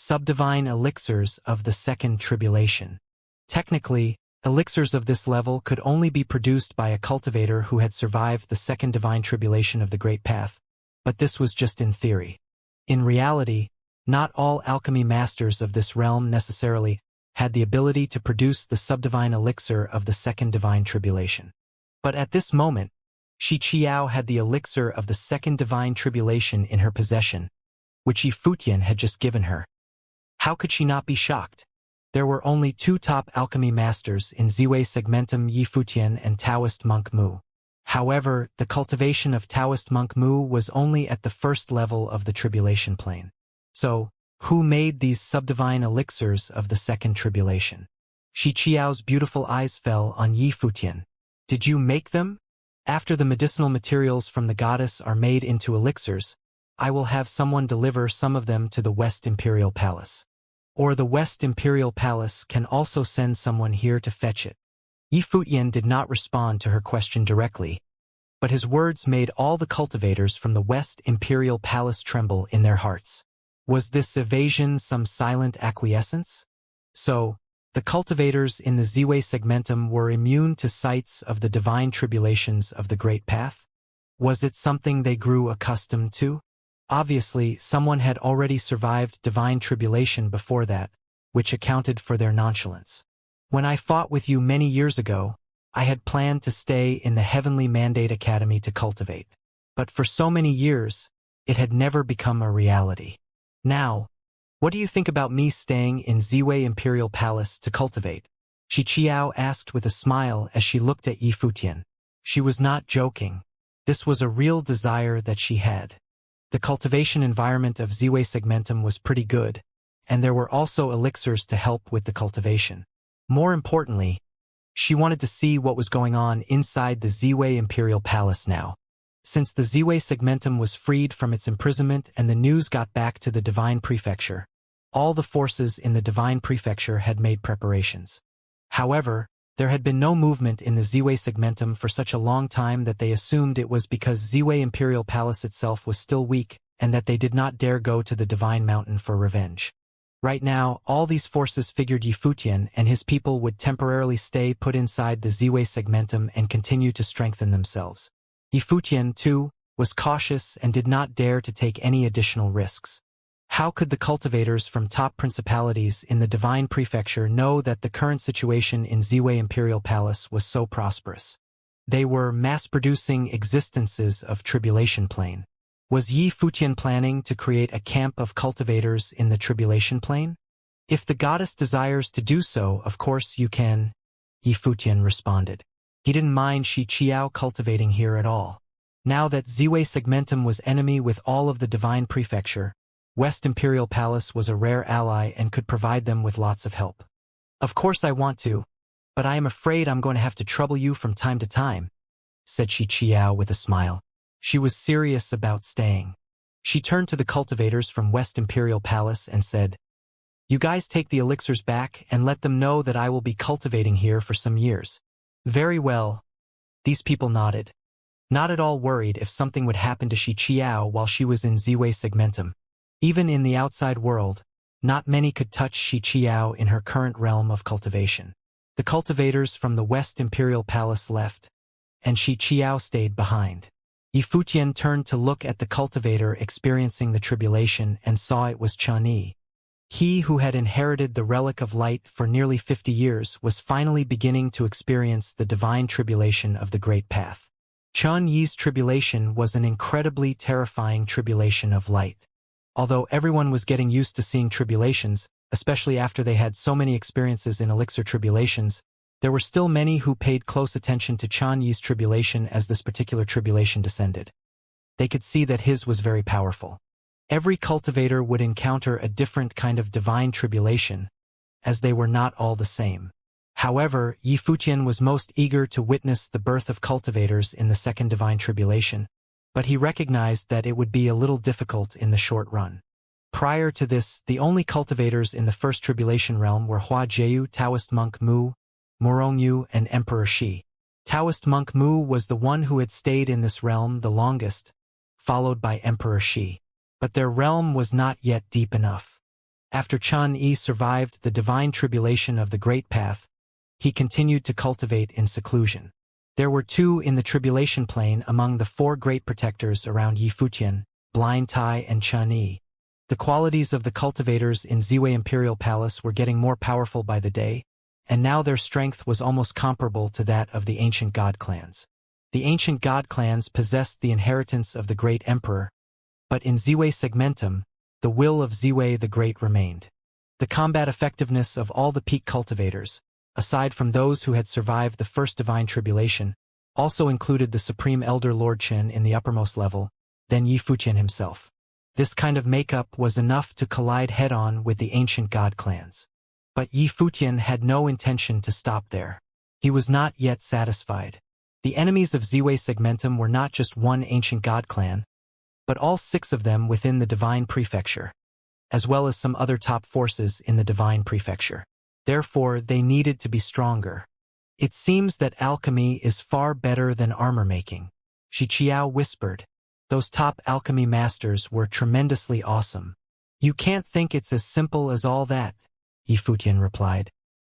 Subdivine elixirs of the second tribulation. Technically, elixirs of this level could only be produced by a cultivator who had survived the second divine tribulation of the Great Path, but this was just in theory. In reality, not all alchemy masters of this realm necessarily had the ability to produce the subdivine elixir of the second divine tribulation. But at this moment, Xianxia had the elixir of the second divine tribulation in her possession, which Yifu had just given her. How could she not be shocked? There were only two top alchemy masters in Ziwei Segmentum, Yifu and Taoist monk Mu. However, the cultivation of Taoist monk Mu was only at the first level of the tribulation plane. So, who made these subdivine elixirs of the second tribulation? Xiao's beautiful eyes fell on Yifu. Did you make them? After the medicinal materials from the goddess are made into elixirs, I will have someone deliver some of them to the West Imperial Palace. Or the West Imperial Palace can also send someone here to fetch it. Yifu did not respond to her question directly, but his words made all the cultivators from the West Imperial Palace tremble in their hearts. Was this evasion some silent acquiescence? So, the cultivators in the Ziwei Segmentum were immune to sights of the divine tribulations of the Great Path? Was it something they grew accustomed to? Obviously, someone had already survived divine tribulation before that, which accounted for their nonchalance. When I fought with you many years ago, I had planned to stay in the Heavenly Mandate Academy to cultivate. But for so many years, it had never become a reality. Now, what do you think about me staying in Ziwei Imperial Palace to cultivate? Xiao asked with a smile as she looked at Yifu. She was not joking. This was a real desire that she had. The cultivation environment of Ziwei Segmentum was pretty good, and there were also elixirs to help with the cultivation. More importantly, she wanted to see what was going on inside the Ziwei Imperial Palace now. Since the Ziwei Segmentum was freed from its imprisonment and the news got back to the Divine Prefecture, all the forces in the Divine Prefecture had made preparations. However, there had been no movement in the Ziwei Segmentum for such a long time that they assumed it was because Ziwei Imperial Palace itself was still weak and that they did not dare go to the Divine Mountain for revenge. Right now, all these forces figured Yifu and his people would temporarily stay put inside the Ziwei Segmentum and continue to strengthen themselves. Yifu, too, was cautious and did not dare to take any additional risks. How could the cultivators from top principalities in the Divine Prefecture know that the current situation in Ziwei Imperial Palace was so prosperous? They were mass-producing existences of Tribulation Plane. Was Yifu planning to create a camp of cultivators in the Tribulation Plane? If the goddess desires to do so, of course you can, Yifu responded. He didn't mind Xiao cultivating here at all. Now that Ziwei Segmentum was enemy with all of the Divine Prefecture, West Imperial Palace was a rare ally and could provide them with lots of help. Of course I want to, but I am afraid I'm going to have to trouble you from time to time, said Xiao with a smile. She was serious about staying. She turned to the cultivators from West Imperial Palace and said, "You guys take the elixirs back and let them know that I will be cultivating here for some years." Very well. These people nodded, not at all worried if something would happen to Xiao while she was in Ziwei Segmentum. Even in the outside world, not many could touch Xiao in her current realm of cultivation. The cultivators from the West Imperial Palace left, and Xiao stayed behind. Yifu turned to look at the cultivator experiencing the tribulation and saw it was Chang'e. He who had inherited the relic of light for nearly 50 years was finally beginning to experience the divine tribulation of the Great Path. Chang'e's tribulation was an incredibly terrifying tribulation of light. Although everyone was getting used to seeing tribulations, especially after they had so many experiences in elixir tribulations, there were still many who paid close attention to Chang'e's tribulation as this particular tribulation descended. They could see that his was very powerful. Every cultivator would encounter a different kind of divine tribulation, as they were not all the same. However, Yifu was most eager to witness the birth of cultivators in the second divine tribulation, but he recognized that it would be a little difficult in the short run. Prior to this, the only cultivators in the first tribulation realm were Hua Jieyu, Taoist monk Mu, Morongyu, and Emperor Shi. Taoist monk Mu was the one who had stayed in this realm the longest, followed by Emperor Shi. But their realm was not yet deep enough. After Chang'e survived the divine tribulation of the Great Path, he continued to cultivate in seclusion. There were 2 in the tribulation plane among the 4 great protectors around Yifutian, Blind Tai and Chang'e. The qualities of the cultivators in Ziwei Imperial Palace were getting more powerful by the day, and now their strength was almost comparable to that of the ancient god clans. The ancient god clans possessed the inheritance of the great emperor, but in Ziwei Segmentum, the will of Ziwei the Great remained. The combat effectiveness of all the peak cultivators, aside from those who had survived the first divine tribulation, also included the Supreme Elder Lord Chen in the uppermost level, then Yifutian himself. This kind of makeup was enough to collide head-on with the ancient god clans. But Yifutian had no intention to stop there. He was not yet satisfied. The enemies of Ziwei Segmentum were not just one ancient god clan, but all 6 of them within the divine prefecture, as well as some other top forces in the divine prefecture. Therefore, they needed to be stronger. It seems that alchemy is far better than armor-making, Xianxia whispered. Those top alchemy masters were tremendously awesome. You can't think it's as simple as all that, Yifutian replied.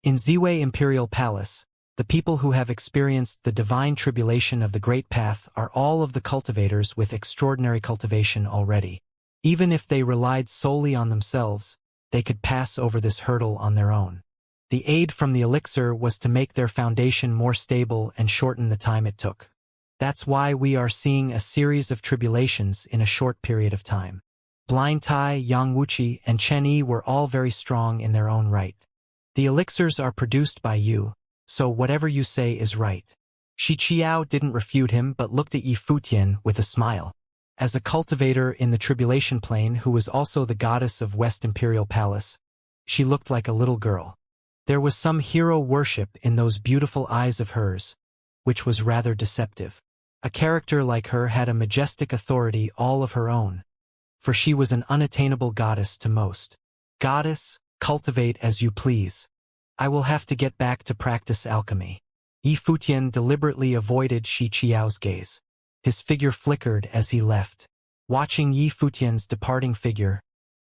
In Ziwei Imperial Palace, the people who have experienced the divine tribulation of the Great Path are all of the cultivators with extraordinary cultivation already. Even if they relied solely on themselves, they could pass over this hurdle on their own. The aid from the elixir was to make their foundation more stable and shorten the time it took. That's why we are seeing a series of tribulations in a short period of time. Blind Tai, Yang Wuxia, and Chen Yi were all very strong in their own right. The elixirs are produced by you, so whatever you say is right. Shi Qiao didn't refute him but looked at Yifutian with a smile. As a cultivator in the tribulation plane who was also the goddess of West Imperial Palace, she looked like a little girl. There was some hero worship in those beautiful eyes of hers, which was rather deceptive. A character like her had a majestic authority all of her own, for she was an unattainable goddess to most. Goddess, cultivate as you please. I will have to get back to practice alchemy. Yifutian deliberately avoided Shi Qiao's gaze. His figure flickered as he left. Watching Yifutian's departing figure,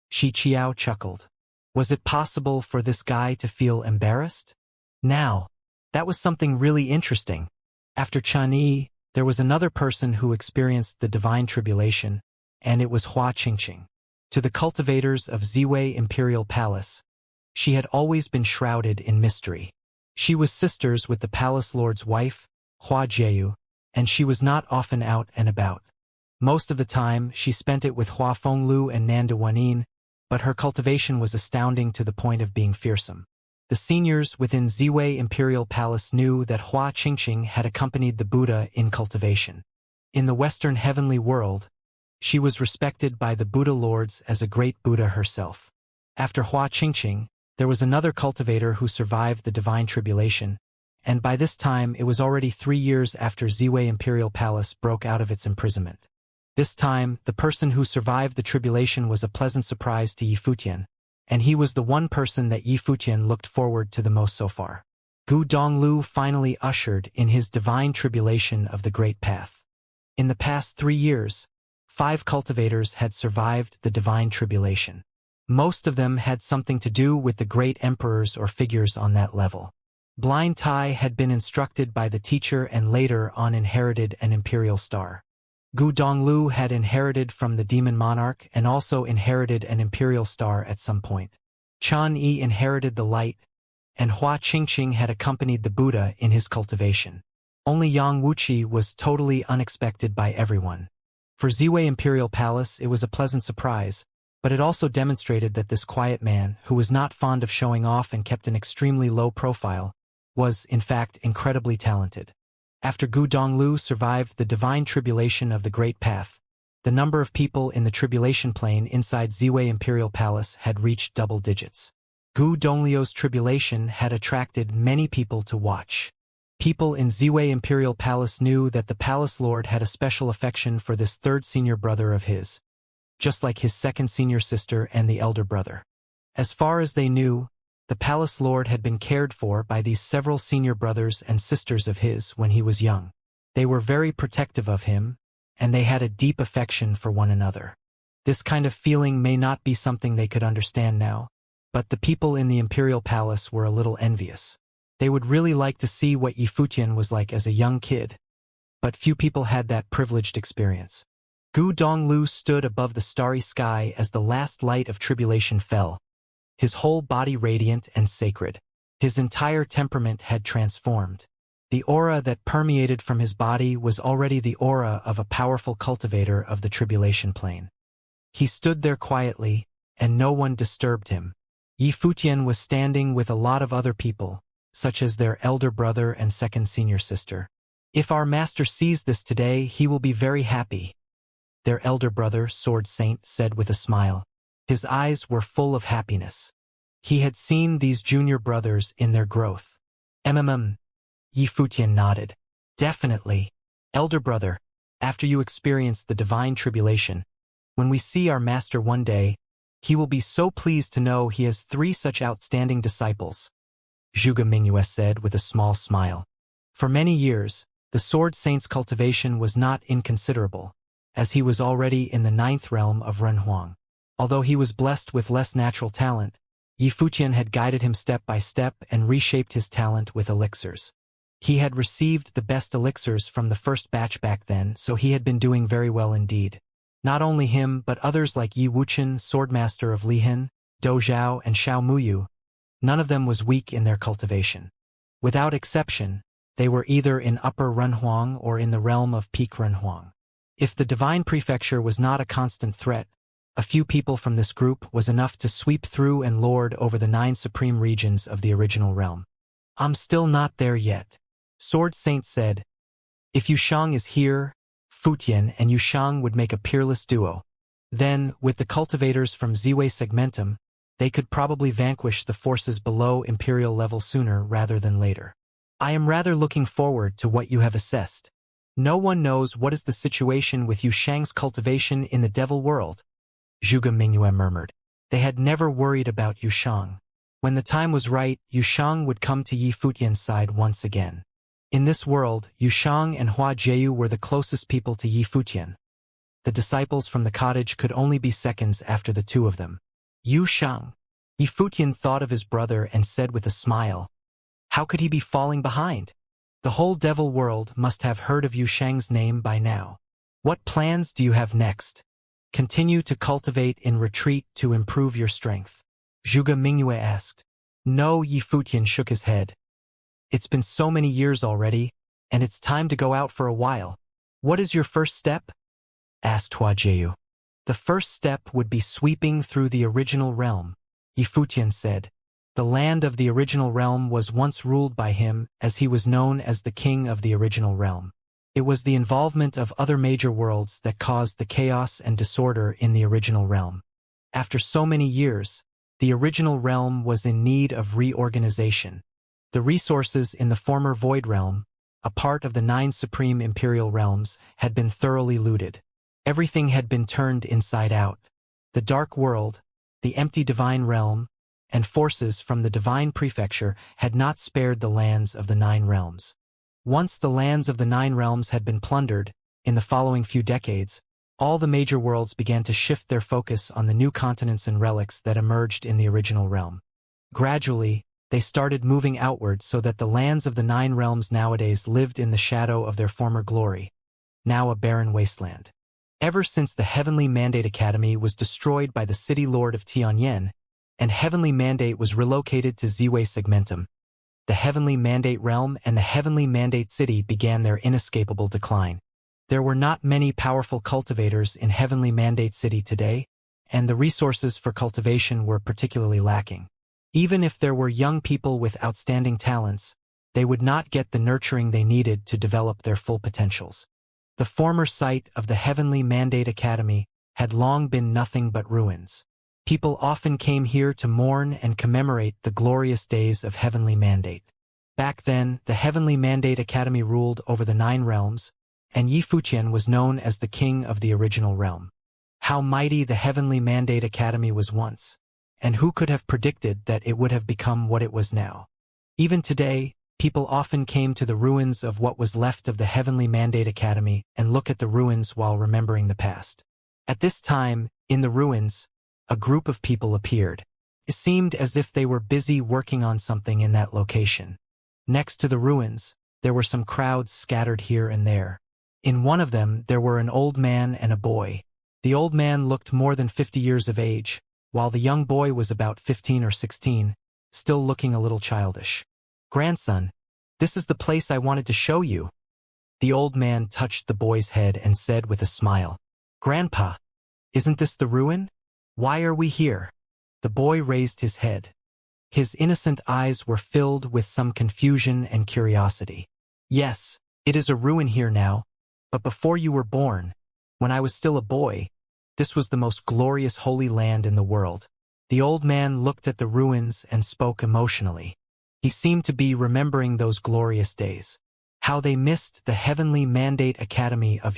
Shi Qiao chuckled. Was it possible for this guy to feel embarrassed? Now, that was something really interesting. After Chang'e, there was another person who experienced the divine tribulation, and it was Hua Qingqing. To the cultivators of Ziwei Imperial Palace, she had always been shrouded in mystery. She was sisters with the palace lord's wife, Hua Jieyu, and she was not often out and about. Most of the time, she spent it with Hua Fenglu and Nanda Wanin, but her cultivation was astounding to the point of being fearsome. The seniors within Ziwei Imperial Palace knew that Hua Qingqing had accompanied the Buddha in cultivation. In the Western heavenly world, she was respected by the Buddha lords as a great Buddha herself. After Hua Qingqing, there was another cultivator who survived the divine tribulation, and by this time it was already 3 years after Ziwei Imperial Palace broke out of its imprisonment. This time, the person who survived the tribulation was a pleasant surprise to Yifutian, and he was the one person that Yifutian looked forward to the most so far. Gu Donglu finally ushered in his divine tribulation of the Great Path. In the past 3 years, 5 cultivators had survived the divine tribulation. Most of them had something to do with the great emperors or figures on that level. Blind Tai had been instructed by the teacher and later on inherited an imperial star. Gu Donglu had inherited from the demon monarch and also inherited an imperial star at some point. Chang'e inherited the light, and Hua Qingqing had accompanied the Buddha in his cultivation. Only Yang Wuxia was totally unexpected by everyone. For Ziwei Imperial Palace, it was a pleasant surprise, but it also demonstrated that this quiet man, who was not fond of showing off and kept an extremely low profile, was, in fact, incredibly talented. After Gu Donglu survived the divine tribulation of the Great Path, the number of people in the tribulation plane inside Ziwei Imperial Palace had reached double digits. Gu Donglio's tribulation had attracted many people to watch. People in Ziwei Imperial Palace knew that the palace lord had a special affection for this third senior brother of his, just like his second senior sister and the elder brother. As far as they knew, the palace lord had been cared for by these several senior brothers and sisters of his when he was young. They were very protective of him, and they had a deep affection for one another. This kind of feeling may not be something they could understand now, but the people in the imperial palace were a little envious. They would really like to see what Yifutian was like as a young kid. But few people had that privileged experience. Gu Donglu stood above the starry sky as the last light of tribulation fell, his whole body radiant and sacred. His entire temperament had transformed. The aura that permeated from his body was already the aura of a powerful cultivator of the tribulation plane. He stood there quietly, and no one disturbed him. Yifutian was standing with a lot of other people, such as their elder brother and second senior sister. If our master sees this today, he will be very happy, their elder brother, Sword Saint, said with a smile. His eyes were full of happiness. He had seen these junior brothers in their growth. Yifutian nodded. Definitely. Elder brother, after you experience the divine tribulation, when we see our master one day, he will be so pleased to know he has 3 such outstanding disciples, Zhuge Mingyue said with a small smile. For many years, the Sword Saint's cultivation was not inconsiderable, as he was already in the 9th realm of Renhuang. Although he was blessed with less natural talent, Yifutian had guided him step by step and reshaped his talent with elixirs. He had received the best elixirs from the first batch back then, so he had been doing very well indeed. Not only him, but others like Yi Wuchen, Swordmaster of Lihin, Do Zhao, and Xiao Muyu. None of them was weak in their cultivation. Without exception, they were either in Upper Renhuang or in the realm of Peak Renhuang. If the divine prefecture was not a constant threat, a few people from this group was enough to sweep through and lord over the 9 supreme regions of the original realm. I'm still not there yet, Sword Saint said. If Yushang is here, Futian and Yushang would make a peerless duo. Then, with the cultivators from Ziwei Segmentum, they could probably vanquish the forces below imperial level sooner rather than later. I am rather looking forward to what you have assessed. No one knows what is the situation with Yushang's cultivation in the devil world, Zhuge Mingyue murmured. They had never worried about Yushang. When the time was right, Yushang would come to Yifutian's side once again. In this world, Yushang and Hua Jieyu were the closest people to Yifutian. The disciples from the cottage could only be seconds after the two of them. Yushang. Yifutian thought of his brother and said with a smile, how could he be falling behind? The whole devil world must have heard of Yushang's name by now. What plans do you have next? Continue to cultivate in retreat to improve your strength, Zhuge Mingyue asked. No, Yifutian shook his head. It's been so many years already, and it's time to go out for a while. What is your first step? Asked Hua Jieyu. The first step would be sweeping through the original realm, Yifutian said. The land of the original realm was once ruled by him, as he was known as the king of the original realm. It was the involvement of other major worlds that caused the chaos and disorder in the original realm. After so many years, the original realm was in need of reorganization. The resources in the former Void Realm, a part of the 9 supreme imperial realms, had been thoroughly looted. Everything had been turned inside out. The Dark World, the empty Divine Realm, and forces from the Divine Prefecture had not spared the lands of the 9 realms. Once the lands of the 9 realms had been plundered, in the following few decades, all the major worlds began to shift their focus on the new continents and relics that emerged in the original realm. Gradually, they started moving outward so that the lands of the 9 realms nowadays lived in the shadow of their former glory, now a barren wasteland. Ever since the Heavenly Mandate Academy was destroyed by the City Lord of Tianyan, and Heavenly Mandate was relocated to Ziwei Segmentum, the Heavenly Mandate Realm and the Heavenly Mandate City began their inescapable decline. There were not many powerful cultivators in Heavenly Mandate City today, and the resources for cultivation were particularly lacking. Even if there were young people with outstanding talents, they would not get the nurturing they needed to develop their full potentials. The former site of the Heavenly Mandate Academy had long been nothing but ruins. People often came here to mourn and commemorate the glorious days of Heavenly Mandate. Back then, the Heavenly Mandate Academy ruled over the 9 realms, and Yifutian was known as the king of the original realm. How mighty the Heavenly Mandate Academy was once, and who could have predicted that it would have become what it was now? Even today, people often came to the ruins of what was left of the Heavenly Mandate Academy and look at the ruins while remembering the past. At this time, in the ruins, a group of people appeared. It seemed as if they were busy working on something in that location. Next to the ruins, there were some crowds scattered here and there. In one of them, there were an old man and a boy. The old man looked more than 50 years of age, while the young boy was about 15 or 16, still looking a little childish. "Grandson, this is the place I wanted to show you." The old man touched the boy's head and said with a smile, "Grandpa, isn't this the ruin? Why are we here?" The boy raised his head. His innocent eyes were filled with some confusion and curiosity. "Yes, it is a ruin here now, but before you were born, when I was still a boy, this was the most glorious holy land in the world." The old man looked at the ruins and spoke emotionally. He seemed to be remembering those glorious days. How they missed the heavenly mandate academy of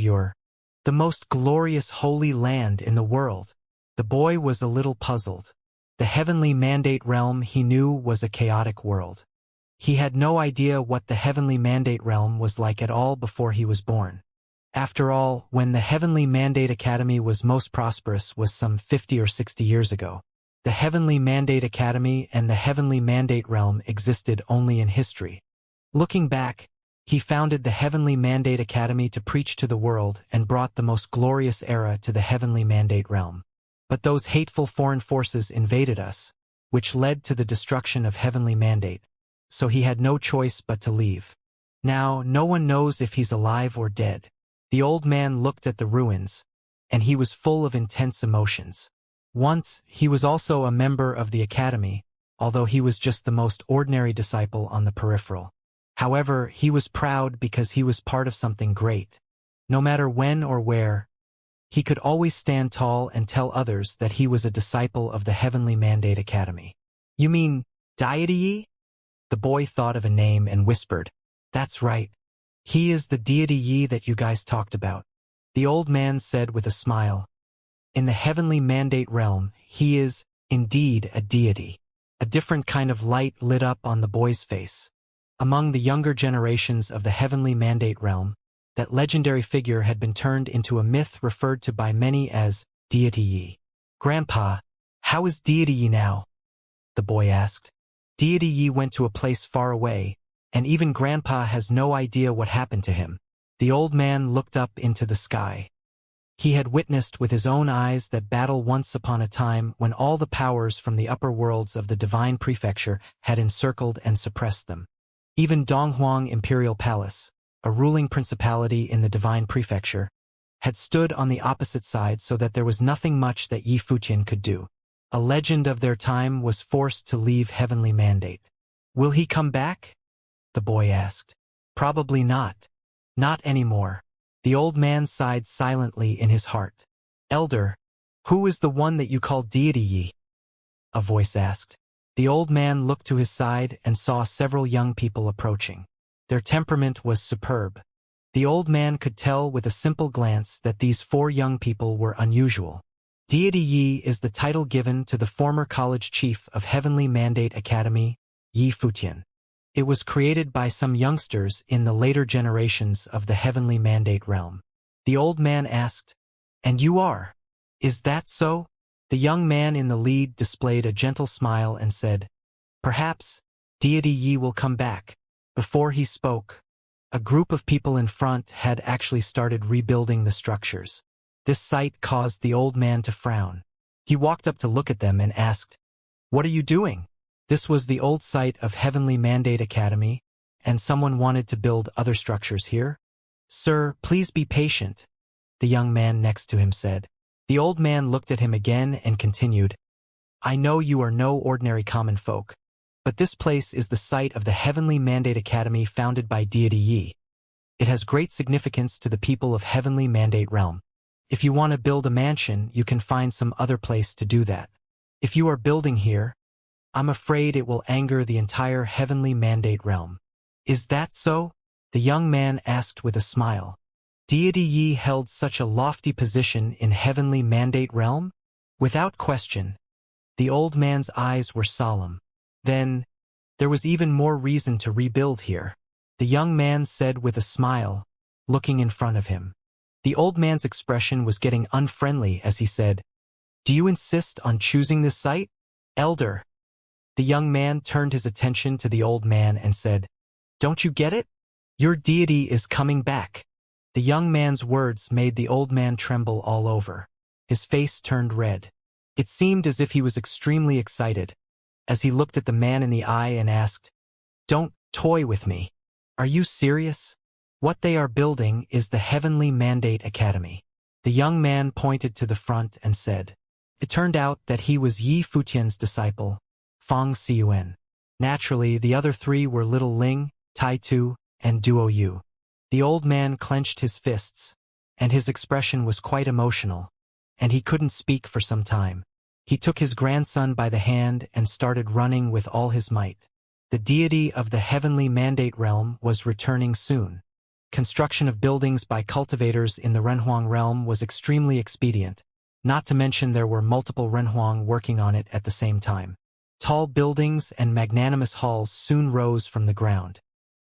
the most glorious holy land in the world. The boy was a little puzzled. The heavenly mandate realm he knew was a chaotic world. He had no idea what the heavenly mandate realm was like at all before he was born. After all, when the heavenly mandate academy was most prosperous was some 50 or 60 years ago. The heavenly mandate academy and the heavenly mandate realm existed only in history. Looking back, he founded the heavenly mandate academy to preach to the world and brought the most glorious era to the heavenly mandate realm. But those hateful foreign forces invaded us, which led to the destruction of heavenly mandate, so he had no choice but to leave. Now, no one knows if he's alive or dead. The old man looked at the ruins, and he was full of intense emotions. Once, he was also a member of the academy, although he was just the most ordinary disciple on the peripheral. However, he was proud because he was part of something great. No matter when or where, he could always stand tall and tell others that he was a disciple of the Heavenly Mandate Academy. "You mean, deity?" The boy thought of a name and whispered, "That's right. He is the deity Yi that you guys talked about." The old man said with a smile, "In the Heavenly Mandate realm, he is, indeed, a deity." A different kind of light lit up on the boy's face. Among the younger generations of the Heavenly Mandate realm, that legendary figure had been turned into a myth referred to by many as Deity Yi. "Grandpa, how is Deity Yi now?" the boy asked. "Deity Yi went to a place far away, and even Grandpa has no idea what happened to him." The old man looked up into the sky. He had witnessed with his own eyes that battle once upon a time when all the powers from the upper worlds of the divine prefecture had encircled and suppressed them. Even Donghuang Imperial Palace, a ruling principality in the divine prefecture, had stood on the opposite side so that there was nothing much that Yi Futian could do. A legend of their time was forced to leave Heavenly Mandate. "Will he come back?" the boy asked. "Probably not. Not anymore." The old man sighed silently in his heart. "Elder, who is the one that you call Deity Yi?" a voice asked. The old man looked to his side and saw several young people approaching. Their temperament was superb. The old man could tell with a simple glance that these 4 young people were unusual. Deity Yi is the title given to the former college chief of Heavenly Mandate Academy, Yi Futian. It was created by some youngsters in the later generations of the Heavenly Mandate realm. The old man asked, "And you are? Is that so?" The young man in the lead displayed a gentle smile and said, "Perhaps Deity Yi will come back." Before he spoke, a group of people in front had actually started rebuilding the structures. This sight caused the old man to frown. He walked up to look at them and asked, "What are you doing?" This was the old site of Heavenly Mandate Academy, and someone wanted to build other structures here. "Sir, please be patient," the young man next to him said. The old man looked at him again and continued, "I know you are no ordinary common folk, but this place is the site of the Heavenly Mandate Academy founded by Deity Yi. It has great significance to the people of Heavenly Mandate Realm. If you want to build a mansion, you can find some other place to do that. If you are building here, I'm afraid it will anger the entire Heavenly Mandate Realm." "Is that so?" the young man asked with a smile. Deity Yi held such a lofty position in Heavenly Mandate Realm? Without question, the old man's eyes were solemn. "Then, there was even more reason to rebuild here," the young man said with a smile, looking in front of him. The old man's expression was getting unfriendly as he said, "Do you insist on choosing this site?" Elder. The young man turned his attention to the old man and said, "Don't you get it? Your deity is coming back." The young man's words made the old man tremble all over. His face turned red. It seemed as if he was extremely excited, as he looked at the man in the eye and asked, "Don't toy with me. Are you serious? What they are building is the Heavenly Mandate Academy." The young man pointed to the front and said, it turned out that he was Yi Futian's disciple, Fang Xiyuan. Naturally, the other three were Little Ling, Tai Tu, and Duo Yu. The old man clenched his fists, and his expression was quite emotional, and he couldn't speak for some time. He took his grandson by the hand and started running with all his might. The deity of the Heavenly Mandate realm was returning soon. Construction of buildings by cultivators in the Renhuang realm was extremely expedient, not to mention there were multiple Renhuang working on it at the same time. Tall buildings and magnanimous halls soon rose from the ground.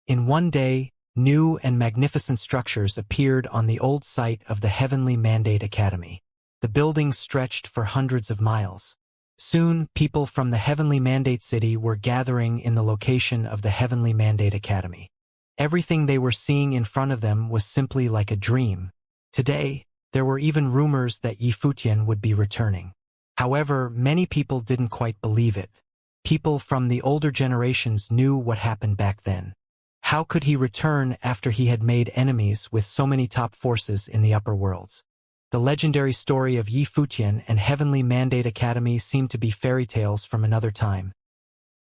In one day, new and magnificent structures appeared on the old site of the Heavenly Mandate Academy. The buildings stretched for hundreds of miles. Soon, people from the Heavenly Mandate City were gathering in the location of the Heavenly Mandate Academy. Everything they were seeing in front of them was simply like a dream. Today, there were even rumors that Yi Futian would be returning. However, many people didn't quite believe it. People from the older generations knew what happened back then. How could he return after he had made enemies with so many top forces in the upper worlds? The legendary story of Yi Futian and Heavenly Mandate Academy seemed to be fairy tales from another time.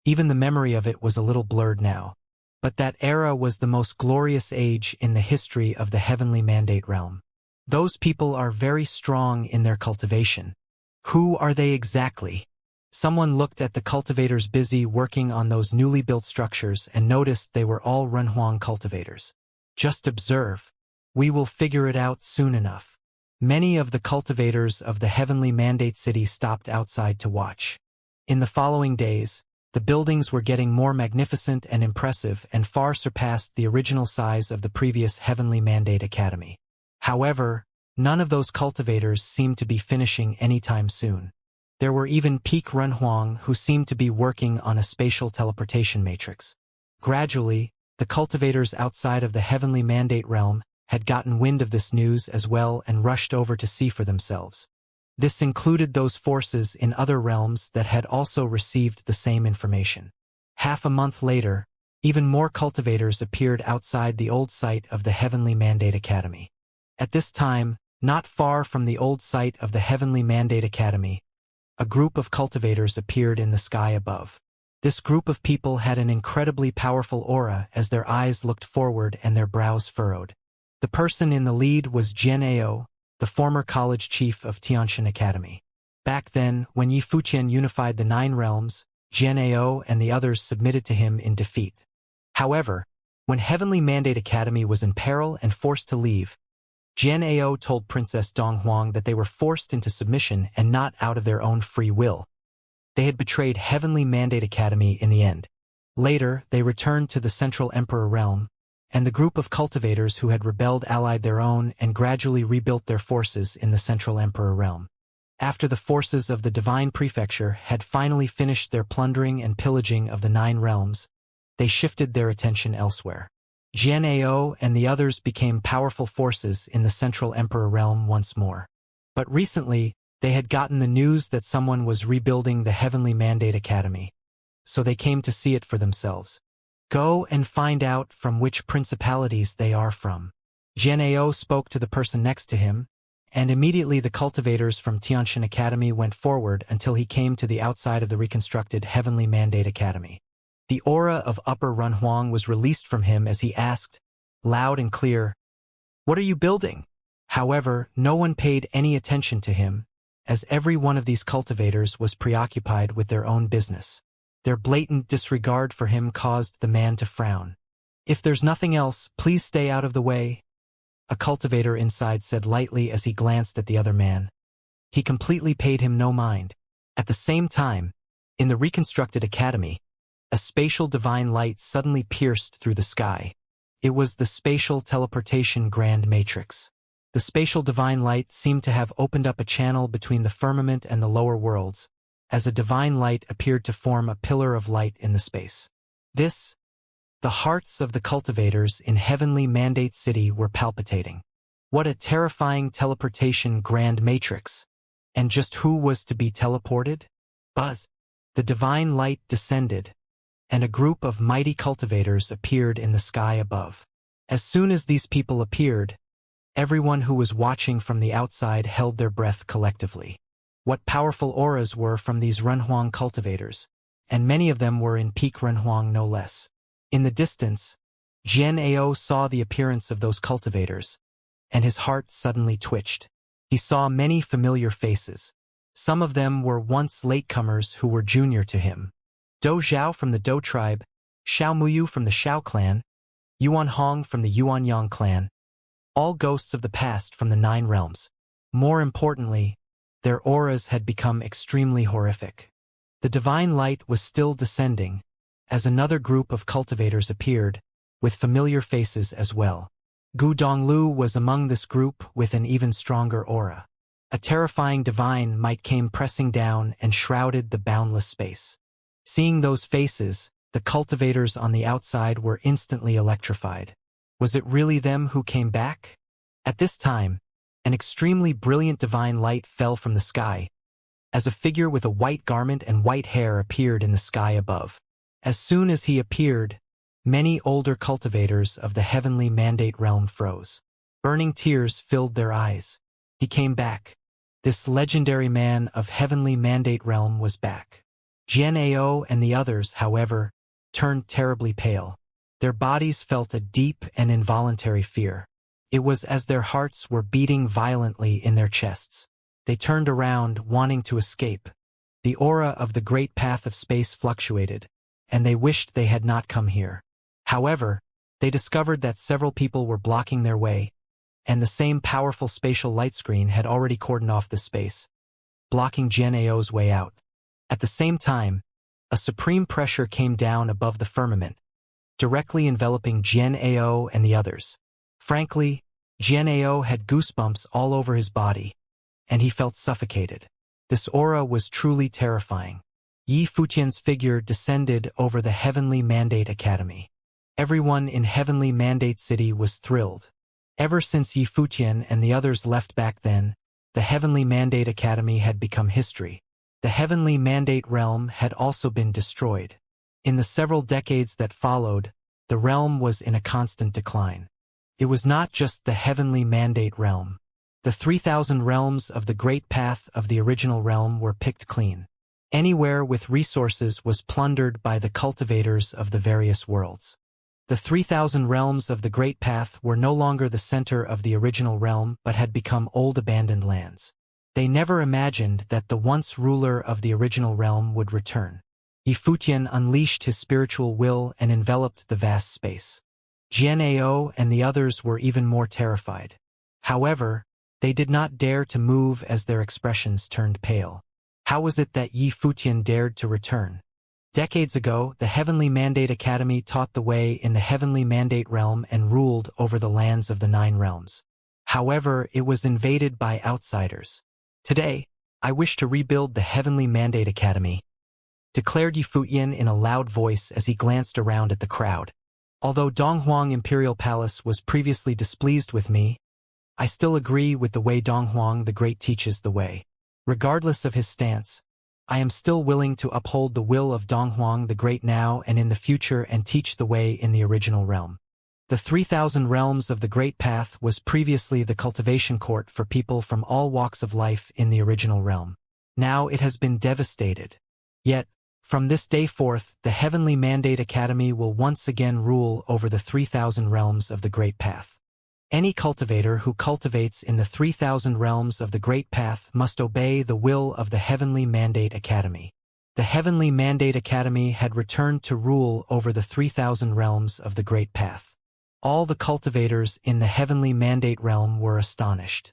Even the memory of it was a little blurred now. But that era was the most glorious age in the history of the Heavenly Mandate realm. Those people are very strong in their cultivation. Who are they exactly? Someone looked at the cultivators busy working on those newly built structures and noticed they were all Renhuang cultivators. Just observe. We will figure it out soon enough. Many of the cultivators of the Heavenly Mandate City stopped outside to watch. In the following days, the buildings were getting more magnificent and impressive and far surpassed the original size of the previous Heavenly Mandate Academy. However, none of those cultivators seemed to be finishing anytime soon. There were even peak Renhuang who seemed to be working on a spatial teleportation matrix. Gradually, the cultivators outside of the Heavenly Mandate realm had gotten wind of this news as well and rushed over to see for themselves. This included those forces in other realms that had also received the same information. Half a month later, even more cultivators appeared outside the old site of the Heavenly Mandate Academy. At this time, not far from the old site of the Heavenly Mandate Academy, a group of cultivators appeared in the sky above. This group of people had an incredibly powerful aura as their eyes looked forward and their brows furrowed. The person in the lead was Jian'ao, the former college chief of Tianxian Academy. Back then, when Yi Futian unified the 9 realms, Jian'ao and the others submitted to him in defeat. However, when Heavenly Mandate Academy was in peril and forced to leave, Jian'ao told Princess Donghuang that they were forced into submission and not out of their own free will. They had betrayed Heavenly Mandate Academy in the end. Later, they returned to the Central Emperor realm, and the group of cultivators who had rebelled allied their own and gradually rebuilt their forces in the Central Emperor realm. After the forces of the Divine Prefecture had finally finished their plundering and pillaging of the 9 realms, they shifted their attention elsewhere. Jian'ao and the others became powerful forces in the Central Emperor realm once more. But recently, they had gotten the news that someone was rebuilding the Heavenly Mandate Academy, so they came to see it for themselves. Go and find out from which principalities they are from. Jian'ao spoke to the person next to him, and immediately the cultivators from Tianxian Academy went forward until he came to the outside of the reconstructed Heavenly Mandate Academy. The aura of Upper Renhuang was released from him as he asked, loud and clear, "What are you building?" However, no one paid any attention to him, as every one of these cultivators was preoccupied with their own business. Their blatant disregard for him caused the man to frown. "If there's nothing else, please stay out of the way," a cultivator inside said lightly as he glanced at the other man. He completely paid him no mind. At the same time, in the reconstructed academy, a spatial divine light suddenly pierced through the sky. It was the spatial teleportation grand matrix. The spatial divine light seemed to have opened up a channel between the firmament and the lower worlds, as a divine light appeared to form a pillar of light in the space. The hearts of the cultivators in Heavenly Mandate City were palpitating. What a terrifying teleportation grand matrix! And just who was to be teleported? Buzz. The divine light descended, and a group of mighty cultivators appeared in the sky above. As soon as these people appeared, everyone who was watching from the outside held their breath collectively. What powerful auras were from these Renhuang cultivators, and many of them were in peak Renhuang no less. In the distance, Xianxia saw the appearance of those cultivators, and his heart suddenly twitched. He saw many familiar faces. Some of them were once latecomers who were junior to him. Dou Zhao from the Dou tribe, Xiao Muyu from the Xiao clan, Yuan Hong from the Yuanyang clan, all ghosts of the past from the 9 realms. More importantly, their auras had become extremely horrific. The divine light was still descending, as another group of cultivators appeared, with familiar faces as well. Gu Donglu was among this group with an even stronger aura. A terrifying divine might came pressing down and shrouded the boundless space. Seeing those faces, the cultivators on the outside were instantly electrified. Was it really them who came back? At this time, an extremely brilliant divine light fell from the sky, as a figure with a white garment and white hair appeared in the sky above. As soon as he appeared, many older cultivators of the Heavenly Mandate realm froze. Burning tears filled their eyes. He came back. This legendary man of Heavenly Mandate realm was back. Xianxia and the others, however, turned terribly pale. Their bodies felt a deep and involuntary fear. It was as their hearts were beating violently in their chests. They turned around, wanting to escape. The aura of the great path of space fluctuated, and they wished they had not come here. However, they discovered that several people were blocking their way, and the same powerful spatial light screen had already cordoned off the space, blocking Xianxia's way out. At the same time, a supreme pressure came down above the firmament, directly enveloping Xianxia and the others. Frankly, Xianxia had goosebumps all over his body, and he felt suffocated. This aura was truly terrifying. Yi Futian's figure descended over the Heavenly Mandate Academy. Everyone in Heavenly Mandate City was thrilled. Ever since Yi Futian and the others left back then, the Heavenly Mandate Academy had become history. The Heavenly Mandate realm had also been destroyed. In the several decades that followed, the realm was in a constant decline. It was not just the Heavenly Mandate realm. The 3,000 realms of the Great Path of the original realm were picked clean. Anywhere with resources was plundered by the cultivators of the various worlds. The 3,000 realms of the Great Path were no longer the center of the original realm but had become old abandoned lands. They never imagined that the once ruler of the original realm would return. Yi Futian unleashed his spiritual will and enveloped the vast space. Xianxia and the others were even more terrified. However, they did not dare to move as their expressions turned pale. How was it that Yi Futian dared to return? Decades ago, the Heavenly Mandate Academy taught the way in the Heavenly Mandate realm and ruled over the lands of the 9 realms. However, it was invaded by outsiders. Today, I wish to rebuild the Heavenly Mandate Academy, declared Yi Futian in a loud voice as he glanced around at the crowd. Although Donghuang Imperial Palace was previously displeased with me, I still agree with the way Donghuang the Great teaches the way. Regardless of his stance, I am still willing to uphold the will of Donghuang the Great now and in the future and teach the way in the original realm. The 3,000 realms of the Great Path was previously the cultivation court for people from all walks of life in the original realm. Now it has been devastated. Yet, from this day forth, the Heavenly Mandate Academy will once again rule over the 3,000 realms of the Great Path. Any cultivator who cultivates in the 3,000 realms of the Great Path must obey the will of the Heavenly Mandate Academy. The Heavenly Mandate Academy had returned to rule over the 3,000 realms of the Great Path. All the cultivators in the Heavenly Mandate realm were astonished.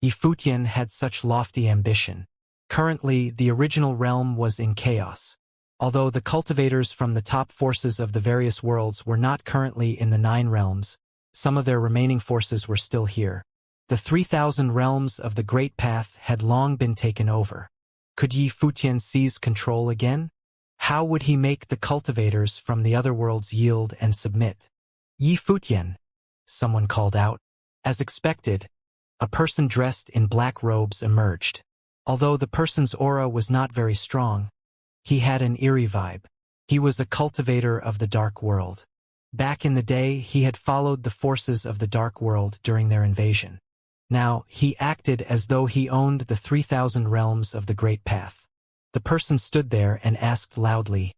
Yi Futian had such lofty ambition. Currently, the original realm was in chaos. Although the cultivators from the top forces of the various worlds were not currently in the 9 realms, some of their remaining forces were still here. The 3,000 realms of the Great Path had long been taken over. Could Yi Futian seize control again? How would he make the cultivators from the other worlds yield and submit? Yi Futian, someone called out. As expected, a person dressed in black robes emerged. Although the person's aura was not very strong, he had an eerie vibe. He was a cultivator of the dark world. Back in the day, he had followed the forces of the dark world during their invasion. Now, he acted as though he owned the 3,000 realms of the Great Path. The person stood there and asked loudly,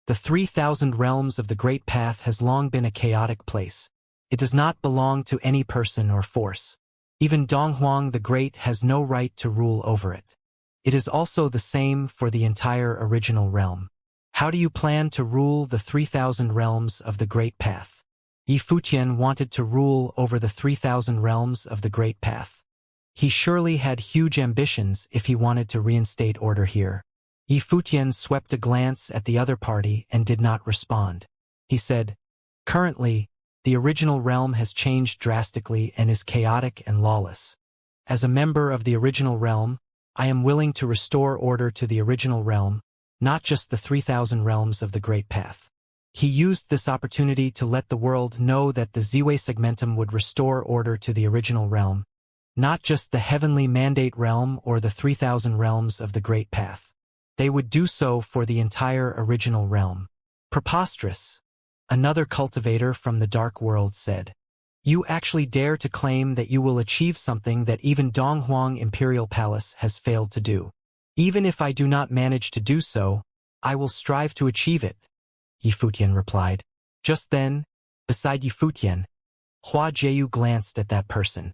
"The 3,000 realms of the Great Path has long been a chaotic place. It does not belong to any person or force. Even Donghuang the Great has no right to rule over it. It is also the same for the entire original realm. How do you plan to rule the 3,000 realms of the Great Path?" Yi Futian wanted to rule over the 3,000 realms of the Great Path. He surely had huge ambitions if he wanted to reinstate order here. Yi Futian swept a glance at the other party and did not respond. He said, "Currently, the original realm has changed drastically and is chaotic and lawless. As a member of the original realm, I am willing to restore order to the original realm, not just the 3,000 realms of the Great Path." He used this opportunity to let the world know that the Ziwei segmentum would restore order to the original realm, not just the heavenly mandate realm or the 3,000 realms of the Great Path. They would do so for the entire original realm. Preposterous, another cultivator from the dark world said. You actually dare to claim that you will achieve something that even Donghuang Imperial Palace has failed to do. Even if I do not manage to do so, I will strive to achieve it, Yi Futian replied. Just then, beside Yi Futian, Hua Jieyu glanced at that person.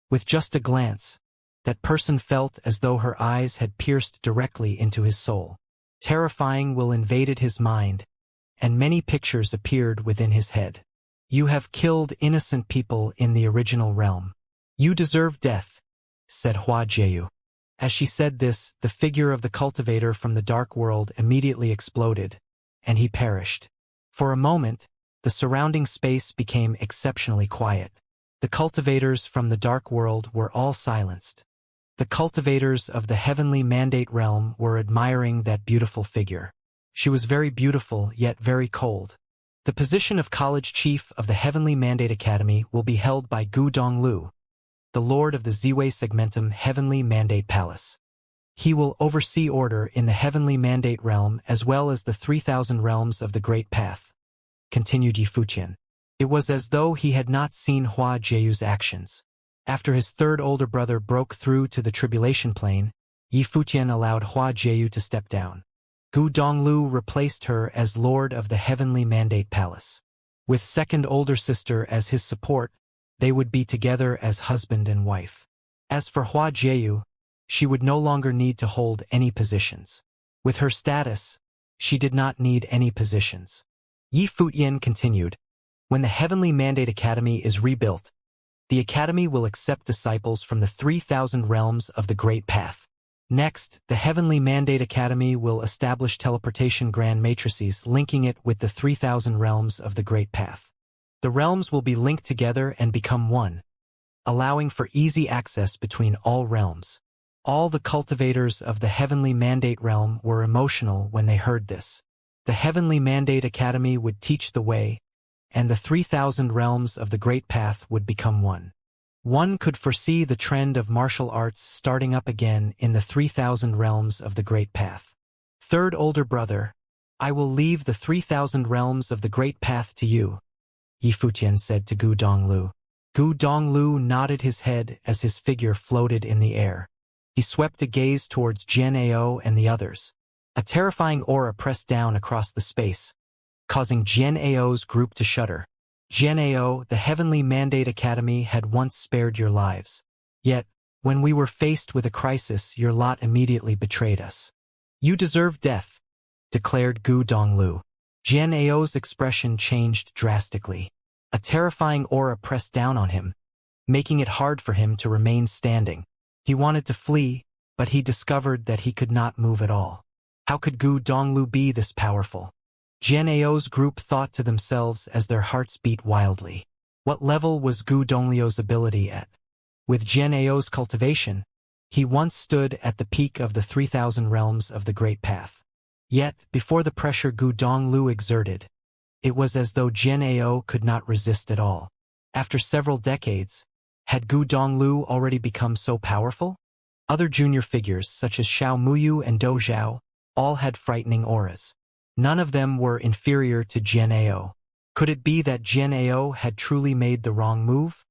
With just a glance, that person felt as though her eyes had pierced directly into his soul. Terrifying will invaded his mind, and many pictures appeared within his head. You have killed innocent people in the original realm. You deserve death, said Hua Jieyu. As she said this, the figure of the cultivator from the dark world immediately exploded, and he perished. For a moment, the surrounding space became exceptionally quiet. The cultivators from the dark world were all silenced. The cultivators of the heavenly mandate realm were admiring that beautiful figure. She was very beautiful, yet very cold. The position of college chief of the Heavenly Mandate Academy will be held by Gu Donglu, the lord of the Ziwei Segmentum Heavenly Mandate Palace. He will oversee order in the Heavenly Mandate realm as well as the 3,000 realms of the Great Path, continued Yi Futian. It was as though he had not seen Hua Jieyu's actions. After his third older brother broke through to the tribulation plane, Yi Futian allowed Hua Jieyu to step down. Gu Donglu replaced her as lord of the Heavenly Mandate Palace. With second older sister as his support, they would be together as husband and wife. As for Hua Jieyu, she would no longer need to hold any positions. With her status, she did not need any positions. Yi Futian continued, when the Heavenly Mandate Academy is rebuilt, the Academy will accept disciples from the 3,000 realms of the Great Path. Next, the Heavenly Mandate Academy will establish teleportation grand matrices linking it with the 3,000 realms of the Great Path. The realms will be linked together and become one, allowing for easy access between all realms. All the cultivators of the Heavenly Mandate realm were emotional when they heard this. The Heavenly Mandate Academy would teach the way, and the 3,000 realms of the Great Path would become one. One could foresee the trend of martial arts starting up again in the 3,000 realms of the Great Path. Third older brother, I will leave the 3,000 realms of the Great Path to you, Yi Futian said to Gu Donglu. Gu Donglu nodded his head as his figure floated in the air. He swept a gaze towards Jian Ao and the others. A terrifying aura pressed down across the space, causing Jian Ao's group to shudder. Jian Ao, the Heavenly Mandate Academy had once spared your lives. Yet, when we were faced with a crisis, your lot immediately betrayed us. You deserve death, declared Gu Donglu. Jian Ao's expression changed drastically. A terrifying aura pressed down on him, making it hard for him to remain standing. He wanted to flee, but he discovered that he could not move at all. How could Gu Donglu be this powerful? Jian Ao's group thought to themselves as their hearts beat wildly. What level was Gu Donglu's ability at? With Jian Ao's cultivation, He once stood at the peak of the 3,000 realms of the Great Path. Yet, before the pressure Gu Donglu exerted, it was as though Jian Ao could not resist at all. After several decades, had Gu Donglu already become so powerful? Other junior figures, such as Xiao Muyu and Dou Zhao, all had frightening auras. None of them were inferior to Jian Ao. Could it be that Jian Ao had truly made the wrong move?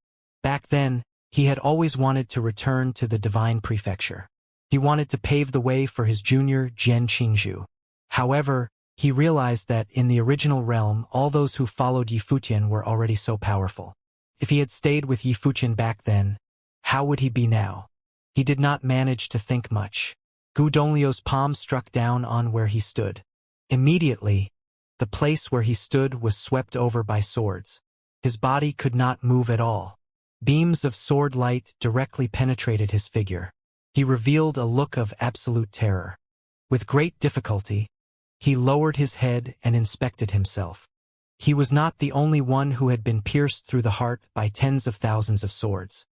Back then, he had always wanted to return to the divine prefecture. He wanted to pave the way for his junior Jian Qingzhu. However, he realized that in the original realm all those who followed Yifutian were already so powerful. If he had stayed with Yifutian back then, how would he be now? He did not manage to think much. Gu Donglio's palm struck down on where he stood. Immediately, the place where he stood was swept over by swords. His body could not move at all. Beams of sword light directly penetrated his figure. He revealed a look of absolute terror. With great difficulty, he lowered his head and inspected himself. He was not the only one who had been pierced through the heart by tens of thousands of swords.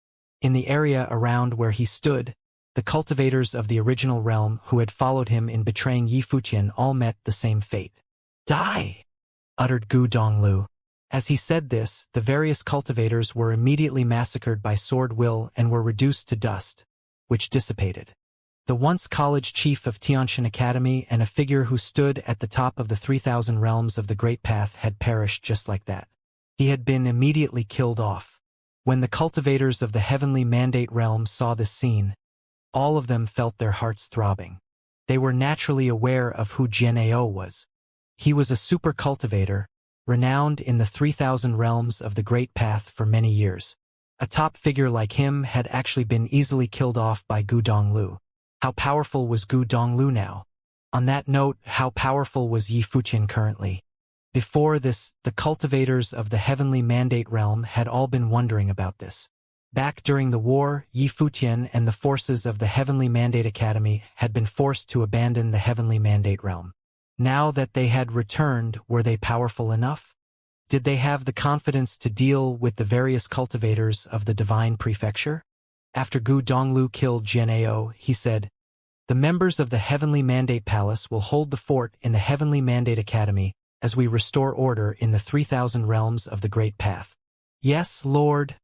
In the area around where he stood, the cultivators of the original realm who had followed him in betraying Yifutian all met the same fate. "Die!" uttered Gu Donglu. As he said this, the various cultivators were immediately massacred by sword will and were reduced to dust, which dissipated. The once college chief of Tianxian Academy and a figure who stood at the top of the 3,000 realms of the Great Path had perished just like that. He had been immediately killed off. When the cultivators of the heavenly mandate realm saw this scene, all of them felt their hearts throbbing. They were naturally aware of who Jian Ao was. He was a super cultivator, renowned in the 3,000 realms of the Great Path for many years. A top figure like him had actually been easily killed off by Gu Donglu. How powerful was Gu Donglu now? On that note, how powerful was Yifutian currently? Before this, the cultivators of the heavenly mandate realm had all been wondering about this. Back during the war, Yifutian and the forces of the Heavenly Mandate Academy had been forced to abandon the Heavenly Mandate realm. Now that they had returned, were they powerful enough? Did they have the confidence to deal with the various cultivators of the Divine Prefecture? After Gu Donglu killed Jian Ao, he said, "The members of the Heavenly Mandate Palace will hold the fort in the Heavenly Mandate Academy as we restore order in the 3,000 realms of the Great Path." "Yes, Lord,"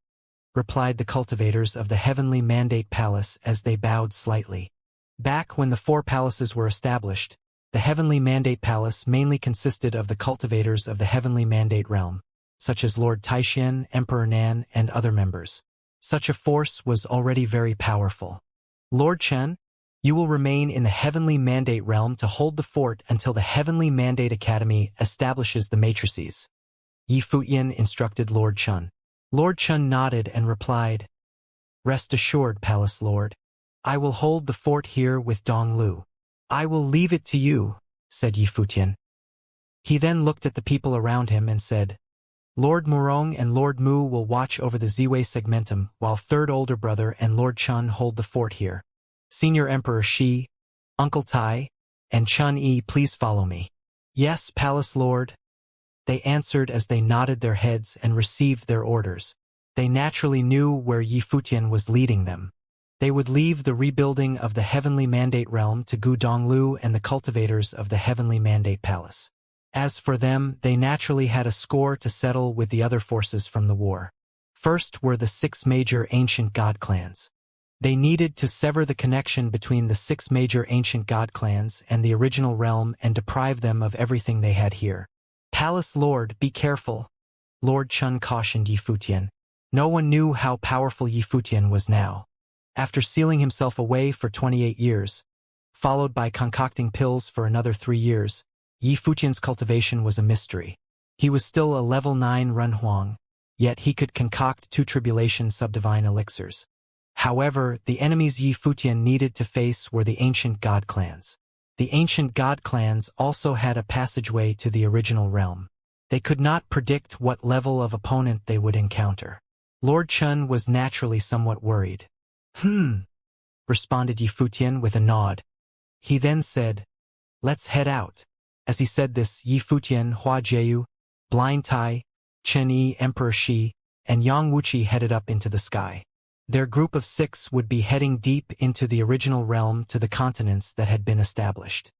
replied the cultivators of the Heavenly Mandate Palace as they bowed slightly. Back when the 4 palaces were established, the Heavenly Mandate Palace mainly consisted of the cultivators of the Heavenly Mandate realm, such as Lord Taishan, Emperor Nan, and other members. Such a force was already very powerful. "Lord Chen, you will remain in the Heavenly Mandate realm to hold the fort until the Heavenly Mandate Academy establishes the matrices," Yifutian instructed Lord Chen. Lord Chen nodded and replied, "Rest assured, Palace Lord. I will hold the fort here with Donglu." "I will leave it to you," said Yifutian. He then looked at the people around him and said, "Lord Murong and Lord Mu will watch over the Ziwei segmentum, while third older brother and Lord Chun hold the fort here. Senior Emperor Shi, Uncle Tai, and Chun Yi, please follow me." "Yes, Palace Lord," they answered as they nodded their heads and received their orders. They naturally knew where Yifutian was leading them. They would leave the rebuilding of the Heavenly Mandate realm to Gu Donglu and the cultivators of the Heavenly Mandate Palace. As for them, they naturally had a score to settle with the other forces from the war. First were the 6 major ancient god clans. They needed to sever the connection between the 6 major ancient god clans and the original realm and deprive them of everything they had here. "Palace Lord, be careful," Lord Chun cautioned Yifutian. No one knew how powerful Yifutian was now. After sealing himself away for 28 years, followed by concocting pills for another 3 years, Yifutian's cultivation was a mystery. He was still a level 9 Runhuang, yet he could concoct 2 tribulation subdivine elixirs. However, the enemies Yifutian needed to face were the ancient god clans. The ancient god clans also had a passageway to the original realm. They could not predict what level of opponent they would encounter. Lord Chun was naturally somewhat worried. Responded Yifutian with a nod. He then said, "Let's head out." As he said this, Yifutian, Hua Jieyu, Blind Tai, Chen Yi, Emperor Shi, and Yang Wuqi headed up into the sky. Their group of 6 would be heading deep into the original realm to the continents that had been established.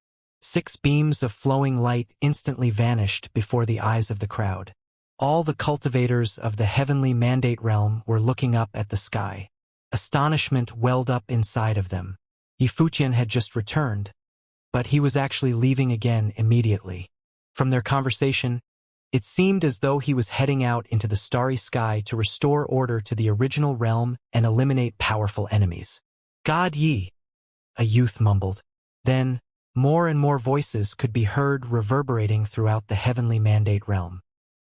6 beams of flowing light instantly vanished before the eyes of the crowd. All the cultivators of the heavenly mandate realm were looking up at the sky. Astonishment welled up inside of them. Yifutian had just returned, but he was actually leaving again immediately. From their conversation, it seemed as though he was heading out into the starry sky to restore order to the original realm and eliminate powerful enemies. God Yi, a youth mumbled. Then, more and more voices could be heard reverberating throughout the heavenly mandate realm.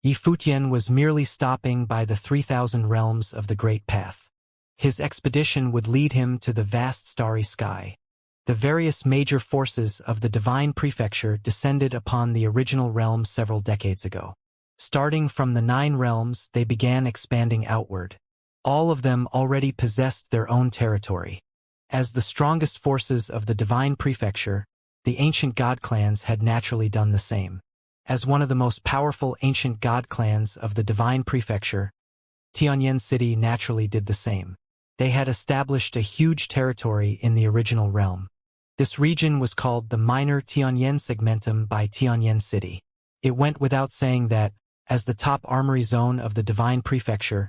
Yifutian was merely stopping by the 3,000 realms of the Great Path. His expedition would lead him to the vast starry sky. The various major forces of the Divine Prefecture descended upon the original realm several decades ago. Starting from the 9 realms, they began expanding outward. All of them already possessed their own territory. As the strongest forces of the Divine Prefecture, the ancient god clans had naturally done the same. As one of the most powerful ancient god clans of the Divine Prefecture, Tianyan City naturally did the same. They had established a huge territory in the original realm. This region was called the Minor Tianyan Segmentum by Tianyan City. It went without saying that, as the top armory zone of the Divine Prefecture,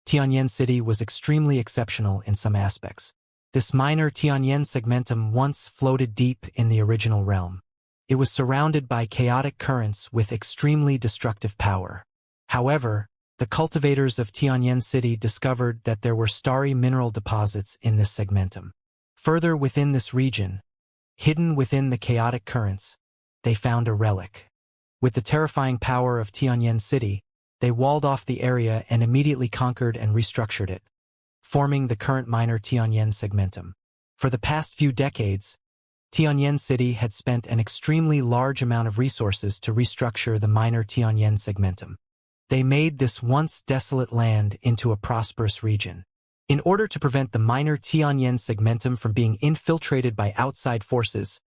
Tianyan City was extremely exceptional in some aspects. This Minor Tianyan Segmentum once floated deep in the original realm. It was surrounded by chaotic currents with extremely destructive power. However, the cultivators of Tianyan City discovered that there were starry mineral deposits in this segmentum. Further within this region, hidden within the chaotic currents, they found a relic. With the terrifying power of Tianyan City, they walled off the area and immediately conquered and restructured it, forming the current Minor Tianyan Segmentum. For the past few decades, Tianyan City had spent an extremely large amount of resources to restructure the Minor Tianyan Segmentum. They made this once desolate land into a prosperous region. In order to prevent the Minor Tianyan Segmentum from being infiltrated by outside forces,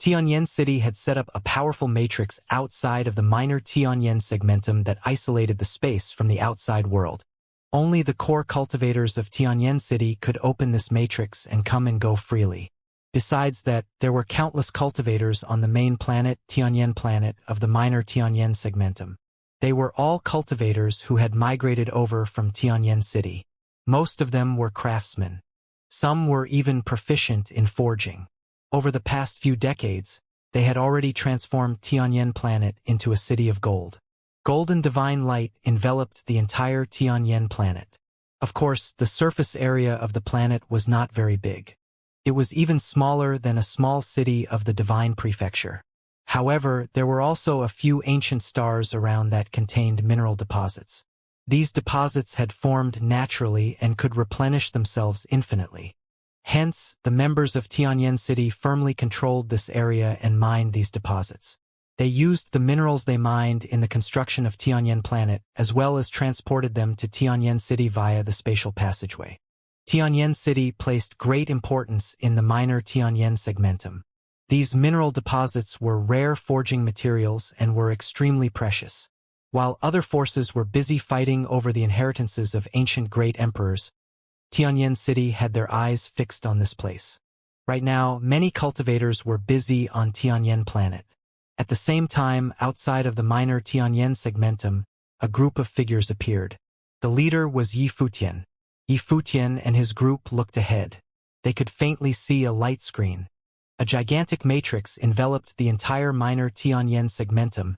Tianyan City had set up a powerful matrix outside of the Minor Tianyan Segmentum that isolated the space from the outside world. Only the core cultivators of Tianyan City could open this matrix and come and go freely. Besides that, there were countless cultivators on the main planet, Tianyan Planet, of the Minor Tianyan Segmentum. They were all cultivators who had migrated over from Tianyan City. Most of them were craftsmen. Some were even proficient in forging. Over the past few decades, they had already transformed Tianyan Planet into a city of gold. Golden divine light enveloped the entire Tianyan Planet. Of course, the surface area of the planet was not very big. It was even smaller than a small city of the Divine Prefecture. However, there were also a few ancient stars around that contained mineral deposits. These deposits had formed naturally and could replenish themselves infinitely. Hence, the members of Tianyan City firmly controlled this area and mined these deposits. They used the minerals they mined in the construction of Tianyan Planet, as well as transported them to Tianyan City via the spatial passageway. Tianyan City placed great importance in the Minor Tianyan Segmentum. These mineral deposits were rare forging materials and were extremely precious. While other forces were busy fighting over the inheritances of ancient great emperors, Tianyan City had their eyes fixed on this place. Right now, many cultivators were busy on Tianyan Planet. At the same time, outside of the Minor Tianyan Segmentum, a group of figures appeared. The leader was Yifutian. Yifutian and his group looked ahead. They could faintly see a light screen. A gigantic matrix enveloped the entire Minor Tianyan Segmentum,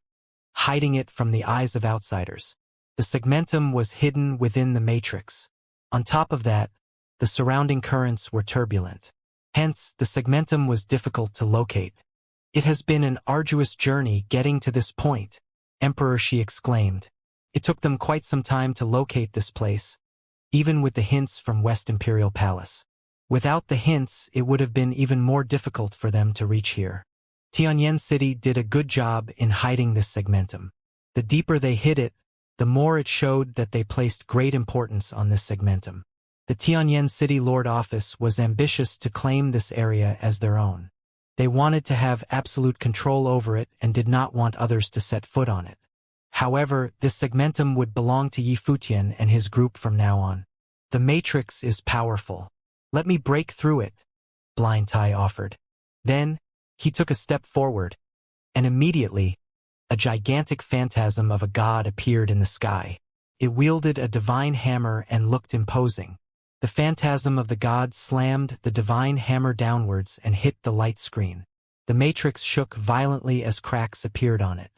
hiding it from the eyes of outsiders. The segmentum was hidden within the matrix. On top of that, the surrounding currents were turbulent. Hence, the segmentum was difficult to locate. It has been an arduous journey getting to this point, Emperor Xi exclaimed. It took them quite some time to locate this place, even with the hints from West Imperial Palace. Without the hints, it would have been even more difficult for them to reach here. Tianyan City did a good job in hiding this segmentum. The deeper they hid it, the more it showed that they placed great importance on this segmentum. The Tianyan City Lord Office was ambitious to claim this area as their own. They wanted to have absolute control over it and did not want others to set foot on it. However, this segmentum would belong to Yifutian and his group from now on. The matrix is powerful. Let me break through it, Blind Tai offered. Then, he took a step forward, and immediately, a gigantic phantasm of a god appeared in the sky. It wielded a divine hammer and looked imposing. The phantasm of the god slammed the divine hammer downwards and hit the light screen. The matrix shook violently as cracks appeared on it.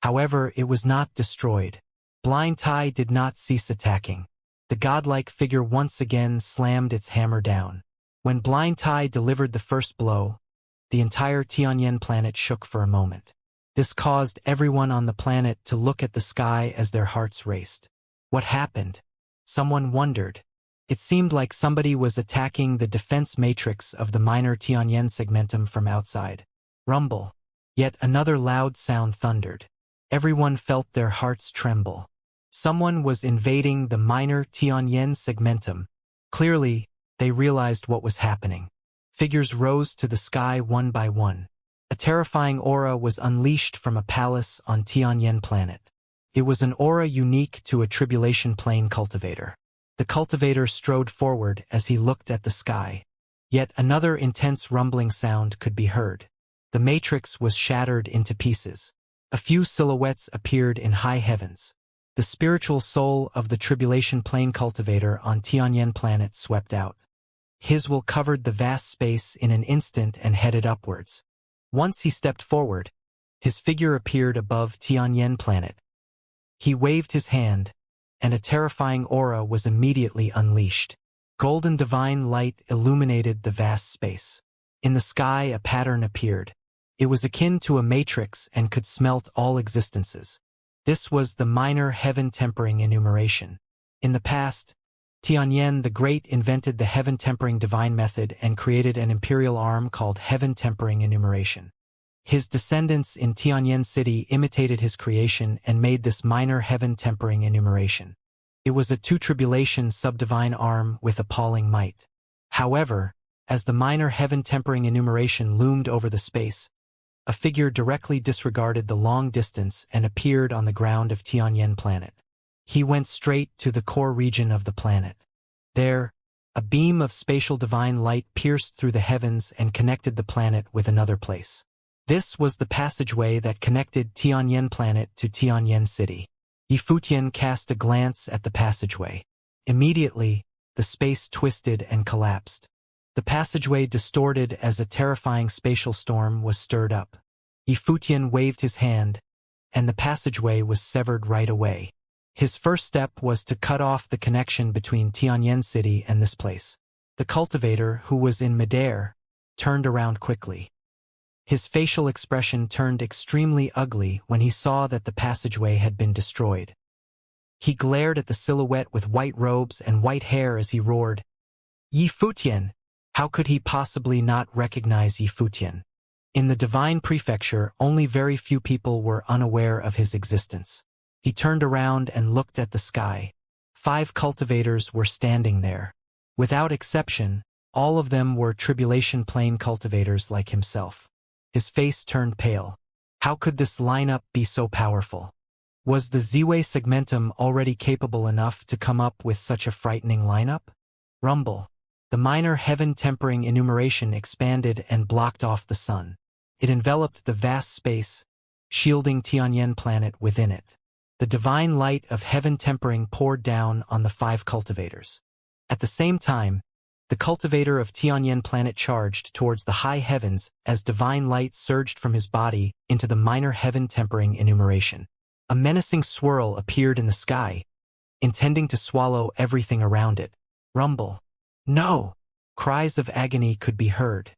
However, it was not destroyed. Blind Tai did not cease attacking. The godlike figure once again slammed its hammer down. When Blind Tai delivered the first blow, the entire Tianyan planet shook for a moment. This caused everyone on the planet to look at the sky as their hearts raced. What happened? Someone wondered. It seemed like somebody was attacking the defense matrix of the minor Tianyan segmentum from outside. Rumble. Yet another loud sound thundered. Everyone felt their hearts tremble. Someone was invading the minor Tianyan segmentum. Clearly, they realized what was happening. Figures rose to the sky one by one. A terrifying aura was unleashed from a palace on Tianyan planet. It was an aura unique to a tribulation plane cultivator. The cultivator strode forward as he looked at the sky. Yet another intense rumbling sound could be heard. The matrix was shattered into pieces. A few silhouettes appeared in high heavens. The spiritual soul of the tribulation plane cultivator on Tianyan planet swept out. His will covered the vast space in an instant and headed upwards. Once he stepped forward, his figure appeared above Tianyan planet. He waved his hand, and a terrifying aura was immediately unleashed. Golden divine light illuminated the vast space. In the sky a pattern appeared. It was akin to a matrix and could smelt all existences. This was the minor heaven-tempering enumeration. In the past, Tianyan the Great invented the heaven-tempering divine method and created an imperial arm called heaven-tempering enumeration. His descendants in Tianyan City imitated his creation and made this minor heaven-tempering enumeration. It was a two-tribulation subdivine arm with appalling might. However, as the minor heaven-tempering enumeration loomed over the space, a figure directly disregarded the long distance and appeared on the ground of Tianyan planet. He went straight to the core region of the planet. There, a beam of spatial divine light pierced through the heavens and connected the planet with another place. This was the passageway that connected Tianyan planet to Tianyan city. Yifutian cast a glance at the passageway. Immediately, the space twisted and collapsed. The passageway distorted as a terrifying spatial storm was stirred up. Yifutian waved his hand, and the passageway was severed right away. His first step was to cut off the connection between Tianyan City and this place. The cultivator, who was in midair, turned around quickly. His facial expression turned extremely ugly when he saw that the passageway had been destroyed. He glared at the silhouette with white robes and white hair as he roared, "Yifutian! How could he possibly not recognize Yifutian?" In the Divine Prefecture, only very few people were unaware of his existence. He turned around and looked at the sky. 5 cultivators were standing there. Without exception, all of them were tribulation plane cultivators like himself. His face turned pale. How could this lineup be so powerful? Was the Ziwei segmentum already capable enough to come up with such a frightening lineup? Rumble. The minor heaven-tempering enumeration expanded and blocked off the sun. It enveloped the vast space, shielding Tianyan planet within it. The divine light of heaven-tempering poured down on the 5 cultivators. At the same time, the cultivator of Tianyan planet charged towards the high heavens as divine light surged from his body into the minor heaven-tempering enumeration. A menacing swirl appeared in the sky, intending to swallow everything around it. Rumble. No! Cries of agony could be heard.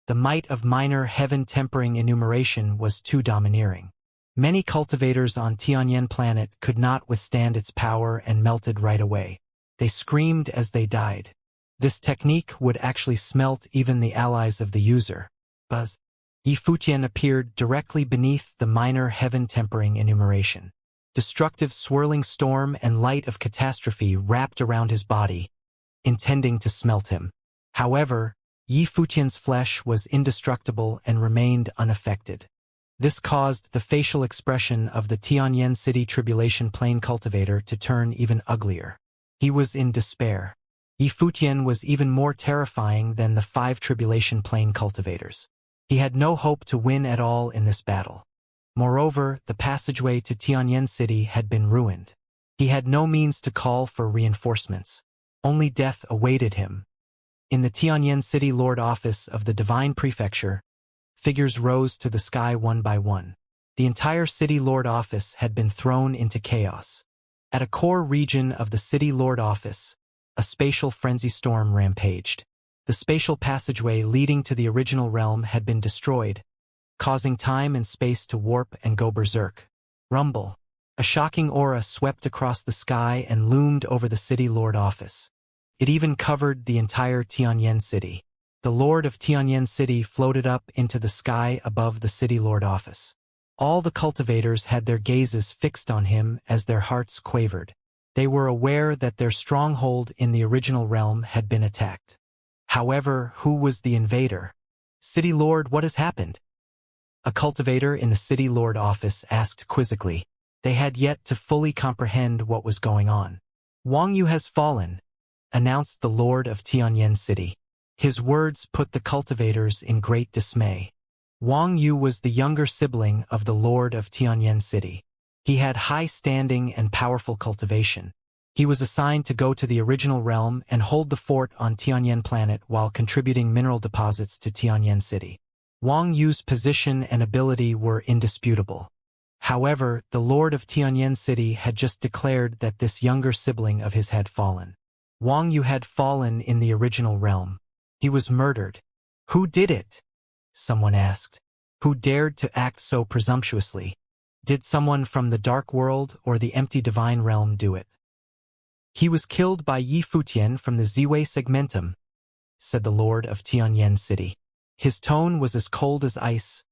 The might of minor heaven-tempering enumeration was too domineering. Many cultivators on Tianyan planet could not withstand its power and melted right away. They screamed as they died. This technique would actually smelt even the allies of the user. Buzz. Yifutian appeared directly beneath the minor heaven-tempering enumeration. Destructive swirling storm and light of catastrophe wrapped around his body, intending to smelt him. However, Yifutian's flesh was indestructible and remained unaffected. This caused the facial expression of the Tianyan City Tribulation Plane cultivator to turn even uglier. He was in despair. Yifutian was even more terrifying than the 5 Tribulation Plane cultivators. He had no hope to win at all in this battle. Moreover, the passageway to Tianyan City had been ruined. He had no means to call for reinforcements. Only death awaited him. In the Tianyan City Lord Office of the Divine Prefecture, figures rose to the sky one by one. The entire City Lord Office had been thrown into chaos. At a core region of the City Lord Office, a spatial frenzy storm rampaged. The spatial passageway leading to the original realm had been destroyed, causing time and space to warp and go berserk. Rumble. A shocking aura swept across the sky and loomed over the City Lord Office. It even covered the entire Tianyan City. The Lord of Tianyan City floated up into the sky above the City Lord Office. All the cultivators had their gazes fixed on him as their hearts quavered. They were aware that their stronghold in the original realm had been attacked. However, who was the invader? City Lord, what has happened? A cultivator in the City Lord Office asked quizzically. They had yet to fully comprehend what was going on. Wang Yu has fallen, announced the Lord of Tianyan City. His words put the cultivators in great dismay. Wang Yu was the younger sibling of the Lord of Tianyan City. He had high standing and powerful cultivation. He was assigned to go to the original realm and hold the fort on Tianyan planet while contributing mineral deposits to Tianyan City. Wang Yu's position and ability were indisputable. However, the Lord of Tianyan City had just declared that this younger sibling of his had fallen. Wang Yu had fallen in the original realm. He was murdered. Who did it? Someone asked. Who dared to act so presumptuously? Did someone from the dark world or the empty divine realm do it? He was killed by Yifutian from the Ziwei segmentum, said the Lord of Tianyan City. His tone was as cold as ice,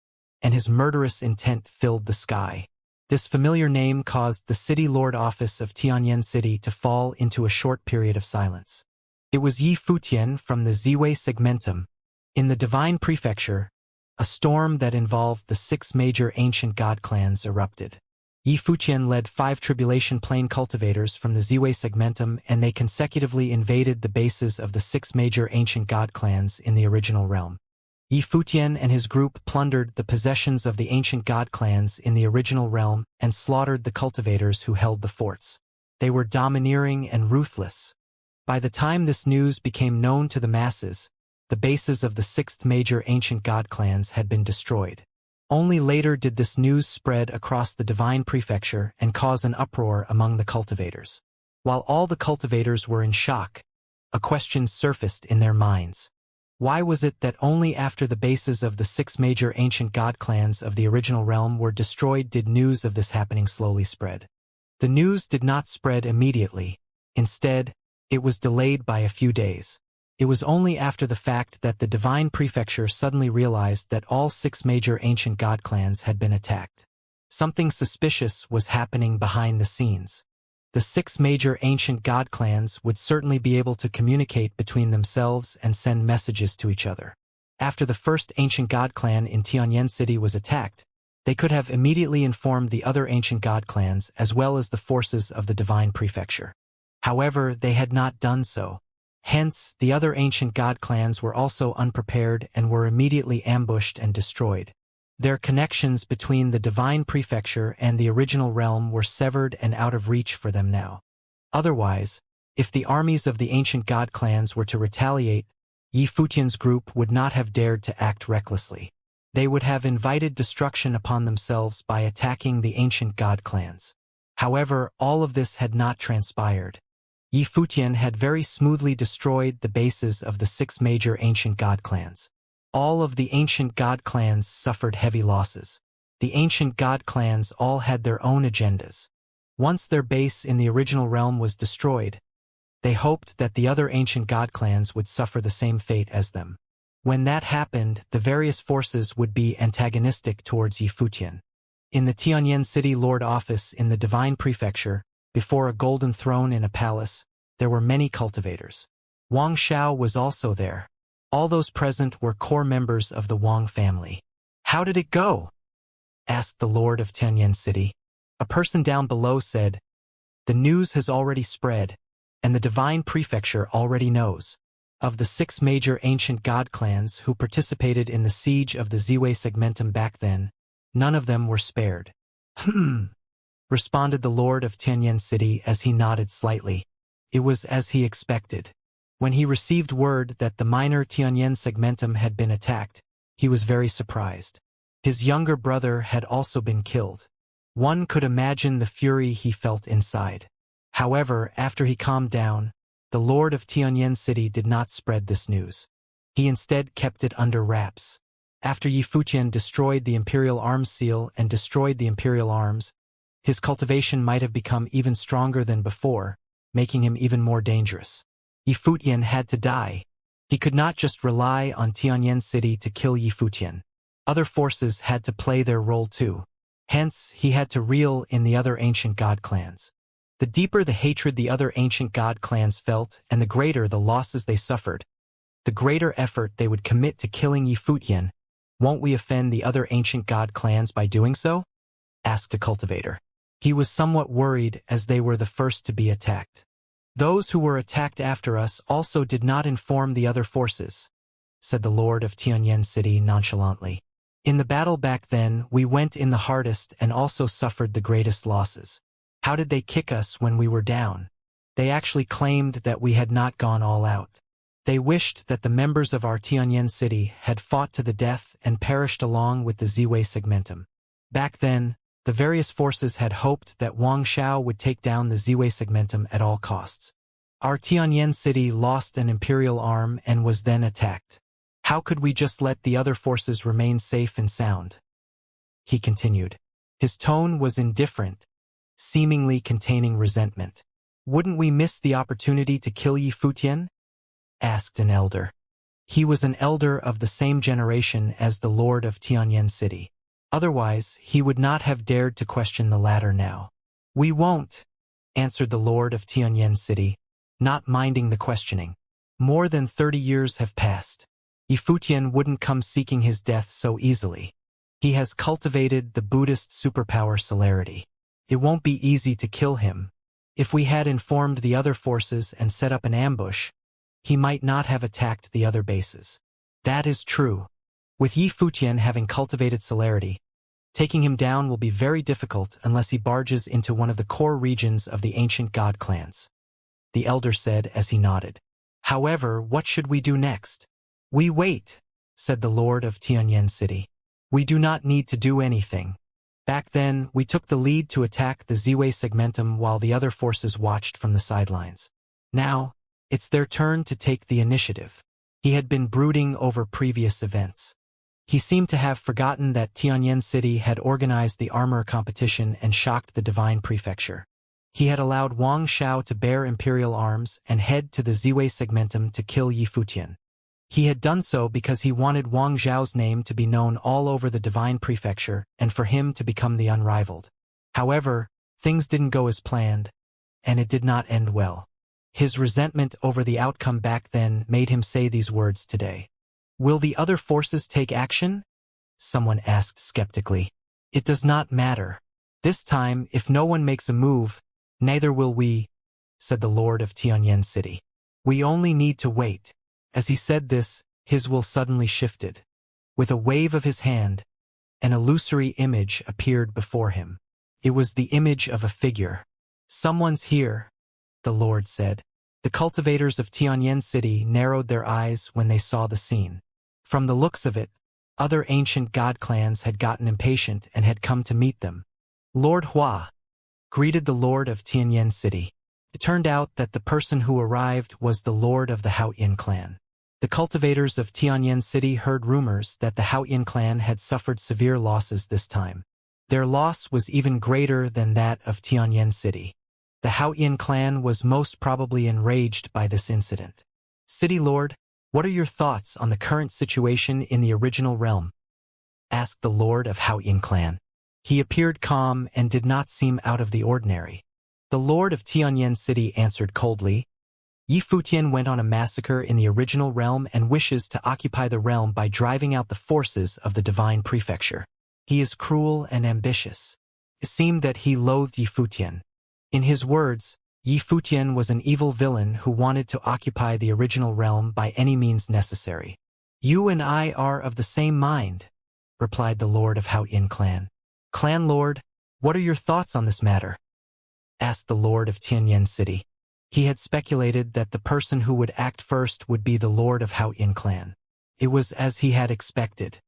and his murderous intent filled the sky. This familiar name caused the City Lord Office of Tianyan City to fall into a short period of silence. It was Yifutian from the Ziwei segmentum. In the Divine Prefecture, a storm that involved the 6 major ancient god clans erupted. Yifutian led 5 Tribulation Plane cultivators from the Ziwei segmentum, and they consecutively invaded the bases of the 6 major ancient god clans in the original realm. Yifutian and his group plundered the possessions of the ancient god clans in the original realm and slaughtered the cultivators who held the forts. They were domineering and ruthless. By the time this news became known to the masses, the bases of the 6th major ancient god clans had been destroyed. Only later did this news spread across the Divine Prefecture and cause an uproar among the cultivators. While all the cultivators were in shock, a question surfaced in their minds. Why was it that only after the bases of the 6 major ancient god clans of the original realm were destroyed did news of this happening slowly spread? The news did not spread immediately. Instead, it was delayed by a few days. It was only after the fact that the Divine Prefecture suddenly realized that all 6 major ancient god clans had been attacked. Something suspicious was happening behind the scenes. The 6 major ancient god clans would certainly be able to communicate between themselves and send messages to each other. After the first ancient god clan in Tianyan City was attacked, they could have immediately informed the other ancient god clans as well as the forces of the Divine Prefecture. However, they had not done so. Hence, the other ancient god clans were also unprepared and were immediately ambushed and destroyed. Their connections between the Divine Prefecture and the original realm were severed and out of reach for them now. Otherwise, if the armies of the ancient god clans were to retaliate, Yifutian's group would not have dared to act recklessly. They would have invited destruction upon themselves by attacking the ancient god clans. However, all of this had not transpired. Yifutian had very smoothly destroyed the bases of the 6 major ancient god clans. All of the ancient god clans suffered heavy losses. The ancient god clans all had their own agendas. Once their base in the original realm was destroyed, they hoped that the other ancient god clans would suffer the same fate as them. When that happened, the various forces would be antagonistic towards Yifutian. In the Tianyan City Lord Office in the Divine Prefecture, before a golden throne in a palace, there were many cultivators. Wang Xiao was also there. All those present were core members of the Wang family. How did it go? Asked the Lord of Tianyan City. A person down below said, The news has already spread. and the divine prefecture already knows. Of the 6 major ancient god clans who participated in the siege of the Ziwei Segmentum back then, none of them were spared. Responded the Lord of Tianyan City as he nodded slightly. It was as he expected. When he received word that the minor Tianyan Segmentum had been attacked, he was very surprised. His younger brother had also been killed. One could imagine the fury he felt inside. However, after he calmed down, the Lord of Tianyan City did not spread this news. He instead kept it under wraps. After Yi Futian destroyed the Imperial Arms Seal and destroyed the Imperial Arms, his cultivation might have become even stronger than before, making him even more dangerous. Yi Futian had to die. He could not just rely on Tianyan City to kill Yi Futian. Other forces had to play their role too. Hence, he had to reel in the other ancient god clans. The deeper the hatred the other ancient god clans felt and the greater the losses they suffered, the greater effort they would commit to killing Yi Futian. Won't we offend the other ancient god clans by doing so? Asked a cultivator. He was somewhat worried as they were the first to be attacked. Those who were attacked after us also did not inform the other forces, said the Lord of Tianyan City nonchalantly. In the battle back then, we went in the hardest and also suffered the greatest losses. How did they kick us when we were down? They actually claimed that we had not gone all out. They wished that the members of our Tianyan City had fought to the death and perished along with the Ziwei Segmentum. Back then, the various forces had hoped that Wang Xiao would take down the Ziwei Segmentum at all costs. Our Tianyan City lost an imperial arm and was then attacked. How could we just let the other forces remain safe and sound? He continued. His tone was indifferent, seemingly containing resentment. Wouldn't we miss the opportunity to kill Yi Futian? Asked an elder. He was an elder of the same generation as the Lord of Tianyan City. Otherwise, he would not have dared to question the latter now. We won't, answered the Lord of Tianyan City, not minding the questioning. More than 30 years have passed. Yi Futian wouldn't come seeking his death so easily. He has cultivated the Buddhist superpower celerity. It won't be easy to kill him. If we had informed the other forces and set up an ambush, he might not have attacked the other bases. That is true. With Yi Futian having cultivated celerity, taking him down will be very difficult unless he barges into one of the core regions of the ancient god clans, the elder said as he nodded. However, what should we do next? We wait, said the Lord of Tianyan City. We do not need to do anything. Back then, we took the lead to attack the Ziwei Segmentum while the other forces watched from the sidelines. Now, it's their turn to take the initiative. He had been brooding over previous events. He seemed to have forgotten that Tianyan City had organized the armor competition and shocked the divine prefecture. He had allowed Wang Xiao to bear imperial arms and head to the Ziwei Segmentum to kill Yi Futian. He had done so because he wanted Wang Xiao's name to be known all over the divine prefecture and for him to become the unrivaled. However, things didn't go as planned, and it did not end well. His resentment over the outcome back then made him say these words today. Will the other forces take action? Someone asked skeptically. It does not matter. This time, if no one makes a move, neither will we, said the Lord of Tianyan City. We only need to wait. As he said this, his will suddenly shifted. With a wave of his hand, an illusory image appeared before him. It was the image of a figure. Someone's here, the Lord said. The cultivators of Tianyan City narrowed their eyes when they saw the scene. From the looks of it, other ancient god clans had gotten impatient and had come to meet them. Lord Hua greeted the Lord of Tianyan City. It turned out that the person who arrived was the Lord of the Haoyin clan. The cultivators of Tianyan City heard rumors that the Haoyin clan had suffered severe losses this time. Their loss was even greater than that of Tianyan City. The Haoyin clan was most probably enraged by this incident. City Lord, what are your thoughts on the current situation in the original realm? Asked the Lord of Haoyin clan. He appeared calm and did not seem out of the ordinary. The Lord of Tianyan City answered coldly, Yi Futian went on a massacre in the original realm and wishes to occupy the realm by driving out the forces of the divine prefecture. He is cruel and ambitious. It seemed that he loathed Yi Futian. In his words, Yi Futian was an evil villain who wanted to occupy the original realm by any means necessary. You and I are of the same mind, replied the lord of Haoyin clan. Clan lord, what are your thoughts on this matter? Asked the lord of Tianyan City. He had speculated that the person who would act first would be the lord of Haoyin clan. It was as he had expected.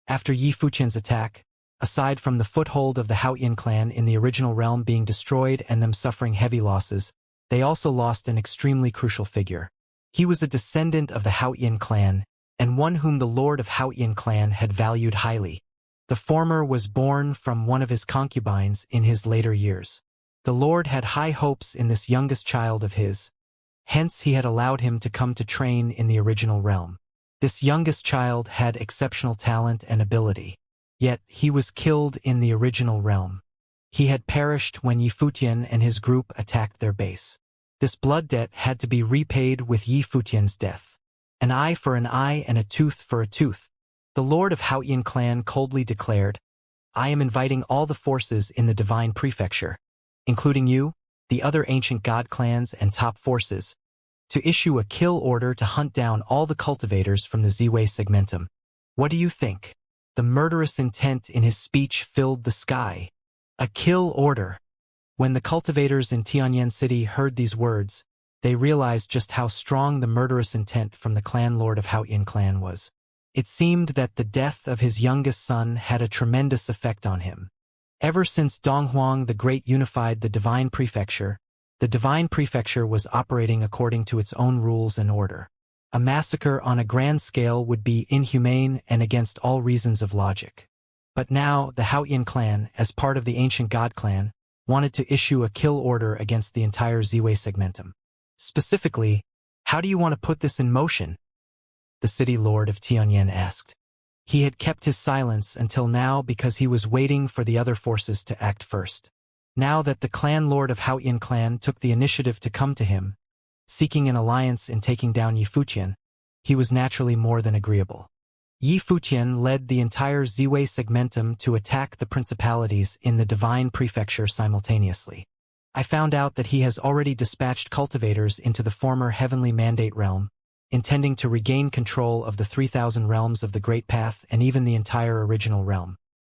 After Yi Futian's attack, aside from the foothold of the Haoyin clan in the original realm being destroyed and them suffering heavy losses, they also lost an extremely crucial figure. He was a descendant of the Haoyin clan, and one whom the lord of Haoyin clan had valued highly. The former was born from one of his concubines in his later years. The lord had high hopes in this youngest child of his, hence he had allowed him to come to train in the original realm. This youngest child had exceptional talent and ability. Yet he was killed in the original realm. He had perished when Yi Futian and his group attacked their base. This blood debt had to be repaid with Yi Futian's death. An eye for an eye and a tooth for a tooth. The lord of Haoyin clan coldly declared, I am inviting all the forces in the divine prefecture, including you, the other ancient god clans and top forces, to issue a kill order to hunt down all the cultivators from the Ziwei segmentum. What do you think? The murderous intent in his speech filled the sky. A kill order. When the cultivators in Tianyan City heard these words, they realized just how strong the murderous intent from the clan lord of Haoyin clan was. It seemed that the death of his youngest son had a tremendous effect on him. Ever since Donghuang the Great unified the divine prefecture was operating according to its own rules and order. A massacre on a grand scale would be inhumane and against all reasons of logic. But now, the Haoyin clan, as part of the ancient god clan, wanted to issue a kill order against the entire Ziwei segmentum. Specifically, how do you want to put this in motion? The city lord of Tianyan asked. He had kept his silence until now because he was waiting for the other forces to act first. Now that the clan lord of Haoyin clan took the initiative to come to him, seeking an alliance in taking down Yi Futian, he was naturally more than agreeable. Yi Futian led the entire Ziwei segmentum to attack the principalities in the divine prefecture simultaneously. I found out that he has already dispatched cultivators into the former heavenly mandate realm, intending to regain control of the 3,000 realms of the Great Path and even the entire original realm.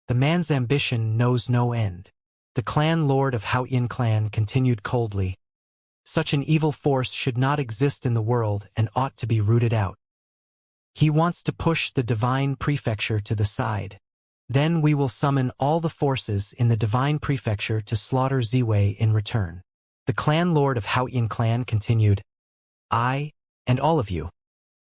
The man's ambition knows no end. The clan lord of Haoyin clan continued coldly. Such an evil force should not exist in the world and ought to be rooted out. He wants to push the divine prefecture to the side. Then we will summon all the forces in the divine prefecture to slaughter Ziwei in return. The clan lord of Haoyin clan continued, I, and all of you,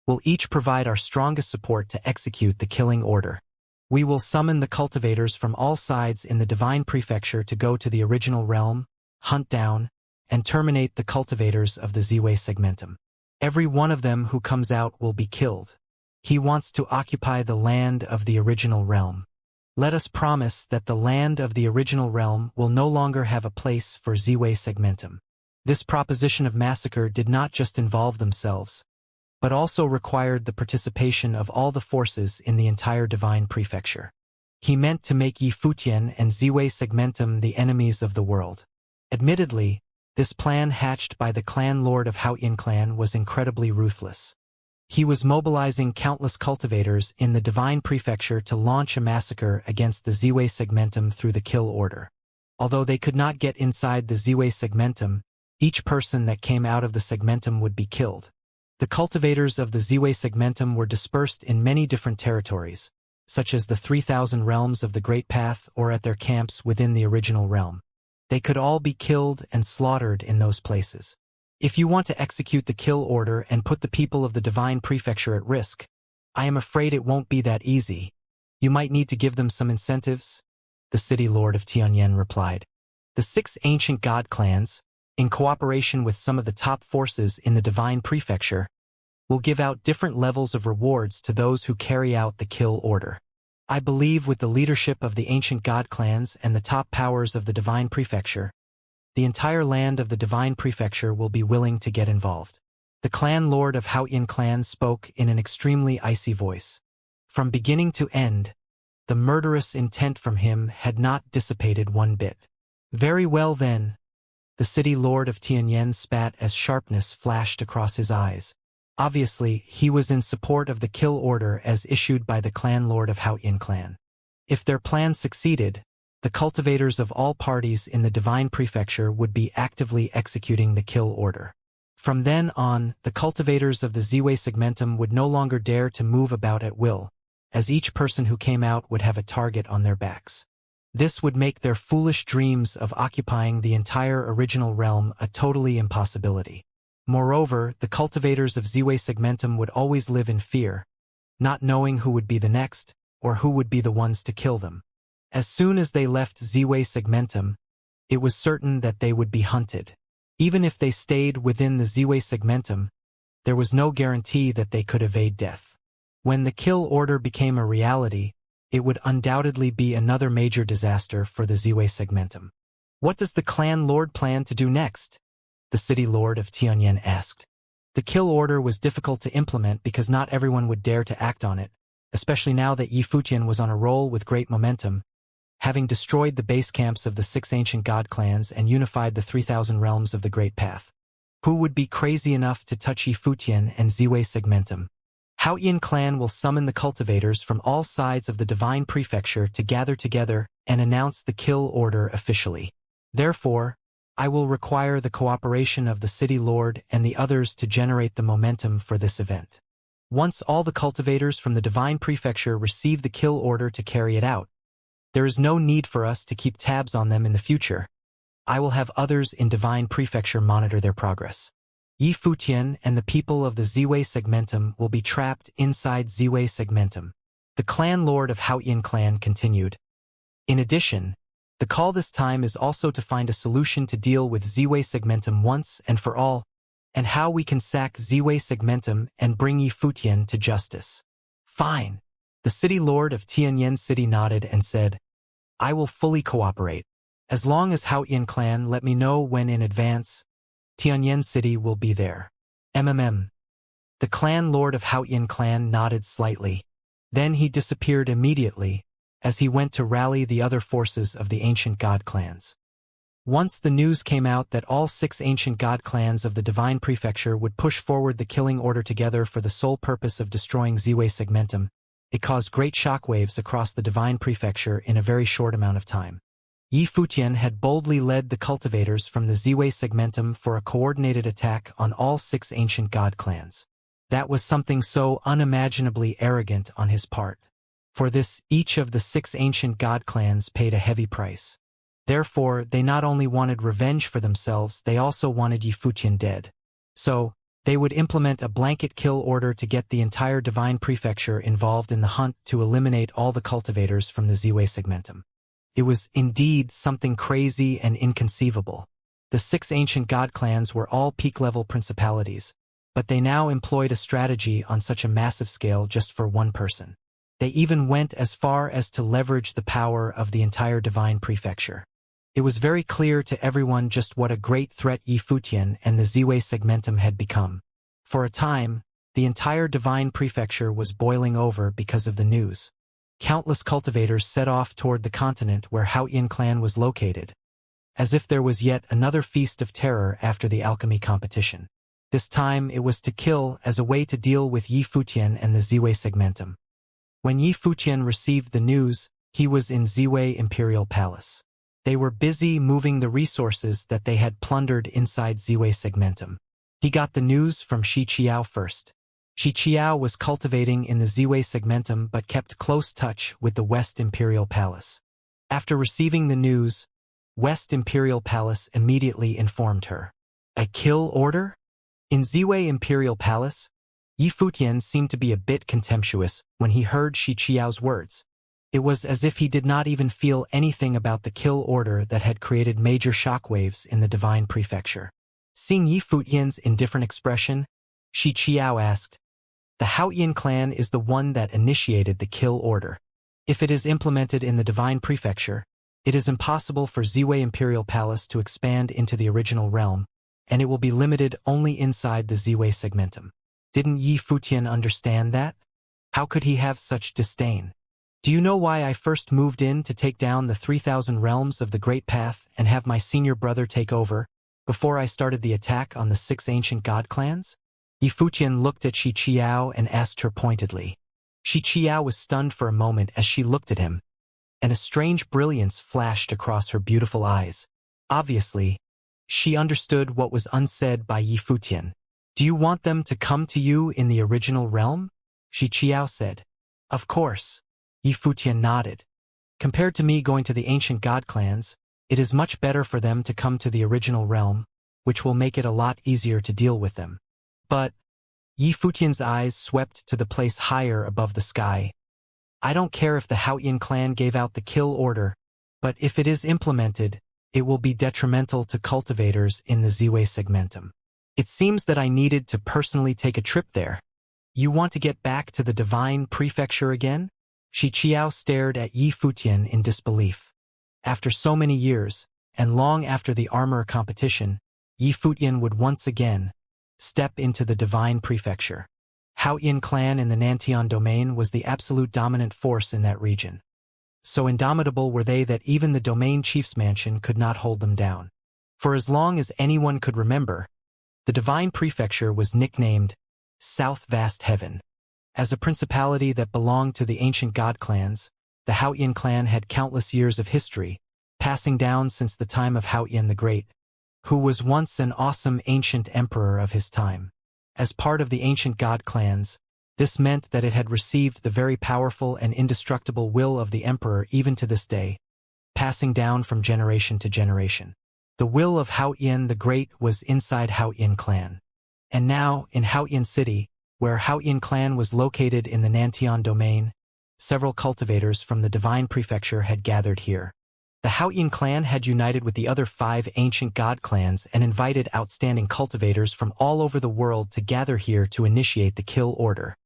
will each provide our strongest support to execute the killing order. We will summon the cultivators from all sides in the divine prefecture to go to the original realm, hunt down, and terminate the cultivators of the Ziwei segmentum. Every one of them who comes out will be killed. He wants to occupy the land of the original realm. Let us promise that the land of the original realm will no longer have a place for Ziwei segmentum. This proposition of massacre did not just involve themselves, but also required the participation of all the forces in the entire divine prefecture. He meant to make Yi Futian and Ziwei segmentum the enemies of the world. Admittedly, this plan hatched by the clan lord of Haoyin clan was incredibly ruthless. He was mobilizing countless cultivators in the divine prefecture to launch a massacre against the Ziwei segmentum through the kill order. Although they could not get inside the Ziwei segmentum, each person that came out of the segmentum would be killed. The cultivators of the Ziwei segmentum were dispersed in many different territories, such as the 3,000 realms of the Great Path or at their camps within the original realm. They could all be killed and slaughtered in those places. If you want to execute the kill order and put the people of the divine prefecture at risk, I am afraid it won't be that easy. You might need to give them some incentives, the city lord of Tianyan replied. The 6 ancient god clans, in cooperation with some of the top forces in the divine prefecture, will give out different levels of rewards to those who carry out the kill order. I believe with the leadership of the ancient god clans and the top powers of the divine prefecture, the entire land of the divine prefecture will be willing to get involved. The clan lord of Haoyin clan spoke in an extremely icy voice. From beginning to end, the murderous intent from him had not dissipated one bit. Very well then, The city lord of Tianyan spat as sharpness flashed across his eyes. Obviously, he was in support of the kill order as issued by the clan lord of Haoyin clan. If their plan succeeded, the cultivators of all parties in the Divine Prefecture would be actively executing the kill order. From then on, the cultivators of the Ziwei segmentum would no longer dare to move about at will, as each person who came out would have a target on their backs. This would make their foolish dreams of occupying the entire original realm a totally impossibility. Moreover, the cultivators of Ziwei segmentum would always live in fear, not knowing who would be the next, or who would be the ones to kill them. As soon as they left Ziwei segmentum, it was certain that they would be hunted. Even if they stayed within the Ziwei segmentum, there was no guarantee that they could evade death. When the kill order became a reality, it would undoubtedly be another major disaster for the Ziwei segmentum. What does the clan lord plan to do next? The city lord of Tianyan asked. The kill order was difficult to implement because not everyone would dare to act on it, especially now that Yi Futian was on a roll with great momentum, having destroyed the base camps of the 6 ancient god clans and unified the 3,000 realms of the Great Path. Who would be crazy enough to touch Yi Futian and Ziwei segmentum? Haoyin clan will summon the cultivators from all sides of the Divine Prefecture to gather together and announce the kill order officially. Therefore, I will require the cooperation of the city lord and the others to generate the momentum for this event. Once all the cultivators from the Divine Prefecture receive the kill order to carry it out, there is no need for us to keep tabs on them in the future. I will have others in Divine Prefecture monitor their progress. Yi Futian and the people of the Ziwei segmentum will be trapped inside Ziwei segmentum. The clan lord of Haoyin clan continued. In addition, the call this time is also to find a solution to deal with Ziwei segmentum once and for all, and how we can sack Ziwei segmentum and bring Yi Futian to justice. Fine. The city lord of Tianyan City nodded and said, I will fully cooperate. As long as Haoyin clan let me know when in advance, Tianyan City will be there. The clan lord of Haoyin clan nodded slightly. Then he disappeared immediately, as he went to rally the other forces of the ancient god clans. Once the news came out that all 6 ancient god clans of the Divine Prefecture would push forward the killing order together for the sole purpose of destroying Ziwei segmentum, it caused great shockwaves across the Divine Prefecture in a very short amount of time. Yi Futian had boldly led the cultivators from the Ziwei segmentum for a coordinated attack on all 6 ancient god clans. That was something so unimaginably arrogant on his part. For this, each of the 6 ancient god clans paid a heavy price. Therefore, they not only wanted revenge for themselves, they also wanted Yi Futian dead. So, they would implement a blanket kill order to get the entire Divine Prefecture involved in the hunt to eliminate all the cultivators from the Ziwei segmentum. It was indeed something crazy and inconceivable. The 6 ancient god clans were all peak-level principalities, but they now employed a strategy on such a massive scale just for one person. They even went as far as to leverage the power of the entire Divine Prefecture. It was very clear to everyone just what a great threat Yi Futian and the Ziwei segmentum had become. For a time, the entire Divine Prefecture was boiling over because of the news. Countless cultivators set off toward the continent where Haoyin clan was located, as if there was yet another feast of terror after the alchemy competition. This time it was to kill as a way to deal with Yi Futian and the Ziwei segmentum. When Yi Futian received the news, he was in Ziwei Imperial Palace. They were busy moving the resources that they had plundered inside Ziwei segmentum. He got the news from Xianxia first. Xianxia was cultivating in the Ziwei segmentum but kept close touch with the West Imperial Palace. After receiving the news, West Imperial Palace immediately informed her. A kill order? In Ziwei Imperial Palace, Yi Futian seemed to be a bit contemptuous when he heard Xianxia's words. It was as if he did not even feel anything about the kill order that had created major shockwaves in the Divine Prefecture. Seeing Yi Futian's indifferent expression, Xianxia asked, The Haoyin clan is the one that initiated the kill order. If it is implemented in the Divine Prefecture, it is impossible for Ziwei Imperial Palace to expand into the original realm, and it will be limited only inside the Ziwei segmentum. Didn't Yi Futian understand that? How could he have such disdain? Do you know why I first moved in to take down the 3,000 realms of the Great Path and have my senior brother take over? before I started the attack on the 6 ancient god clans? Yifutian looked at Xiao and asked her pointedly. Xiao was stunned for a moment as she looked at him, and a strange brilliance flashed across her beautiful eyes. Obviously, she understood what was unsaid by Yifutian. Do you want them to come to you in the original realm? Xiao said. Of course. Yifutian nodded. Compared to me going to the ancient god clans, it is much better for them to come to the original realm, which will make it a lot easier to deal with them. But Yifutian's eyes swept to the place higher above the sky. I don't care if the Haoyan clan gave out the kill order, but if it is implemented, it will be detrimental to cultivators in the Ziwei segmentum. It seems that I needed to personally take a trip there. You want to get back to the divine prefecture again? Xiao stared at Yifutian in disbelief. After so many years, and long after the armor competition, Yifutian would once again step into the divine prefecture. Haoyan clan in the Nantian domain was the absolute dominant force in that region. So indomitable were they that even the domain chief's mansion could not hold them down. For as long as anyone could remember, the divine prefecture was nicknamed South Vast Heaven. As a principality that belonged to the ancient god clans, the Haoyan clan had countless years of history, passing down since the time of Haoyan the Great, who was once an awesome ancient emperor of his time. As part of the ancient god clans, this meant that it had received the very powerful and indestructible will of the emperor even to this day, passing down from generation to generation. The will of Haoyan the Great was inside Haoyan clan. And now, in Haoyan City, where Haoyan clan was located in the Nantian domain, several cultivators from the divine prefecture had gathered here. The Haoyan clan had united with the other 5 ancient god clans and invited outstanding cultivators from all over the world to gather here to initiate the kill order.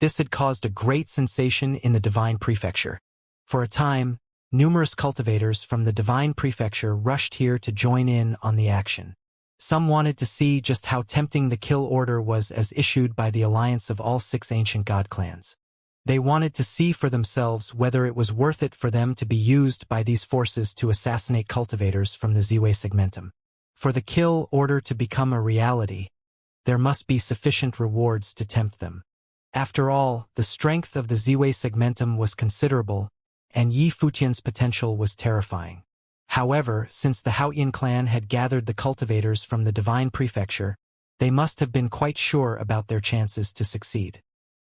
This had caused a great sensation in the divine prefecture. For a time, numerous cultivators from the divine prefecture rushed here to join in on the action. Some wanted to see just how tempting the kill order was as issued by the alliance of all 6 ancient god clans. They wanted to see for themselves whether it was worth it for them to be used by these forces to assassinate cultivators from the Ziwei segmentum. For the kill order to become a reality, there must be sufficient rewards to tempt them. After all, the strength of the Ziwei segmentum was considerable, and Yifutian's potential was terrifying. However, since the Haoyan clan had gathered the cultivators from the divine prefecture, they must have been quite sure about their chances to succeed.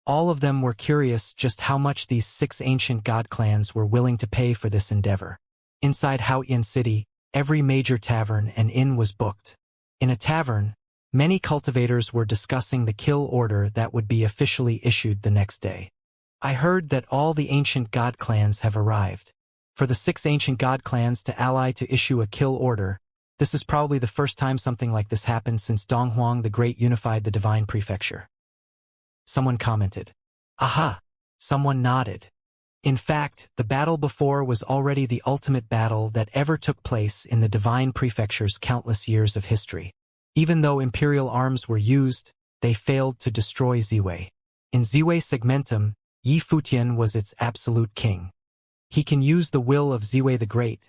All of them were curious just how much these 6 ancient god clans were willing to pay for this endeavor. Inside Haoyan City, every major tavern and inn was booked. In a tavern, many cultivators were discussing the kill order that would be officially issued the next day. I heard that all the ancient god clans have arrived. For the 6 ancient god clans to ally to issue a kill order, this is probably the first time something like this happened since Donghuang the Great unified the divine prefecture. Someone commented. Aha! Someone nodded. In fact, the battle before was already the ultimate battle that ever took place in the divine prefecture's countless years of history. Even though imperial arms were used, they failed to destroy Ziwei. In Ziwei segmentum, Yifutian was its absolute king. He can use the will of Ziwei the Great,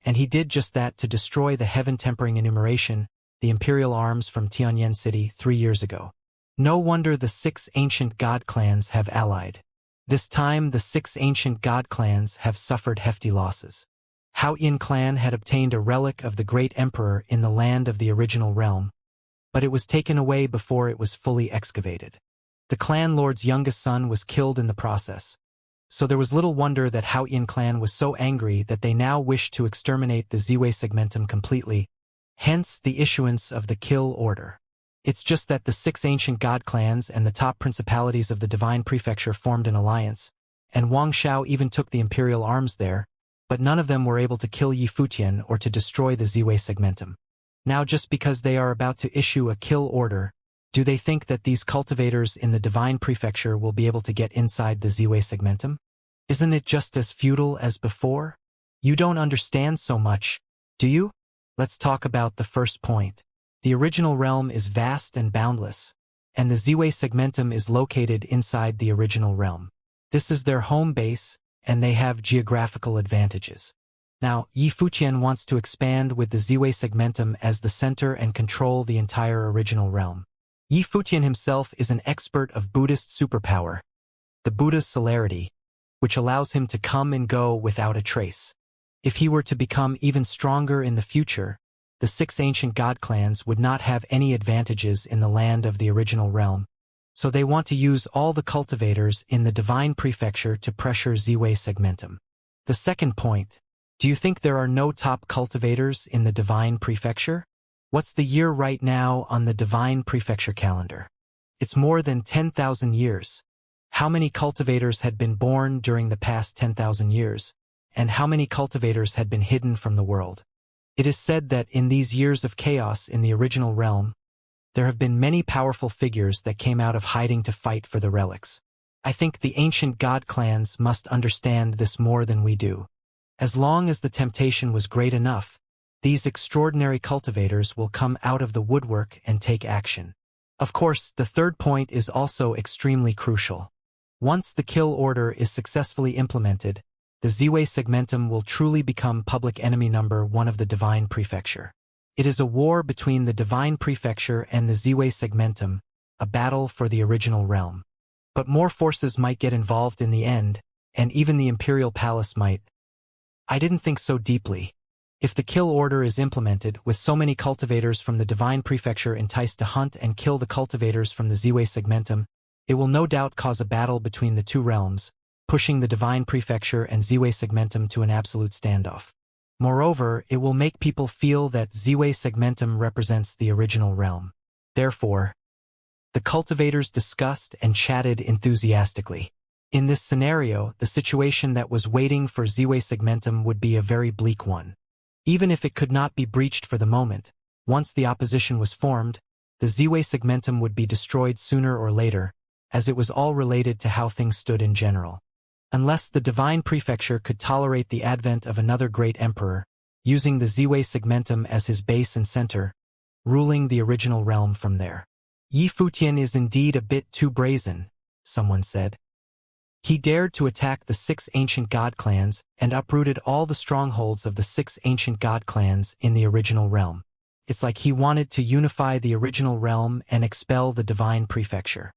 and he did just that to destroy the heaven-tempering enumeration, the imperial arms from Tianyan City 3 years ago. No wonder the 6 ancient god clans have allied. This time the 6 ancient god clans have suffered hefty losses. Haoyan clan had obtained a relic of the great emperor in the land of the original realm, but it was taken away before it was fully excavated. The clan lord's youngest son was killed in the process, so there was little wonder that Haoyan clan was so angry that they now wished to exterminate the Ziwei segmentum completely, hence the issuance of the kill order. It's just that the 6 ancient god clans and the top principalities of the divine prefecture formed an alliance, and Wang Xiao even took the imperial arms there, but none of them were able to kill Yifutian or to destroy the Ziwei segmentum. Now just because they are about to issue a kill order, do they think that these cultivators in the divine prefecture will be able to get inside the Ziwei segmentum? Isn't it just as futile as before? You don't understand so much, do you? Let's talk about the first point. The original realm is vast and boundless, and the Ziwei segmentum is located inside the original realm. This is their home base, and they have geographical advantages. Now, Yi Futian wants to expand with the Ziwei segmentum as the center and control the entire original realm. Yi Futian himself is an expert of Buddhist superpower, the Buddha's celerity, which allows him to come and go without a trace. If he were to become even stronger in the future, the 6 ancient god clans would not have any advantages in the land of the original realm, so they want to use all the cultivators in the divine prefecture to pressure Ziwei segmentum. The second point, do you think there are no top cultivators in the divine prefecture? What's the year right now on the divine prefecture calendar? It's more than 10,000 years. How many cultivators had been born during the past 10,000 years? And how many cultivators had been hidden from the world? It is said that in these years of chaos in the original realm, there have been many powerful figures that came out of hiding to fight for the relics. I think the ancient god clans must understand this more than we do. As long as the temptation was great enough, these extraordinary cultivators will come out of the woodwork and take action. Of course, the third point is also extremely crucial. Once the kill order is successfully implemented, the Ziwei segmentum will truly become public enemy number 1 of the divine prefecture. It is a war between the divine prefecture and the Ziwei segmentum, a battle for the original realm. But more forces might get involved in the end, and even the imperial palace might. I didn't think so deeply. If the kill order is implemented, with so many cultivators from the divine prefecture enticed to hunt and kill the cultivators from the Ziwei segmentum, it will no doubt cause a battle between the two realms, pushing the divine prefecture and Ziwei segmentum to an absolute standoff. Moreover, it will make people feel that Ziwei segmentum represents the original realm. Therefore, the cultivators discussed and chatted enthusiastically. In this scenario, the situation that was waiting for Ziwei segmentum would be a very bleak one. Even if it could not be breached for the moment, once the opposition was formed, the Ziwei segmentum would be destroyed sooner or later, as it was all related to how things stood in general. Unless the divine prefecture could tolerate the advent of another great emperor, using the Ziwei segmentum as his base and center, ruling the original realm from there. Yi Futian is indeed a bit too brazen, someone said. He dared to attack the 6 ancient god clans and uprooted all the strongholds of the 6 ancient god clans in the original realm. It's like he wanted to unify the original realm and expel the divine prefecture.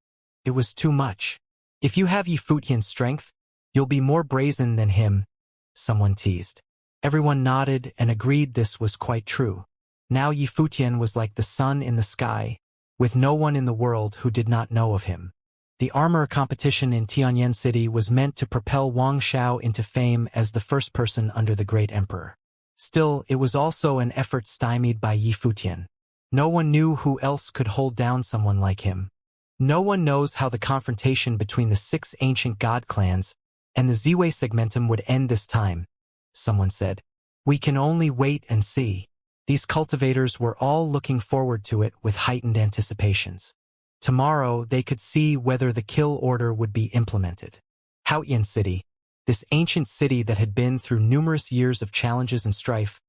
It was too much. If you have Yi Futian's strength, you'll be more brazen than him, someone teased. Everyone nodded and agreed this was quite true. Now Yi Futian was like the sun in the sky, with no one in the world who did not know of him. The armor competition in Tianyan City was meant to propel Wang Xiao into fame as the first person under the great emperor. Still, it was also an effort stymied by Yi Futian. No one knew who else could hold down someone like him. No one knows how the confrontation between the 6 ancient god clans and the Ziwei segmentum would end this time, someone said. We can only wait and see. These cultivators were all looking forward to it with heightened anticipations. Tomorrow they could see whether the kill order would be implemented. Haotian City, this ancient city that had been through numerous years of challenges and strife,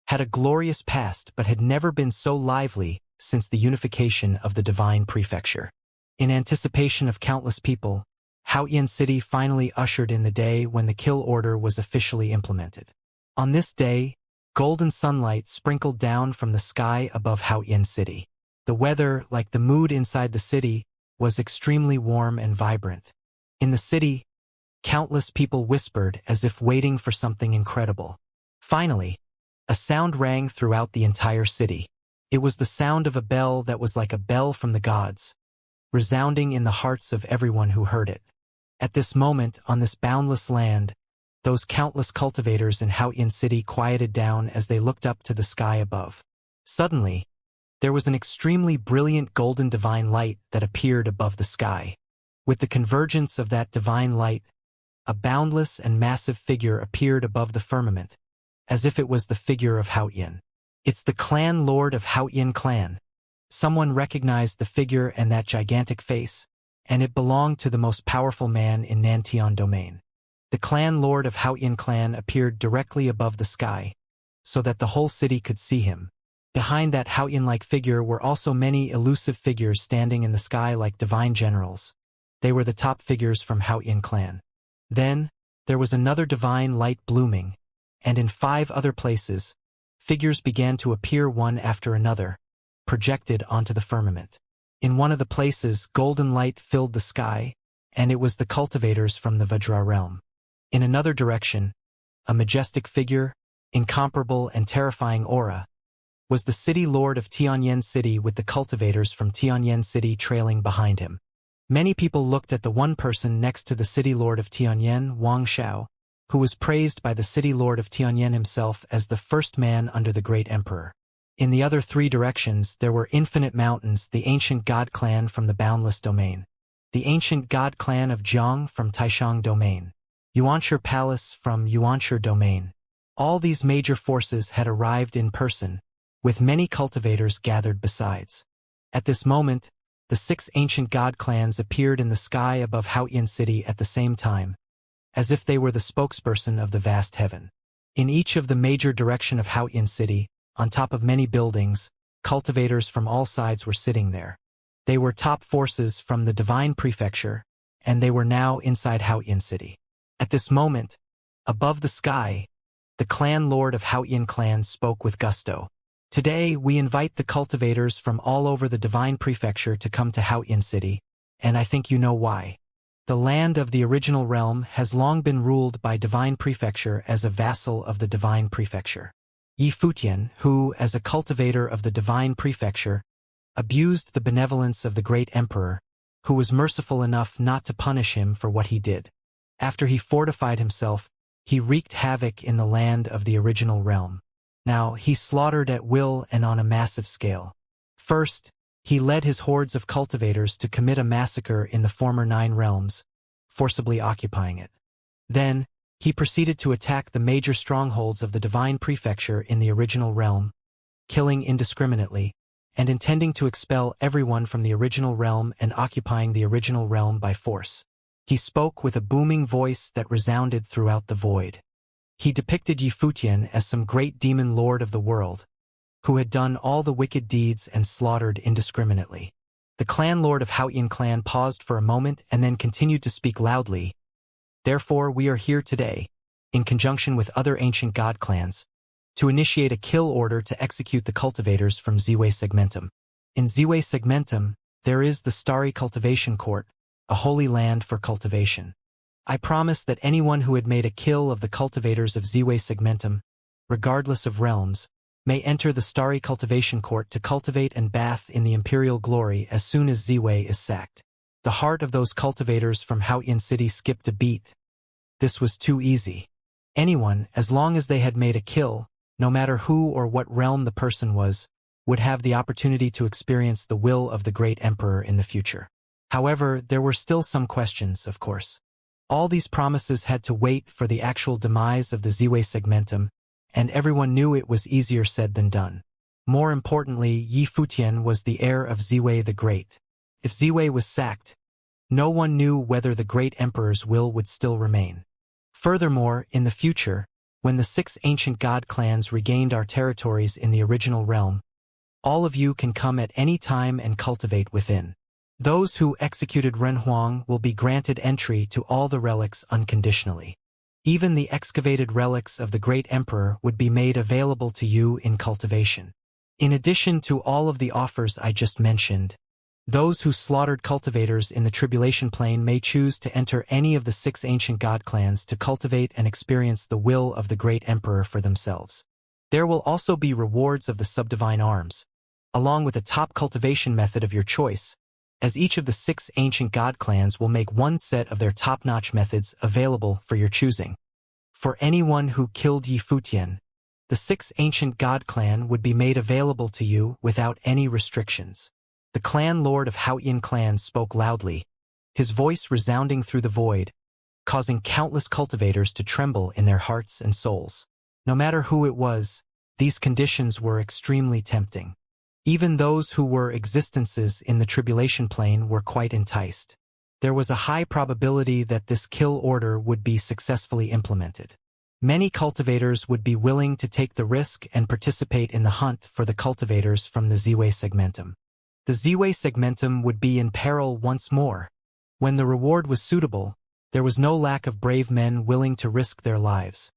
had a glorious past but had never been so lively since the unification of the divine prefecture. In anticipation of countless people, Haotian City finally ushered in the day when the kill order was officially implemented. On this day, golden sunlight sprinkled down from the sky above Haotian City. The weather, like the mood inside the city, was extremely warm and vibrant. In the city, countless people whispered as if waiting for something incredible. Finally, a sound rang throughout the entire city. It was the sound of a bell that was like a bell from the gods, resounding in the hearts of everyone who heard it. At this moment, on this boundless land, those countless cultivators in Haotian City quieted down as they looked up to the sky above. Suddenly, there was an extremely brilliant golden divine light that appeared above the sky. With the convergence of that divine light, a boundless and massive figure appeared above the firmament, as if it was the figure of Haotian. It's the clan lord of Haotian clan. Someone recognized the figure and that gigantic face, and it belonged to the most powerful man in Nantian domain. The clan lord of Haotian clan appeared directly above the sky, so that the whole city could see him. Behind that Haotian-like figure were also many elusive figures standing in the sky like divine generals. They were the top figures from Haotian clan. Then, there was another divine light blooming, and in 5 other places, figures began to appear one after another, projected onto the firmament. In one of the places, golden light filled the sky, and it was the cultivators from the Vajra realm. In another direction, a majestic figure, incomparable and terrifying aura, was the city lord of Tianyan City with the cultivators from Tianyan City trailing behind him. Many people looked at the one person next to the city lord of Tianyan, Wang Xiao, who was praised by the city lord of Tianyan himself as the first man under the great emperor. In the other 3 directions there were infinite mountains, the ancient god clan from the boundless domain, the ancient god clan of Jiang from Taishang domain, Yuanshi palace from Yuanshi domain. All these major forces had arrived in person, with many cultivators gathered besides. At this moment, the 6 ancient god clans appeared in the sky above Haotian City at the same time, as if they were the spokesperson of the vast heaven. In each of the major direction of Haotian City, on top of many buildings, cultivators from all sides were sitting there. They were top forces from the divine prefecture, and they were now inside Haotian City. At this moment, above the sky, the clan lord of Haotian clan spoke with gusto. Today, we invite the cultivators from all over the divine prefecture to come to Haotian City, and I think you know why. The land of the original realm has long been ruled by divine prefecture as a vassal of the divine prefecture. Yi Futian, who, as a cultivator of the divine prefecture, abused the benevolence of the great emperor, who was merciful enough not to punish him for what he did. After he fortified himself, he wreaked havoc in the land of the original realm. Now, he slaughtered at will and on a massive scale. First, he led his hordes of cultivators to commit a massacre in the former 9 realms, forcibly occupying it. Then, he proceeded to attack the major strongholds of the divine prefecture in the original realm, killing indiscriminately, and intending to expel everyone from the original realm and occupying the original realm by force. He spoke with a booming voice that resounded throughout the void. He depicted Yi Futian as some great demon lord of the world, who had done all the wicked deeds and slaughtered indiscriminately. The clan lord of Haotian clan paused for a moment and then continued to speak loudly. Therefore, we are here today, in conjunction with other ancient god clans, to initiate a kill order to execute the cultivators from Ziwei Segmentum. In Ziwei Segmentum, there is the starry cultivation court, a holy land for cultivation. I promise that anyone who had made a kill of the cultivators of Ziwei Segmentum, regardless of realms, may enter the starry cultivation court to cultivate and bath in the imperial glory as soon as Ziwei is sacked. The heart of those cultivators from Haotian City skipped a beat. This was too easy. Anyone, as long as they had made a kill, no matter who or what realm the person was, would have the opportunity to experience the will of the great emperor in the future. However, there were still some questions, of course. All these promises had to wait for the actual demise of the Ziwei Segmentum, and everyone knew it was easier said than done. More importantly, Yi Futian was the heir of Ziwei the Great. If Ziwei was sacked, no one knew whether the great emperor's will would still remain. Furthermore, in the future, when the 6 ancient god clans regained our territories in the original realm, all of you can come at any time and cultivate within. Those who executed Renhuang will be granted entry to all the relics unconditionally. Even the excavated relics of the great emperor would be made available to you in cultivation. In addition to all of the offers I just mentioned, those who slaughtered cultivators in the tribulation plane may choose to enter any of the 6 ancient god clans to cultivate and experience the will of the great emperor for themselves. There will also be rewards of the subdivine arms, along with a top cultivation method of your choice, as each of the 6 ancient god clans will make one set of their top-notch methods available for your choosing. For anyone who killed Yi Futian, the 6 ancient god clan would be made available to you without any restrictions. The clan lord of Haotian clan spoke loudly, his voice resounding through the void, causing countless cultivators to tremble in their hearts and souls. No matter who it was, these conditions were extremely tempting. Even those who were existences in the tribulation plane were quite enticed. There was a high probability that this kill order would be successfully implemented. Many cultivators would be willing to take the risk and participate in the hunt for the cultivators from the Ziwei Segmentum. The Ziwei Segmentum would be in peril once more. When the reward was suitable, there was no lack of brave men willing to risk their lives.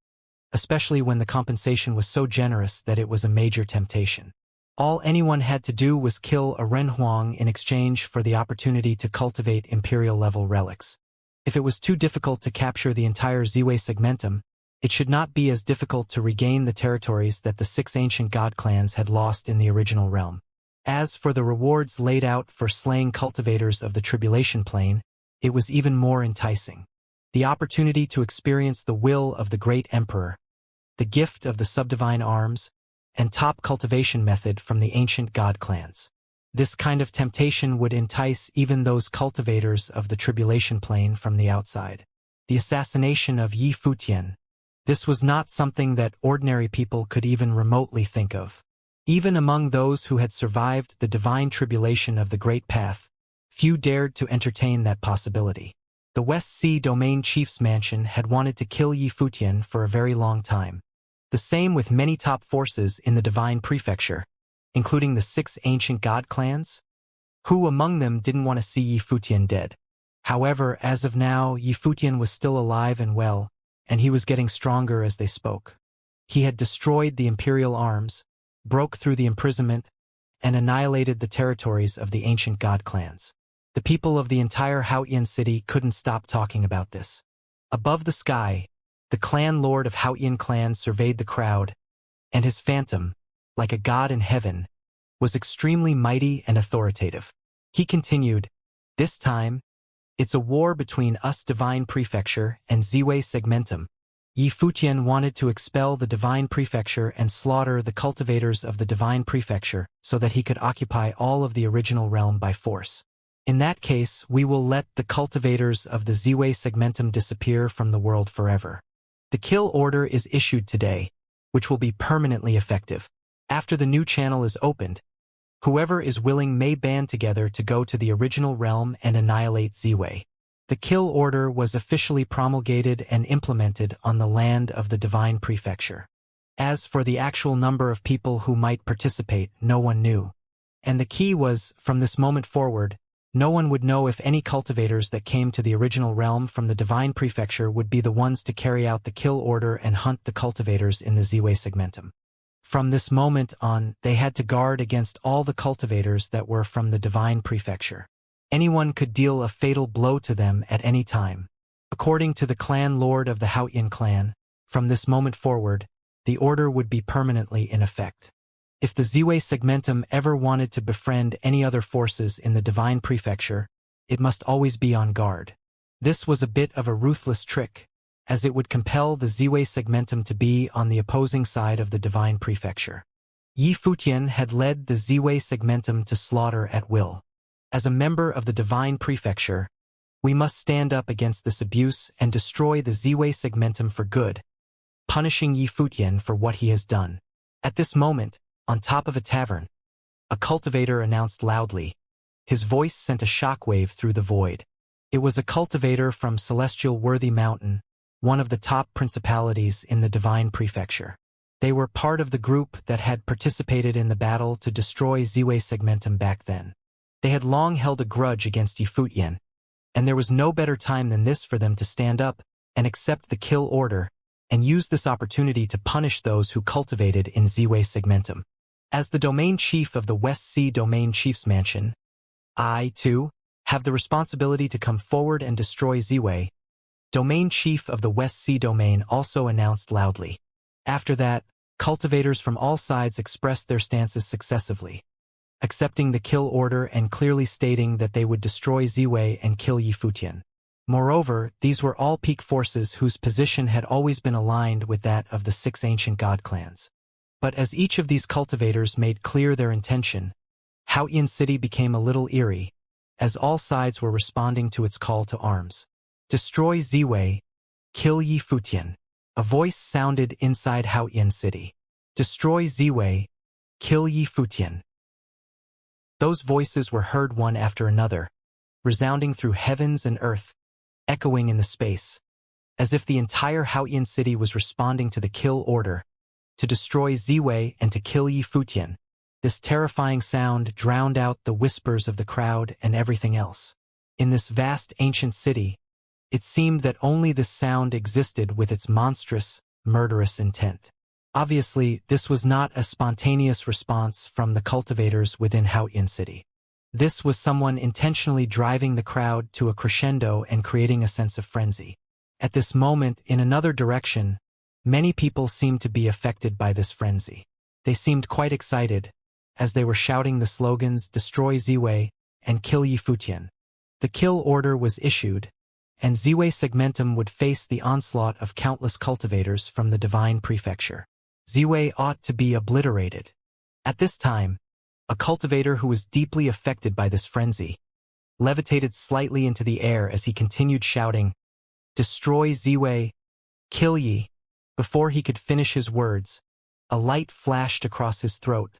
especially when the compensation was so generous that it was a major temptation. All anyone had to do was kill a renhuang in exchange for the opportunity to cultivate imperial-level relics. If it was too difficult to capture the entire Ziwei segmentum, it should not be as difficult to regain the territories that the 6 ancient god clans had lost in the original realm. As for the rewards laid out for slaying cultivators of the Tribulation Plane, it was even more enticing. The opportunity to experience the will of the Great Emperor, the gift of the subdivine arms, and top cultivation method from the ancient god clans. This kind of temptation would entice even those cultivators of the Tribulation Plane from the outside. The assassination of Yi Futian. This was not something that ordinary people could even remotely think of. Even among those who had survived the divine tribulation of the Great Path, few dared to entertain that possibility. The West Sea Domain Chief's mansion had wanted to kill Yi Futian for a very long time. The same with many top forces in the Divine Prefecture, including the 6 ancient god clans. Who among them didn't want to see Yi Futian dead? However, as of now, Yi Futian was still alive and well, and he was getting stronger as they spoke. He had destroyed the imperial arms, broke through the imprisonment, and annihilated the territories of the ancient god clans. The people of the entire Haotian city couldn't stop talking about this. Above the sky, the clan lord of Haotian clan surveyed the crowd, and his phantom, like a god in heaven, was extremely mighty and authoritative. He continued, "This time, it's a war between us Divine Prefecture and Ziwei Segmentum. Yi Futian wanted to expel the Divine Prefecture and slaughter the cultivators of the Divine Prefecture so that he could occupy all of the original realm by force. In that case, we will let the cultivators of the Ziwei Segmentum disappear from the world forever. The kill order is issued today, which will be permanently effective. After the new channel is opened, whoever is willing may band together to go to the original realm and annihilate Ziwei." The kill order was officially promulgated and implemented on the land of the Divine Prefecture. As for the actual number of people who might participate, no one knew. And the key was, from this moment forward, no one would know if any cultivators that came to the original realm from the Divine Prefecture would be the ones to carry out the kill order and hunt the cultivators in the Ziwei Segmentum. From this moment on, they had to guard against all the cultivators that were from the Divine Prefecture. Anyone could deal a fatal blow to them at any time. According to the clan lord of the Haotian clan, from this moment forward, the order would be permanently in effect. If the Ziwei Segmentum ever wanted to befriend any other forces in the Divine Prefecture, it must always be on guard. This was a bit of a ruthless trick, as it would compel the Ziwei Segmentum to be on the opposing side of the Divine Prefecture. Yi Futian had led the Ziwei Segmentum to slaughter at will. As a member of the Divine Prefecture, we must stand up against this abuse and destroy the Ziwei Segmentum for good, punishing Yi Futian for what he has done. At this moment, on top of a tavern, a cultivator announced loudly. His voice sent a shockwave through the void. It was a cultivator from Celestial Worthy Mountain, one of the top principalities in the Divine Prefecture. They were part of the group that had participated in the battle to destroy Ziwei Segmentum back then. They had long held a grudge against Yi Futian, and there was no better time than this for them to stand up and accept the kill order and use this opportunity to punish those who cultivated in Ziwei Segmentum. As the domain chief of the West Sea Domain Chief's Mansion, I, too, have the responsibility to come forward and destroy Ziwei. Domain Chief of the West Sea Domain also announced loudly. After that, cultivators from all sides expressed their stances successively, accepting the kill order and clearly stating that they would destroy Ziwei and kill Yi Futian. Moreover, these were all peak forces whose position had always been aligned with that of the 6 ancient god clans. But as each of these cultivators made clear their intention, Haotian City became a little eerie, as all sides were responding to its call to arms. Destroy Ziwei, kill Yi Futian. A voice sounded inside Haotian City. Destroy Ziwei, kill Yi Futian. Those voices were heard one after another, resounding through heavens and earth, echoing in the space, as if the entire Haotian City was responding to the kill order, to destroy Ziwei and to kill Yi Futian. This terrifying sound drowned out the whispers of the crowd and everything else. In this vast ancient city, it seemed that only this sound existed with its monstrous, murderous intent. Obviously, this was not a spontaneous response from the cultivators within Haoyan City. This was someone intentionally driving the crowd to a crescendo and creating a sense of frenzy. At this moment, in another direction, many people seemed to be affected by this frenzy. They seemed quite excited, as they were shouting the slogans "Destroy Ziwei" and "Kill Yifutian." The kill order was issued, and Ziwei Segmentum would face the onslaught of countless cultivators from the Divine Prefecture. Ziwei ought to be obliterated. At this time, a cultivator who was deeply affected by this frenzy levitated slightly into the air as he continued shouting, "Destroy Ziwei, kill ye." Before he could finish his words, a light flashed across his throat,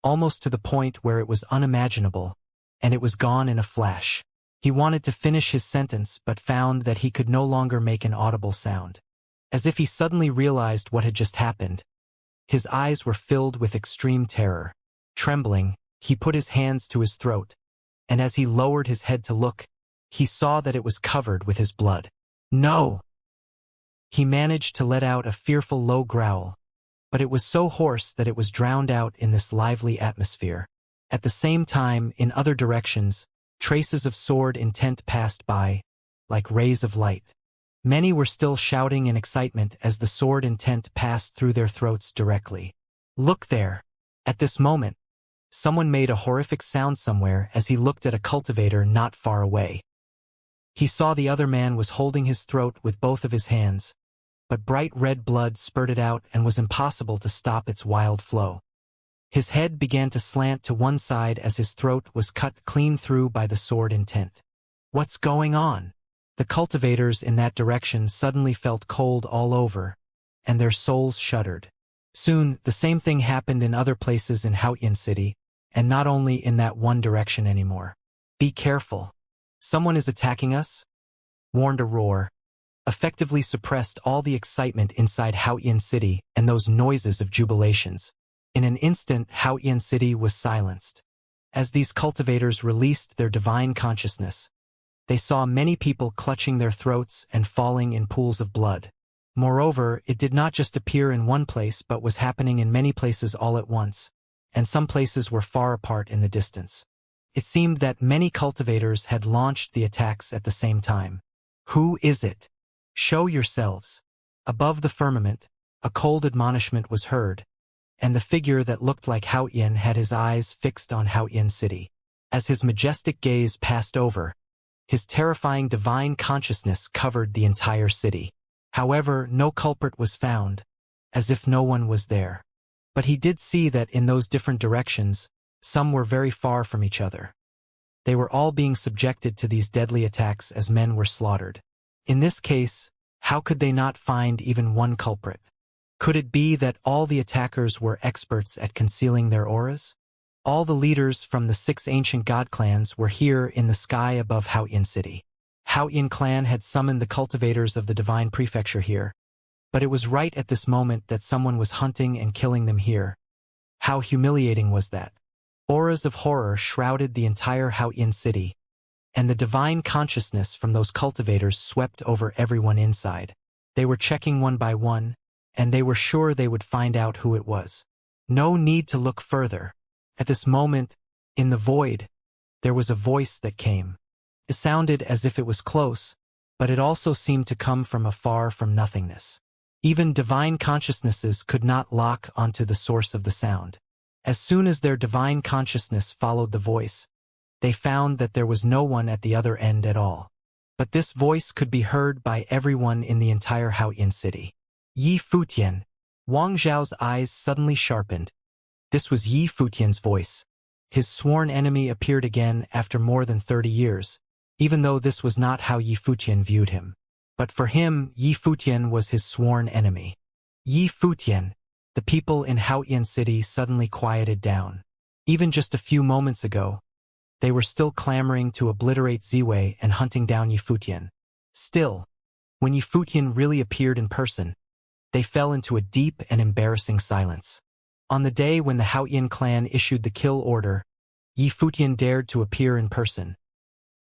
almost to the point where it was unimaginable, and it was gone in a flash. He wanted to finish his sentence but found that he could no longer make an audible sound. As if he suddenly realized what had just happened, his eyes were filled with extreme terror. Trembling, he put his hands to his throat, and as he lowered his head to look, he saw that it was covered with his blood. "No!" He managed to let out a fearful low growl, but it was so hoarse that it was drowned out in this lively atmosphere. At the same time, in other directions, traces of sword intent passed by, like rays of light. Many were still shouting in excitement as the sword intent passed through their throats directly. "Look there!" At this moment, someone made a horrific sound somewhere as he looked at a cultivator not far away. He saw the other man was holding his throat with both of his hands, but bright red blood spurted out and was impossible to stop its wild flow. His head began to slant to one side as his throat was cut clean through by the sword intent. "What's going on?" The cultivators in that direction suddenly felt cold all over, and their souls shuddered. Soon, the same thing happened in other places in Haoyan City, and not only in that one direction anymore. "Be careful. Someone is attacking us," warned a roar, effectively suppressed all the excitement inside Haoyan City and those noises of jubilations. In an instant, Haoyan City was silenced. As these cultivators released their divine consciousness, they saw many people clutching their throats and falling in pools of blood. Moreover, it did not just appear in one place but was happening in many places all at once, and some places were far apart in the distance. It seemed that many cultivators had launched the attacks at the same time. "Who is it? Show yourselves." Above the firmament, a cold admonishment was heard, and the figure that looked like Haoyan had his eyes fixed on Haoyan City. As his majestic gaze passed over, his terrifying divine consciousness covered the entire city. However, no culprit was found, as if no one was there. But he did see that in those different directions, some were very far from each other. They were all being subjected to these deadly attacks as men were slaughtered. In this case, how could they not find even one culprit? Could it be that all the attackers were experts at concealing their auras? All the leaders from the 6 ancient god clans were here in the sky above Haoyan City. Haoyan clan had summoned the cultivators of the Divine Prefecture here, but it was right at this moment that someone was hunting and killing them here. How humiliating was that? Auras of horror shrouded the entire Haoyan City, and the divine consciousness from those cultivators swept over everyone inside. They were checking one by one, and they were sure they would find out who it was. No need to look further. At this moment, in the void, there was a voice that came. It sounded as if it was close, but it also seemed to come from afar from nothingness. Even divine consciousnesses could not lock onto the source of the sound. As soon as their divine consciousness followed the voice, they found that there was no one at the other end at all. But this voice could be heard by everyone in the entire Haoyan City. "Yi Futian." Wang Zhao's eyes suddenly sharpened. This was Yi Futian's voice. His sworn enemy appeared again after more than 30 years, even though this was not how Yi Futian viewed him. But for him, Yi Futian was his sworn enemy. "Yi Futian." The people in Haoyan City suddenly quieted down. Even just a few moments ago, they were still clamoring to obliterate Ziwei and hunting down Yi Futian. Still, when Yi Futian really appeared in person, they fell into a deep and embarrassing silence. On the day when the Haoyan clan issued the kill order, Yi Futian dared to appear in person.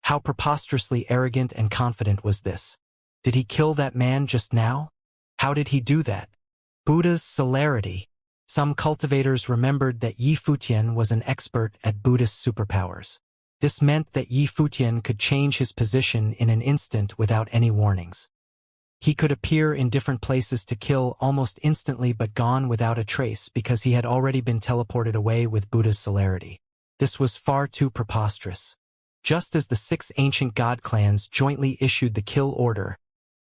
How preposterously arrogant and confident was this? Did he kill that man just now? How did he do that? Buddha's celerity. Some cultivators remembered that Yi Futian was an expert at Buddhist superpowers. This meant that Yi Futian could change his position in an instant without any warnings. He could appear in different places to kill almost instantly but gone without a trace because he had already been teleported away with Buddha's celerity. This was far too preposterous. Just as the 6 ancient god clans jointly issued the kill order,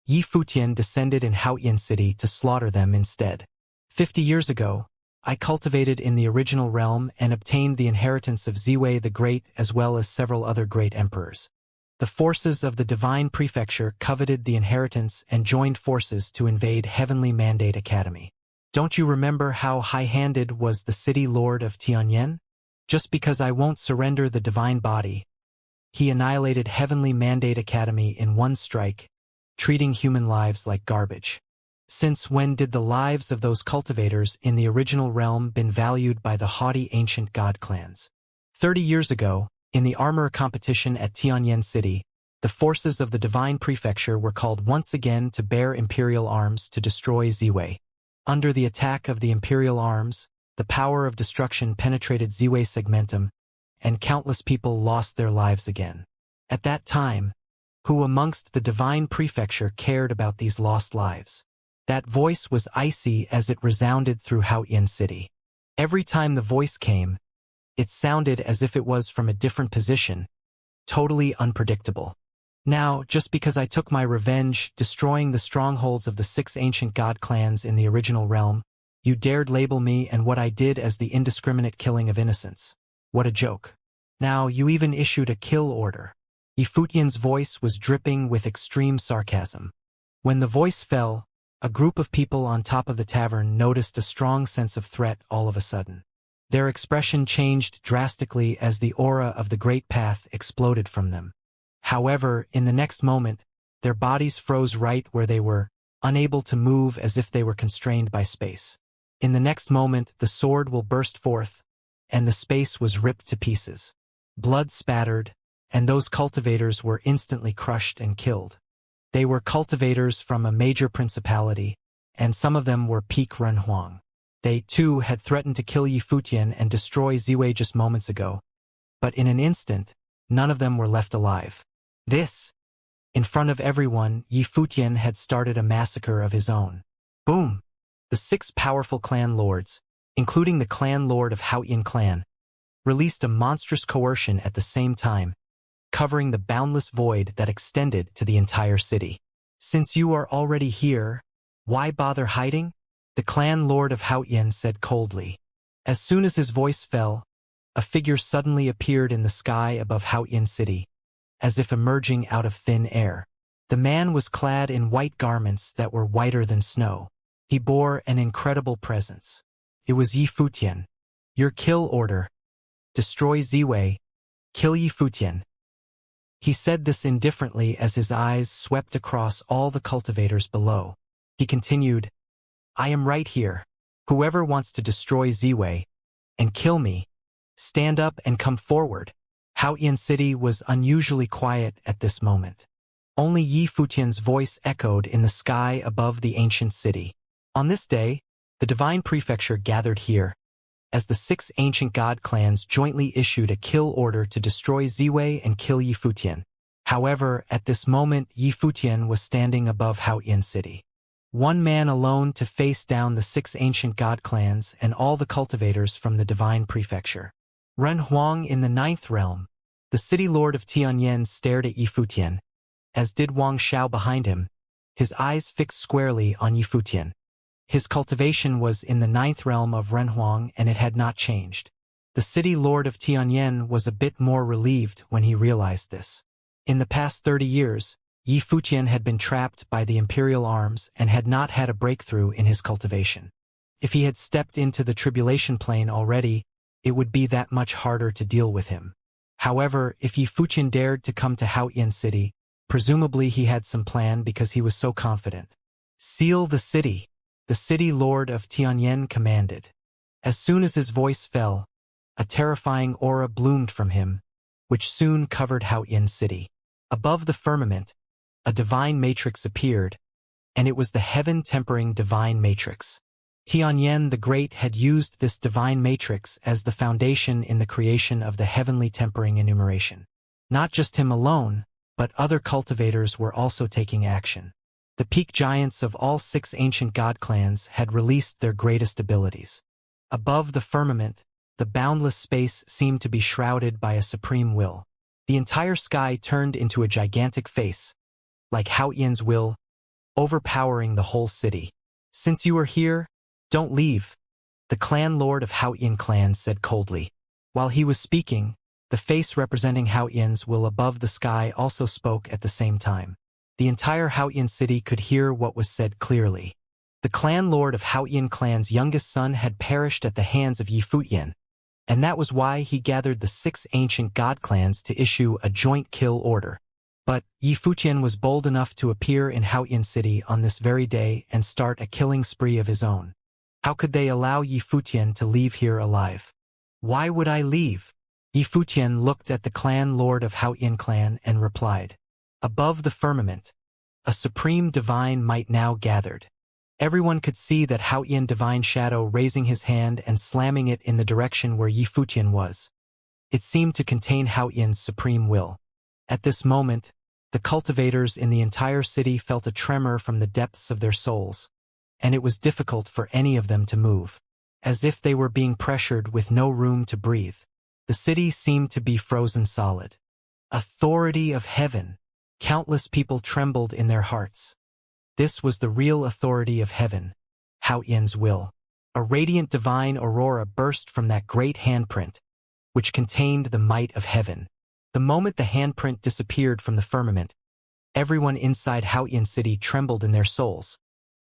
Yi Futian descended in Haotian City to slaughter them instead. 50 years ago, I cultivated in the original realm and obtained the inheritance of Ziwei the Great as well as several other great emperors. The forces of the Divine Prefecture coveted the inheritance and joined forces to invade Heavenly Mandate Academy. Don't you remember how high-handed was the city lord of Tianyan? Just because I won't surrender the divine body, he annihilated Heavenly Mandate Academy in one strike, treating human lives like garbage. Since when did the lives of those cultivators in the original realm been valued by the haughty ancient god clans? 30 years ago, in the armor competition at Tianyan City, the forces of the Divine Prefecture were called once again to bear imperial arms to destroy Ziwei. Under the attack of the imperial arms, the power of destruction penetrated Ziwei segmentum, and countless people lost their lives again. At that time, who amongst the Divine Prefecture cared about these lost lives? That voice was icy as it resounded through Haotian City. Every time the voice came, it sounded as if it was from a different position, totally unpredictable. Now, just because I took my revenge destroying the strongholds of the 6 ancient god clans in the original realm, you dared label me and what I did as the indiscriminate killing of innocents. What a joke. Now, you even issued a kill order. Yi Futian's voice was dripping with extreme sarcasm. When the voice fell, a group of people on top of the tavern noticed a strong sense of threat all of a sudden. Their expression changed drastically as the aura of the Great Path exploded from them. However, in the next moment, their bodies froze right where they were, unable to move as if they were constrained by space. In the next moment, the sword will burst forth, and the space was ripped to pieces. Blood spattered, and those cultivators were instantly crushed and killed. They were cultivators from a major principality, and some of them were peak Renhuang. They, too, had threatened to kill Yi Futian and destroy Ziwei just moments ago, but in an instant, none of them were left alive. In front of everyone, Yi Futian had started a massacre of his own. Boom! The 6 powerful clan lords, including the clan lord of Haotian clan, released a monstrous coercion at the same time, covering the boundless void that extended to the entire city. Since you are already here, why bother hiding? The clan lord of Haotian said coldly. As soon as his voice fell, a figure suddenly appeared in the sky above Haotian City, as if emerging out of thin air. The man was clad in white garments that were whiter than snow. He bore an incredible presence. It was Yi Futian. Your kill order. Destroy Ziwei. Kill Yi Futian. He said this indifferently as his eyes swept across all the cultivators below. He continued, I am right here. Whoever wants to destroy Ziwei and kill me, stand up and come forward. Haotian City was unusually quiet at this moment. Only Yi Futian's voice echoed in the sky above the ancient city. On this day, the Divine Prefecture gathered here, as the 6 ancient god clans jointly issued a kill order to destroy Ziwei and kill Yi Futian. However, at this moment Yi Futian was standing above Haotian City. One man alone to face down the 6 ancient god clans and all the cultivators from the Divine Prefecture. Ren Huang in the 9th realm. The city lord of Tianyan stared at Yi Futian, as did Wang Xiao behind him, his eyes fixed squarely on Yi Futian. His cultivation was in the 9th realm of Ren Huang and it had not changed. The city lord of Tianyan was a bit more relieved when he realized this. In the past 30 years, Yi Futian had been trapped by the imperial arms and had not had a breakthrough in his cultivation. If he had stepped into the tribulation plane already, it would be that much harder to deal with him. However, if Yi Futian dared to come to Haotian City, presumably he had some plan because he was so confident. Seal the city, the city lord of Tianyan commanded. As soon as his voice fell, a terrifying aura bloomed from him, which soon covered Haotian City. Above the firmament, a divine matrix appeared, and it was the heaven-tempering divine matrix. Tianyan the Great had used this divine matrix as the foundation in the creation of the heavenly tempering enumeration. Not just him alone, but other cultivators were also taking action. The peak giants of all 6 ancient god clans had released their greatest abilities. Above the firmament, the boundless space seemed to be shrouded by a supreme will. The entire sky turned into a gigantic face, like Haotian's will, overpowering the whole city. "Since you are here, don't leave," the clan lord of Haotian clan said coldly. While he was speaking, the face representing Haotian's will above the sky also spoke at the same time. The entire Haotian city could hear what was said clearly. The clan lord of Haotian clan's youngest son had perished at the hands of Yifutian, and that was why he gathered the 6 ancient god clans to issue a joint kill order. But Yifutian was bold enough to appear in Haotian city on this very day and start a killing spree of his own. How could they allow Yifutian to leave here alive? "Why would I leave?" Yifutian looked at the clan lord of Haotian clan and replied. Above the firmament, a supreme divine might now gathered. Everyone could see that Haotian divine shadow raising his hand and slamming it in the direction where Yifutian was. It seemed to contain Haotian's supreme will. At this moment, the cultivators in the entire city felt a tremor from the depths of their souls, and it was difficult for any of them to move. As if they were being pressured with no room to breathe. The city seemed to be frozen solid. Authority of heaven! Countless people trembled in their hearts. This was the real authority of heaven, Haotian's will. A radiant divine aurora burst from that great handprint, which contained the might of heaven. The moment the handprint disappeared from the firmament, everyone inside Haotian city trembled in their souls,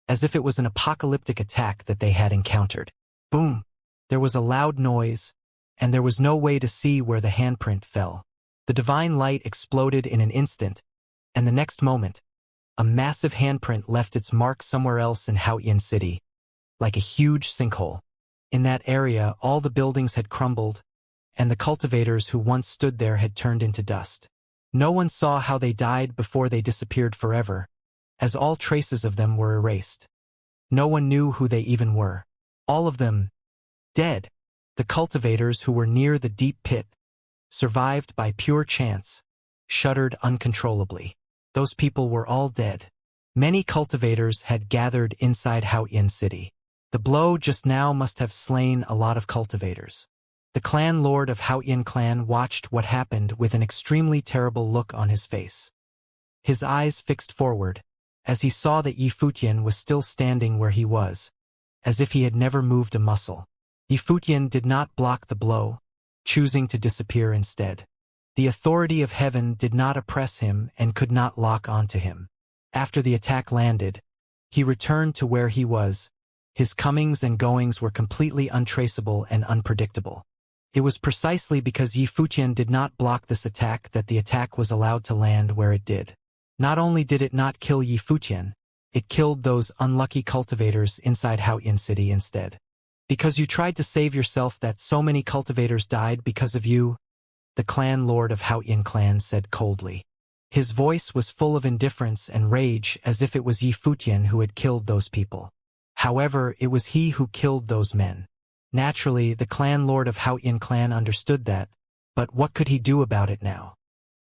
as if it was an apocalyptic attack that they had encountered. Boom! There was a loud noise, and there was no way to see where the handprint fell. The divine light exploded in an instant, and the next moment, a massive handprint left its mark somewhere else in Haotian city, like a huge sinkhole. In that area, all the buildings had crumbled, and the cultivators who once stood there had turned into dust. No one saw how they died before they disappeared forever, as all traces of them were erased. No one knew who they even were. All of them, dead. The cultivators who were near the deep pit, survived by pure chance, shuddered uncontrollably. Those people were all dead. Many cultivators had gathered inside Haotian city. The blow just now must have slain a lot of cultivators. The clan lord of Haotian clan watched what happened with an extremely terrible look on his face. His eyes fixed forward, as he saw that Yifutian was still standing where he was, as if he had never moved a muscle. Yifutian did not block the blow, choosing to disappear instead. The authority of heaven did not oppress him and could not lock onto him. After the attack landed, he returned to where he was. His comings and goings were completely untraceable and unpredictable. It was precisely because Yifutian did not block this attack that the attack was allowed to land where it did. Not only did it not kill Yifutian, it killed those unlucky cultivators inside Haotian city instead. Because you tried to save yourself that so many cultivators died because of you, the clan lord of Haotian clan said coldly. His voice was full of indifference and rage as if it was Yifutian who had killed those people. However, it was he who killed those men. Naturally, the clan lord of Haotian clan understood that, but what could he do about it now?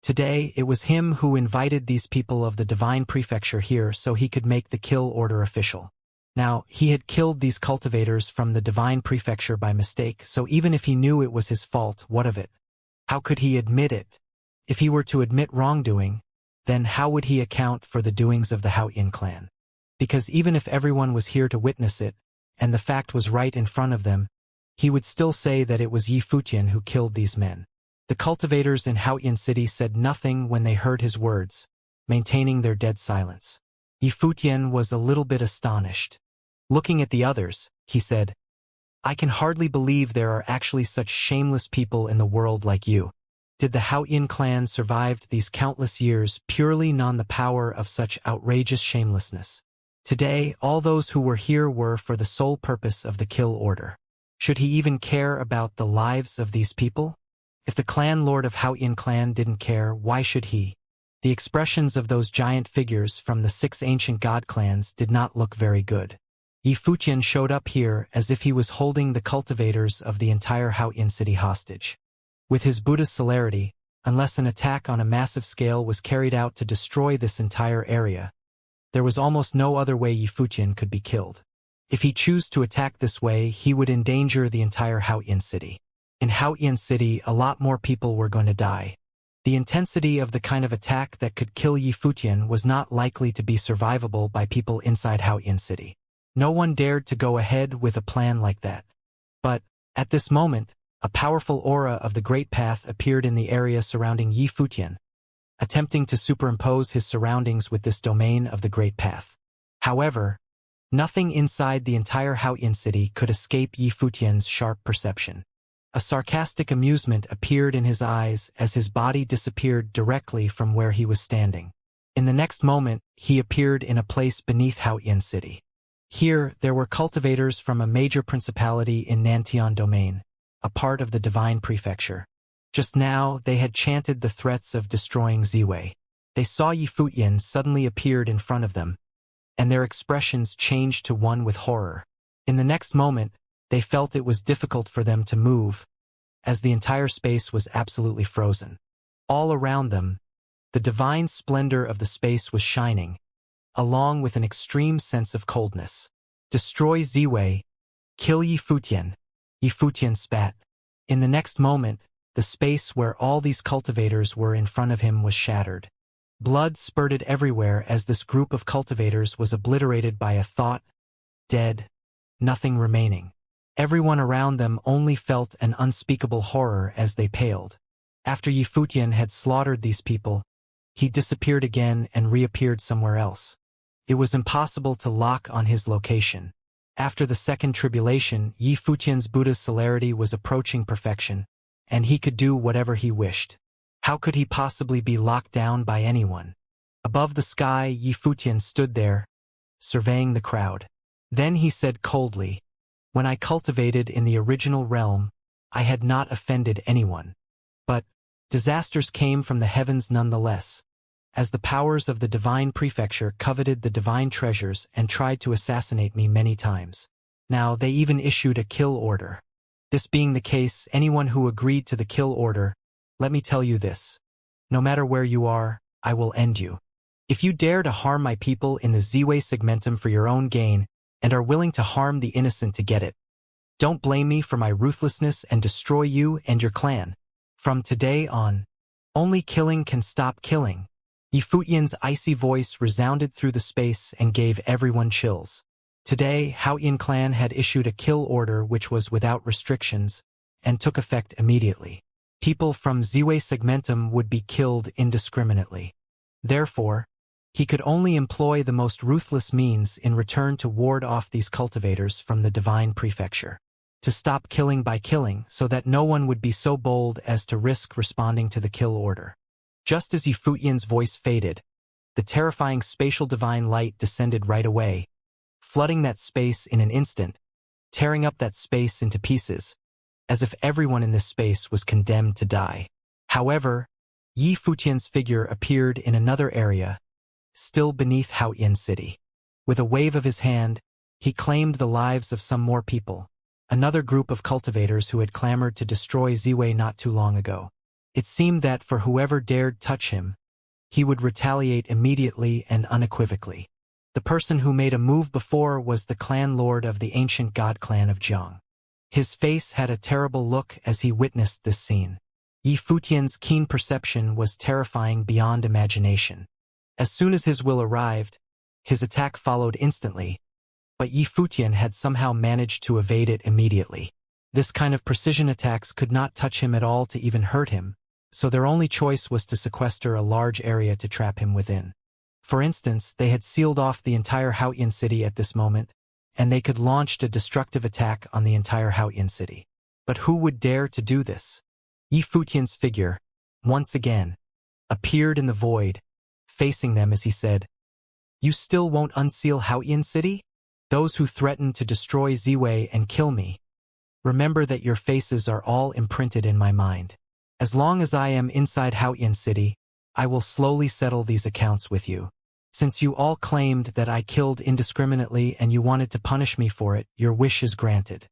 Today, it was him who invited these people of the divine prefecture here so he could make the kill order official. Now, he had killed these cultivators from the divine prefecture by mistake, so even if he knew it was his fault, what of it? How could he admit it? If he were to admit wrongdoing, then how would he account for the doings of the Haotian clan? Because even if everyone was here to witness it, and the fact was right in front of them, he would still say that it was Yifutian who killed these men. The cultivators in Haotian city said nothing when they heard his words, maintaining their dead silence. Yifutian was a little bit astonished. Looking at the others, he said, "I can hardly believe there are actually such shameless people in the world like you. Did the Haotian clan survive these countless years purely on the power of such outrageous shamelessness? Today, all those who were here were for the sole purpose of the kill order. Should he even care about the lives of these people? If the clan lord of Haotian clan didn't care, why should he?" The expressions of those giant figures from the 6 ancient god clans did not look very good. Yi Futian showed up here as if he was holding the cultivators of the entire Haoyin city hostage. With his Buddha's celerity, unless an attack on a massive scale was carried out to destroy this entire area, there was almost no other way Yi Futian could be killed. If he chose to attack this way, he would endanger the entire Haoyin city. In Haoyin city, a lot more people were going to die. The intensity of the kind of attack that could kill Yi Futian was not likely to be survivable by people inside Haoyin city. No one dared to go ahead with a plan like that. But, at this moment, a powerful aura of the Great Path appeared in the area surrounding Yi Futian, attempting to superimpose his surroundings with this domain of the Great Path. However, nothing inside the entire Haoyin city could escape Yi Futian's sharp perception. A sarcastic amusement appeared in his eyes as his body disappeared directly from where he was standing. In the next moment, he appeared in a place beneath Haoyin city. Here, there were cultivators from a major principality in Nantian domain, a part of the Divine Prefecture. Just now, they had chanted the threats of destroying Ziwei. They saw Yi Futian suddenly appeared in front of them, and their expressions changed to one with horror. In the next moment, they felt it was difficult for them to move, as the entire space was absolutely frozen. All around them, the divine splendor of the space was shining, along with an extreme sense of coldness. Destroy Ziwei, kill Yi Futian. Yi Futian spat. In the next moment, the space where all these cultivators were in front of him was shattered. Blood spurted everywhere as this group of cultivators was obliterated by a thought, dead, nothing remaining. Everyone around them only felt an unspeakable horror as they paled. After Yi Futian had slaughtered these people, he disappeared again and reappeared somewhere else. It was impossible to lock on his location. After the second tribulation, Yi Futian's Buddha's celerity was approaching perfection, and he could do whatever he wished. How could he possibly be locked down by anyone? Above the sky, Yi Futian stood there, surveying the crowd. Then he said coldly, "When I cultivated in the original realm, I had not offended anyone. But disasters came from the heavens nonetheless, as the powers of the Divine Prefecture coveted the divine treasures and tried to assassinate me many times. Now they even issued a kill order. This being the case, anyone who agreed to the kill order, let me tell you this. No matter where you are, I will end you. If you dare to harm my people in the Ziwei segmentum for your own gain, and are willing to harm the innocent to get it, don't blame me for my ruthlessness and destroy you and your clan. From today on, only killing can stop killing." Yi Futian's icy voice resounded through the space and gave everyone chills. Today, Haoyin clan had issued a kill order which was without restrictions and took effect immediately. People from Ziwei segmentum would be killed indiscriminately. Therefore, he could only employ the most ruthless means in return to ward off these cultivators from the Divine Prefecture. To stop killing by killing so that no one would be so bold as to risk responding to the kill order. Just as Yi Futian's voice faded, the terrifying spatial divine light descended right away, flooding that space in an instant, tearing up that space into pieces, as if everyone in this space was condemned to die. However, Yi Futian's figure appeared in another area, still beneath Haoyin city. With a wave of his hand, he claimed the lives of some more people, another group of cultivators who had clamored to destroy Ziwei not too long ago. It seemed that for whoever dared touch him, he would retaliate immediately and unequivocally. The person who made a move before was the clan lord of the ancient god clan of Jiang. His face had a terrible look as he witnessed this scene. Yi Futian's keen perception was terrifying beyond imagination. As soon as his will arrived, his attack followed instantly, but Yi Futian had somehow managed to evade it immediately. This kind of precision attacks could not touch him at all to even hurt him, so their only choice was to sequester a large area to trap him within. For instance, they had sealed off the entire Haoyin city at this moment, and they could launch a destructive attack on the entire Haoyin city. But who would dare to do this? Yi Futian's figure, once again, appeared in the void, facing them as he said, "You still won't unseal Haoyin city? Those who threaten to destroy Ziwei and kill me, remember that your faces are all imprinted in my mind. As long as I am inside Haoyin city, I will slowly settle these accounts with you." Since you all claimed that I killed indiscriminately and you wanted to punish me for it, your wish is granted.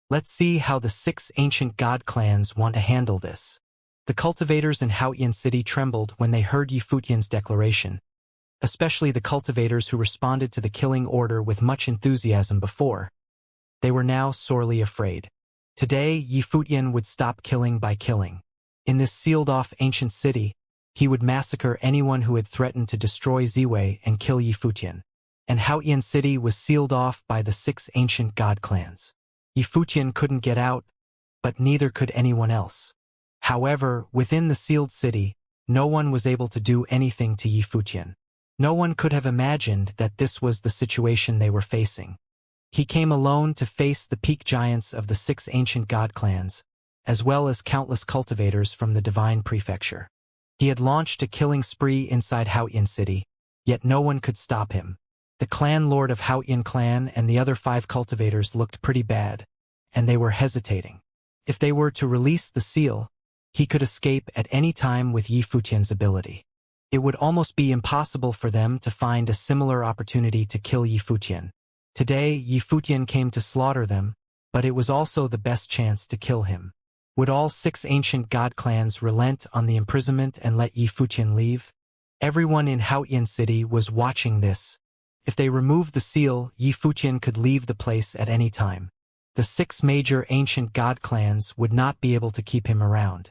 Let's see how the 6 ancient god clans want to handle this. The cultivators in Haotian City trembled when they heard Yifutian's declaration, especially the cultivators who responded to the killing order with much enthusiasm before. They were now sorely afraid. Today, Yifutian would stop killing by killing. In this sealed-off ancient city, he would massacre anyone who had threatened to destroy Ziwei and kill Yifutian. And Haotian City was sealed off by the 6 ancient god clans. Yifutian couldn't get out, but neither could anyone else. However, within the sealed city, no one was able to do anything to Yifutian. No one could have imagined that this was the situation they were facing. He came alone to face the peak giants of the 6 ancient god clans, as well as countless cultivators from the divine prefecture. He had launched a killing spree inside Haotian City, yet no one could stop him. The clan lord of Haotian clan and the other 5 cultivators looked pretty bad, and they were hesitating. If they were to release the seal, he could escape at any time with Yifutian's ability. It would almost be impossible for them to find a similar opportunity to kill Yifutian. Today, Yifutian came to slaughter them, but it was also the best chance to kill him. Would all 6 ancient god clans relent on the imprisonment and let Yifutian leave? Everyone in Haotian City was watching this. If they removed the seal, Yifutian could leave the place at any time. The 6 major ancient god clans would not be able to keep him around.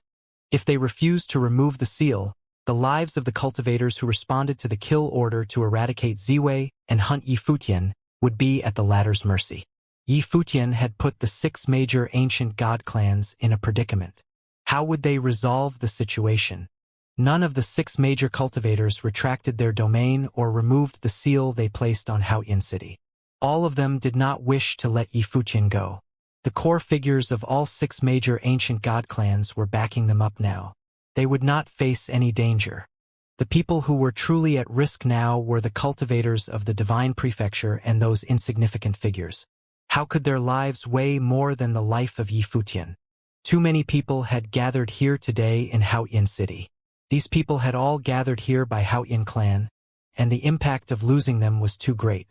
If they refused to remove the seal, the lives of the cultivators who responded to the kill order to eradicate Ziwei and hunt Yifutian would be at the latter's mercy. Yifutian had put the 6 major ancient god clans in a predicament. How would they resolve the situation? None of the 6 major cultivators retracted their domain or removed the seal they placed on Haotian City. All of them did not wish to let Yifutian go. The core figures of all 6 major ancient god clans were backing them up now. They would not face any danger. The people who were truly at risk now were the cultivators of the divine prefecture and those insignificant figures. How could their lives weigh more than the life of Yifutian? Too many people had gathered here today in Haotian City. These people had all gathered here by Haotian clan, and the impact of losing them was too great.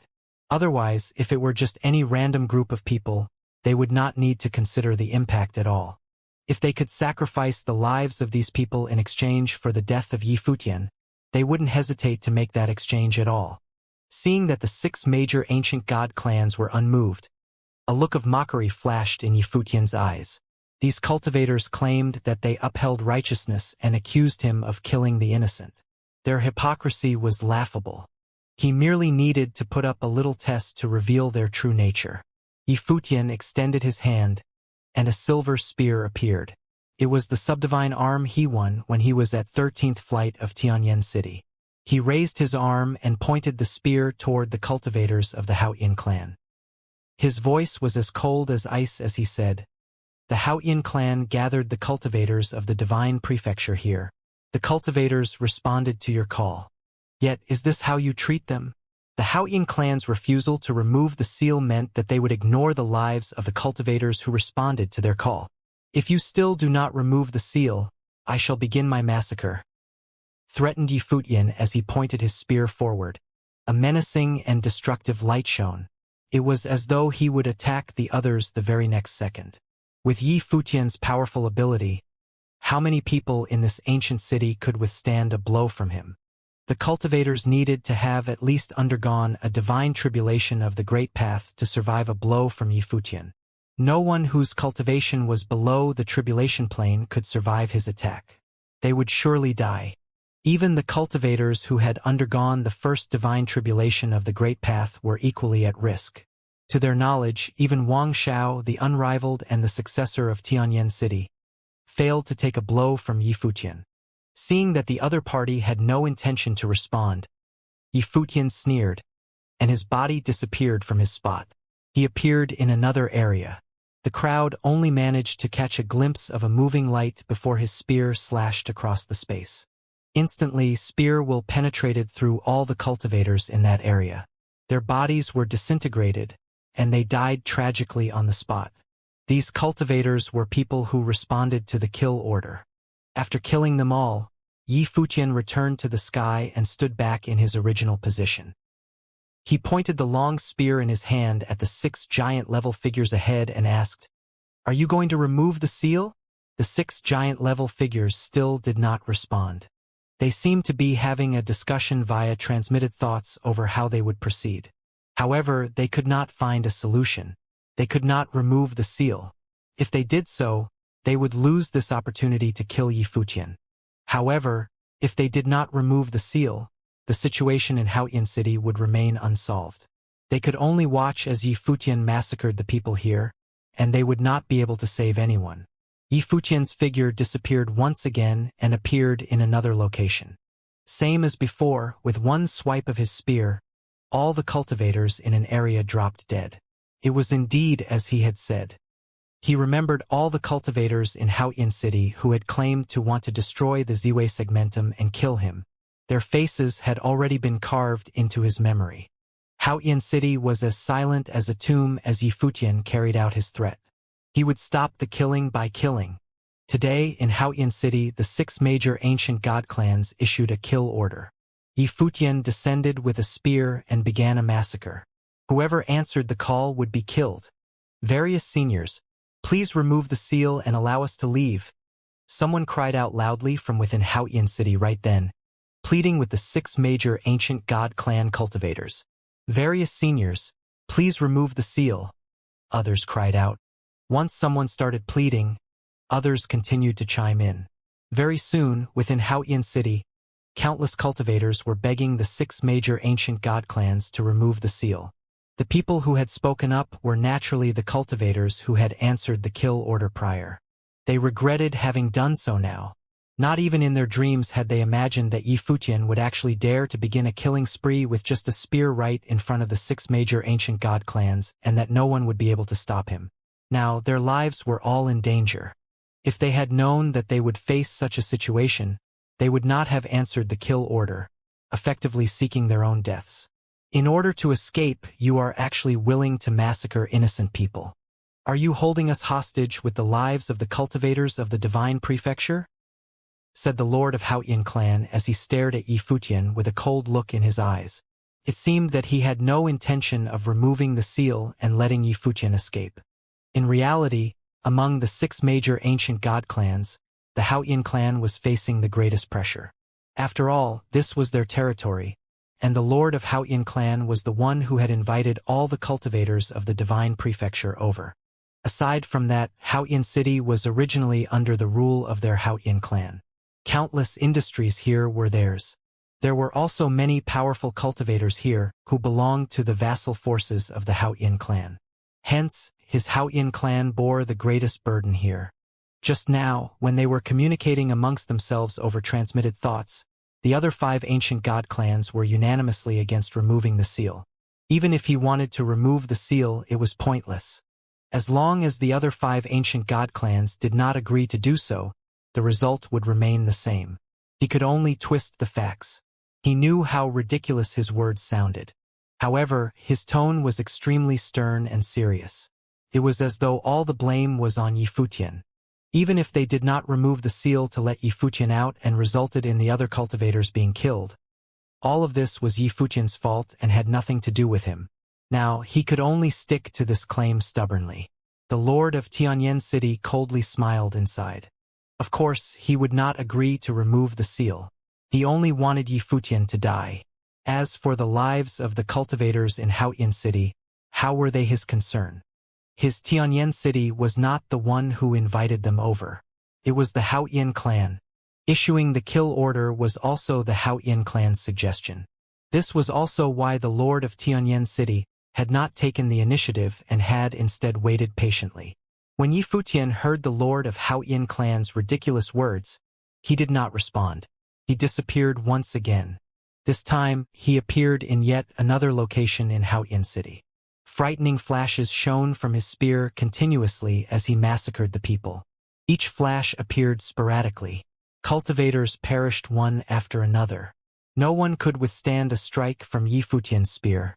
Otherwise, if it were just any random group of people, they would not need to consider the impact at all. If they could sacrifice the lives of these people in exchange for the death of Yifutian, they wouldn't hesitate to make that exchange at all. Seeing that the 6 major ancient god clans were unmoved, a look of mockery flashed in Yifutian's eyes. These cultivators claimed that they upheld righteousness and accused him of killing the innocent. Their hypocrisy was laughable. He merely needed to put up a little test to reveal their true nature. Yifutian extended his hand, and a silver spear appeared. It was the subdivine arm he won when he was at 13th flight of Tianyan City. He raised his arm and pointed the spear toward the cultivators of the Haotian clan. His voice was as cold as ice as he said, "The Haotian clan gathered the cultivators of the divine prefecture here. The cultivators responded to your call. Yet, is this how you treat them?" The Haotian clan's refusal to remove the seal meant that they would ignore the lives of the cultivators who responded to their call. "If you still do not remove the seal, I shall begin my massacre," threatened Yifutian as he pointed his spear forward. A menacing and destructive light shone. It was as though he would attack the others the very next second. With Yifutian's powerful ability, how many people in this ancient city could withstand a blow from him? The cultivators needed to have at least undergone a divine tribulation of the Great Path to survive a blow from Yifutian. No one whose cultivation was below the tribulation plane could survive his attack. They would surely die. Even the cultivators who had undergone the first divine tribulation of the Great Path were equally at risk. To their knowledge, even Wang Xiao, the unrivaled and the successor of Tianyan City, failed to take a blow from Yifutian. Seeing that the other party had no intention to respond, Yifutian sneered, and his body disappeared from his spot. He appeared in another area. The crowd only managed to catch a glimpse of a moving light before his spear slashed across the space. Instantly, spear will penetrated through all the cultivators in that area. Their bodies were disintegrated, and they died tragically on the spot. These cultivators were people who responded to the kill order. After killing them all, Yi Futian returned to the sky and stood back in his original position. He pointed the long spear in his hand at the 6 giant-level figures ahead and asked, "Are you going to remove the seal?" The 6 giant-level figures still did not respond. They seemed to be having a discussion via transmitted thoughts over how they would proceed. However, they could not find a solution. They could not remove the seal. If they did so, they would lose this opportunity to kill Yi Futian. However, if they did not remove the seal, the situation in Haoyan City would remain unsolved. They could only watch as Yi Futian massacred the people here, and they would not be able to save anyone. Yi Futian's figure disappeared once again and appeared in another location. Same as before, with one swipe of his spear, all the cultivators in an area dropped dead. It was indeed as he had said. He remembered all the cultivators in Haoyan City who had claimed to want to destroy the Ziwei segmentum and kill him. Their faces had already been carved into his memory. Haoyan City was as silent as a tomb as Yi Futian carried out his threat. He would stop the killing by killing. Today, in Haoyan City, the 6 major ancient god clans issued a kill order. Yi Futian descended with a spear and began a massacre. Whoever answered the call would be killed. Various seniors, "Please remove the seal and allow us to leave." Someone cried out loudly from within Haoyan City right then, pleading with the 6 major ancient god clan cultivators. Various seniors, "Please remove the seal." Others cried out. Once someone started pleading, others continued to chime in. Very soon, within Haoyan City, countless cultivators were begging the 6 major ancient god clans to remove the seal. The people who had spoken up were naturally the cultivators who had answered the kill order prior. They regretted having done so now. Not even in their dreams had they imagined that Yi Futian would actually dare to begin a killing spree with just a spear right in front of the 6 major ancient god clans, and that no one would be able to stop him. Now, their lives were all in danger. If they had known that they would face such a situation, they would not have answered the kill order, effectively seeking their own deaths. In order to escape, you are actually willing to massacre innocent people. Are you holding us hostage with the lives of the cultivators of the Divine Prefecture? Said the Lord of Haoyan Clan as he stared at Yi Futian with a cold look in his eyes. It seemed that he had no intention of removing the seal and letting Yi Futian escape. In reality, among the 6 major ancient god clans, the Haoyan clan was facing the greatest pressure. After all, this was their territory, and the Lord of Haoyan clan was the one who had invited all the cultivators of the Divine Prefecture over. Aside from that, Haoyan City was originally under the rule of their Haoyan clan. Countless industries here were theirs. There were also many powerful cultivators here who belonged to the vassal forces of the Haoyan clan. Hence, his Haoyan clan bore the greatest burden here. Just now, when they were communicating amongst themselves over transmitted thoughts, the other 5 ancient god clans were unanimously against removing the seal. Even if he wanted to remove the seal, it was pointless. As long as the other 5 ancient god clans did not agree to do so, the result would remain the same. He could only twist the facts. He knew how ridiculous his words sounded. However, his tone was extremely stern and serious. It was as though all the blame was on Yi Futian. Even if they did not remove the seal to let Yi Futian out and resulted in the other cultivators being killed, all of this was Yi Futian's fault and had nothing to do with him. Now, he could only stick to this claim stubbornly. The Lord of Tianyan City coldly smiled inside. Of course, he would not agree to remove the seal. He only wanted Yi Futian to die. As for the lives of the cultivators in Haoyan City, how were they his concern? His Tianyan City was not the one who invited them over. It was the Haoyan clan. Issuing the kill order was also the Haoyan clan's suggestion. This was also why the Lord of Tianyan City had not taken the initiative and had instead waited patiently. When Yi Futian heard the Lord of Haoyan clan's ridiculous words, he did not respond. He disappeared once again. This time, he appeared in yet another location in Haoyan City. Frightening flashes shone from his spear continuously as he massacred the people. Each flash appeared sporadically. Cultivators perished one after another. No one could withstand a strike from Yi Futian's spear.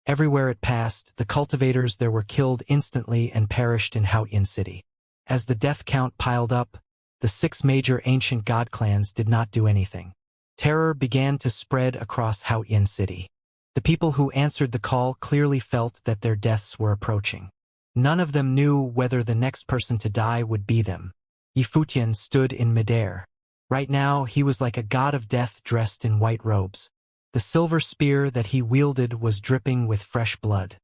Everywhere it passed, the cultivators there were killed instantly and perished in Haoyan City. As the death count piled up, the 6 major ancient god clans did not do anything. Terror began to spread across Haoyan City. The people who answered the call clearly felt that their deaths were approaching. None of them knew whether the next person to die would be them. Yifutian stood in midair. Right now, he was like a god of death dressed in white robes. The silver spear that he wielded was dripping with fresh blood.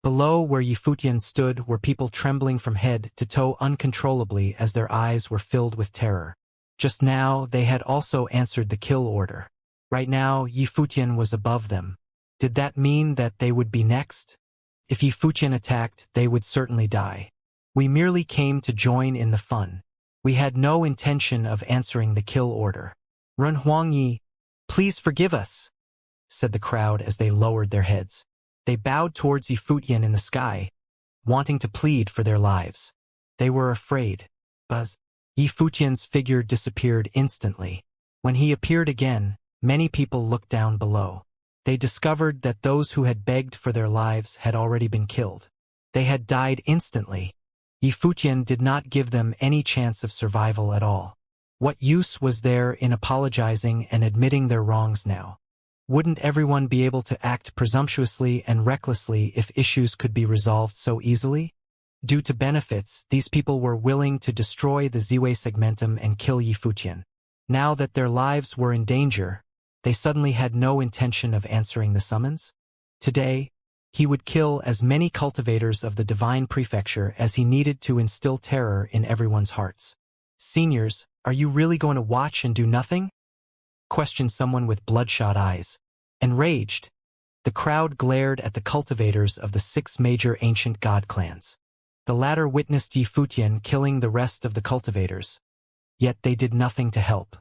Below where Yifutian stood were people trembling from head to toe uncontrollably as their eyes were filled with terror. Just now, they had also answered the kill order. Right now, Yifutian was above them. Did that mean that they would be next? If Yifutian attacked, they would certainly die. We merely came to join in the fun. We had no intention of answering the kill order. Run Huangyi, please forgive us, said the crowd as they lowered their heads. They bowed towards Yifutian in the sky, wanting to plead for their lives. They were afraid. Buzz. Yifutian's figure disappeared instantly. When he appeared again, many people looked down below. They discovered that those who had begged for their lives had already been killed. They had died instantly. Yifutian did not give them any chance of survival at all. What use was there in apologizing and admitting their wrongs now? Wouldn't everyone be able to act presumptuously and recklessly if issues could be resolved so easily? Due to benefits, these people were willing to destroy the Ziwei segmentum and kill Yifutian. Now that their lives were in danger, they suddenly had no intention of answering the summons. Today, he would kill as many cultivators of the divine prefecture as he needed to instill terror in everyone's hearts. Seniors, are you really going to watch and do nothing? Questioned someone with bloodshot eyes. Enraged, the crowd glared at the cultivators of the 6 major ancient god clans. The latter witnessed Yifutian killing the rest of the cultivators. Yet they did nothing to help.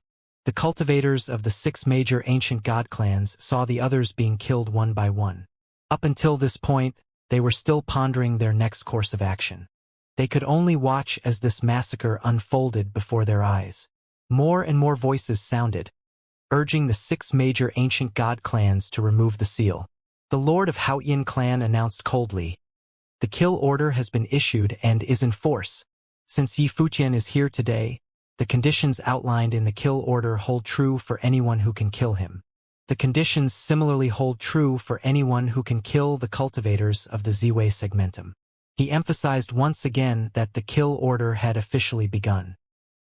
The cultivators of the 6 major ancient god clans saw the others being killed one by one. Up until this point, they were still pondering their next course of action. They could only watch as this massacre unfolded before their eyes. More and more voices sounded, urging the 6 major ancient god clans to remove the seal. The Lord of Haoyan clan announced coldly, "The kill order has been issued and is in force. Since Yifutian is here today, the conditions outlined in the kill order hold true for anyone who can kill him. The conditions similarly hold true for anyone who can kill the cultivators of the Ziwei segmentum." He emphasized once again that the kill order had officially begun.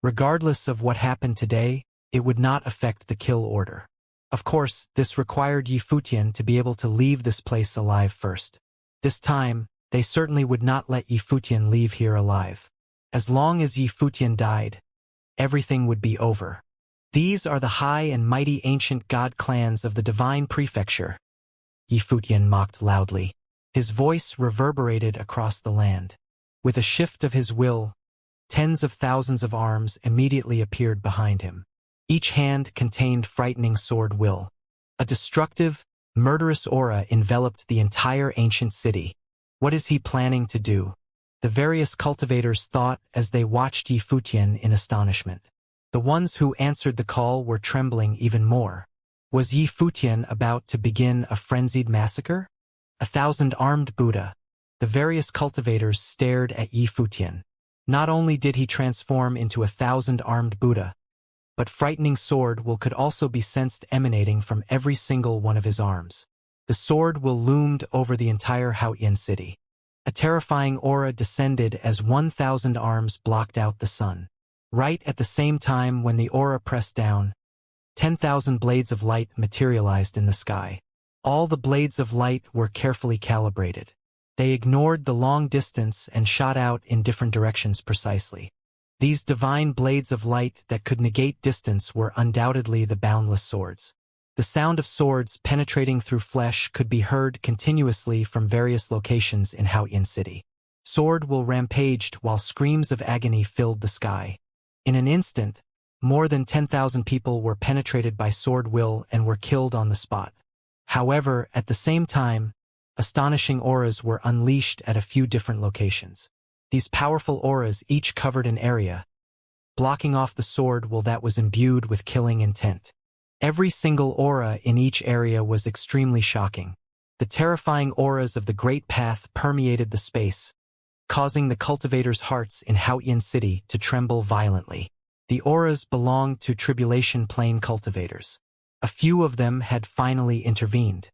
Regardless of what happened today, it would not affect the kill order. Of course, this required Yifutian to be able to leave this place alive first. This time, they certainly would not let Yifutian leave here alive. As long as Yifutian died, everything would be over. These are the high and mighty ancient god clans of the divine prefecture, Yifutian mocked loudly. His voice reverberated across the land. With a shift of his will, tens of thousands of arms immediately appeared behind him. Each hand contained frightening sword will. A destructive, murderous aura enveloped the entire ancient city. What is he planning to do? The various cultivators thought as they watched Yifutian in astonishment. The ones who answered the call were trembling even more. Was Yifutian about to begin a frenzied massacre? 1,000 armed Buddha. The various cultivators stared at Yifutian. Not only did he transform into 1,000 armed Buddha, but frightening sword will could also be sensed emanating from every single one of his arms. The sword will loomed over the entire Haoyan city. A terrifying aura descended as 1,000 arms blocked out the sun. Right at the same time when the aura pressed down, 10,000 blades of light materialized in the sky. All the blades of light were carefully calibrated. They ignored the long distance and shot out in different directions precisely. These divine blades of light that could negate distance were undoubtedly the boundless swords. The sound of swords penetrating through flesh could be heard continuously from various locations in Haoyan City. Sword will rampaged while screams of agony filled the sky. In an instant, more than 10,000 people were penetrated by sword will and were killed on the spot. However, at the same time, astonishing auras were unleashed at a few different locations. These powerful auras each covered an area, blocking off the sword will that was imbued with killing intent. Every single aura in each area was extremely shocking. The terrifying auras of the Great Path permeated the space, causing the cultivators' hearts in Haoyan City to tremble violently. The auras belonged to Tribulation Plane cultivators. A few of them had finally intervened.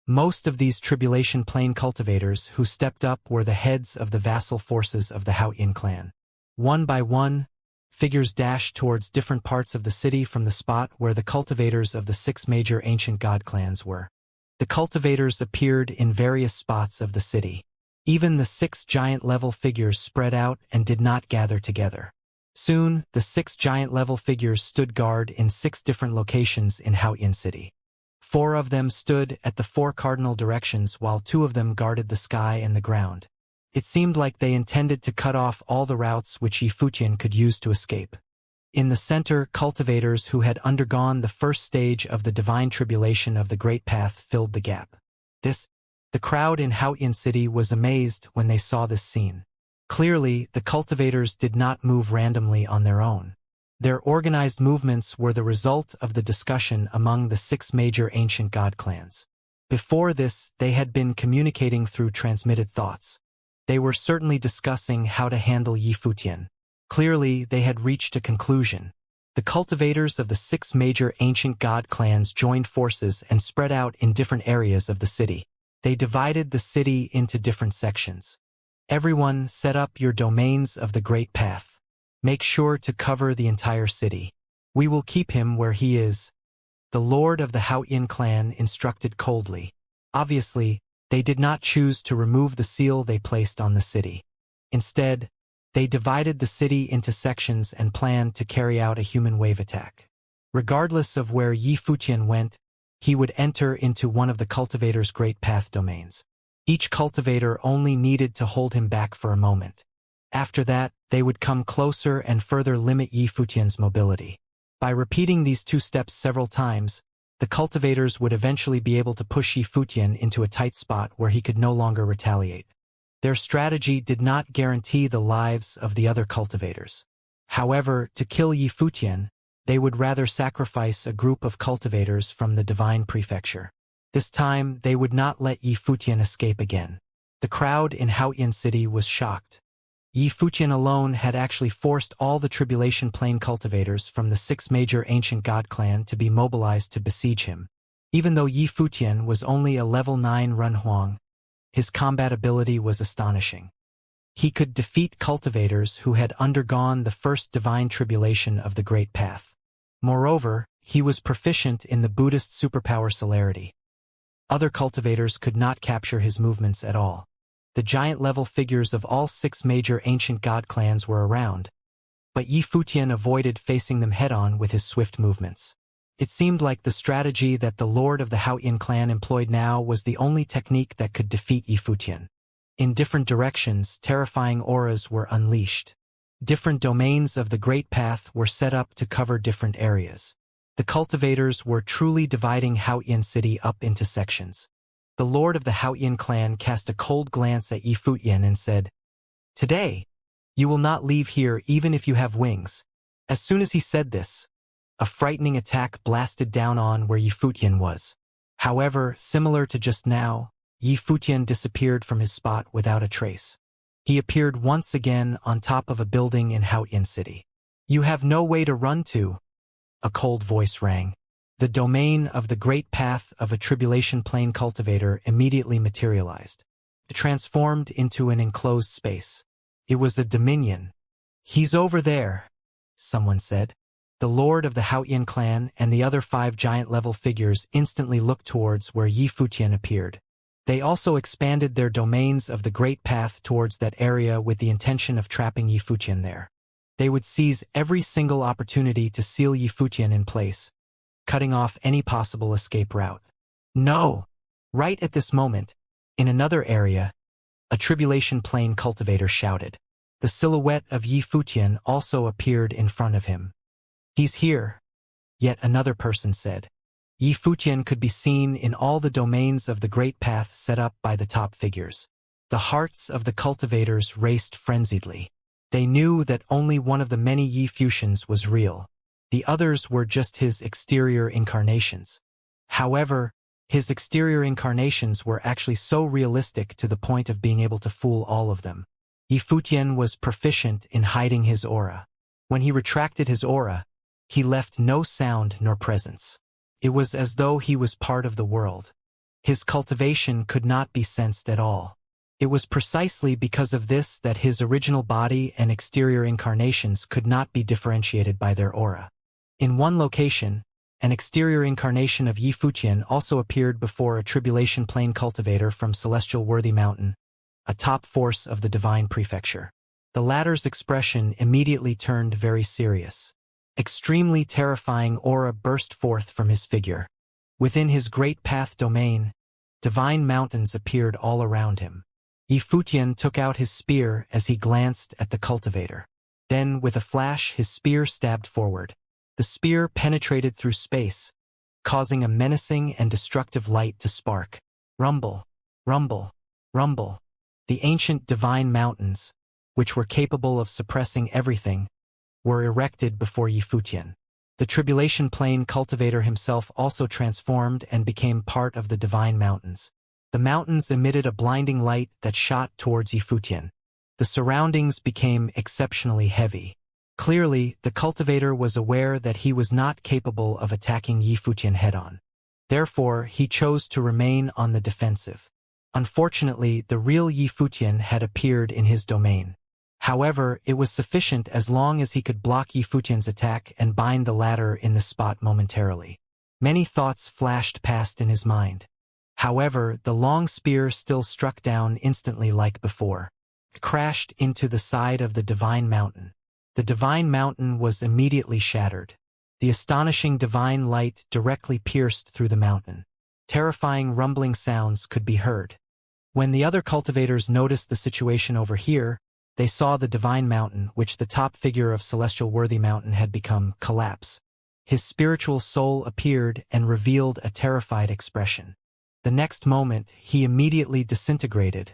Most of these Tribulation Plane cultivators who stepped up were the heads of the vassal forces of the Haoyin clan. One by one, figures dashed towards different parts of the city from the spot where the cultivators of the 6 major ancient god clans were. The cultivators appeared in various spots of the city. Even the 6 giant-level figures spread out and did not gather together. Soon, the 6 giant-level figures stood guard in 6 different locations in Haoyin City. 4 of them stood at the 4 cardinal directions while 2 of them guarded the sky and the ground. It seemed like they intended to cut off all the routes which Yifutian could use to escape. In the center, cultivators who had undergone the first stage of the divine tribulation of the Great Path filled the gap. The crowd in Haoyin City was amazed when they saw this scene. Clearly, the cultivators did not move randomly on their own. Their organized movements were the result of the discussion among the 6 major ancient god clans. Before this, they had been communicating through transmitted thoughts. They were certainly discussing how to handle Yifutian. Clearly, they had reached a conclusion. The cultivators of the 6 major ancient god clans joined forces and spread out in different areas of the city. They divided the city into different sections. Everyone set up your domains of the Great Path. Make sure to cover the entire city. We will keep him where he is. The lord of the Haoyin clan instructed coldly. Obviously, they did not choose to remove the seal they placed on the city. Instead, they divided the city into sections and planned to carry out a human wave attack. Regardless of where Yifutian went, he would enter into one of the cultivator's Great Path domains. Each cultivator only needed to hold him back for a moment. After that, they would come closer and further limit Yifutian's mobility. By repeating these 2 steps several times, the cultivators would eventually be able to push Yifutian into a tight spot where he could no longer retaliate. Their strategy did not guarantee the lives of the other cultivators. However, to kill Yifutian, they would rather sacrifice a group of cultivators from the Divine Prefecture. This time, they would not let Yifutian escape again. The crowd in Haoyin City was shocked. Yifutian alone had actually forced all the Tribulation Plane cultivators from the 6 major ancient god clan to be mobilized to besiege him. Even though Yifutian was only a level 9 Runhuang, his combat ability was astonishing. He could defeat cultivators who had undergone the first divine tribulation of the Great Path. Moreover, he was proficient in the Buddhist superpower celerity. Other cultivators could not capture his movements at all. The giant-level figures of all 6 major ancient god clans were around, but Yifutian avoided facing them head-on with his swift movements. It seemed like the strategy that the lord of the Haoyin clan employed now was the only technique that could defeat Yifutian. In different directions, terrifying auras were unleashed. Different domains of the Great Path were set up to cover different areas. The cultivators were truly dividing Haoyin City up into sections. The lord of the Haoyin clan cast a cold glance at Yifutian and said, "Today, you will not leave here even if you have wings." As soon as he said this, a frightening attack blasted down on where Yifutian was. However, similar to just now, Yifutian disappeared from his spot without a trace. He appeared once again on top of a building in Haoyin City. "You have no way to run to," a cold voice rang. The domain of the Great Path of a Tribulation Plane cultivator immediately materialized. It transformed into an enclosed space. It was a dominion. "He's over there," someone said. The lord of the Haoyin clan and the other 5 giant-level figures instantly looked towards where Yifutian appeared. They also expanded their domains of the Great Path towards that area with the intention of trapping Yifutian there. They would seize every single opportunity to seal Yifutian in place, cutting off any possible escape route. No! Right at this moment, in another area, a Tribulation Plane cultivator shouted. The silhouette of Yifutian also appeared in front of him. "He's here," yet another person said. Yifutian could be seen in all the domains of the Great Path set up by the top figures. The hearts of the cultivators raced frenziedly. They knew that only one of the many Yifutians was real. The others were just his exterior incarnations. However, his exterior incarnations were actually so realistic to the point of being able to fool all of them. Yifutian was proficient in hiding his aura. When he retracted his aura, he left no sound nor presence. It was as though he was part of the world. His cultivation could not be sensed at all. It was precisely because of this that his original body and exterior incarnations could not be differentiated by their aura. In one location, an exterior incarnation of Yi Futian also appeared before a tribulation plane cultivator from Celestial Worthy Mountain, a top force of the Divine Prefecture. The latter's expression immediately turned very serious. Extremely terrifying aura burst forth from his figure. Within his great path domain, divine mountains appeared all around him. Yi Futian took out his spear as he glanced at the cultivator. Then, with a flash, his spear stabbed forward. The spear penetrated through space, causing a menacing and destructive light to spark. Rumble, rumble, rumble. The ancient divine mountains, which were capable of suppressing everything, were erected before Yi Futian. The tribulation plane cultivator himself also transformed and became part of the divine mountains. The mountains emitted a blinding light that shot towards Yi Futian. The surroundings became exceptionally heavy. Clearly, the cultivator was aware that he was not capable of attacking Yi Futian head-on. Therefore, he chose to remain on the defensive. Unfortunately, the real Yi Futian had appeared in his domain. However, it was sufficient as long as he could block Yi Futian's attack and bind the latter in the spot momentarily. Many thoughts flashed past in his mind. However, the long spear still struck down instantly like before. It crashed into the side of the divine mountain. The divine mountain was immediately shattered. The astonishing divine light directly pierced through the mountain. Terrifying rumbling sounds could be heard. When the other cultivators noticed the situation over here, they saw the divine mountain, which the top figure of Celestial Worthy Mountain had become, collapse. His spiritual soul appeared and revealed a terrified expression. The next moment, he immediately disintegrated,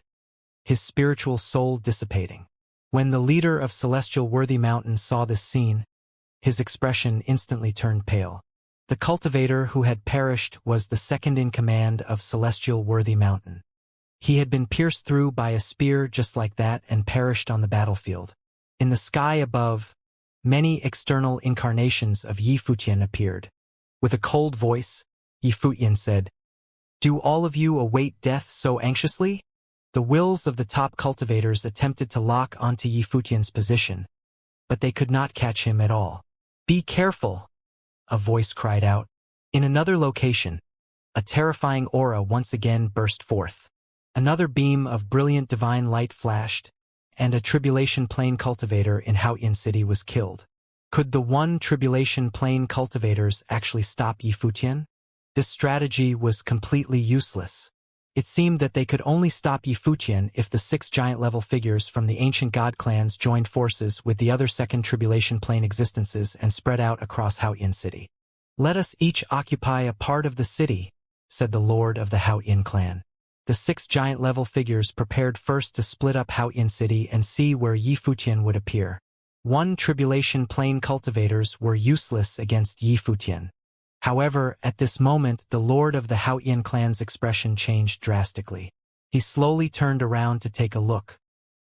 his spiritual soul dissipating. When the leader of Celestial Worthy Mountain saw this scene, his expression instantly turned pale. The cultivator who had perished was the second in command of Celestial Worthy Mountain. He had been pierced through by a spear just like that and perished on the battlefield. In the sky above, many external incarnations of Yi Futian appeared. With a cold voice, Yi Futian said, "Do all of you await death so anxiously?" The wills of the top cultivators attempted to lock onto Yi Futian's position, but they could not catch him at all. "Be careful," a voice cried out. In another location, a terrifying aura once again burst forth. Another beam of brilliant divine light flashed, and a tribulation plane cultivator in Haoyan City was killed. Could the one tribulation plane cultivators actually stop Yi Futian? This strategy was completely useless. It seemed that they could only stop Yi Futian if the 6 giant-level figures from the ancient god clans joined forces with the other second tribulation plane existences and spread out across Haoyan City. "Let us each occupy a part of the city," said the lord of the Haoyan clan. The 6 giant-level figures prepared first to split up Haoyan City and see where Yi Futian would appear. One tribulation plane cultivators were useless against Yi Futian. However, at this moment, the lord of the Haoyan clan's expression changed drastically. He slowly turned around to take a look.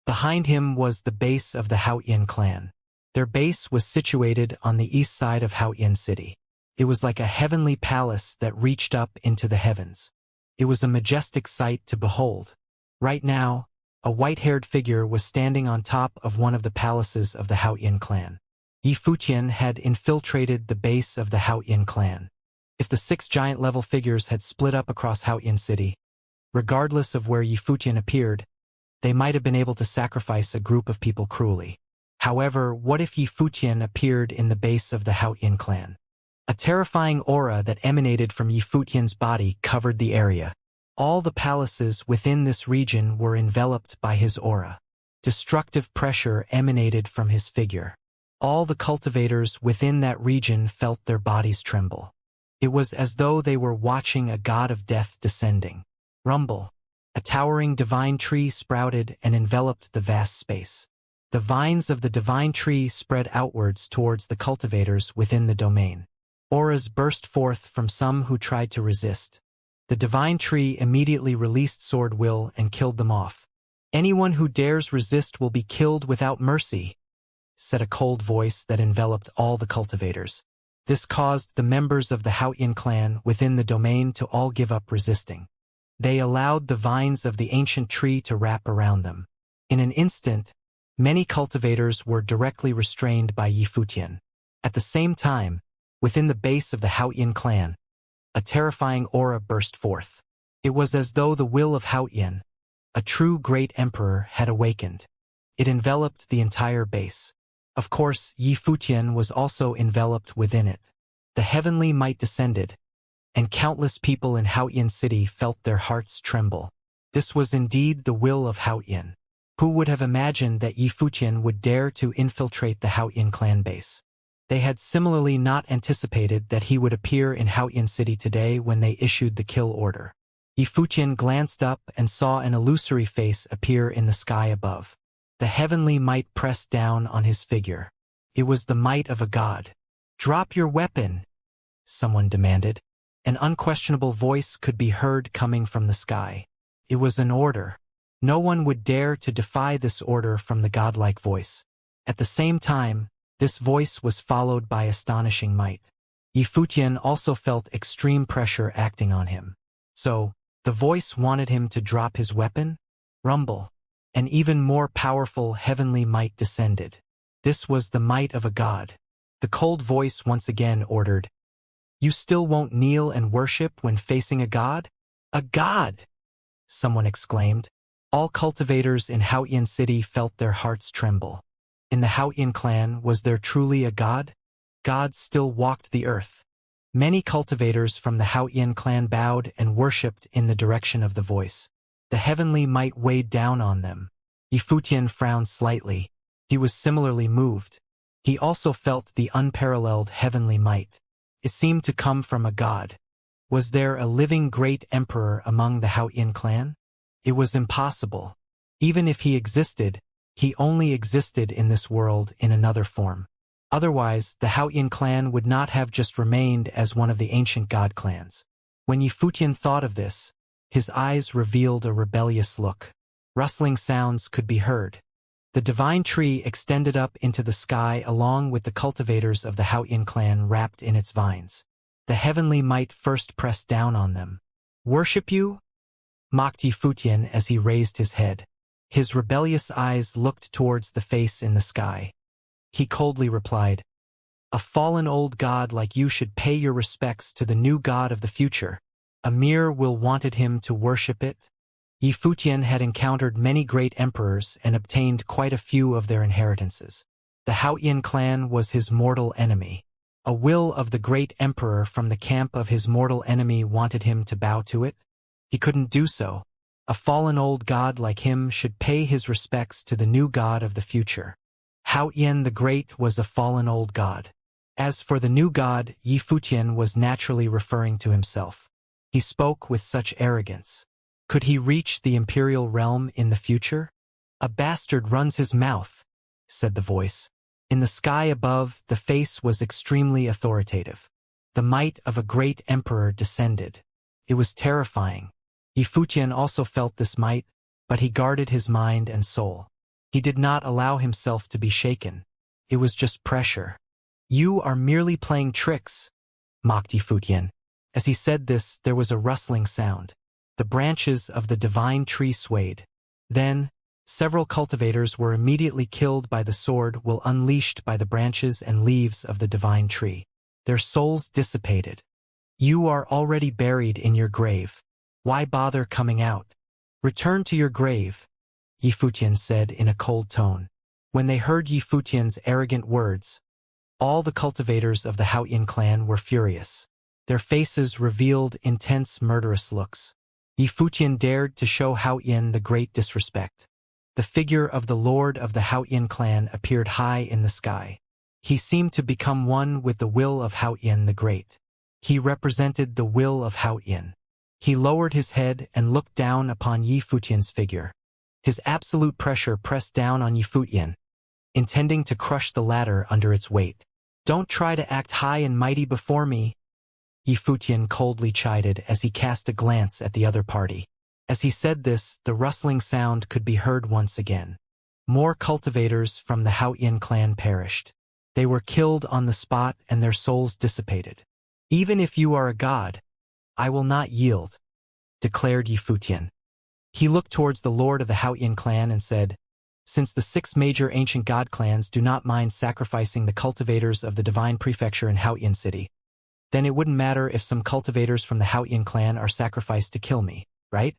Behind him was the base of the Haoyan clan. Their base was situated on the east side of Haoyan City. It was like a heavenly palace that reached up into the heavens. It was a majestic sight to behold. Right now, a white-haired figure was standing on top of one of the palaces of the Haoyan clan. Yi Futian had infiltrated the base of the Haoyan clan. If the 6 giant-level figures had split up across Haoyan City, regardless of where Yi Futian appeared, they might have been able to sacrifice a group of people cruelly. However, what if Yi Futian appeared in the base of the Haoyan clan? A terrifying aura that emanated from Yi Futian's body covered the area. All the palaces within this region were enveloped by his aura. Destructive pressure emanated from his figure. All the cultivators within that region felt their bodies tremble. It was as though they were watching a god of death descending. Rumble. A towering divine tree sprouted and enveloped the vast space. The vines of the divine tree spread outwards towards the cultivators within the domain. Auras burst forth from some who tried to resist. The divine tree immediately released Sword Will and killed them off. "Anyone who dares resist will be killed without mercy," said a cold voice that enveloped all the cultivators. This caused the members of the Haoyin clan within the domain to all give up resisting. They allowed the vines of the ancient tree to wrap around them. In an instant, many cultivators were directly restrained by Yifutian. At the same time, within the base of the Haoyin clan, a terrifying aura burst forth. It was as though the will of Haoyin, a true great emperor, had awakened. It enveloped the entire base. Of course, Yifutian was also enveloped within it. The heavenly might descended, and countless people in Haoyin City felt their hearts tremble. This was indeed the will of Haoyin. Who would have imagined that Yifutian would dare to infiltrate the Haoyin clan base? They had similarly not anticipated that he would appear in Haoyin City today when they issued the kill order. Yifutian glanced up and saw an illusory face appear in the sky above. The heavenly might pressed down on his figure. It was the might of a god. "Drop your weapon," someone demanded. An unquestionable voice could be heard coming from the sky. It was an order. No one would dare to defy this order from the godlike voice. At the same time, this voice was followed by astonishing might. Yifutian also felt extreme pressure acting on him. So, the voice wanted him to drop his weapon? Rumble. An even more powerful heavenly might descended. This was the might of a god. The cold voice once again ordered, "You still won't kneel and worship when facing a god?" "A god!" someone exclaimed. All cultivators in Haoyin City felt their hearts tremble. In the Haoyin clan, was there truly a god? Gods still walked the earth. Many cultivators from the Haoyin clan bowed and worshipped in the direction of the voice. The heavenly might weighed down on them. Yifutian frowned slightly. He was similarly moved. He also felt the unparalleled heavenly might. It seemed to come from a god. Was there a living great emperor among the Haoyin clan? It was impossible. Even if he existed, he only existed in this world in another form. Otherwise, the Haoyin clan would not have just remained as one of the ancient god clans. When Yifutian thought of this, his eyes revealed a rebellious look. Rustling sounds could be heard. The divine tree extended up into the sky along with the cultivators of the Haoyin clan wrapped in its vines. The heavenly might first pressed down on them. "Worship you?" mocked Yifutian as he raised his head. His rebellious eyes looked towards the face in the sky. He coldly replied, "A fallen old god like you should pay your respects to the new god of the future. Amir will wanted him to worship it." Yifutian had encountered many great emperors and obtained quite a few of their inheritances. The Haoyin clan was his mortal enemy. A will of the great emperor from the camp of his mortal enemy wanted him to bow to it? He couldn't do so. A fallen old god like him should pay his respects to the new god of the future. Haoyin the Great was a fallen old god. As for the new god, Yifutian was naturally referring to himself. He spoke with such arrogance. Could he reach the imperial realm in the future? "A bastard runs his mouth," said the voice. In the sky above, the face was extremely authoritative. The might of a great emperor descended. It was terrifying. Yifutian also felt this might, but he guarded his mind and soul. He did not allow himself to be shaken. It was just pressure. "You are merely playing tricks," mocked Yifutian. As he said this, there was a rustling sound. The branches of the divine tree swayed. Then, several cultivators were immediately killed by the sword while unleashed by the branches and leaves of the divine tree. Their souls dissipated. "You are already buried in your grave. Why bother coming out? Return to your grave," Yifutian said in a cold tone. When they heard Yifutian's arrogant words, all the cultivators of the Haoyin clan were furious. Their faces revealed intense murderous looks. Yifutian dared to show Haoyin the great disrespect. The figure of the lord of the Haoyin clan appeared high in the sky. He seemed to become one with the will of Haoyin the Great. He represented the will of Haoyin. He lowered his head and looked down upon Yifutian's figure. His absolute pressure pressed down on Yifutian, intending to crush the latter under its weight. "Don't try to act high and mighty before me," Yifutian coldly chided as he cast a glance at the other party. As he said this, the rustling sound could be heard once again. More cultivators from the Haoyin clan perished. They were killed on the spot and their souls dissipated. Even if you are a god, I will not yield, declared Yifutian. He looked towards the lord of the Haoyin clan and said, since the 6 major ancient god clans do not mind sacrificing the cultivators of the divine prefecture in Haoyin City, then it wouldn't matter if some cultivators from the Haoyin clan are sacrificed to kill me, right?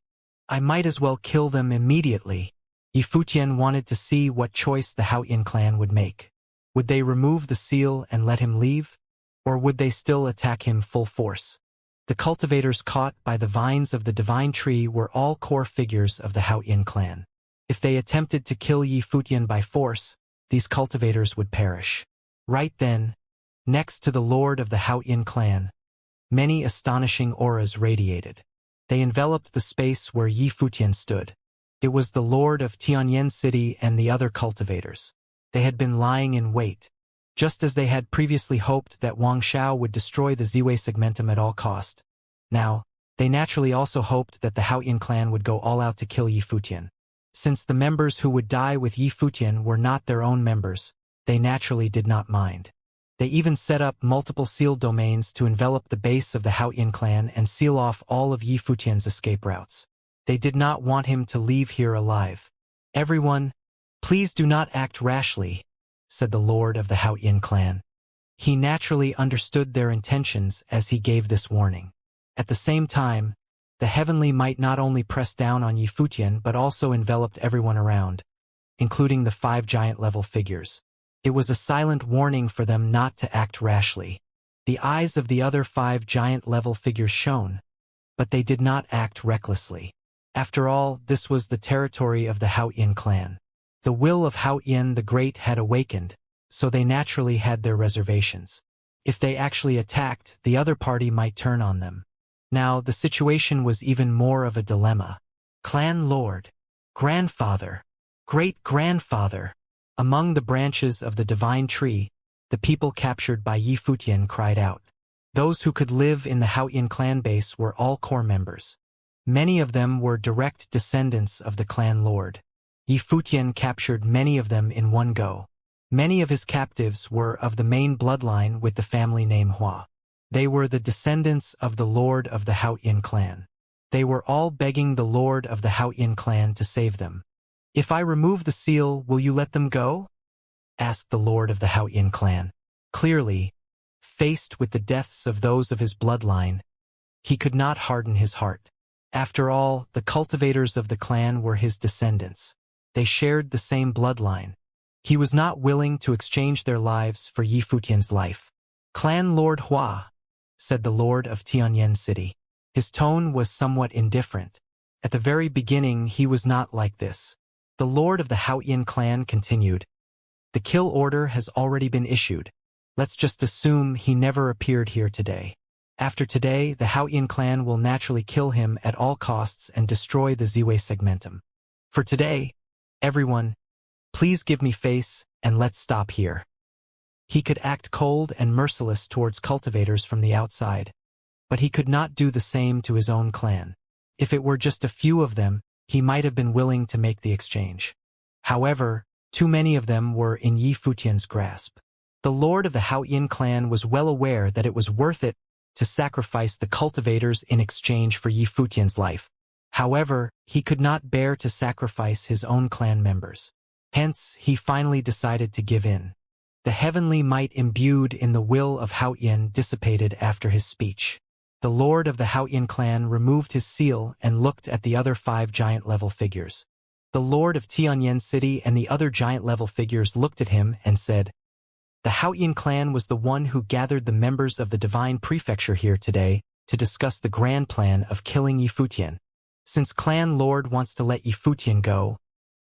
I might as well kill them immediately. Yifutian wanted to see what choice the Haoyin clan would make. Would they remove the seal and let him leave? Or would they still attack him full force? The cultivators caught by the vines of the divine tree were all core figures of the Haoyin clan. If they attempted to kill Yifutian by force, these cultivators would perish. Right then, next to the lord of the Haoyin clan, many astonishing auras radiated. They enveloped the space where Yifutian stood. It was the lord of Tianyan City and the other cultivators. They had been lying in wait. Just as they had previously hoped that Wang Xiao would destroy the Ziwei segmentum at all cost. Now, they naturally also hoped that the Haoyin clan would go all out to kill Yifutian. Since the members who would die with Yifutian were not their own members, they naturally did not mind. They even set up multiple sealed domains to envelop the base of the Haoyin clan and seal off all of Yifutian's escape routes. They did not want him to leave here alive. Everyone, please do not act rashly, said the lord of the Haoyin clan. He naturally understood their intentions as he gave this warning. At the same time, the heavenly might not only pressed down on Yifutian but also enveloped everyone around, including the 5 giant-level figures. It was a silent warning for them not to act rashly. The eyes of the other 5 giant-level figures shone, but they did not act recklessly. After all, this was the territory of the Haoyin clan. The will of Haoyin the Great had awakened, so they naturally had their reservations. If they actually attacked, the other party might turn on them. Now, the situation was even more of a dilemma. Clan Lord, Grandfather, Great-Grandfather. Among the branches of the divine tree, the people captured by Yifutian cried out. Those who could live in the Haoyin clan base were all core members. Many of them were direct descendants of the clan lord. Yifutian captured many of them in one go. Many of his captives were of the main bloodline with the family name Hua. They were the descendants of the lord of the Haoyin clan. They were all begging the lord of the Haoyin clan to save them. If I remove the seal, will you let them go? Asked the lord of the Haoyin clan. Clearly, faced with the deaths of those of his bloodline, he could not harden his heart. After all, the cultivators of the clan were his descendants. They shared the same bloodline. He was not willing to exchange their lives for Yifutian's life. Clan Lord Hua, said the lord of Tianyan City. His tone was somewhat indifferent. At the very beginning, he was not like this. The lord of the Haoyin clan continued. The kill order has already been issued. Let's just assume he never appeared here today. After today, the Haoyin clan will naturally kill him at all costs and destroy the Ziwei segmentum. For today, everyone, please give me face and let's stop here. He could act cold and merciless towards cultivators from the outside, but he could not do the same to his own clan. If it were just a few of them, he might have been willing to make the exchange. However, too many of them were in Yifutian's grasp. The lord of the Haoyin clan was well aware that it was worth it to sacrifice the cultivators in exchange for Yifutian's life. However, he could not bear to sacrifice his own clan members. Hence, he finally decided to give in. The heavenly might imbued in the will of Haoyin dissipated after his speech. The lord of the Haoyin clan removed his seal and looked at the other 5 giant-level figures. The lord of Tianyan City and the other giant-level figures looked at him and said, the Haoyin clan was the one who gathered the members of the divine prefecture here today to discuss the grand plan of killing Yifutian. Since clan lord wants to let Yifutian go,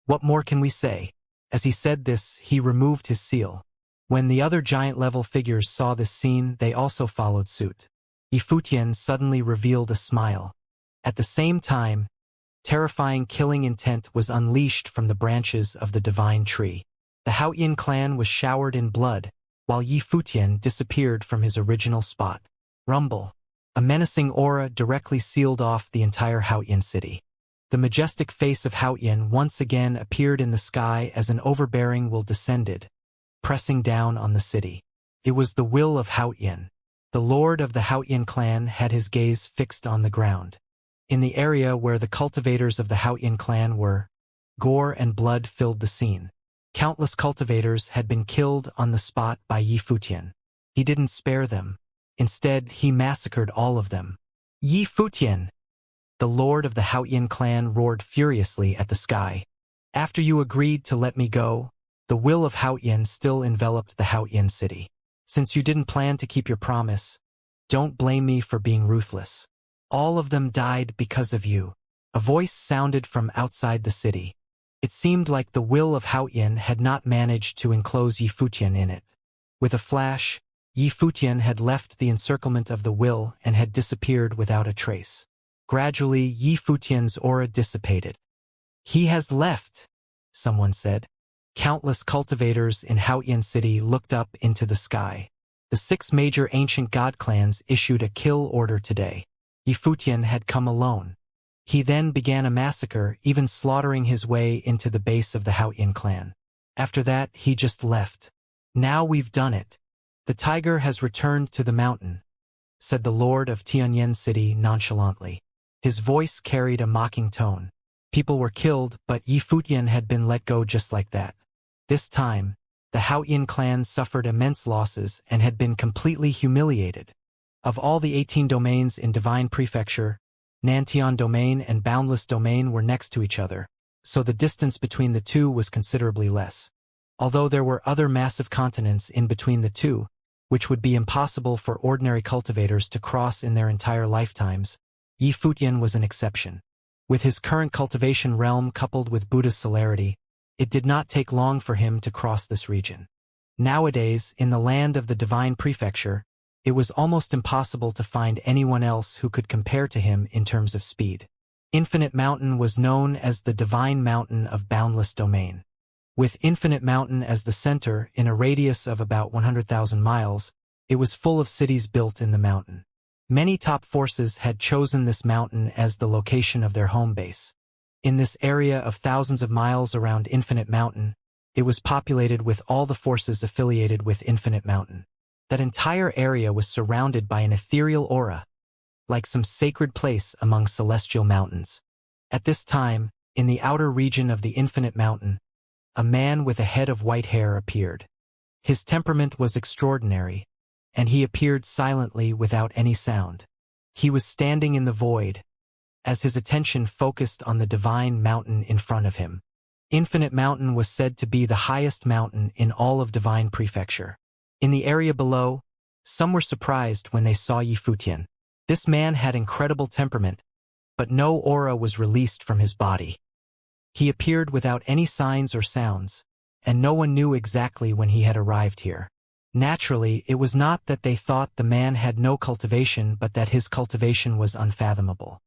what more can we say? As he said this, he removed his seal. When the other giant-level figures saw this scene, they also followed suit. Yifutian suddenly revealed a smile. At the same time, terrifying killing intent was unleashed from the branches of the divine tree. The Haoyin clan was showered in blood, while Yifutian disappeared from his original spot. Rumble. A menacing aura directly sealed off the entire Haoyin city. The majestic face of Haoyin once again appeared in the sky as an overbearing will descended, pressing down on the city. It was the will of Haoyin. The lord of the Haoyin clan had his gaze fixed on the ground. In the area where the cultivators of the Haoyin clan were, gore and blood filled the scene. Countless cultivators had been killed on the spot by Yi Futian. He didn't spare them. Instead, he massacred all of them. Yi Futian! The lord of the Haoyin clan roared furiously at the sky. After you agreed to let me go, the will of Haoyin still enveloped the Haoyin city. Since you didn't plan to keep your promise, don't blame me for being ruthless. All of them died because of you. A voice sounded from outside the city. It seemed like the will of Haoyin had not managed to enclose Yi Futian in it. With a flash, Yi Futian had left the encirclement of the will and had disappeared without a trace. Gradually, Yi Futian's aura dissipated. He has left, someone said. Countless cultivators in Haoyin City looked up into the sky. The 6 major ancient god clans issued a kill order today. Yi Futian had come alone. He then began a massacre, even slaughtering his way into the base of the Haoyin clan. After that, he just left. Now we've done it. The tiger has returned to the mountain, said the lord of Tianyan City nonchalantly. His voice carried a mocking tone. People were killed, but Yi Futian had been let go just like that. This time, the Haoyin clan suffered immense losses and had been completely humiliated. Of all the 18 domains in Divine Prefecture, Nantian Domain and Boundless Domain were next to each other, so the distance between the two was considerably less. Although there were other massive continents in between the two, which would be impossible for ordinary cultivators to cross in their entire lifetimes, Yi Futian was an exception. With his current cultivation realm coupled with Buddha's celerity, it did not take long for him to cross this region. Nowadays, in the land of the Divine Prefecture, it was almost impossible to find anyone else who could compare to him in terms of speed. Infinite Mountain was known as the Divine Mountain of Boundless Domain. With Infinite Mountain as the center in a radius of about 100,000 miles, it was full of cities built in the mountain. Many top forces had chosen this mountain as the location of their home base. In this area of thousands of miles around Infinite Mountain, it was populated with all the forces affiliated with Infinite Mountain. That entire area was surrounded by an ethereal aura, like some sacred place among celestial mountains. At this time, in the outer region of the Infinite Mountain, a man with a head of white hair appeared. His temperament was extraordinary, and he appeared silently without any sound. He was standing in the void, as his attention focused on the divine mountain in front of him. Infinite Mountain was said to be the highest mountain in all of Divine Prefecture. In the area below, some were surprised when they saw Yi Futian. This man had incredible temperament, but no aura was released from his body. He appeared without any signs or sounds, and no one knew exactly when he had arrived here. Naturally, it was not that they thought the man had no cultivation but that his cultivation was unfathomable.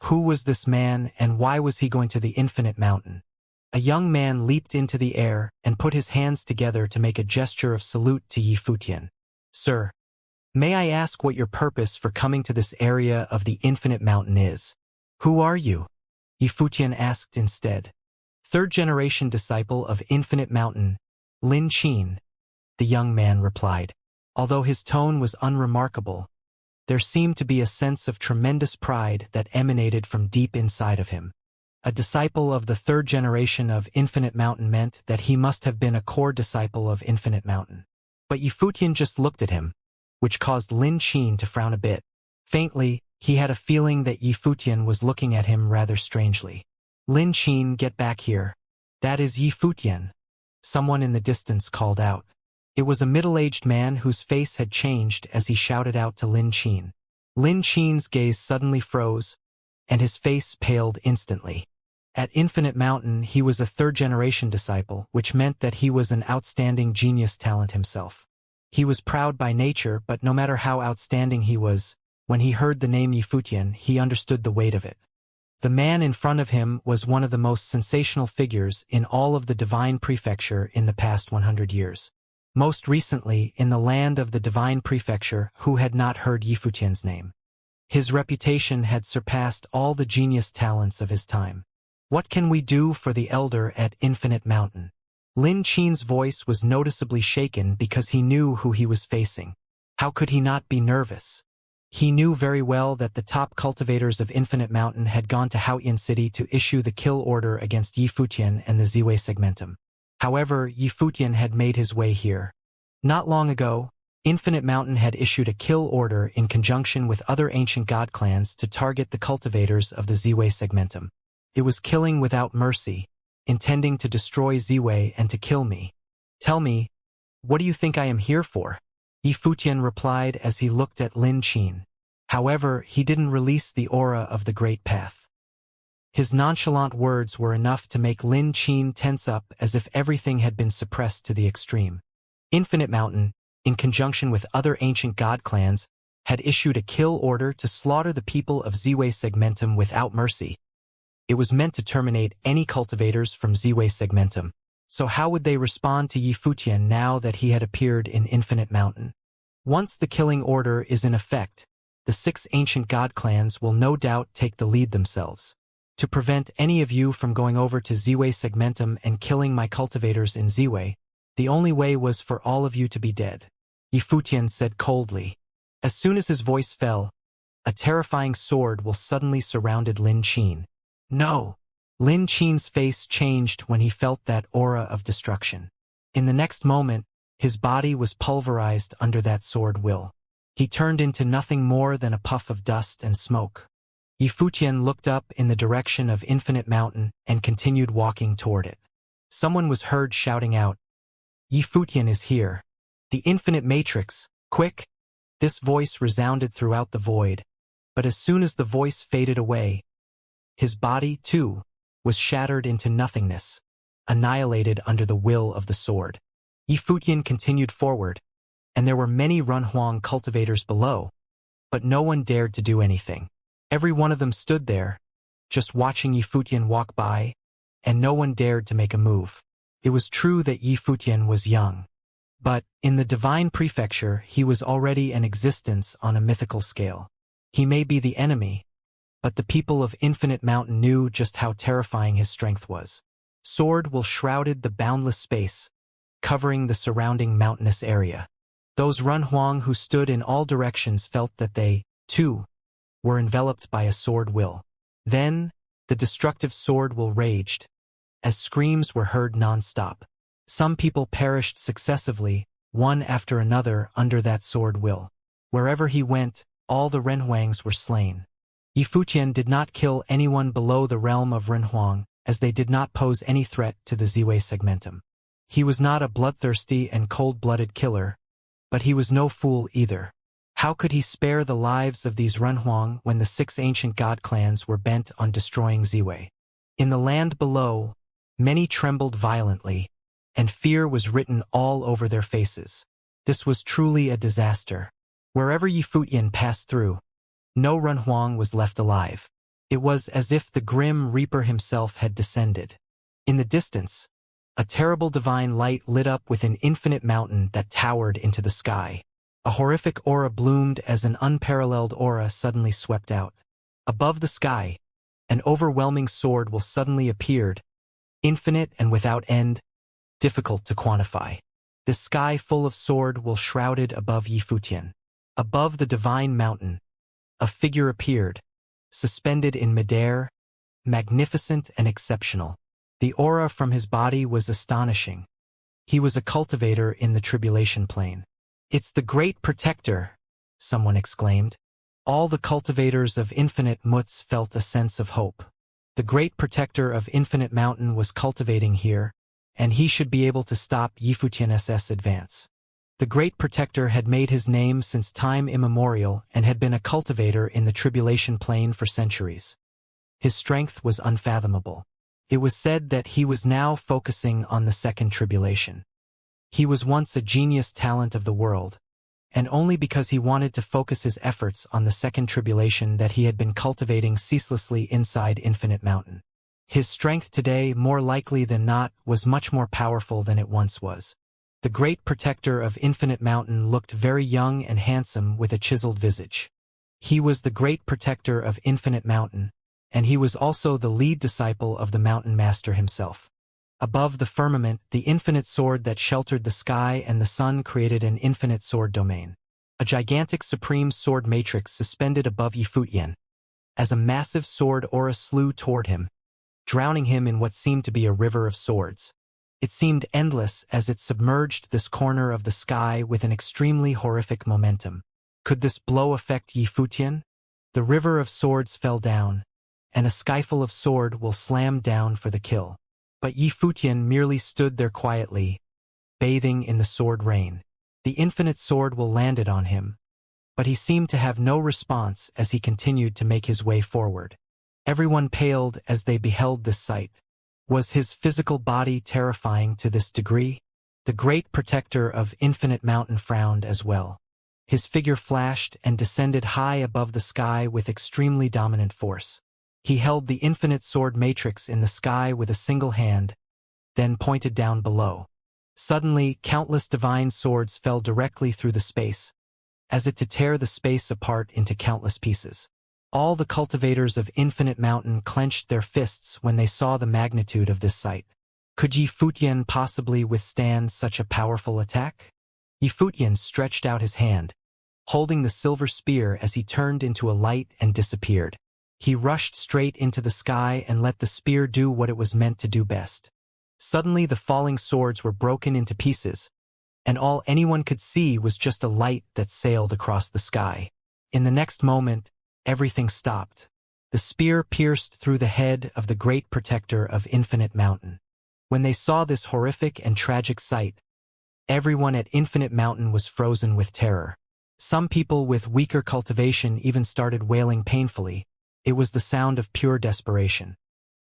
Who was this man and why was he going to the Infinite Mountain? A young man leaped into the air and put his hands together to make a gesture of salute to Yi Futian. Sir, may I ask what your purpose for coming to this area of the Infinite Mountain is? Who are you? Yi Futian asked instead. 3rd generation disciple of Infinite Mountain, Lin Qin, the young man replied. Although his tone was unremarkable, there seemed to be a sense of tremendous pride that emanated from deep inside of him. A disciple of the 3rd generation of Infinite Mountain meant that he must have been a core disciple of Infinite Mountain. But Yi Futian just looked at him, which caused Lin Qin to frown a bit. Faintly, he had a feeling that Yi Futian was looking at him rather strangely. Lin Qin, get back here. That is Yi Futian, someone in the distance called out. It was a middle-aged man whose face had changed as he shouted out to Lin Qin. Lin Qin's gaze suddenly froze, and his face paled instantly. At Infinite Mountain, he was a 3rd generation disciple, which meant that he was an outstanding genius talent himself. He was proud by nature, but no matter how outstanding he was, when he heard the name Yi Futian, he understood the weight of it. The man in front of him was one of the most sensational figures in all of the Divine Prefecture in the past 100 years. Most recently, in the land of the Divine Prefecture, who had not heard Yi Futian's name? His reputation had surpassed all the genius talents of his time. What can we do for the elder at Infinite Mountain? Lin Qin's voice was noticeably shaken because he knew who he was facing. How could he not be nervous? He knew very well that the top cultivators of Infinite Mountain had gone to Haoyan City to issue the kill order against Yi Futian and the Ziwei segmentum. However, Yi Futian had made his way here. Not long ago, Infinite Mountain had issued a kill order in conjunction with other ancient god clans to target the cultivators of the Ziwei segmentum. It was killing without mercy, intending to destroy Ziwei and to kill me. Tell me, what do you think I am here for? Yi Futian replied as he looked at Lin Qin. However, he didn't release the aura of the Great Path. His nonchalant words were enough to make Lin Qin tense up as if everything had been suppressed to the extreme. Infinite Mountain, in conjunction with other ancient god clans, had issued a kill order to slaughter the people of Ziwei segmentum without mercy. It was meant to terminate any cultivators from Ziwei segmentum. So how would they respond to Yi Futian now that he had appeared in Infinite Mountain? Once the killing order is in effect, the 6 ancient god clans will no doubt take the lead themselves. To prevent any of you from going over to Ziwei segmentum and killing my cultivators in Ziwei, the only way was for all of you to be dead. Yi Futian said coldly. As soon as his voice fell, a terrifying sword will suddenly surrounded Lin Qin. No! Lin Qin's face changed when he felt that aura of destruction. In the next moment, his body was pulverized under that sword will. He turned into nothing more than a puff of dust and smoke. Yi Futian looked up in the direction of Infinite Mountain and continued walking toward it. Someone was heard shouting out, "Yi Futian is here. The Infinite Matrix, quick!" This voice resounded throughout the void, but as soon as the voice faded away, his body, too, was shattered into nothingness, annihilated under the will of the sword. Yi Futian continued forward, and there were many Runhuang cultivators below, but no one dared to do anything. Every one of them stood there, just watching Yi Futian walk by, and no one dared to make a move. It was true that Yi Futian was young, but in the divine prefecture he was already an existence on a mythical scale. He may be the enemy, but the people of Infinite Mountain knew just how terrifying his strength was. Sword will shrouded the boundless space, covering the surrounding mountainous area. Those Runhuang who stood in all directions felt that they, too, were enveloped by a sword will. Then, the destructive sword will raged, as screams were heard non-stop. Some people perished successively, one after another under that sword will. Wherever he went, all the Renhuangs were slain. Yi Futian did not kill anyone below the realm of Renhuang, as they did not pose any threat to the Ziwei segmentum. He was not a bloodthirsty and cold-blooded killer, but he was no fool either. How could he spare the lives of these Renhuang when the 6 ancient god clans were bent on destroying Ziwei? In the land below, many trembled violently, and fear was written all over their faces. This was truly a disaster. Wherever Yi Futian passed through, no Runhuang was left alive. It was as if the grim Reaper himself had descended. In the distance, a terrible divine light lit up with an infinite mountain that towered into the sky. A horrific aura bloomed as an unparalleled aura suddenly swept out. Above the sky, an overwhelming sword will suddenly appeared, infinite and without end, difficult to quantify. The sky full of sword will shrouded above Yi Futian. Above the divine mountain, a figure appeared, suspended in midair, magnificent and exceptional. The aura from his body was astonishing. He was a cultivator in the tribulation plane. "It's the Great Protector," someone exclaimed. All the cultivators of Infinite Muts felt a sense of hope. The Great Protector of Infinite Mountain was cultivating here, and he should be able to stop Yi Futian's advance. The Great Protector had made his name since time immemorial and had been a cultivator in the tribulation plane for centuries. His strength was unfathomable. It was said that he was now focusing on the second tribulation. He was once a genius talent of the world, and only because he wanted to focus his efforts on the second tribulation that he had been cultivating ceaselessly inside Infinite Mountain. His strength today, more likely than not, was much more powerful than it once was. The Great Protector of Infinite Mountain looked very young and handsome with a chiseled visage. He was the Great Protector of Infinite Mountain, and he was also the lead disciple of the mountain master himself. Above the firmament, the infinite sword that sheltered the sky and the sun created an infinite sword domain. A gigantic supreme sword matrix suspended above Yifutian. As a massive sword aura slew toward him, drowning him in what seemed to be a river of swords. It seemed endless as it submerged this corner of the sky with an extremely horrific momentum. Could this blow affect Yifutian? The river of swords fell down, and a skyfall of sword will slam down for the kill. But Yifutian merely stood there quietly, bathing in the sword rain. The infinite sword will landed on him, but he seemed to have no response as he continued to make his way forward. Everyone paled as they beheld this sight. Was his physical body terrifying to this degree? The great protector of infinite mountain frowned as well. His figure flashed and descended high above the sky with extremely dominant force. He held the infinite sword matrix in the sky with a single hand, then pointed down below. Suddenly, countless divine swords fell directly through the space, as if to tear the space apart into countless pieces. All the cultivators of Infinite Mountain clenched their fists when they saw the magnitude of this sight. Could Yifutian possibly withstand such a powerful attack? Yifutian stretched out his hand, holding the silver spear as he turned into a light and disappeared. He rushed straight into the sky and let the spear do what it was meant to do best. Suddenly the falling swords were broken into pieces, and all anyone could see was just a light that sailed across the sky. In the next moment, everything stopped. The spear pierced through the head of the great protector of Infinite Mountain. When they saw this horrific and tragic sight, everyone at Infinite Mountain was frozen with terror. Some people with weaker cultivation even started wailing painfully. It was the sound of pure desperation.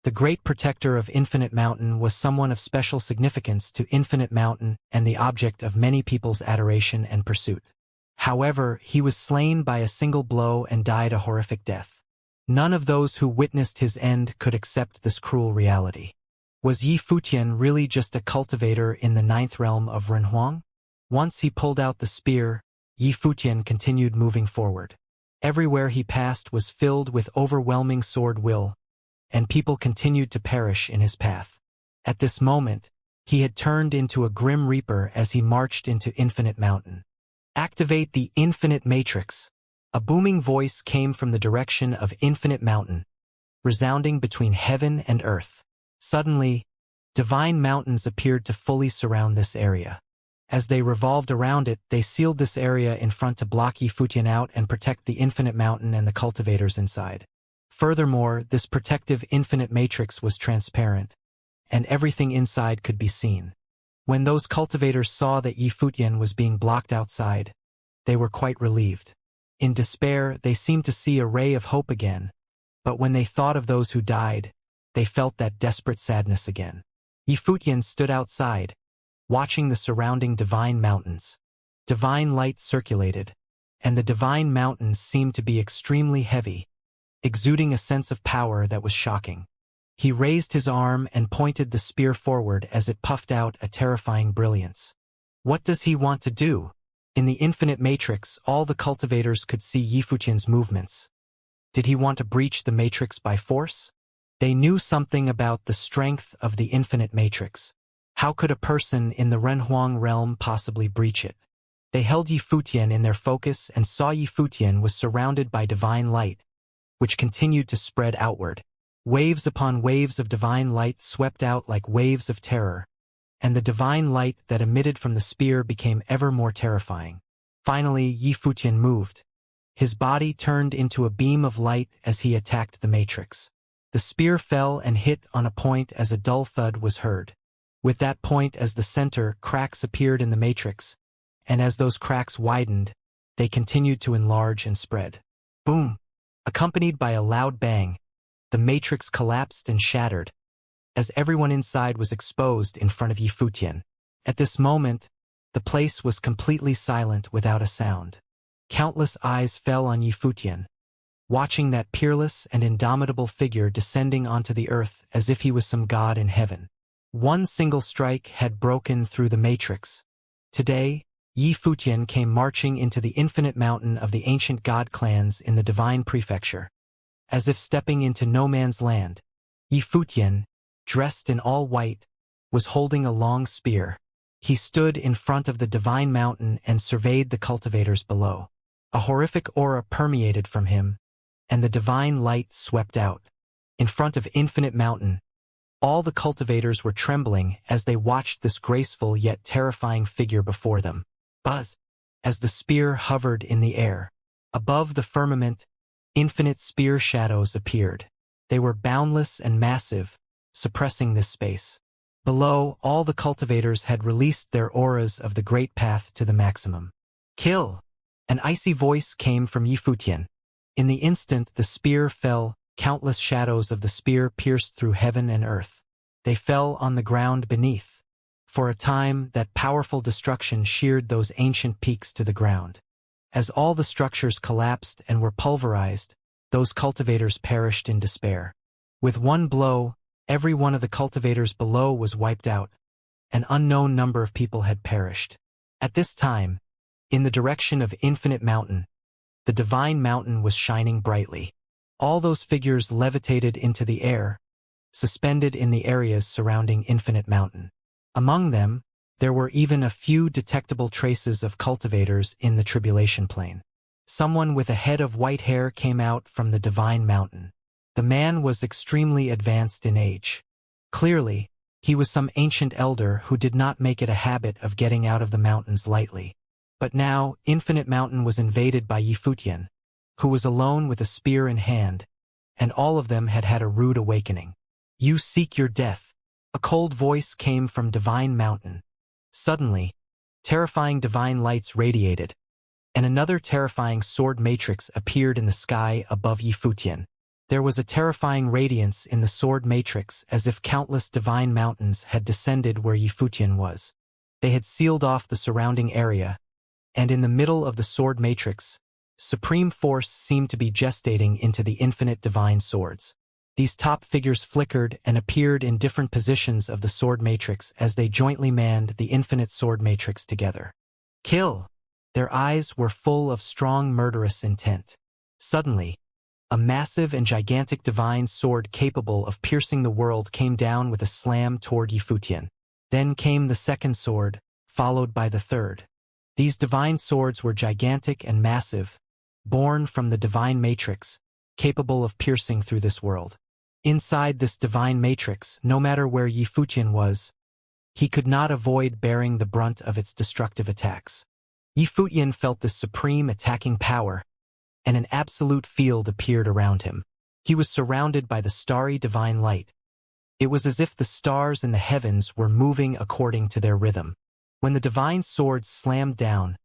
The great protector of Infinite Mountain was someone of special significance to Infinite Mountain and the object of many people's adoration and pursuit. However, he was slain by a single blow and died a horrific death. None of those who witnessed his end could accept this cruel reality. Was Yifutian really just a cultivator in the ninth realm of Renhuang? Once he pulled out the spear, Yifutian continued moving forward. Everywhere he passed was filled with overwhelming sword will, and people continued to perish in his path. At this moment, he had turned into a grim reaper as he marched into Infinite Mountain. Activate the Infinite Matrix. A booming voice came from the direction of Infinite Mountain, resounding between heaven and earth. Suddenly, divine mountains appeared to fully surround this area. As they revolved around it, they sealed this area in front to block Yifutian out and protect the Infinite Mountain and the cultivators inside. Furthermore, this protective infinite matrix was transparent, and everything inside could be seen. When those cultivators saw that Yifutian was being blocked outside, they were quite relieved. In despair, they seemed to see a ray of hope again, but when they thought of those who died, they felt that desperate sadness again. Yifutian stood outside, watching the surrounding divine mountains. Divine light circulated, and the divine mountains seemed to be extremely heavy, exuding a sense of power that was shocking. He raised his arm and pointed the spear forward as it puffed out a terrifying brilliance. What does he want to do? In the infinite matrix, all the cultivators could see Yifutian's movements. Did he want to breach the matrix by force? They knew something about the strength of the infinite matrix. How could a person in the Renhuang realm possibly breach it? They held Yifutian in their focus and saw Yifutian was surrounded by divine light, which continued to spread outward. Waves upon waves of divine light swept out like waves of terror, and the divine light that emitted from the spear became ever more terrifying. Finally, Yifutian moved. His body turned into a beam of light as he attacked the matrix. The spear fell and hit on a point as a dull thud was heard. With that point as the center, cracks appeared in the matrix, and as those cracks widened, they continued to enlarge and spread. Boom! Accompanied by a loud bang, the matrix collapsed and shattered, as everyone inside was exposed in front of Yifutian. At this moment, the place was completely silent without a sound. Countless eyes fell on Yifutian, watching that peerless and indomitable figure descending onto the earth as if he was some god in heaven. One single strike had broken through the matrix. Today, Yifutian came marching into the infinite mountain of the ancient god clans in the divine prefecture. As if stepping into no man's land, Yifutian, dressed in all white, was holding a long spear. He stood in front of the divine mountain and surveyed the cultivators below. A horrific aura permeated from him, and the divine light swept out. In front of Infinite Mountain, all the cultivators were trembling as they watched this graceful yet terrifying figure before them. Buzz! As the spear hovered in the air. Above the firmament, infinite spear shadows appeared. They were boundless and massive, suppressing this space. Below, all the cultivators had released their auras of the great path to the maximum. Kill! An icy voice came from Yifutian. In the instant the spear fell, countless shadows of the spear pierced through heaven and earth. They fell on the ground beneath. For a time, that powerful destruction sheared those ancient peaks to the ground. As all the structures collapsed and were pulverized, those cultivators perished in despair. With one blow, every one of the cultivators below was wiped out. An unknown number of people had perished. At this time, in the direction of Infinite Mountain, the divine mountain was shining brightly. All those figures levitated into the air, suspended in the areas surrounding Infinite Mountain. Among them, there were even a few detectable traces of cultivators in the tribulation plane. Someone with a head of white hair came out from the divine mountain. The man was extremely advanced in age. Clearly, he was some ancient elder who did not make it a habit of getting out of the mountains lightly. But now, Infinite Mountain was invaded by Yifutian, who was alone with a spear in hand, and all of them had had a rude awakening. You seek your death. A cold voice came from Divine Mountain. Suddenly, terrifying divine lights radiated, and another terrifying sword matrix appeared in the sky above Yifutian. There was a terrifying radiance in the sword matrix as if countless divine mountains had descended where Yifutian was. They had sealed off the surrounding area, and in the middle of the sword matrix, supreme force seemed to be gestating into the infinite divine swords. These top figures flickered and appeared in different positions of the sword matrix as they jointly manned the infinite sword matrix together. Kill! Their eyes were full of strong murderous intent. Suddenly, a massive and gigantic divine sword capable of piercing the world came down with a slam toward Yifutian. Then came the second sword, followed by the third. These divine swords were gigantic and massive, born from the divine matrix, capable of piercing through this world. Inside this divine matrix, no matter where Yifutian was, he could not avoid bearing the brunt of its destructive attacks. Yifutian felt this supreme attacking power, and an absolute field appeared around him. He was surrounded by the starry divine light. It was as if the stars in the heavens were moving according to their rhythm. When the divine swords slammed down,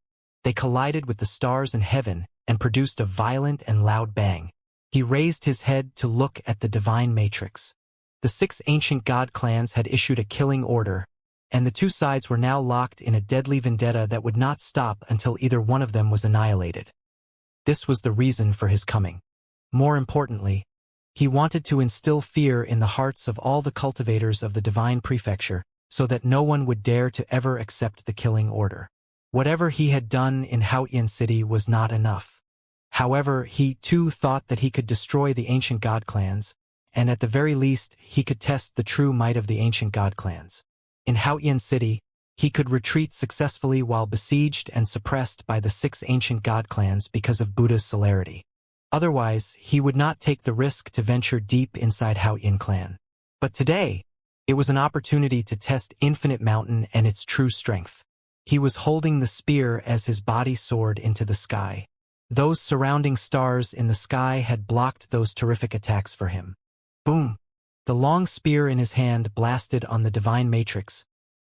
they collided with the stars in heaven and produced a violent and loud bang. He raised his head to look at the divine matrix. The 6 ancient god clans had issued a killing order, and the two sides were now locked in a deadly vendetta that would not stop until either one of them was annihilated. This was the reason for his coming. More importantly, he wanted to instill fear in the hearts of all the cultivators of the divine prefecture, so that no one would dare to ever accept the killing order. Whatever he had done in Haotian City was not enough. However, he too thought that he could destroy the ancient god clans, and at the very least he could test the true might of the ancient god clans. In Haotian City, he could retreat successfully while besieged and suppressed by the 6 ancient god clans because of Buddha's celerity. Otherwise, he would not take the risk to venture deep inside Haotian clan. But today, it was an opportunity to test Infinite Mountain and its true strength. He was holding the spear as his body soared into the sky. Those surrounding stars in the sky had blocked those terrific attacks for him. Boom! The long spear in his hand blasted on the divine matrix,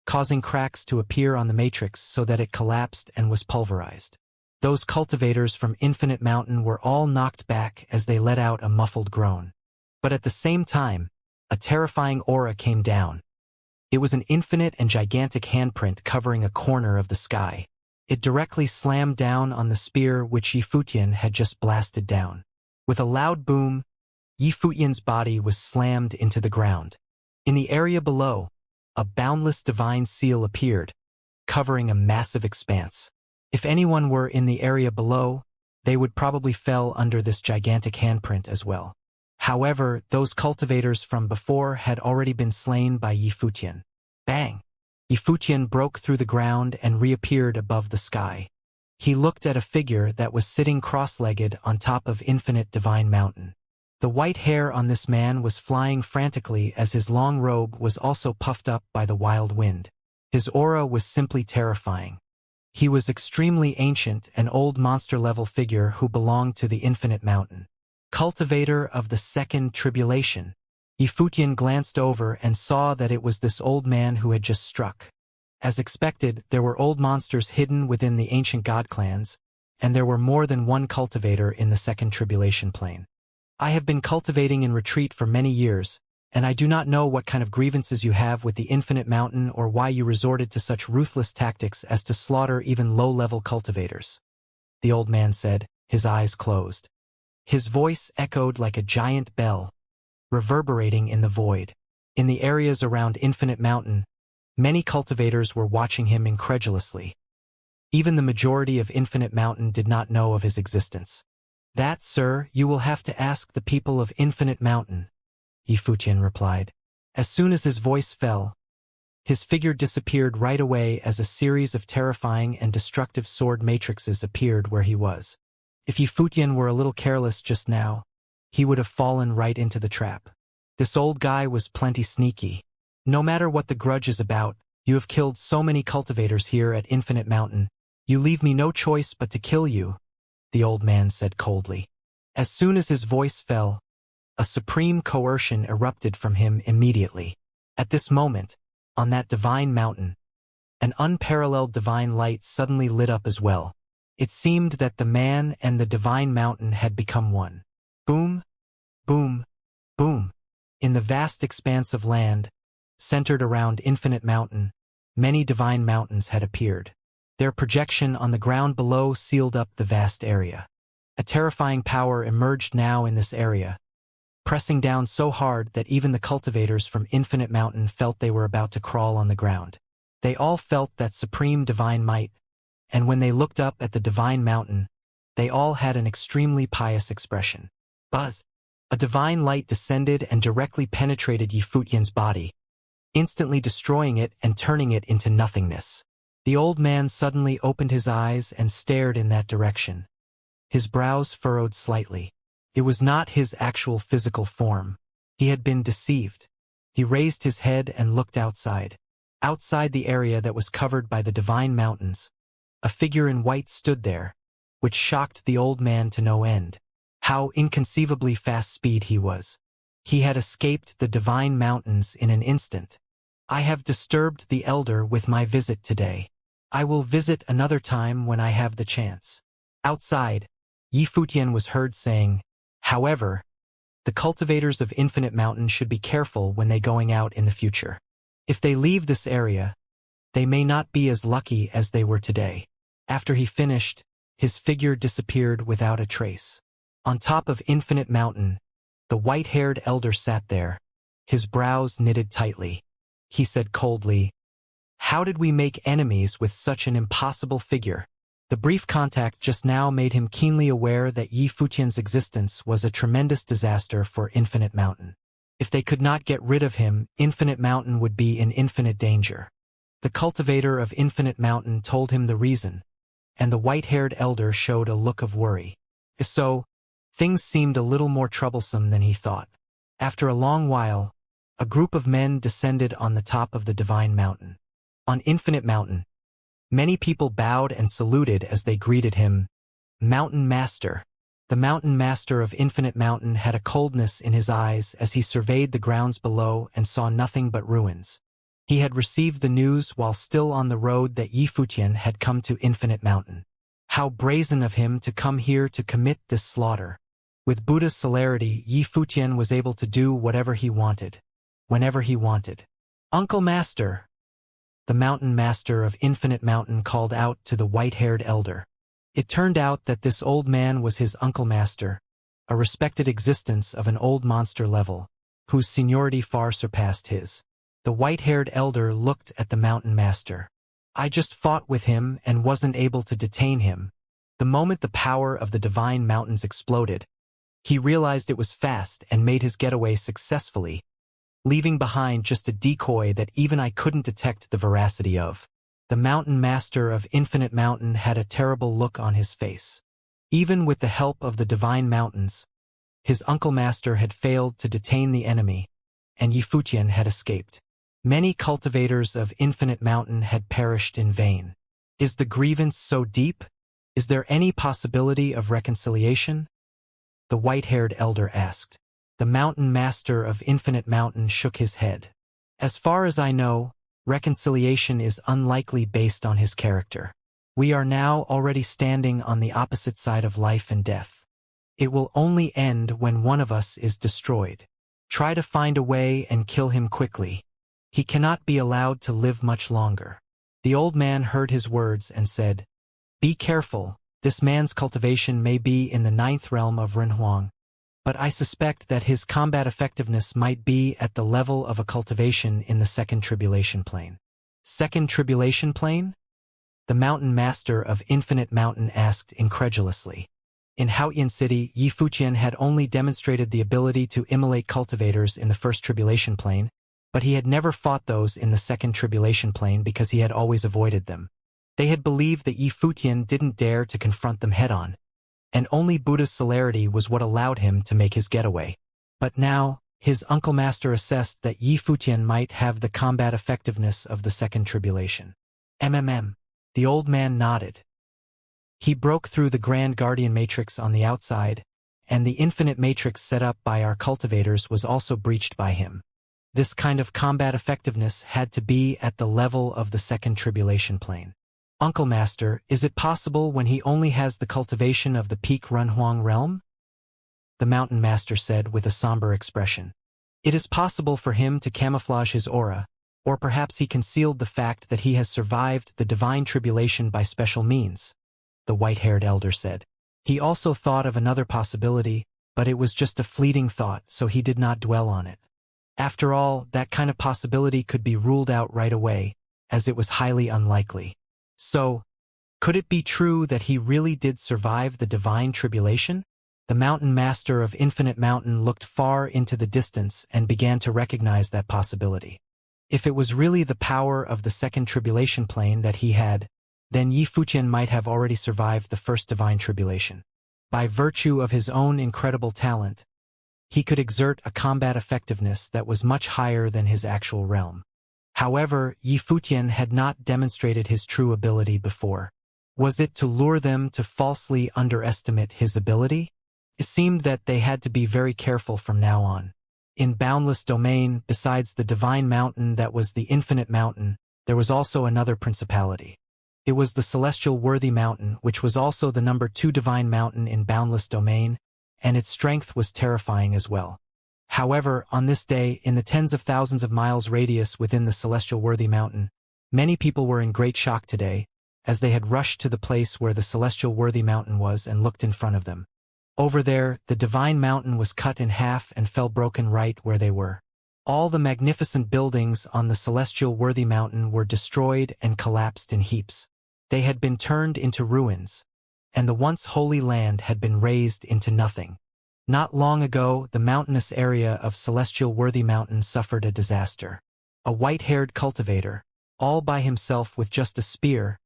causing cracks to appear on the matrix so that it collapsed and was pulverized. Those cultivators from Infinite Mountain were all knocked back as they let out a muffled groan. But at the same time, a terrifying aura came down. It was an infinite and gigantic handprint covering a corner of the sky. It directly slammed down on the spear which Yifutian had just blasted down. With a loud boom, Yifutian's body was slammed into the ground. In the area below, a boundless divine seal appeared, covering a massive expanse. If anyone were in the area below, they would probably fell under this gigantic handprint as well. However, those cultivators from before had already been slain by Yifutian. Bang! Yifutian broke through the ground and reappeared above the sky. He looked at a figure that was sitting cross-legged on top of Infinite Divine Mountain. The white hair on this man was flying frantically as his long robe was also puffed up by the wild wind. His aura was simply terrifying. He was extremely ancient, an old monster-level figure who belonged to the Infinite Mountain. Cultivator of the Second Tribulation. Yifutian glanced over and saw that it was this old man who had just struck. As expected, there were old monsters hidden within the ancient god clans, and there were more than one cultivator in the Second Tribulation plane. I have been cultivating in retreat for many years, and I do not know what kind of grievances you have with the Infinite Mountain or why you resorted to such ruthless tactics as to slaughter even low-level cultivators. The old man said, his eyes closed. His voice echoed like a giant bell, reverberating in the void. In the areas around Infinite Mountain, many cultivators were watching him incredulously. Even the majority of Infinite Mountain did not know of his existence. That, sir, you will have to ask the people of Infinite Mountain, Yifutian replied. As soon as his voice fell, his figure disappeared right away as a series of terrifying and destructive sword matrices appeared where he was. If Yifutian were a little careless just now, he would have fallen right into the trap. This old guy was plenty sneaky. No matter what the grudge is about, you have killed so many cultivators here at Infinite Mountain. You leave me no choice but to kill you, the old man said coldly. As soon as his voice fell, a supreme coercion erupted from him immediately. At this moment, on that divine mountain, an unparalleled divine light suddenly lit up as well. It seemed that the man and the divine mountain had become one. Boom, boom, boom. In the vast expanse of land, centered around Infinite Mountain, many divine mountains had appeared. Their projection on the ground below sealed up the vast area. A terrifying power emerged now in this area, pressing down so hard that even the cultivators from Infinite Mountain felt they were about to crawl on the ground. They all felt that supreme divine might, and when they looked up at the divine mountain, they all had an extremely pious expression. Buzz! A divine light descended and directly penetrated Yifutian's body, instantly destroying it and turning it into nothingness. The old man suddenly opened his eyes and stared in that direction. His brows furrowed slightly. It was not his actual physical form. He had been deceived. He raised his head and looked outside. Outside the area that was covered by the divine mountains, a figure in white stood there, which shocked the old man to no end. How inconceivably fast speed he was. He had escaped the divine mountains in an instant. I have disturbed the elder with my visit today. I will visit another time when I have the chance. Outside, Yifutian was heard saying, however, the cultivators of Infinite Mountain should be careful when they going out in the future. If they leave this area, they may not be as lucky as they were today. After he finished, his figure disappeared without a trace. On top of Infinite Mountain, the white-haired elder sat there, his brows knitted tightly. He said coldly, "How did we make enemies with such an impossible figure?" The brief contact just now made him keenly aware that Yifutian's existence was a tremendous disaster for Infinite Mountain. If they could not get rid of him, Infinite Mountain would be in infinite danger. The cultivator of Infinite Mountain told him the reason, and the white-haired elder showed a look of worry. If so, things seemed a little more troublesome than he thought. After a long while, a group of men descended on the top of the divine mountain. On Infinite Mountain, many people bowed and saluted as they greeted him. Mountain Master. The Mountain Master of Infinite Mountain had a coldness in his eyes as he surveyed the grounds below and saw nothing but ruins. He had received the news while still on the road that Yifutian had come to Infinite Mountain. How brazen of him to come here to commit this slaughter. With Buddha's celerity, Yifutian was able to do whatever he wanted, whenever he wanted. "Uncle Master!" The Mountain Master of Infinite Mountain called out to the white-haired elder. It turned out that this old man was his Uncle Master, a respected existence of an old monster level, whose seniority far surpassed his. The white-haired elder looked at the Mountain Master. "I just fought with him and wasn't able to detain him." The moment the power of the divine mountains exploded, He realized it was fast and made his getaway successfully, leaving behind just a decoy that even I couldn't detect the veracity of. The mountain master of Infinite Mountain had a terrible look on his face. Even with the help of the divine mountains, his uncle master had failed to detain the enemy, and Yifutian had escaped. Many cultivators of Infinite Mountain had perished in vain. Is the grievance so deep? Is there any possibility of reconciliation? The white-haired elder asked. The mountain master of Infinite Mountain shook his head. As far as I know, reconciliation is unlikely based on his character. We are now already standing on the opposite side of life and death. It will only end when one of us is destroyed. Try to find a way and kill him quickly. He cannot be allowed to live much longer. The old man heard his words and said, Be careful, this man's cultivation may be in the 9th realm of Renhuang, but I suspect that his combat effectiveness might be at the level of a cultivation in the 2nd tribulation plane. 2nd tribulation plane? The mountain master of Infinite Mountain asked incredulously. In Haotian City, Yifutian had only demonstrated the ability to immolate cultivators in the 1st tribulation plane, but he had never fought those in the 2nd tribulation plane because he had always avoided them. They had believed that Yifutian didn't dare to confront them head-on, and only Buddha's celerity was what allowed him to make his getaway. But now, his uncle master assessed that Yifutian might have the combat effectiveness of the 2nd tribulation. The old man nodded. He broke through the Grand Guardian Matrix on the outside, and the infinite matrix set up by our cultivators was also breached by him. This kind of combat effectiveness had to be at the level of the 2nd tribulation plane. Uncle Master, is it possible when he only has the cultivation of the peak Renhuang realm? The Mountain Master said with a somber expression. It is possible for him to camouflage his aura, or perhaps he concealed the fact that he has survived the divine tribulation by special means, the white-haired elder said. He also thought of another possibility, but it was just a fleeting thought, so he did not dwell on it. After all, that kind of possibility could be ruled out right away, as it was highly unlikely. So, could it be true that he really did survive the divine tribulation? The mountain master of Infinite Mountain looked far into the distance and began to recognize that possibility. If it was really the power of the 2nd tribulation plane that he had, then Yifutian might have already survived the 1st divine tribulation. By virtue of his own incredible talent, he could exert a combat effectiveness that was much higher than his actual realm. However, Yifutian had not demonstrated his true ability before. Was it to lure them to falsely underestimate his ability? It seemed that they had to be very careful from now on. In Boundless Domain, besides the divine mountain that was the Infinite Mountain, there was also another principality. It was the Celestial Worthy Mountain, which was also the number 2 divine mountain in Boundless Domain, and its strength was terrifying as well. However, on this day, in the tens of thousands of miles radius within the Celestial Worthy Mountain, many people were in great shock today, as they had rushed to the place where the Celestial Worthy Mountain was and looked in front of them. Over there, the divine mountain was cut in half and fell broken right where they were. All the magnificent buildings on the Celestial Worthy Mountain were destroyed and collapsed in heaps. They had been turned into ruins, and the once holy land had been razed into nothing. Not long ago, the mountainous area of Celestial Worthy Mountain suffered a disaster. A white-haired cultivator, all by himself with just a spear,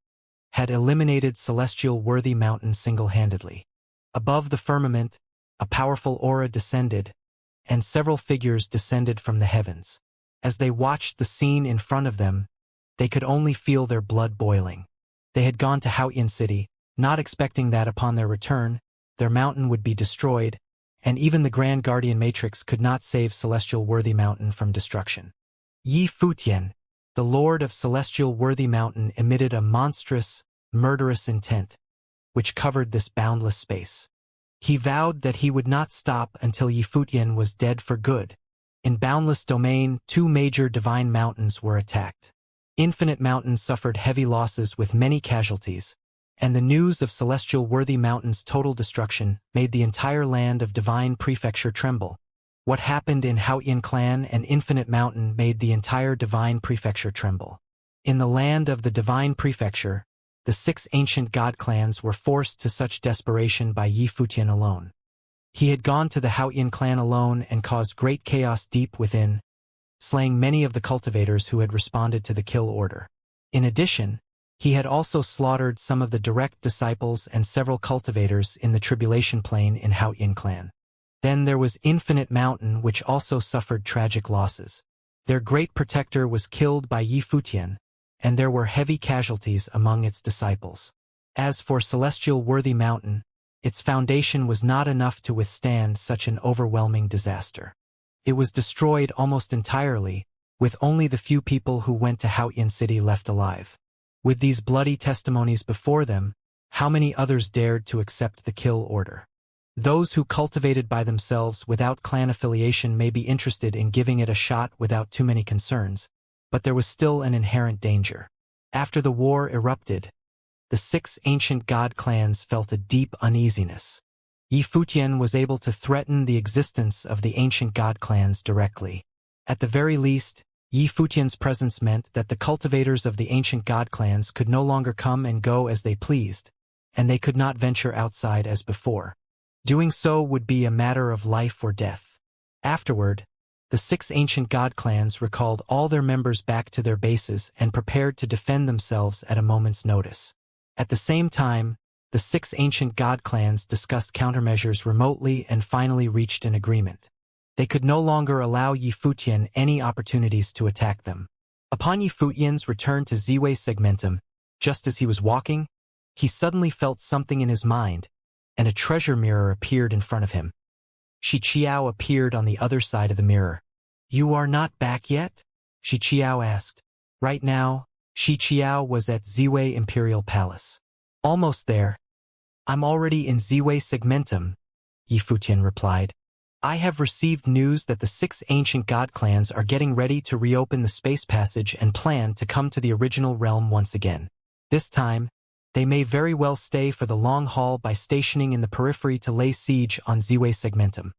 had eliminated Celestial Worthy Mountain single-handedly. Above the firmament, a powerful aura descended, and several figures descended from the heavens. As they watched the scene in front of them, they could only feel their blood boiling. They had gone to Haotian City, not expecting that upon their return, their mountain would be destroyed, and even the Grand Guardian Matrix could not save Celestial Worthy Mountain from destruction. Yifutian, the Lord of Celestial Worthy Mountain, emitted a monstrous, murderous intent, which covered this boundless space. He vowed that he would not stop until Yifutian was dead for good. In Boundless Domain, 2 major divine mountains were attacked. Infinite Mountain suffered heavy losses with many casualties, and the news of Celestial Worthy Mountain's total destruction made the entire land of Divine Prefecture tremble. What happened in Haotian Clan and Infinite Mountain made the entire Divine Prefecture tremble. In the land of the Divine Prefecture, the 6 ancient god clans were forced to such desperation by Yifutian alone. He had gone to the Haoyan clan alone and caused great chaos deep within, slaying many of the cultivators who had responded to the kill order. In addition, he had also slaughtered some of the direct disciples and several cultivators in the tribulation plane in Haoyan clan. Then there was Infinite Mountain, which also suffered tragic losses. Their great protector was killed by Yi Futian, and there were heavy casualties among its disciples. As for Celestial Worthy Mountain, its foundation was not enough to withstand such an overwhelming disaster. It was destroyed almost entirely, with only the few people who went to Haoyan City left alive. With these bloody testimonies before them, how many others dared to accept the kill order? Those who cultivated by themselves without clan affiliation may be interested in giving it a shot without too many concerns, but there was still an inherent danger. After the war erupted, the 6 ancient god clans felt a deep uneasiness. Yi Futian was able to threaten the existence of the ancient god clans directly. At the very least, Yi Futian's presence meant that the cultivators of the ancient god clans could no longer come and go as they pleased, and they could not venture outside as before. Doing so would be a matter of life or death. Afterward, the 6 ancient god clans recalled all their members back to their bases and prepared to defend themselves at a moment's notice. At the same time, the 6 ancient god clans discussed countermeasures remotely and finally reached an agreement. They could no longer allow Yi Futian any opportunities to attack them. Upon Yi Futian's return to Ziwei Segmentum, just as he was walking, he suddenly felt something in his mind, and a treasure mirror appeared in front of him. Xianxia appeared on the other side of the mirror. "You are not back yet?" Xianxia asked. Right now, Xianxia was at Ziwei Imperial Palace. "Almost there. I'm already in Ziwei Segmentum," Yi Futian replied. "I have received news that the 6 ancient god clans are getting ready to reopen the space passage and plan to come to the original realm once again. This time, they may very well stay for the long haul by stationing in the periphery to lay siege on Ziwei Segmentum,"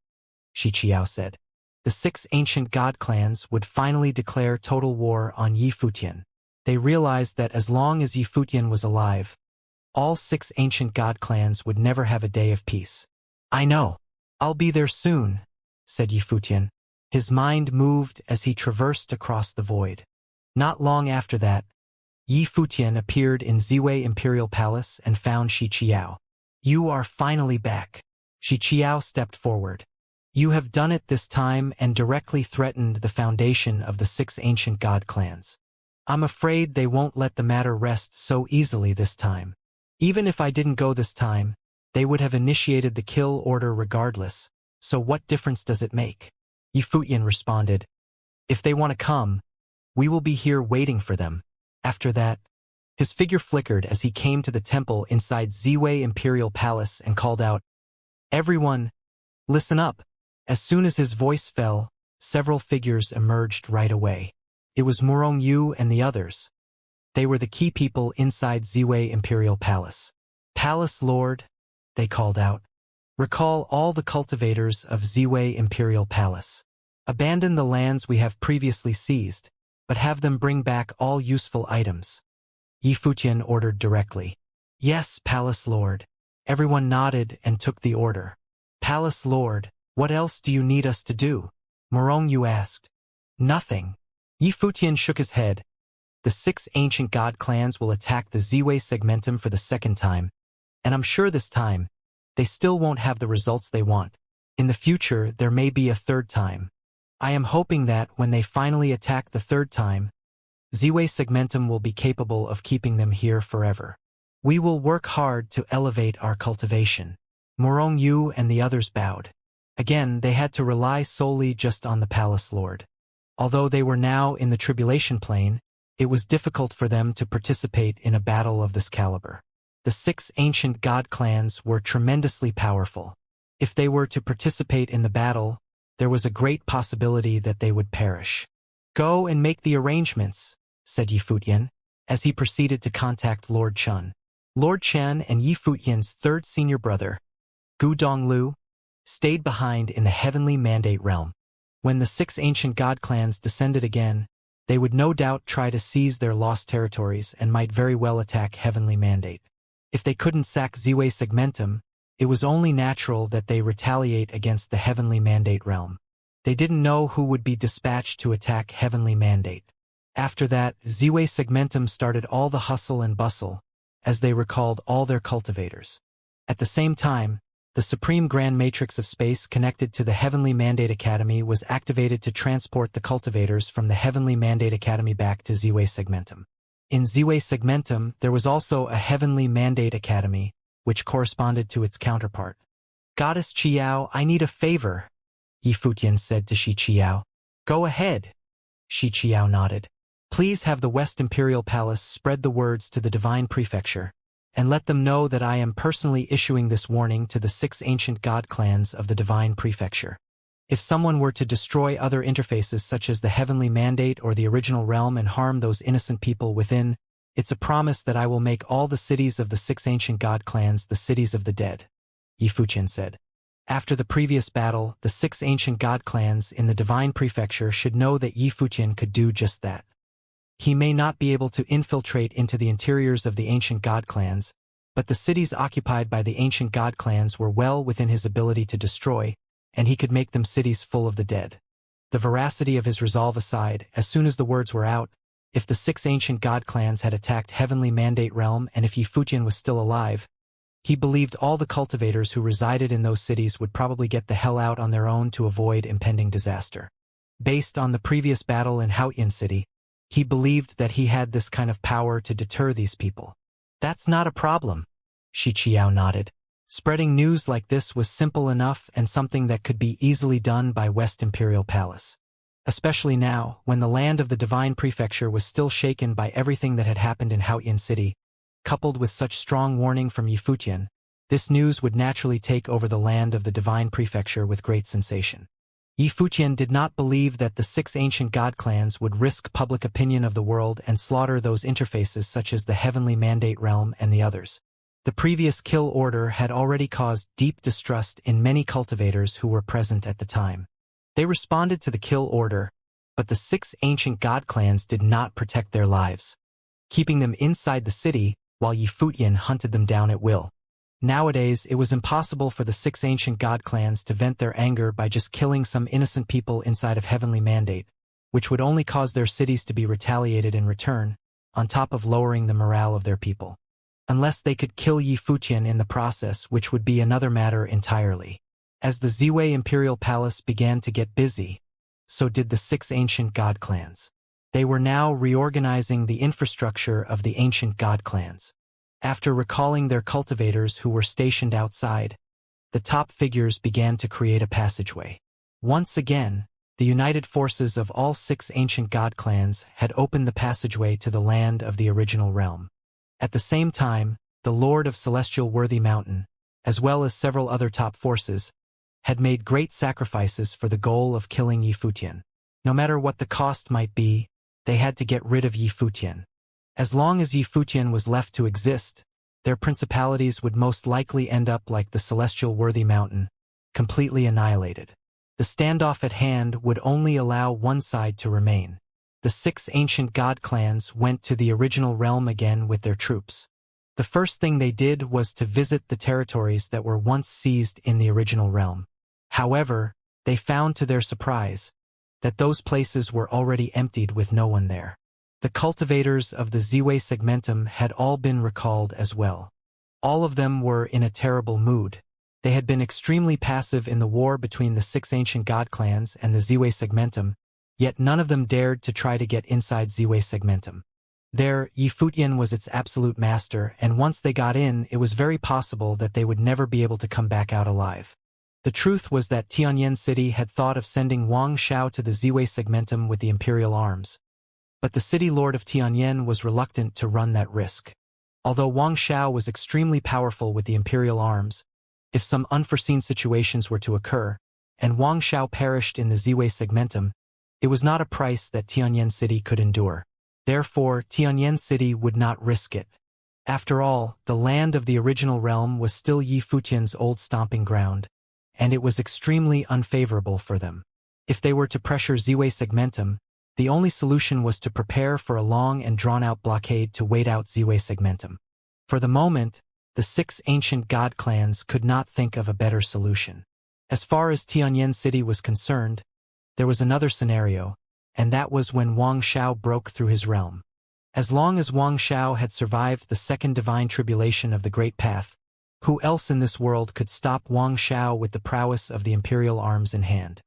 Xianxia said. The 6 ancient god clans would finally declare total war on Yi Futian. They realized that as long as Yi Futian was alive, all 6 ancient god clans would never have a day of peace. "I know. I'll be there soon," said Yi Futian. His mind moved as he traversed across the void. Not long after that, Yi Futian appeared in Ziwei Imperial Palace and found Xianxia. "You are finally back." Xianxia stepped forward. "You have done it this time and directly threatened the foundation of the 6 ancient god clans. I'm afraid they won't let the matter rest so easily this time. Even if I didn't go this time, they would have initiated the kill order regardless, so what difference does it make?" Yi Futian responded. "If they want to come, we will be here waiting for them." After that, his figure flickered as he came to the temple inside Ziwei Imperial Palace and called out, "Everyone, listen up." As soon as his voice fell, several figures emerged right away. It was Murong Yu and the others. They were the key people inside Ziwei Imperial Palace. "Palace Lord," they called out. "Recall all the cultivators of Ziwei Imperial Palace. Abandon the lands we have previously seized, but have them bring back all useful items." Yi Futian ordered directly. "Yes, Palace Lord." Everyone nodded and took the order. "Palace Lord, what else do you need us to do?" Murong Yu asked. "Nothing." Yi Futian shook his head. "The 6 ancient god clans will attack the Ziwei Segmentum for the 2nd time, and I'm sure this time, they still won't have the results they want. In the future, there may be a 3rd time. I am hoping that when they finally attack the 3rd time, Ziwei Segmentum will be capable of keeping them here forever. We will work hard to elevate our cultivation." Murong Yu and the others bowed. Again, they had to rely solely just on the Palace Lord. Although they were now in the tribulation plane, it was difficult for them to participate in a battle of this caliber. The 6 ancient god clans were tremendously powerful. If they were to participate in the battle, there was a great possibility that they would perish. "Go and make the arrangements," said Yi Futian, as he proceeded to contact Lord Chun. Lord Chen and Yi Futian's 3rd senior brother, Gu Donglu, stayed behind in the Heavenly Mandate realm. When the 6 ancient god clans descended again, they would no doubt try to seize their lost territories and might very well attack Heavenly Mandate. If they couldn't sack Ziwei Segmentum, It was only natural that they retaliate against the Heavenly Mandate realm. They didn't know who would be dispatched to attack Heavenly Mandate. After that, Ziwei Segmentum started all the hustle and bustle, as they recalled all their cultivators. At the same time, the Supreme Grand Matrix of Space connected to the Heavenly Mandate Academy was activated to transport the cultivators from the Heavenly Mandate Academy back to Ziwei Segmentum. In Ziwei Segmentum, there was also a Heavenly Mandate Academy, which corresponded to its counterpart. Goddess Qiao, I need a favor, Yi Futian said to Shi Qiao. Go ahead. Shi Qiao nodded. Please have the West Imperial Palace spread the words to the Divine Prefecture, and let them know that I am personally issuing this warning to the 6 ancient god clans of the Divine Prefecture. If someone were to destroy other interfaces such as the Heavenly Mandate or the Original Realm and harm those innocent people within, it's a promise that I will make all the cities of the 6 ancient god clans the cities of the dead, Yi Futian said. After the previous battle, the 6 ancient god clans in the Divine Prefecture should know that Yi Futian could do just that. He may not be able to infiltrate into the interiors of the ancient god clans, but the cities occupied by the ancient god clans were well within his ability to destroy, and he could make them cities full of the dead. The veracity of his resolve aside, as soon as the words were out, if the 6 ancient god clans had attacked Heavenly Mandate Realm and if Yi Futian was still alive, he believed all the cultivators who resided in those cities would probably get the hell out on their own to avoid impending disaster. Based on the previous battle in Haotian City, he believed that he had this kind of power to deter these people. That's not a problem, Shi Qiao nodded. Spreading news like this was simple enough and something that could be easily done by West Imperial Palace. Especially now, when the land of the Divine Prefecture was still shaken by everything that had happened in Haotian City, coupled with such strong warning from Yi Futian, this news would naturally take over the land of the Divine Prefecture with great sensation. Yi Futian did not believe that the 6 ancient god clans would risk public opinion of the world and slaughter those interfaces such as the Heavenly Mandate Realm and the others. The previous kill order had already caused deep distrust in many cultivators who were present at the time. They responded to the kill order, but the 6 ancient god clans did not protect their lives, keeping them inside the city while Yi Futian hunted them down at will. Nowadays, it was impossible for the 6 ancient god clans to vent their anger by just killing some innocent people inside of Heavenly Mandate, which would only cause their cities to be retaliated in return, on top of lowering the morale of their people. Unless they could kill Yi Futian in the process, which would be another matter entirely. As the Ziwei Imperial Palace began to get busy, so did the 6 ancient god clans. They were now reorganizing the infrastructure of the ancient god clans. After recalling their cultivators who were stationed outside, the top figures began to create a passageway. Once again, the united forces of all 6 ancient god clans had opened the passageway to the land of the original realm. At the same time, the Lord of Celestial Worthy Mountain, as well as several other top forces, had made great sacrifices for the goal of killing Yi Futian. No matter what the cost might be, they had to get rid of Yi Futian. As long as Yi Futian was left to exist, their principalities would most likely end up like the Celestial Worthy Mountain, completely annihilated. The standoff at hand would only allow one side to remain. The 6 ancient god clans went to the original realm again with their troops. The first thing they did was to visit the territories that were once seized in the original realm. However, they found to their surprise that those places were already emptied with no one there. The cultivators of the Ziwei Segmentum had all been recalled as well. All of them were in a terrible mood. They had been extremely passive in the war between the 6 ancient god clans and the Ziwei Segmentum, yet none of them dared to try to get inside Ziwei Segmentum. There, Yi Futian was its absolute master, and once they got in, it was very possible that they would never be able to come back out alive. The truth was that Tianyan City had thought of sending Wang Shao to the Ziwei Segmentum with the imperial arms. But the city lord of Tianyan was reluctant to run that risk. Although Wang Shao was extremely powerful with the imperial arms, if some unforeseen situations were to occur, and Wang Shao perished in the Ziwei Segmentum, it was not a price that Tianyan City could endure. Therefore, Tianyan City would not risk it. After all, the land of the original realm was still Yi Futian's old stomping ground, and it was extremely unfavorable for them. If they were to pressure Ziwei Segmentum, the only solution was to prepare for a long and drawn-out blockade to wait out Ziwei Segmentum. For the moment, the 6 ancient god clans could not think of a better solution. As far as Tianyan City was concerned, there was another scenario, and that was when Wang Xiao broke through his realm. As long as Wang Xiao had survived the second divine tribulation of the Great Path, who else in this world could stop Wang Xiao with the prowess of the imperial arms in hand?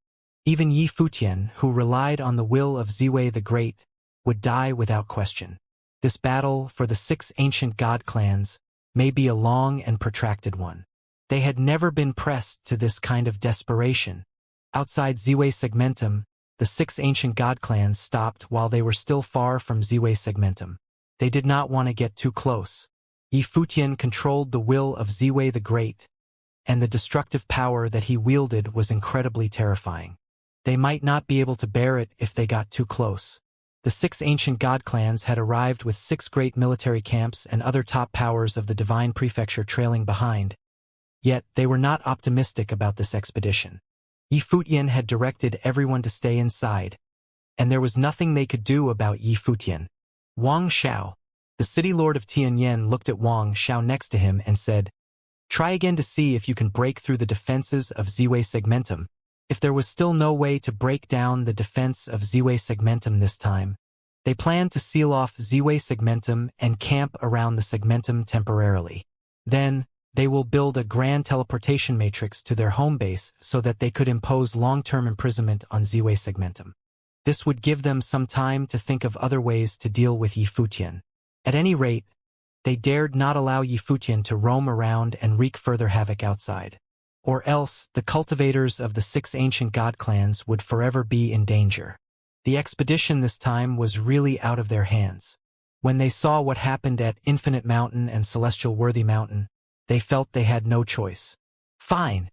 Even Yi Futian, who relied on the will of Ziwei the Great, would die without question. This battle for the 6 ancient god clans may be a long and protracted one. They had never been pressed to this kind of desperation. Outside Ziwei Segmentum, the 6 ancient god clans stopped while they were still far from Ziwei Segmentum. They did not want to get too close. Yi Futian controlled the will of Ziwei the Great, and the destructive power that he wielded was incredibly terrifying. They might not be able to bear it if they got too close. The 6 ancient god clans had arrived with 6 great military camps and other top powers of the divine prefecture trailing behind. Yet they were not optimistic about this expedition. Yi Futian had directed everyone to stay inside, and there was nothing they could do about Yi Futian. Wang Xiao, the city lord of Tianyan, looked at Wang Xiao next to him and said, "Try again to see if you can break through the defenses of Ziwei Segmentum." If there was still no way to break down the defense of Ziwei Segmentum this time, they planned to seal off Ziwei Segmentum and camp around the Segmentum temporarily. Then, they will build a grand teleportation matrix to their home base so that they could impose long-term imprisonment on Ziwei Segmentum. This would give them some time to think of other ways to deal with Yi Futian. At any rate, they dared not allow Yi Futian to roam around and wreak further havoc outside. Or else, the cultivators of the 6 ancient god clans would forever be in danger. The expedition this time was really out of their hands. When they saw what happened at Infinite Mountain and Celestial Worthy Mountain, they felt they had no choice. Fine.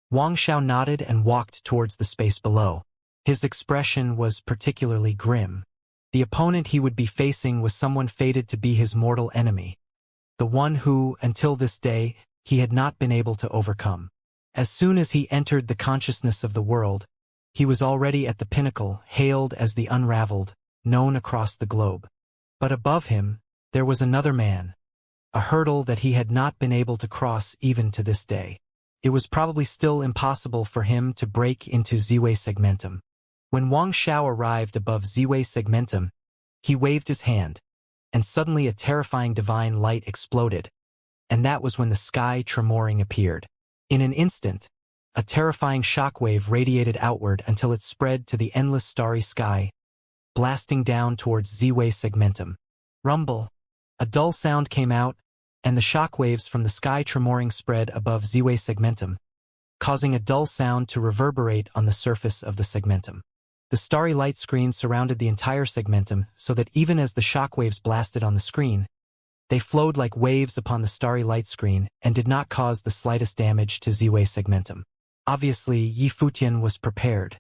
Wang Xiao nodded and walked towards the space below. His expression was particularly grim. The opponent he would be facing was someone fated to be his mortal enemy. The one who, until this day, he had not been able to overcome. As soon as he entered the consciousness of the world, he was already at the pinnacle, hailed as the Unraveled, known across the globe. But above him, there was another man, a hurdle that he had not been able to cross even to this day. It was probably still impossible for him to break into Ziwei Segmentum. When Wang Xiao arrived above Ziwei Segmentum, he waved his hand, and suddenly a terrifying divine light exploded, and that was when the sky tremoring appeared. In an instant, a terrifying shockwave radiated outward until it spread to the endless starry sky, blasting down towards Ziwei Segmentum. Rumble. A dull sound came out, and the shockwaves from the sky tremoring spread above Ziwei Segmentum, causing a dull sound to reverberate on the surface of the segmentum. The starry light screen surrounded the entire segmentum so that even as the shockwaves blasted on the screen, they flowed like waves upon the starry light screen and did not cause the slightest damage to Ziwei Segmentum. Obviously, Yi Futian was prepared.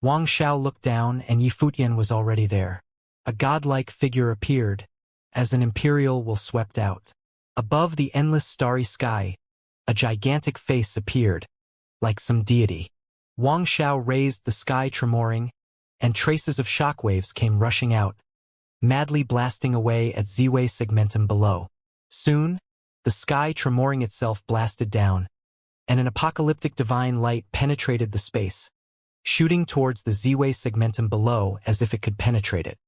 Wang Xiao looked down and Yi Futian was already there. A godlike figure appeared, as an imperial will swept out. Above the endless starry sky, a gigantic face appeared, like some deity. Wang Xiao raised the sky tremoring, and traces of shockwaves came rushing out, madly blasting away at Ziwei Segmentum below. Soon, the sky tremoring itself blasted down, and an apocalyptic divine light penetrated the space, shooting towards the Ziwei Segmentum below as if it could penetrate it.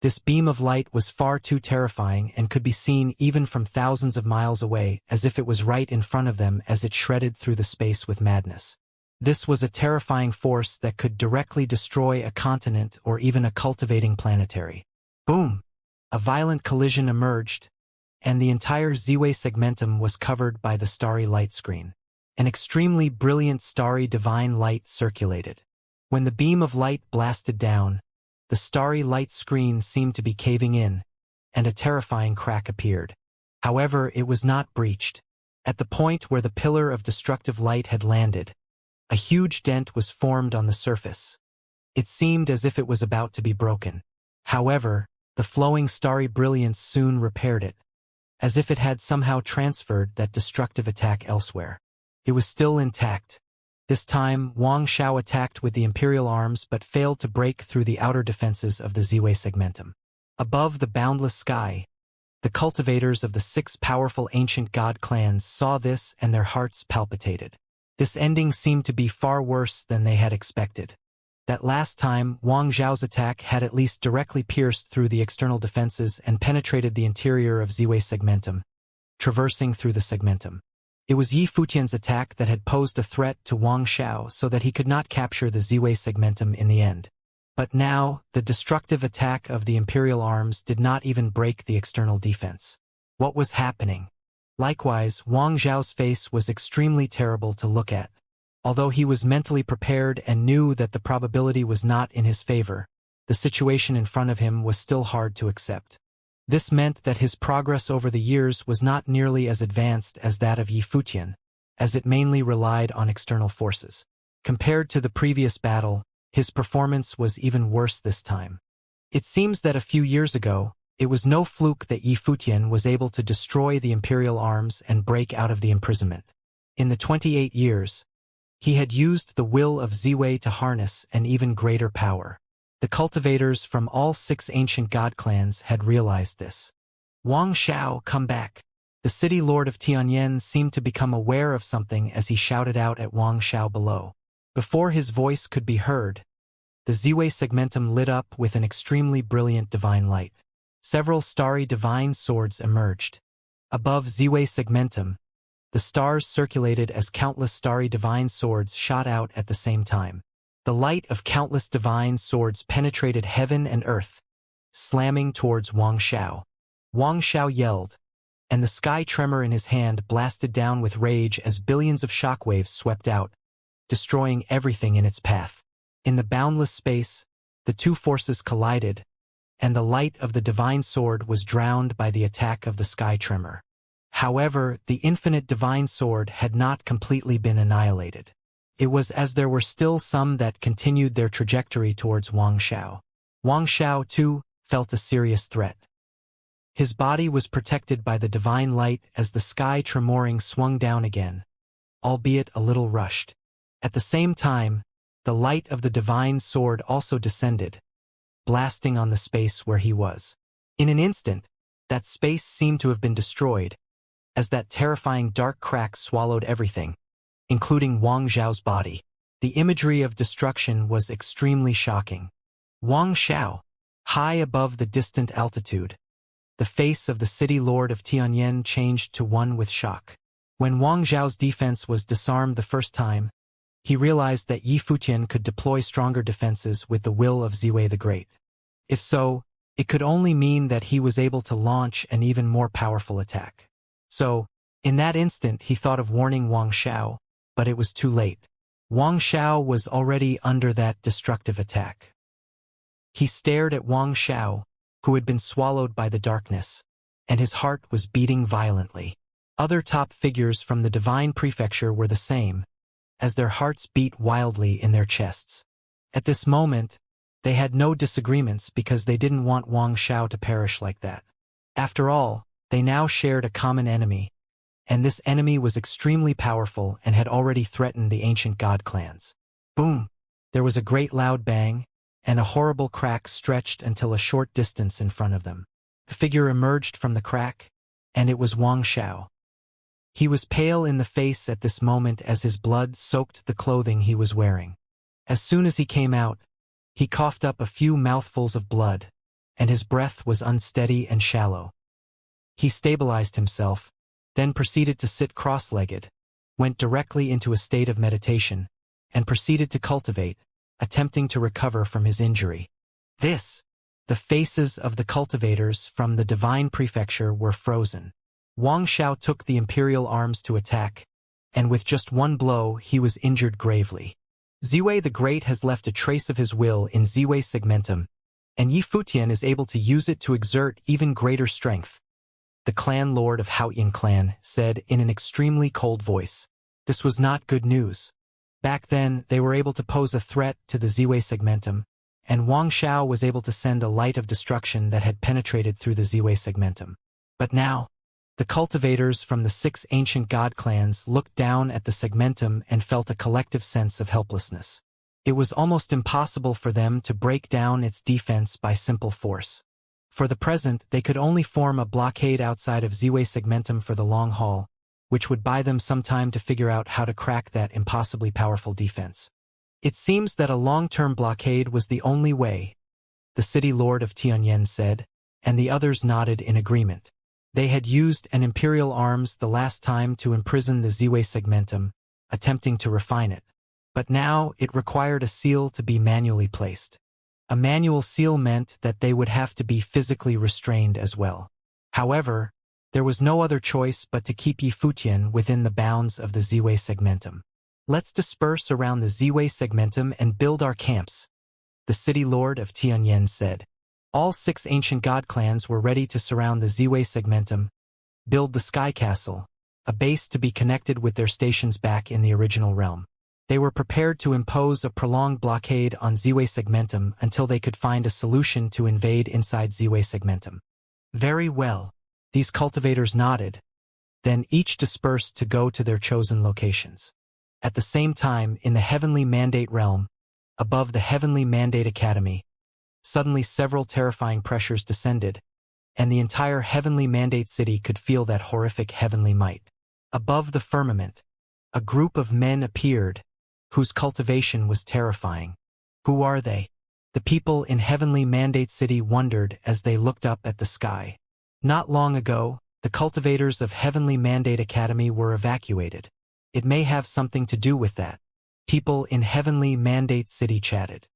This beam of light was far too terrifying and could be seen even from thousands of miles away, as if it was right in front of them as it shredded through the space with madness. This was a terrifying force that could directly destroy a continent or even a cultivating planetary. Boom! A violent collision emerged, and the entire Ziwei Segmentum was covered by the starry light screen. An extremely brilliant starry divine light circulated. When the beam of light blasted down, the starry light screen seemed to be caving in, and a terrifying crack appeared. However, it was not breached. At the point where the pillar of destructive light had landed, a huge dent was formed on the surface. It seemed as if it was about to be broken. However, the flowing starry brilliance soon repaired it, as if it had somehow transferred that destructive attack elsewhere. It was still intact. This time, Wang Xiao attacked with the imperial arms but failed to break through the outer defenses of the Ziwei Segmentum. Above the boundless sky, The cultivators of the 6 powerful ancient god clans saw this and their hearts palpitated. This ending seemed to be far worse than they had expected. That last time, Wang Zhao's attack had at least directly pierced through the external defenses and penetrated the interior of Ziwei segmentum, traversing through the segmentum. It was Yi Futian's attack that had posed a threat to Wang Zhao so that he could not capture the Ziwei segmentum in the end. But now, the destructive attack of the Imperial arms did not even break the external defense. What was happening? Likewise, Wang Zhao's face was extremely terrible to look at. Although he was mentally prepared and knew that the probability was not in his favor, the situation in front of him was still hard to accept. This meant that his progress over the years was not nearly as advanced as that of Yi Futian, as it mainly relied on external forces. Compared to the previous battle, his performance was even worse this time. It seems that a few years ago, it was no fluke that Yi Futian was able to destroy the Imperial arms and break out of the imprisonment. In the 28 years, he had used the will of Ziwei to harness an even greater power. The cultivators from all 6 ancient god clans had realized this. Wang Zhao, come back. The city lord of Tianyan seemed to become aware of something as he shouted out at Wang Zhao below. Before his voice could be heard, the Ziwei segmentum lit up with an extremely brilliant divine light. Several starry divine swords emerged. Above Ziwei segmentum, the stars circulated as countless starry divine swords shot out at the same time. The light of countless divine swords penetrated heaven and earth, slamming towards Wang Zhao. Wang Zhao yelled, and the sky tremor in his hand blasted down with rage as billions of shockwaves swept out, destroying everything in its path. In the boundless space, the two forces collided, and the light of the divine sword was drowned by the attack of the sky tremor. However, the infinite divine sword had not completely been annihilated. It was as there were still some that continued their trajectory towards Wang Zhao. Wang Zhao, too, felt a serious threat. His body was protected by the divine light as the sky tremoring swung down again, albeit a little rushed. At the same time, the light of the divine sword also descended, blasting on the space where he was. In an instant, that space seemed to have been destroyed, as that terrifying dark crack swallowed everything, including Wang Zhao's body. The imagery of destruction was extremely shocking. Wang Zhao, high above the distant altitude, the face of the city lord of Tianyan changed to one with shock. When Wang Zhao's defense was disarmed the first time, he realized that Yi Futian could deploy stronger defenses with the will of Ziwei the Great. If so, it could only mean that he was able to launch an even more powerful attack. So, in that instant he thought of warning Wang Zhao, but it was too late. Wang Zhao was already under that destructive attack. He stared at Wang Zhao, who had been swallowed by the darkness, and his heart was beating violently. Other top figures from the divine prefecture were the same, as their hearts beat wildly in their chests. At this moment, they had no disagreements because they didn't want Wang Zhao to perish like that. After all, they now shared a common enemy, and this enemy was extremely powerful and had already threatened the ancient god clans. Boom! There was a great loud bang, and a horrible crack stretched until a short distance in front of them. The figure emerged from the crack, and it was Wang Zhao. He was pale in the face at this moment as his blood soaked the clothing he was wearing. As soon as he came out, he coughed up a few mouthfuls of blood, and his breath was unsteady and shallow. He stabilized himself, then proceeded to sit cross-legged, went directly into a state of meditation, and proceeded to cultivate, attempting to recover from his injury. The faces of the cultivators from the divine prefecture were frozen. Wang Zhao took the imperial arms to attack, and with just one blow he was injured gravely. Ziwei the Great has left a trace of his will in Ziwei segmentum, and Yi Futian is able to use it to exert even greater strength. The clan lord of Haoyan clan said in an extremely cold voice. This was not good news. Back then, they were able to pose a threat to the Ziwei segmentum, and Wang Zhao was able to send a light of destruction that had penetrated through the Ziwei segmentum. But now, the cultivators from the 6 ancient god clans looked down at the segmentum and felt a collective sense of helplessness. It was almost impossible for them to break down its defense by simple force. For the present, they could only form a blockade outside of Ziwei Segmentum for the long haul, which would buy them some time to figure out how to crack that impossibly powerful defense. It seems that a long-term blockade was the only way, the city lord of Tianyan said, and the others nodded in agreement. They had used an imperial arms the last time to imprison the Ziwei Segmentum, attempting to refine it. But now it required a seal to be manually placed. A manual seal meant that they would have to be physically restrained as well. However, there was no other choice but to keep Yifutian within the bounds of the Ziwei Segmentum. Let's disperse around the Ziwei Segmentum and build our camps, the city lord of Tianyan said. All 6 ancient god clans were ready to surround the Ziwei Segmentum, build the Sky Castle, a base to be connected with their stations back in the original realm. They were prepared to impose a prolonged blockade on Ziwei Segmentum until they could find a solution to invade inside Ziwei Segmentum. Very well. These cultivators nodded. Then each dispersed to go to their chosen locations. At the same time, in the Heavenly Mandate realm, above the Heavenly Mandate Academy, suddenly several terrifying pressures descended, and the entire Heavenly Mandate city could feel that horrific heavenly might. Above the firmament, a group of men appeared, whose cultivation was terrifying. Who are they? The people in Heavenly Mandate City wondered as they looked up at the sky. Not long ago, the cultivators of Heavenly Mandate Academy were evacuated. It may have something to do with that. People in Heavenly Mandate City chatted.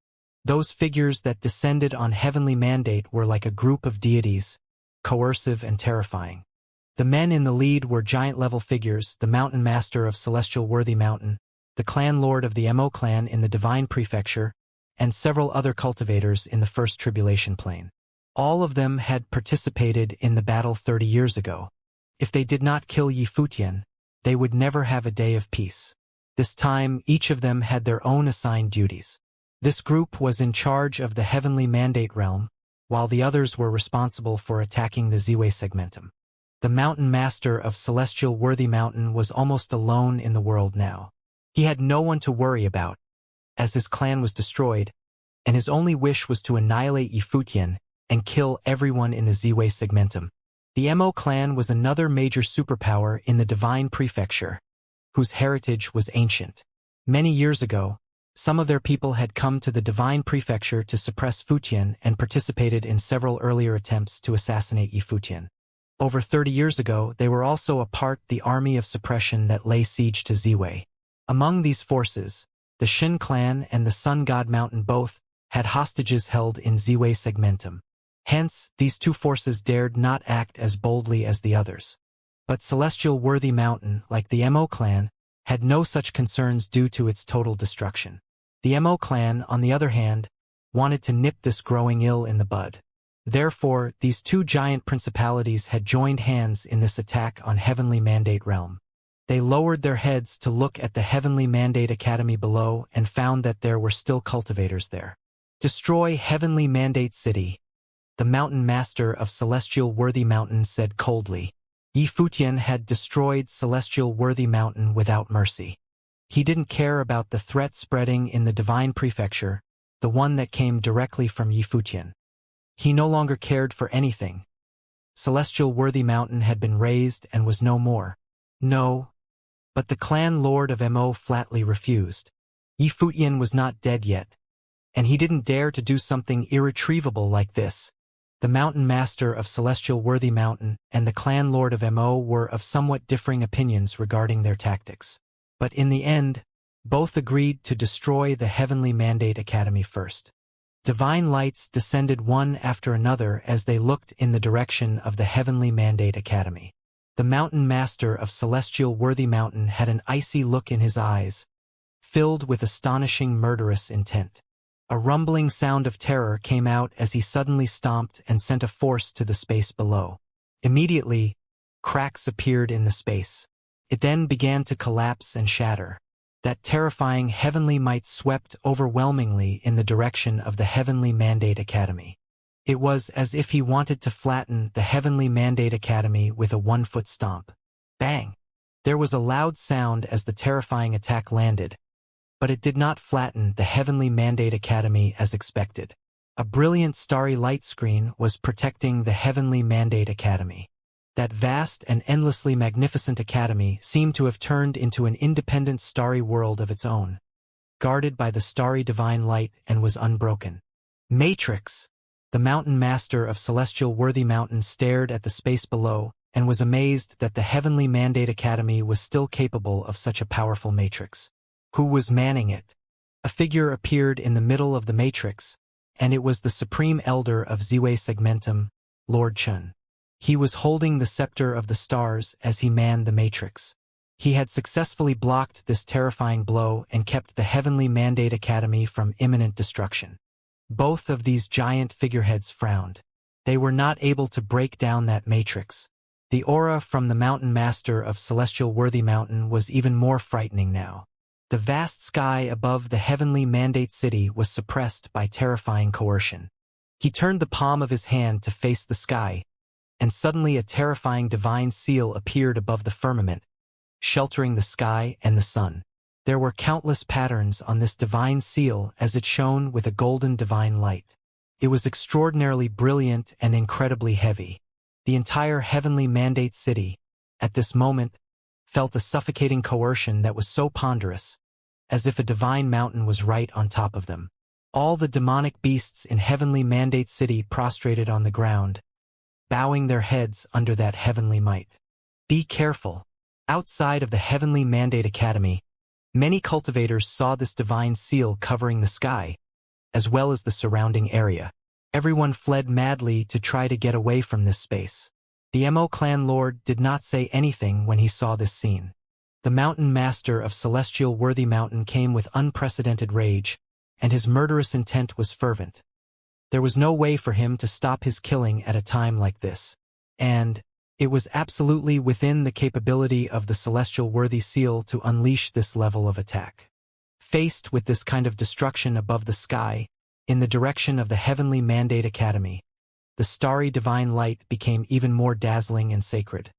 Those figures that descended on Heavenly Mandate were like a group of deities, coercive and terrifying. The men in the lead were giant-level figures, the Mountain Master of Celestial Worthy Mountain, the Clan Lord of the Mo clan in the Divine Prefecture, and several other cultivators in the First Tribulation Plane. All of them had participated in the battle 30 years ago. If they did not kill Yifutian, they would never have a day of peace. This time, each of them had their own assigned duties. This group was in charge of the Heavenly Mandate realm, while the others were responsible for attacking the Ziwei Segmentum. The Mountain Master of Celestial Worthy Mountain was almost alone in the world now. He had no one to worry about, as his clan was destroyed, and his only wish was to annihilate Yifutian and kill everyone in the Ziwei Segmentum. The Mo clan was another major superpower in the Divine Prefecture, whose heritage was ancient. Many years ago, some of their people had come to the Divine Prefecture to suppress Futian and participated in several earlier attempts to assassinate Yifutian. Over 30 years ago, they were also a part of the army of suppression that lay siege to Ziwei. Among these forces, the Shin clan and the Sun God Mountain both had hostages held in Ziwei Segmentum. Hence, these two forces dared not act as boldly as the others. But Celestial Worthy Mountain, like the Mo clan, had no such concerns due to its total destruction. The Mo clan, on the other hand, wanted to nip this growing ill in the bud. Therefore, these two giant principalities had joined hands in this attack on Heavenly Mandate realm. They lowered their heads to look at the Heavenly Mandate Academy below and found that there were still cultivators there. Destroy Heavenly Mandate City, the Mountain Master of Celestial Worthy Mountain said coldly. Yifutian had destroyed Celestial Worthy Mountain without mercy. He didn't care about the threat spreading in the Divine Prefecture, the one that came directly from Yifutian. He no longer cared for anything. Celestial Worthy Mountain had been razed and was no more. No. But the clan lord of Mo flatly refused. Yifutian was not dead yet, and he didn't dare to do something irretrievable like this. The Mountain Master of Celestial Worthy Mountain and the clan lord of Mo were of somewhat differing opinions regarding their tactics. But in the end, both agreed to destroy the Heavenly Mandate Academy first. Divine lights descended one after another as they looked in the direction of the Heavenly Mandate Academy. The Mountain Master of Celestial Worthy Mountain had an icy look in his eyes, filled with astonishing murderous intent. A rumbling sound of terror came out as he suddenly stomped and sent a force to the space below. Immediately, cracks appeared in the space. It then began to collapse and shatter. That terrifying heavenly might swept overwhelmingly in the direction of the Heavenly Mandate Academy. It was as if he wanted to flatten the Heavenly Mandate Academy with a one-foot stomp. Bang! There was a loud sound as the terrifying attack landed, but it did not flatten the Heavenly Mandate Academy as expected. A brilliant starry light screen was protecting the Heavenly Mandate Academy. That vast and endlessly magnificent academy seemed to have turned into an independent starry world of its own, guarded by the starry divine light, and was unbroken. Matrix! The mountain master of celestial worthy mountain stared at the space below and was amazed that the Heavenly Mandate Academy was still capable of such a powerful matrix. Who was manning it? A figure appeared in the middle of the matrix, and it was the supreme elder of Ziwei Segmentum, Lord Chun. He was holding the scepter of the stars as he manned the matrix. He had successfully blocked this terrifying blow and kept the Heavenly Mandate Academy from imminent destruction. Both of these giant figureheads frowned. They were not able to break down that matrix. The aura from the mountain master of celestial worthy mountain was even more frightening now. The vast sky above the Heavenly Mandate City was suppressed by terrifying coercion. He turned the palm of his hand to face the sky, and suddenly a terrifying divine seal appeared above the firmament, sheltering the sky and the sun. There were countless patterns on this divine seal as it shone with a golden divine light. It was extraordinarily brilliant and incredibly heavy. The entire Heavenly Mandate City, at this moment, felt a suffocating coercion that was so ponderous, as if a divine mountain was right on top of them. All the demonic beasts in Heavenly Mandate City prostrated on the ground, bowing their heads under that heavenly might. Be careful. Outside of the Heavenly Mandate Academy, many cultivators saw this divine seal covering the sky, as well as the surrounding area. Everyone fled madly to try to get away from this space. The Mo clan lord did not say anything when he saw this scene. The mountain master of celestial worthy mountain came with unprecedented rage, and his murderous intent was fervent. There was no way for him to stop his killing at a time like this, and it was absolutely within the capability of the celestial worthy seal to unleash this level of attack. Faced with this kind of destruction above the sky, in the direction of the Heavenly Mandate Academy, the starry divine light became even more dazzling and sacred.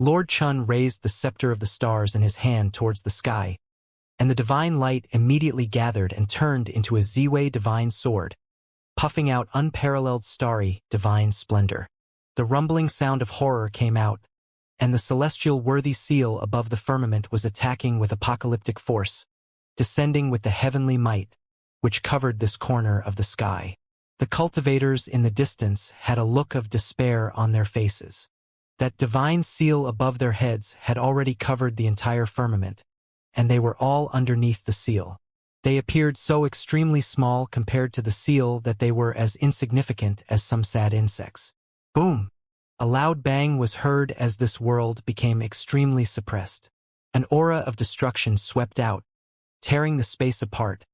Lord Chun raised the scepter of the stars in his hand towards the sky, and the divine light immediately gathered and turned into a Ziwei divine sword, puffing out unparalleled starry divine splendor. The rumbling sound of horror came out, and the celestial worthy seal above the firmament was attacking with apocalyptic force, descending with the heavenly might, which covered this corner of the sky. The cultivators in the distance had a look of despair on their faces. That divine seal above their heads had already covered the entire firmament, and they were all underneath the seal. They appeared so extremely small compared to the seal that they were as insignificant as some sad insects. Boom! A loud bang was heard as this world became extremely suppressed. An aura of destruction swept out, tearing the space apart,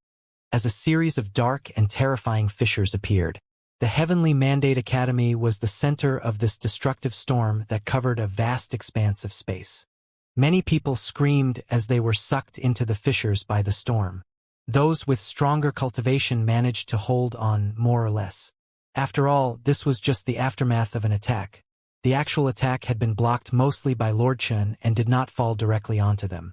as a series of dark and terrifying fissures appeared. The Heavenly Mandate Academy was the center of this destructive storm that covered a vast expanse of space. Many people screamed as they were sucked into the fissures by the storm. Those with stronger cultivation managed to hold on more or less. After all, this was just the aftermath of an attack. The actual attack had been blocked mostly by Lord Chun and did not fall directly onto them.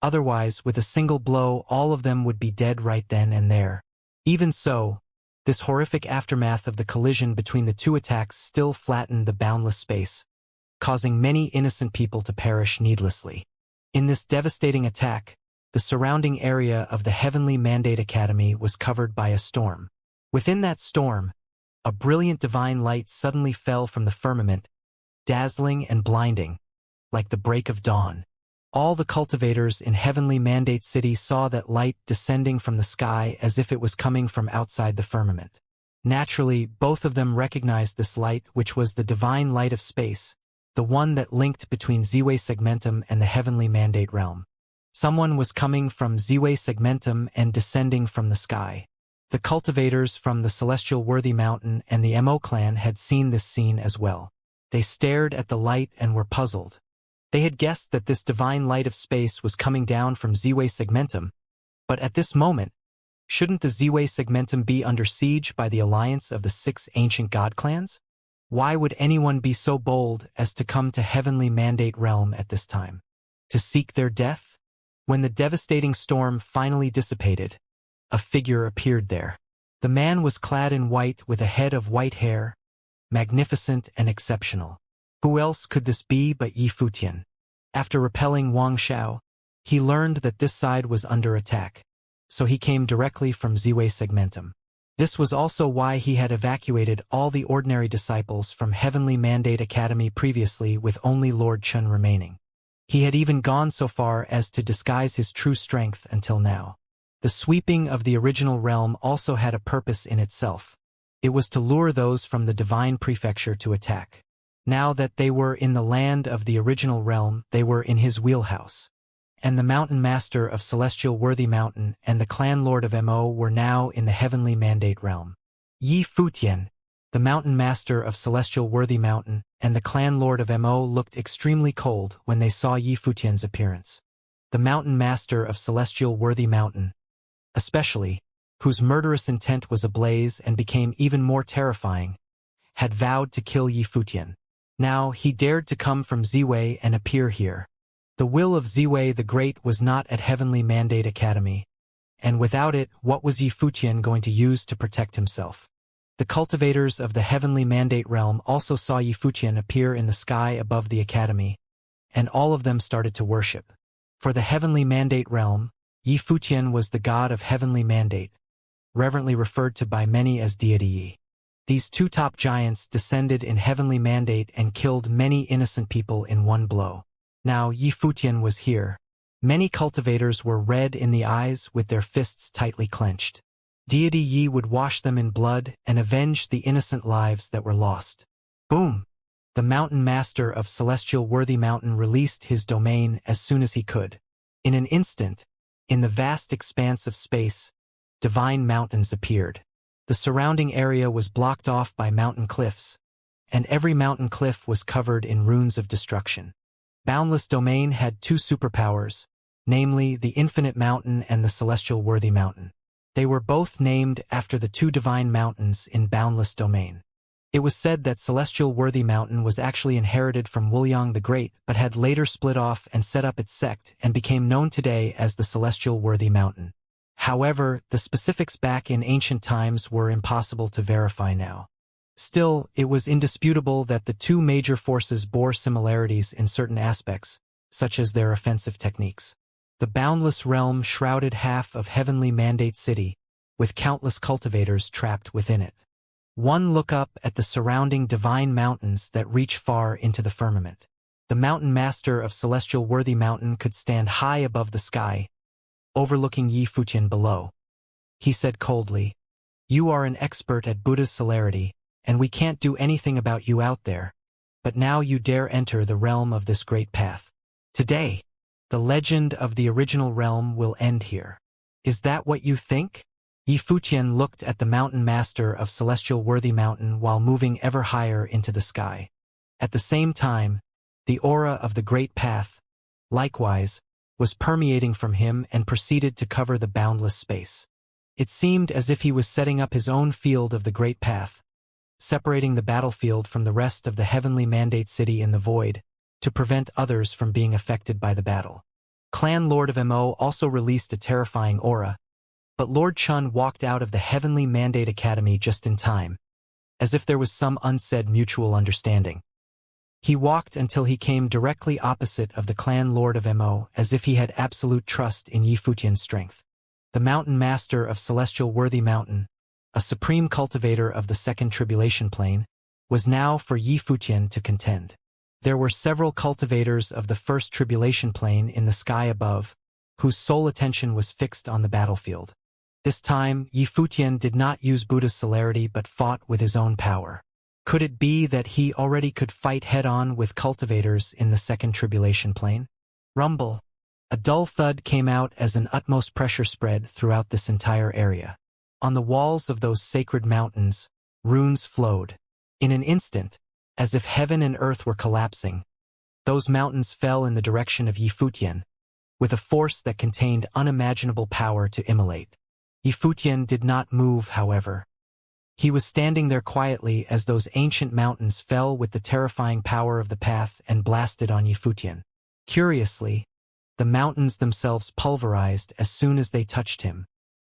Otherwise, with a single blow, all of them would be dead right then and there. Even so, this horrific aftermath of the collision between the two attacks still flattened the boundless space, causing many innocent people to perish needlessly. In this devastating attack, the surrounding area of the Heavenly Mandate Academy was covered by a storm. Within that storm, a brilliant divine light suddenly fell from the firmament, dazzling and blinding, like the break of dawn. All the cultivators in Heavenly Mandate City saw that light descending from the sky as if it was coming from outside the firmament. Naturally, both of them recognized this light, which was the divine light of space, the one that linked between Ziwei Segmentum and the Heavenly Mandate realm. Someone was coming from Ziwei Segmentum and descending from the sky. The cultivators from the Celestial Worthy Mountain and the Mo clan had seen this scene as well. They stared at the light and were puzzled. They had guessed that this divine light of space was coming down from Ziwei Segmentum, but at this moment, shouldn't the Ziwei Segmentum be under siege by the alliance of the 6 ancient god clans? Why would anyone be so bold as to come to Heavenly Mandate Realm at this time? To seek their death? When the devastating storm finally dissipated, a figure appeared there. The man was clad in white with a head of white hair, magnificent and exceptional. Who else could this be but Yi Futian? After repelling Wang Xiao, he learned that this side was under attack, so he came directly from Ziwei Segmentum. This was also why he had evacuated all the ordinary disciples from Heavenly Mandate Academy previously with only Lord Chun remaining. He had even gone so far as to disguise his true strength until now. The sweeping of the original realm also had a purpose in itself. It was to lure those from the divine prefecture to attack. Now that they were in the land of the original realm, they were in his wheelhouse. And the Mountain Master of Celestial Worthy Mountain and the Clan Lord of Mo were now in the Heavenly Mandate realm. Yi Futian, the Mountain Master of Celestial Worthy Mountain and the Clan Lord of Mo looked extremely cold when they saw Yi Futian's appearance. The Mountain Master of Celestial Worthy Mountain, especially, whose murderous intent was ablaze and became even more terrifying, had vowed to kill Yi Futian. Now he dared to come from Ziwei and appear here. The will of Ziwei the Great was not at Heavenly Mandate Academy, and without it, what was Yi Futian going to use to protect himself? The cultivators of the Heavenly Mandate realm also saw Yi Futian appear in the sky above the academy, and all of them started to worship. For the Heavenly Mandate realm, Yi Futian was the god of Heavenly Mandate, reverently referred to by many as Deity Yi. These two top giants descended in Heavenly Mandate and killed many innocent people in one blow. Now Yi Futian was here. Many cultivators were red in the eyes with their fists tightly clenched. Deity Yi would wash them in blood and avenge the innocent lives that were lost. Boom! The Mountain Master of Celestial Worthy Mountain released his domain as soon as he could. In an instant, in the vast expanse of space, divine mountains appeared. The surrounding area was blocked off by mountain cliffs, and every mountain cliff was covered in runes of destruction. Boundless Domain had two superpowers, namely the Infinite Mountain and the Celestial Worthy Mountain. They were both named after the two divine mountains in Boundless Domain. It was said that Celestial Worthy Mountain was actually inherited from Wuliang the Great but had later split off and set up its sect and became known today as the Celestial Worthy Mountain. However, the specifics back in ancient times were impossible to verify now. Still, it was indisputable that the two major forces bore similarities in certain aspects, such as their offensive techniques. The boundless realm shrouded half of Heavenly Mandate City, with countless cultivators trapped within it. One look up at the surrounding divine mountains that reach far into the firmament. The Mountain Master of Celestial Worthy Mountain could stand high above the sky, overlooking Yi Futian below. He said coldly, "You are an expert at Buddha's celerity, and we can't do anything about you out there, but now you dare enter the realm of this great path. Today, the legend of the original realm will end here. Is that what you think?" Yi Futian looked at the Mountain Master of Celestial Worthy Mountain while moving ever higher into the sky. At the same time, the aura of the great path, likewise, was permeating from him and proceeded to cover the boundless space. It seemed as if he was setting up his own field of the great path, separating the battlefield from the rest of the Heavenly Mandate City in the void, to prevent others from being affected by the battle. Clan Lord of Mo also released a terrifying aura, but Lord Chun walked out of the Heavenly Mandate Academy just in time, as if there was some unsaid mutual understanding. He walked until he came directly opposite of the Clan Lord of Mo, as if he had absolute trust in Yi Futian's strength. The Mountain Master of Celestial Worthy Mountain, a supreme cultivator of the second tribulation plane, was now for Yi Futian to contend. There were several cultivators of the first tribulation plane in the sky above, whose sole attention was fixed on the battlefield. This time, Yi Futian did not use Buddha's celerity but fought with his own power. Could it be that he already could fight head-on with cultivators in the second tribulation plane? Rumble. A dull thud came out as an utmost pressure spread throughout this entire area. On the walls of those sacred mountains, runes flowed. In an instant, as if heaven and earth were collapsing, those mountains fell in the direction of Yi Futian, with a force that contained unimaginable power to immolate. Yi Futian did not move, however. He was standing there quietly as those ancient mountains fell with the terrifying power of the path and blasted on Yi Futian. Curiously, the mountains themselves pulverized as soon as they touched him.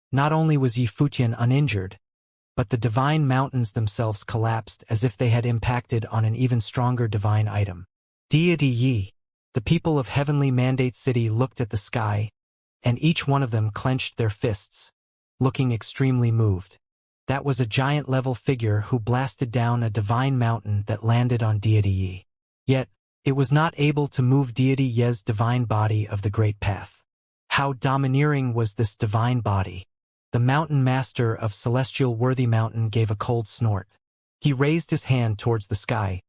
Not only was Yi Futian uninjured, but the divine mountains themselves collapsed as if they had impacted on an even stronger divine item. Deity Yi. The people of Heavenly Mandate City looked at the sky, and each one of them clenched their fists, looking extremely moved. That was a giant-level figure who blasted down a divine mountain that landed on Deity Yi. Yet, it was not able to move Deity Ye's divine body of the Great Path. How domineering was this divine body? The mountain master of Celestial Worthy Mountain gave a cold snort. He raised his hand towards the sky,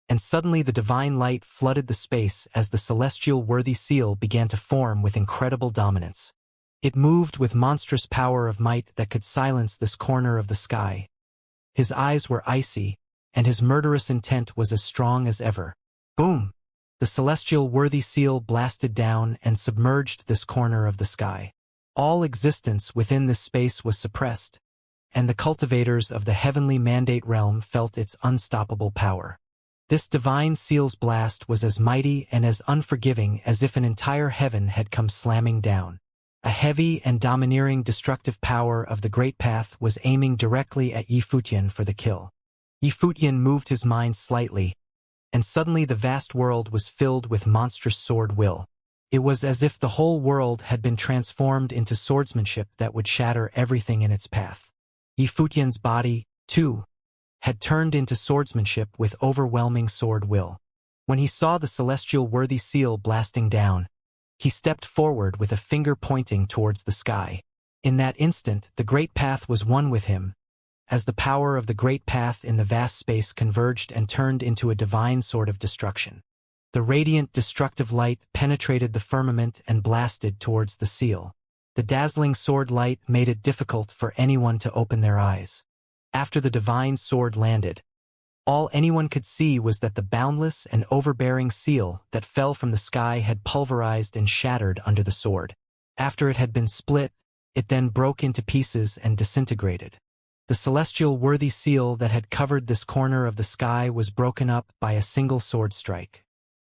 and suddenly the divine light flooded the space as the Celestial Worthy Seal began to form with incredible dominance. It moved with monstrous power of might that could silence this corner of the sky. His eyes were icy, and his murderous intent was as strong as ever. Boom! The Celestial Worthy Seal blasted down and submerged this corner of the sky. All existence within this space was suppressed, and the cultivators of the Heavenly Mandate realm felt its unstoppable power. This divine seal's blast was as mighty and as unforgiving as if an entire heaven had come slamming down. A heavy and domineering destructive power of the Great Path was aiming directly at Yi Futian for the kill. Yi Futian moved his mind slightly, and suddenly the vast world was filled with monstrous sword will. It was as if the whole world had been transformed into swordsmanship that would shatter everything in its path. Yi Futian's body, too, had turned into swordsmanship with overwhelming sword will. When he saw the Celestial Worthy Seal blasting down, he stepped forward with a finger pointing towards the sky. In that instant, the Great Path was one with him, as the power of the Great Path in the vast space converged and turned into a divine sword of destruction. The radiant, destructive light penetrated the firmament and blasted towards the seal. The dazzling sword light made it difficult for anyone to open their eyes. After the divine sword landed, all anyone could see was that the boundless and overbearing seal that fell from the sky had pulverized and shattered under the sword. After it had been split, it then broke into pieces and disintegrated. The Celestial Worthy Seal that had covered this corner of the sky was broken up by a single sword strike.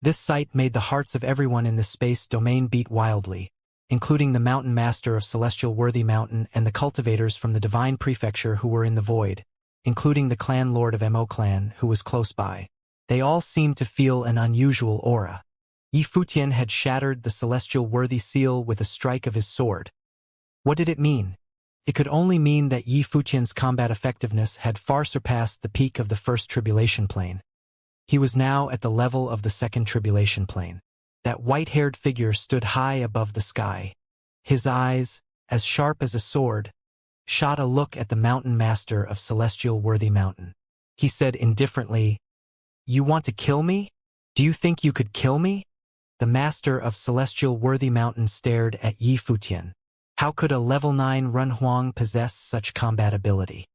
This sight made the hearts of everyone in this space domain beat wildly, including the Mountain Master of Celestial Worthy Mountain and the cultivators from the Divine Prefecture who were in the void, including the clan lord of Mo clan who was close by. They all seemed to feel an unusual aura. Yi Futian had shattered the Celestial Worthy Seal with a strike of his sword. What did it mean? It could only mean that Yi Futian's combat effectiveness had far surpassed the peak of the first tribulation plane. He was now at the level of the second tribulation plane. That white-haired figure stood high above the sky. His eyes, as sharp as a sword, shot a look at the Mountain Master of Celestial Worthy Mountain. He said indifferently, "You want to kill me? Do you think you could kill me?" The Master of Celestial Worthy Mountain stared at Yi Futian. How could a level 9 Runhuang possess such combat ability?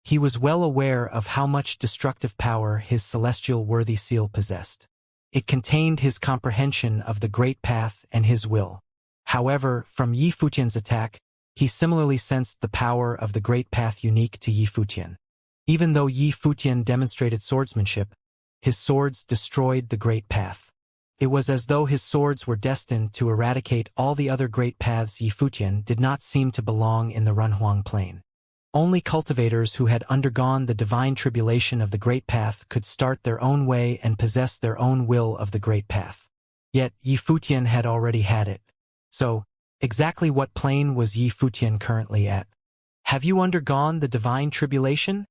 He was well aware of how much destructive power his Celestial Worthy Seal possessed. It contained his comprehension of the Great Path and his will. However, from Yi Futian's attack, he similarly sensed the power of the Great Path unique to Yi Futian. Even though Yi Futian demonstrated swordsmanship, his swords destroyed the Great Path. It was as though his swords were destined to eradicate all the other Great Paths. Yi Futian did not seem to belong in the Runhuang Plain. Only cultivators who had undergone the divine tribulation of the Great Path could start their own way and possess their own will of the Great Path. Yet Yi Futian had already had it. So, exactly what plane was Yi Futian currently at? "Have you undergone the divine tribulation?"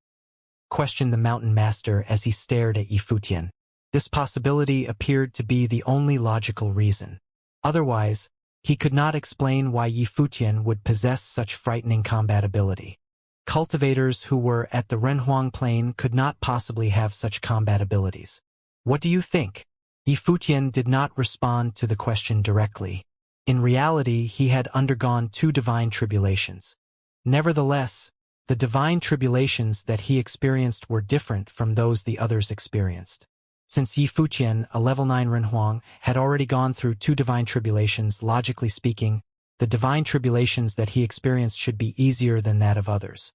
questioned the Mountain Master as he stared at Yi Futian. This possibility appeared to be the only logical reason. Otherwise, he could not explain why Yi Futian would possess such frightening combat ability. Cultivators who were at the Renhuang Plain could not possibly have such combat abilities. "What do you think?" Yi Futian did not respond to the question directly. In reality, he had undergone 2 divine tribulations. Nevertheless, the divine tribulations that he experienced were different from those the others experienced. Since Yi Futian, a level 9 Renhuang, had already gone through 2 divine tribulations, logically speaking, the divine tribulations that he experienced should be easier than that of others.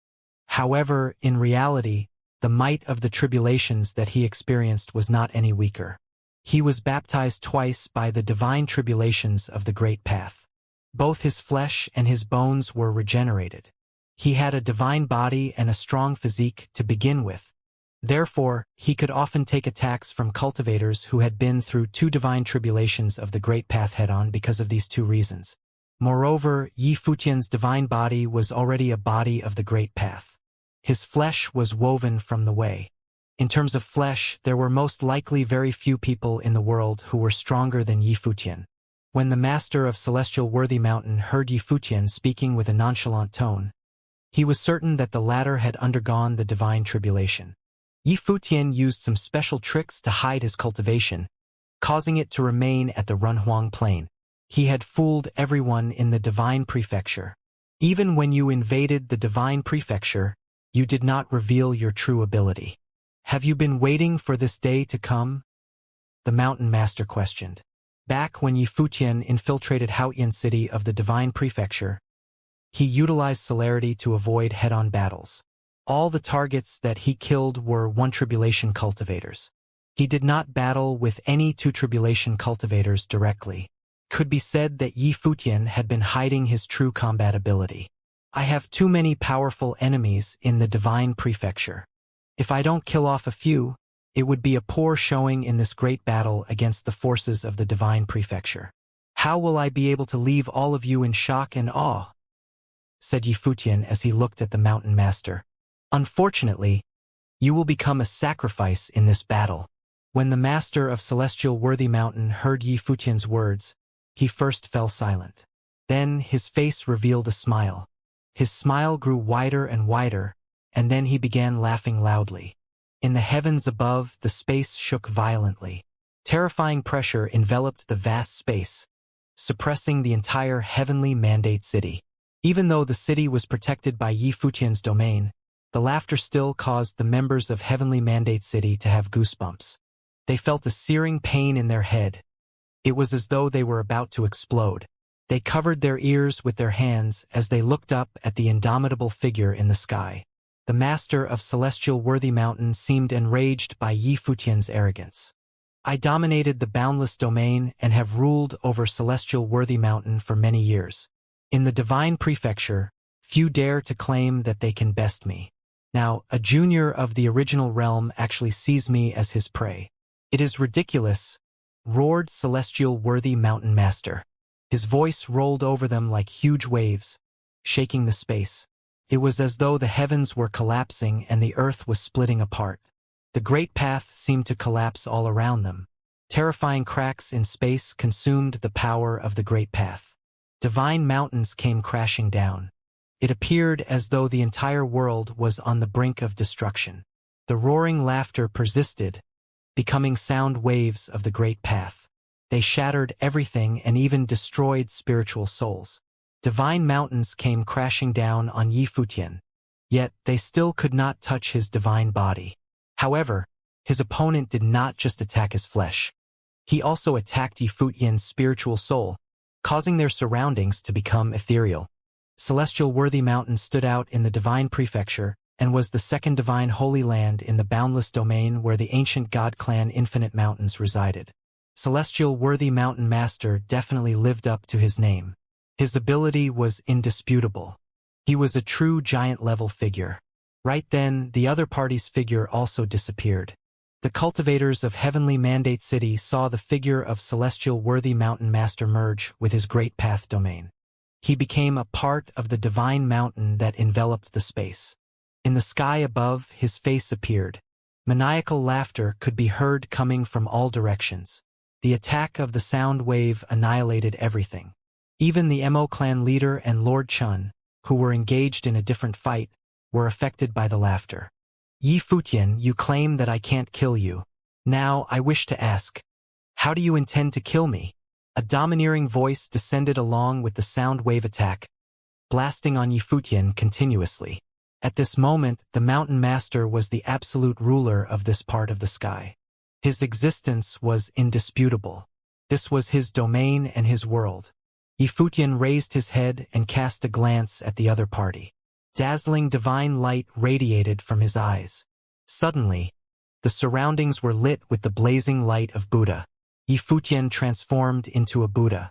However, in reality, the might of the tribulations that he experienced was not any weaker. He was baptized twice by the divine tribulations of the Great Path. Both his flesh and his bones were regenerated. He had a divine body and a strong physique to begin with. Therefore, he could often take attacks from cultivators who had been through 2 divine tribulations of the Great Path head-on because of these 2 reasons. Moreover, Yi Futian's divine body was already a body of the Great Path. His flesh was woven from the way. In terms of flesh, there were most likely very few people in the world who were stronger than Yi Futian. When the master of Celestial Worthy Mountain heard Yi Futian speaking with a nonchalant tone, he was certain that the latter had undergone the divine tribulation. Yi Futian used some special tricks to hide his cultivation, causing it to remain at the Runhuang Plain. He had fooled everyone in the divine prefecture. Even when you invaded the divine prefecture, you did not reveal your true ability. Have you been waiting for this day to come? The mountain master questioned. Back when Yi Futian infiltrated Haotian city of the divine prefecture, he utilized celerity to avoid head-on battles. All the targets that he killed were 1 tribulation cultivators. He did not battle with any 2 tribulation cultivators directly. Could be said that Yi Futian had been hiding his true combat ability. I have too many powerful enemies in the divine prefecture. If I don't kill off a few, it would be a poor showing in this great battle against the forces of the divine prefecture. How will I be able to leave all of you in shock and awe? Said Yi Futian as he looked at the mountain master. Unfortunately, you will become a sacrifice in this battle. When the master of Celestial Worthy Mountain heard Yi Futian's words, he first fell silent. Then his face revealed a smile. His smile grew wider and wider, and then he began laughing loudly. In the heavens above, the space shook violently. Terrifying pressure enveloped the vast space, suppressing the entire heavenly mandate city. Even though the city was protected by Yi Futian's domain, the laughter still caused the members of Heavenly Mandate City to have goosebumps. They felt a searing pain in their head. It was as though they were about to explode. They covered their ears with their hands as they looked up at the indomitable figure in the sky. The master of Celestial Worthy Mountain seemed enraged by Yi Futian's arrogance. I dominated the boundless domain and have ruled over Celestial Worthy Mountain for many years. In the divine prefecture, few dare to claim that they can best me. Now, a junior of the original realm actually sees me as his prey. It is ridiculous, roared Celestial Worthy Mountain Master. His voice rolled over them like huge waves, shaking the space. It was as though the heavens were collapsing and the earth was splitting apart. The great path seemed to collapse all around them. Terrifying cracks in space consumed the power of the great path. Divine mountains came crashing down. It appeared as though the entire world was on the brink of destruction. The roaring laughter persisted, becoming sound waves of the great path. They shattered everything and even destroyed spiritual souls. Divine mountains came crashing down on Yi Futian, yet they still could not touch his divine body. However, his opponent did not just attack his flesh. He also attacked Yi Futian's spiritual soul, causing their surroundings to become ethereal. Celestial Worthy Mountain stood out in the divine prefecture and was the second divine holy land in the boundless domain where the ancient god clan Infinite Mountains resided. Celestial Worthy Mountain Master definitely lived up to his name. His ability was indisputable. He was a true giant-level figure. Right then, the other party's figure also disappeared. The cultivators of Heavenly Mandate City saw the figure of Celestial Worthy Mountain Master merge with his Great Path domain. He became a part of the divine mountain that enveloped the space. In the sky above, his face appeared. Maniacal laughter could be heard coming from all directions. The attack of the sound wave annihilated everything. Even the Mo clan leader and Lord Chun, who were engaged in a different fight, were affected by the laughter. Yi Futian, you claim that I can't kill you. Now, I wish to ask, how do you intend to kill me? A domineering voice descended along with the sound wave attack, blasting on Yi Futian continuously. At this moment, the mountain master was the absolute ruler of this part of the sky. His existence was indisputable. This was his domain and his world. Yi Futian raised his head and cast a glance at the other party. Dazzling divine light radiated from his eyes. Suddenly, the surroundings were lit with the blazing light of Buddha. Yi Futian transformed into a Buddha.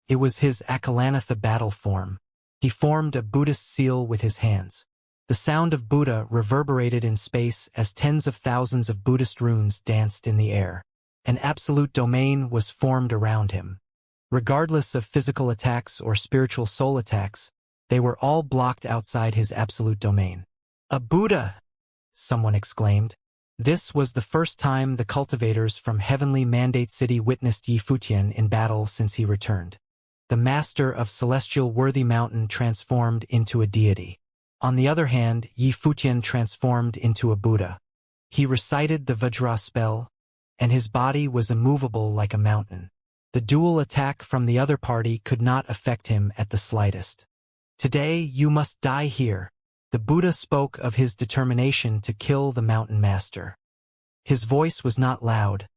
It was his Akalanatha battle form. He formed a Buddhist seal with his hands. The sound of Buddha reverberated in space as tens of thousands of Buddhist runes danced in the air. An absolute domain was formed around him. Regardless of physical attacks or spiritual soul attacks, they were all blocked outside his absolute domain. "A Buddha!" someone exclaimed. This was the first time the cultivators from Heavenly Mandate City witnessed Yi Futian in battle since he returned. The master of Celestial Worthy Mountain transformed into a deity. On the other hand, Yi Futian transformed into a Buddha. He recited the Vajra spell, and his body was immovable like a mountain. The dual attack from the other party could not affect him at the slightest. "Today you must die here." The Buddha spoke of his determination to kill the mountain master. His voice was not loud,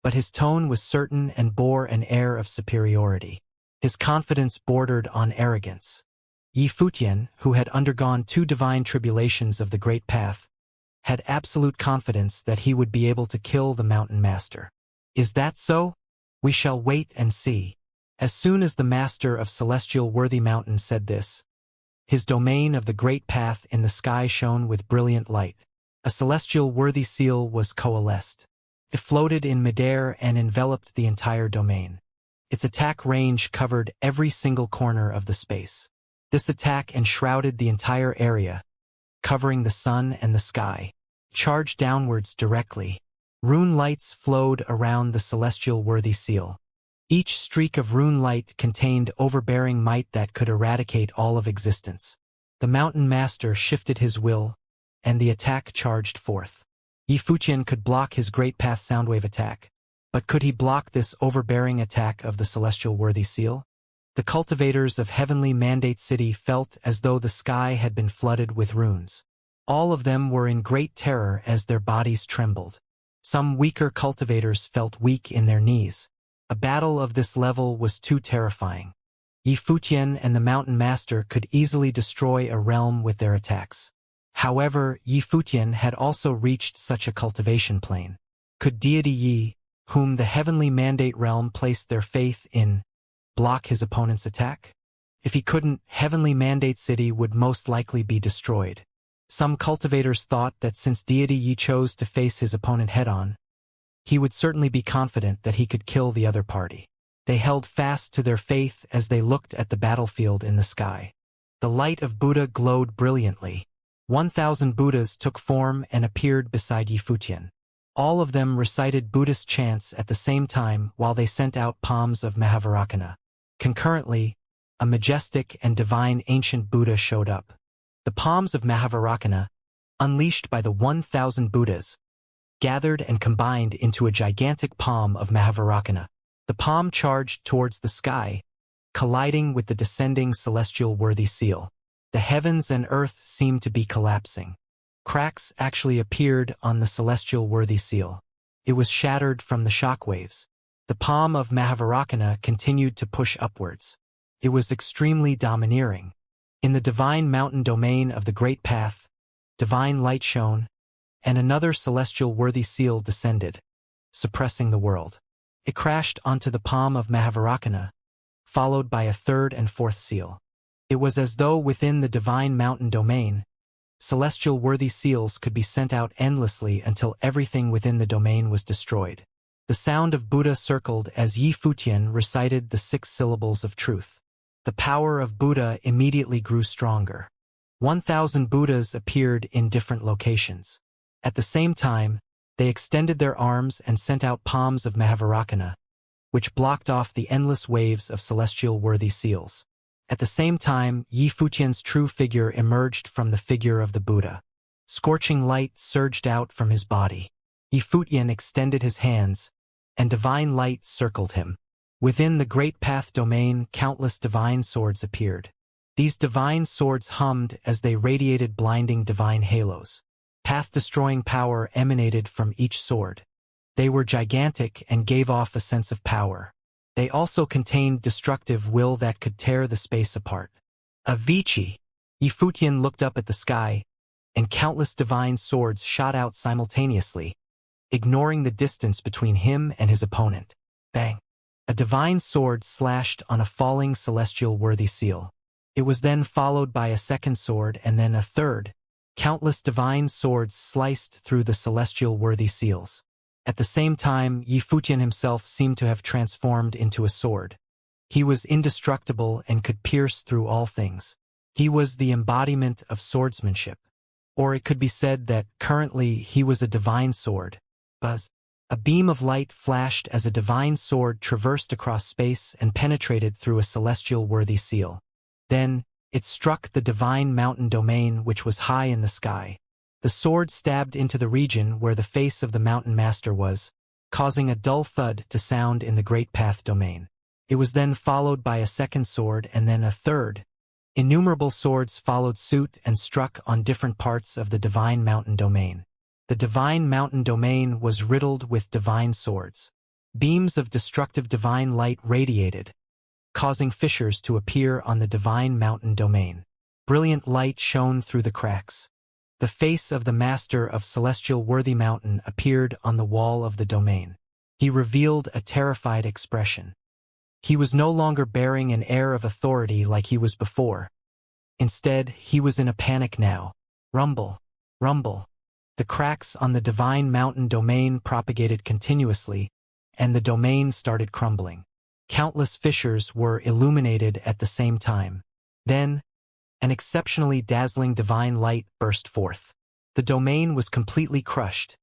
but his tone was certain and bore an air of superiority. His confidence bordered on arrogance. Yi Futian, who had undergone 2 divine tribulations of the Great Path, had absolute confidence that he would be able to kill the mountain master. "Is that so? We shall wait and see." As soon as the master of Celestial Worthy Mountain said this, his domain of the Great Path in the sky shone with brilliant light. A celestial worthy seal was coalesced. It floated in midair and enveloped the entire domain. Its attack range covered every single corner of the space. This attack enshrouded the entire area, covering the sun and the sky. Charged downwards directly, rune lights flowed around the celestial worthy seal. Each streak of rune light contained overbearing might that could eradicate all of existence. The mountain master shifted his will, and the attack charged forth. Yi Futian could block his Great Path Soundwave attack, but could he block this overbearing attack of the celestial worthy seal? The cultivators of Heavenly Mandate City felt as though the sky had been flooded with runes. All of them were in great terror as their bodies trembled. Some weaker cultivators felt weak in their knees. A battle of this level was too terrifying. Yi Futian and the Mountain Master could easily destroy a realm with their attacks. However, Yi Futian had also reached such a cultivation plane. Could deity Yi, whom the Heavenly Mandate realm placed their faith in, block his opponent's attack? If he couldn't, Heavenly Mandate City would most likely be destroyed. Some cultivators thought that since deity Yi chose to face his opponent head-on, he would certainly be confident that he could kill the other party. They held fast to their faith as they looked at the battlefield in the sky. The light of Buddha glowed brilliantly. 1,000 Buddhas took form and appeared beside Yi Futian. All of them recited Buddhist chants at the same time while they sent out palms of Mahavarakana. Concurrently, a majestic and divine ancient Buddha showed up. The palms of Mahavarakana, unleashed by the 1,000 Buddhas, gathered and combined into a gigantic palm of Mahavarakana. The palm charged towards the sky, colliding with the descending celestial worthy seal. The heavens and earth seemed to be collapsing. Cracks actually appeared on the celestial worthy seal. It was shattered from the shockwaves. The palm of Mahavarakana continued to push upwards. It was extremely domineering. In the divine mountain domain of the Great Path, divine light shone, and another celestial worthy seal descended, suppressing the world. It crashed onto the palm of Mahavarakana, followed by a third and fourth seal. It was as though within the divine mountain domain, celestial worthy seals could be sent out endlessly until everything within the domain was destroyed. The sound of Buddha circled as Yi Futian recited the 6 syllables of truth. The power of Buddha immediately grew stronger. 1,000 Buddhas appeared in different locations. At the same time, they extended their arms and sent out palms of Mahavarakana, which blocked off the endless waves of celestial worthy seals. At the same time, Yi Futian's true figure emerged from the figure of the Buddha. Scorching light surged out from his body. Yi Futian extended his hands, and divine light circled him. Within the Great Path domain, countless divine swords appeared. These divine swords hummed as they radiated blinding divine halos. Path-destroying power emanated from each sword. They were gigantic and gave off a sense of power. They also contained destructive will that could tear the space apart. Avicii! Yi Futian looked up at the sky, and countless divine swords shot out simultaneously, ignoring the distance between him and his opponent. Bang! A divine sword slashed on a falling celestial worthy seal. It was then followed by a second sword and then a third. Countless divine swords sliced through the celestial worthy seals. At the same time, Yifutian himself seemed to have transformed into a sword. He was indestructible and could pierce through all things. He was the embodiment of swordsmanship. Or it could be said that currently he was a divine sword. Buzz. A beam of light flashed as a divine sword traversed across space and penetrated through a celestial worthy seal. Then, it struck the divine mountain domain which was high in the sky. The sword stabbed into the region where the face of the mountain master was, causing a dull thud to sound in the great path domain. It was then followed by a second sword and then a third. Innumerable swords followed suit and struck on different parts of the divine mountain domain. The divine mountain domain was riddled with divine swords. Beams of destructive divine light radiated, causing fissures to appear on the divine mountain domain. Brilliant light shone through the cracks. The face of the master of celestial worthy mountain appeared on the wall of the domain. He revealed a terrified expression. He was no longer bearing an air of authority like he was before. Instead, he was in a panic now. Rumble, rumble. The cracks on the divine mountain domain propagated continuously, and the domain started crumbling. Countless fissures were illuminated at the same time. Then, an exceptionally dazzling divine light burst forth. The domain was completely crushed.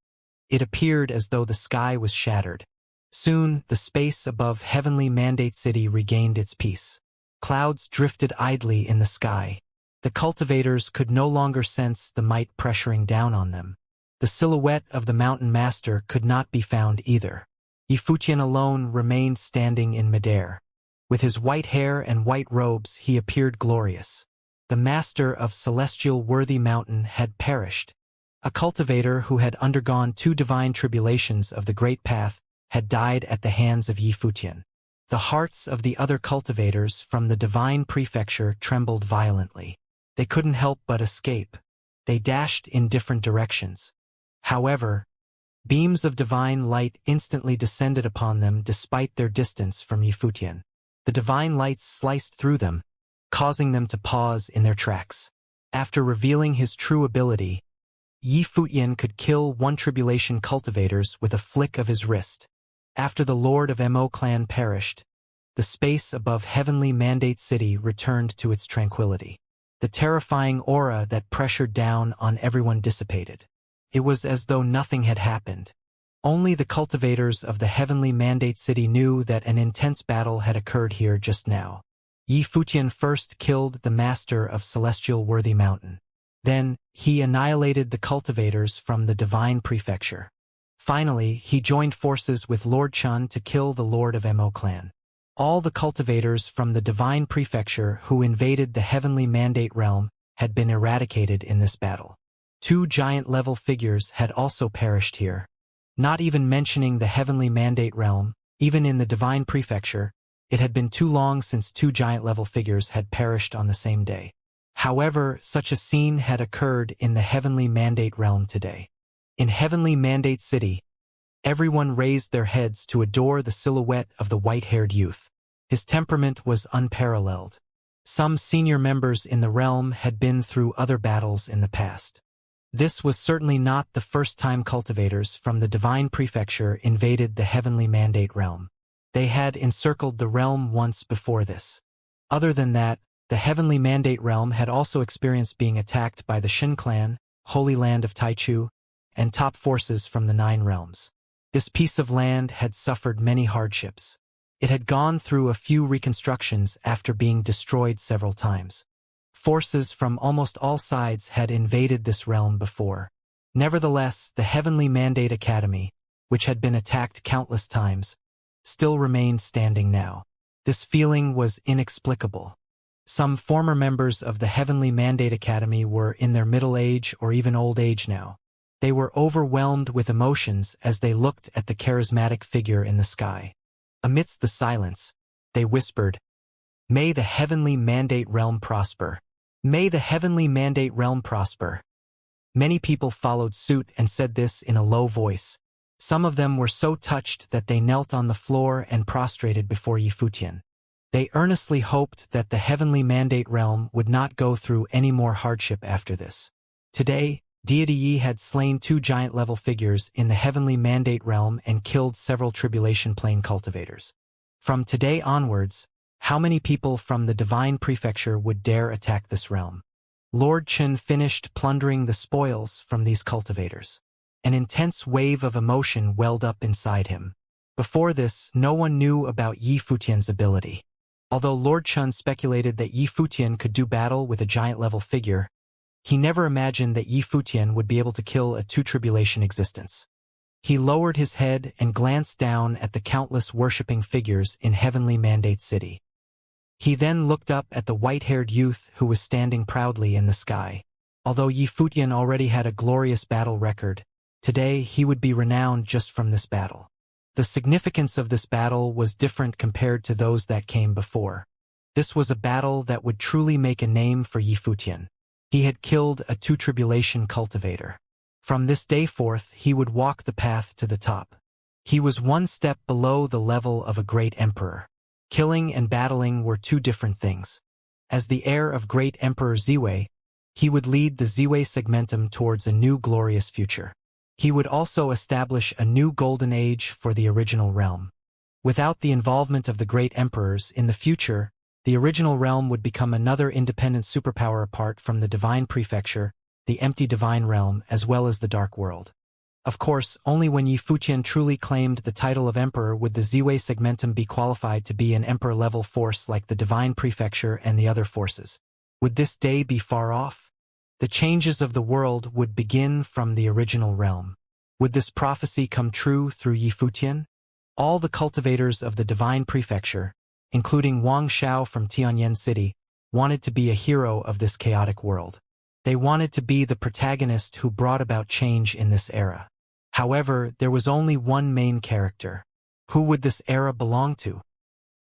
It appeared as though the sky was shattered. Soon, the space above Heavenly Mandate City regained its peace. Clouds drifted idly in the sky. The cultivators could no longer sense the might pressuring down on them. The silhouette of the mountain master could not be found either. Yifutian alone remained standing in midair. With his white hair and white robes, he appeared glorious. The master of celestial worthy mountain had perished. A cultivator who had undergone 2 divine tribulations of the great path had died at the hands of Yifutian. The hearts of the other cultivators from the divine prefecture trembled violently. They couldn't help but escape. They dashed in different directions. However, beams of divine light instantly descended upon them despite their distance from Yifutian. The divine lights sliced through them, causing them to pause in their tracks. After revealing his true ability, Yifutian could kill 1 tribulation cultivators with a flick of his wrist. After the Lord of Mo clan perished, the space above Heavenly Mandate City returned to its tranquility. The terrifying aura that pressured down on everyone dissipated. It was as though nothing had happened. Only the cultivators of the Heavenly Mandate City knew that an intense battle had occurred here just now. Yifutian first killed the master of Celestial Worthy Mountain. Then, he annihilated the cultivators from the Divine Prefecture. Finally, he joined forces with Lord Chun to kill the Lord of Mo clan. All the cultivators from the Divine Prefecture who invaded the Heavenly Mandate Realm had been eradicated in this battle. 2 giant-level figures had also perished here. Not even mentioning the Heavenly Mandate Realm, even in the Divine Prefecture, it had been too long since 2 giant-level figures had perished on the same day. However, such a scene had occurred in the Heavenly Mandate Realm today. In Heavenly Mandate City, everyone raised their heads to adore the silhouette of the white-haired youth. His temperament was unparalleled. Some senior members in the realm had been through other battles in the past. This was certainly not the first time cultivators from the Divine Prefecture invaded the Heavenly Mandate Realm. They had encircled the realm once before this. Other than that, the Heavenly Mandate Realm had also experienced being attacked by the Shin clan, Holy Land of Taichu, and top forces from the 9 realms. This piece of land had suffered many hardships. It had gone through a few reconstructions after being destroyed several times. Forces from almost all sides had invaded this realm before. Nevertheless, the Heavenly Mandate Academy, which had been attacked countless times, still remained standing now. This feeling was inexplicable. Some former members of the Heavenly Mandate Academy were in their middle age or even old age now. They were overwhelmed with emotions as they looked at the charismatic figure in the sky. Amidst the silence, they whispered, "May the Heavenly Mandate Realm prosper. May the Heavenly Mandate Realm prosper." Many people followed suit and said this in a low voice. Some of them were so touched that they knelt on the floor and prostrated before Yifutian. They earnestly hoped that the heavenly mandate realm would not go through any more hardship after this. Today, Deity Yi had slain 2 giant-level figures in the heavenly mandate realm and killed several tribulation plane cultivators. From today onwards, how many people from the divine prefecture would dare attack this realm? Lord Chen finished plundering the spoils from these cultivators. An intense wave of emotion welled up inside him. Before this, no one knew about Yi Futian's ability. Although Lord Chen speculated that Yi Futian could do battle with a giant-level figure, he never imagined that Yi Futian would be able to kill a 2 tribulation existence. He lowered his head and glanced down at the countless worshipping figures in Heavenly Mandate City. He then looked up at the white-haired youth who was standing proudly in the sky. Although Yi Futian already had a glorious battle record, today he would be renowned just from this battle. The significance of this battle was different compared to those that came before. This was a battle that would truly make a name for Yi Futian. He had killed a 2 tribulation cultivator. From this day forth, he would walk the path to the top. He was 1 step below the level of a great emperor. Killing and battling were 2 different things. As the heir of great Emperor Ziwei, he would lead the Ziwei segmentum towards a new glorious future. He would also establish a new golden age for the original realm. Without the involvement of the great emperors in the future, the original realm would become another independent superpower apart from the divine prefecture, the empty divine realm, as well as the dark world. Of course, only when Yi Futian truly claimed the title of emperor would the Ziwei segmentum be qualified to be an emperor-level force like the divine prefecture and the other forces. Would this day be far off? The changes of the world would begin from the original realm. Would this prophecy come true through Yi Futian? All the cultivators of the divine prefecture, including Wang Xiao from Tianyan City, wanted to be a hero of this chaotic world. They wanted to be the protagonist who brought about change in this era. However, there was only one main character. Who would this era belong to?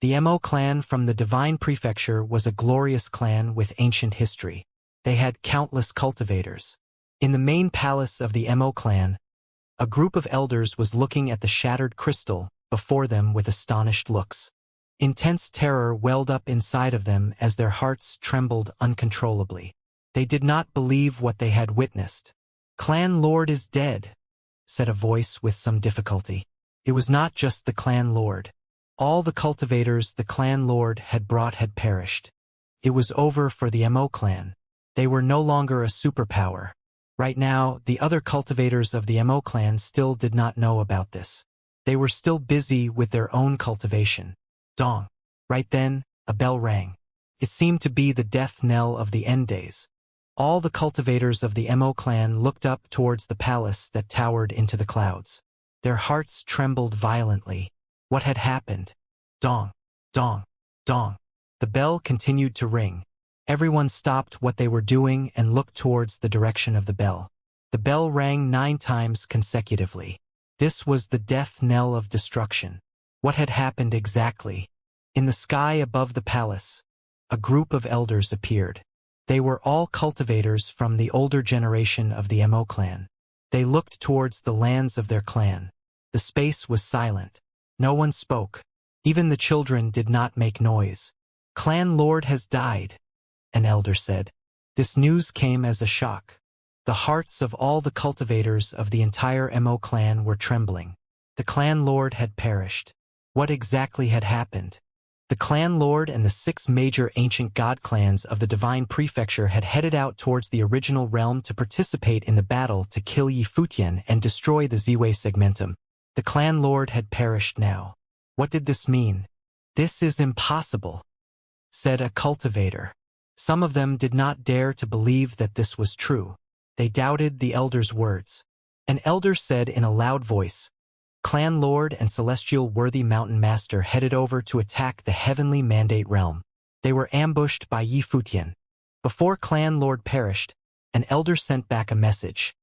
The Mo clan from the divine prefecture was a glorious clan with ancient history. They had countless cultivators. In the main palace of the Mo clan, a group of elders was looking at the shattered crystal before them with astonished looks. Intense terror welled up inside of them as their hearts trembled uncontrollably. They did not believe what they had witnessed. "Clan Lord is dead," said a voice with some difficulty. It was not just the clan lord. All the cultivators the clan lord had brought had perished. It was over for the Mo clan. They were no longer a superpower. Right now, the other cultivators of the Mo clan still did not know about this. They were still busy with their own cultivation. Dong. Right then, a bell rang. It seemed to be the death knell of the end days. All the cultivators of the Mo clan looked up towards the palace that towered into the clouds. Their hearts trembled violently. What had happened? Dong, dong, dong. The bell continued to ring. Everyone stopped what they were doing and looked towards the direction of the bell. The bell rang 9 times consecutively. This was the death knell of destruction. What had happened exactly? In the sky above the palace, a group of elders appeared. They were all cultivators from the older generation of the Mo clan. They looked towards the lands of their clan. The space was silent. No one spoke. Even the children did not make noise. "Clan Lord has died," an elder said. This news came as a shock. The hearts of all the cultivators of the entire Mo clan were trembling. The clan lord had perished. What exactly had happened? The clan lord and the 6 major ancient god clans of the divine prefecture had headed out towards the original realm to participate in the battle to kill Yi Futian and destroy the Ziwei segmentum. The clan lord had perished now. What did this mean? "This is impossible," said a cultivator. Some of them did not dare to believe that this was true. They doubted the elder's words. An elder said in a loud voice, "Clan Lord and Celestial Worthy Mountain Master headed over to attack the Heavenly Mandate Realm. They were ambushed by Yi Futian." Before Clan Lord perished, an elder sent back a message.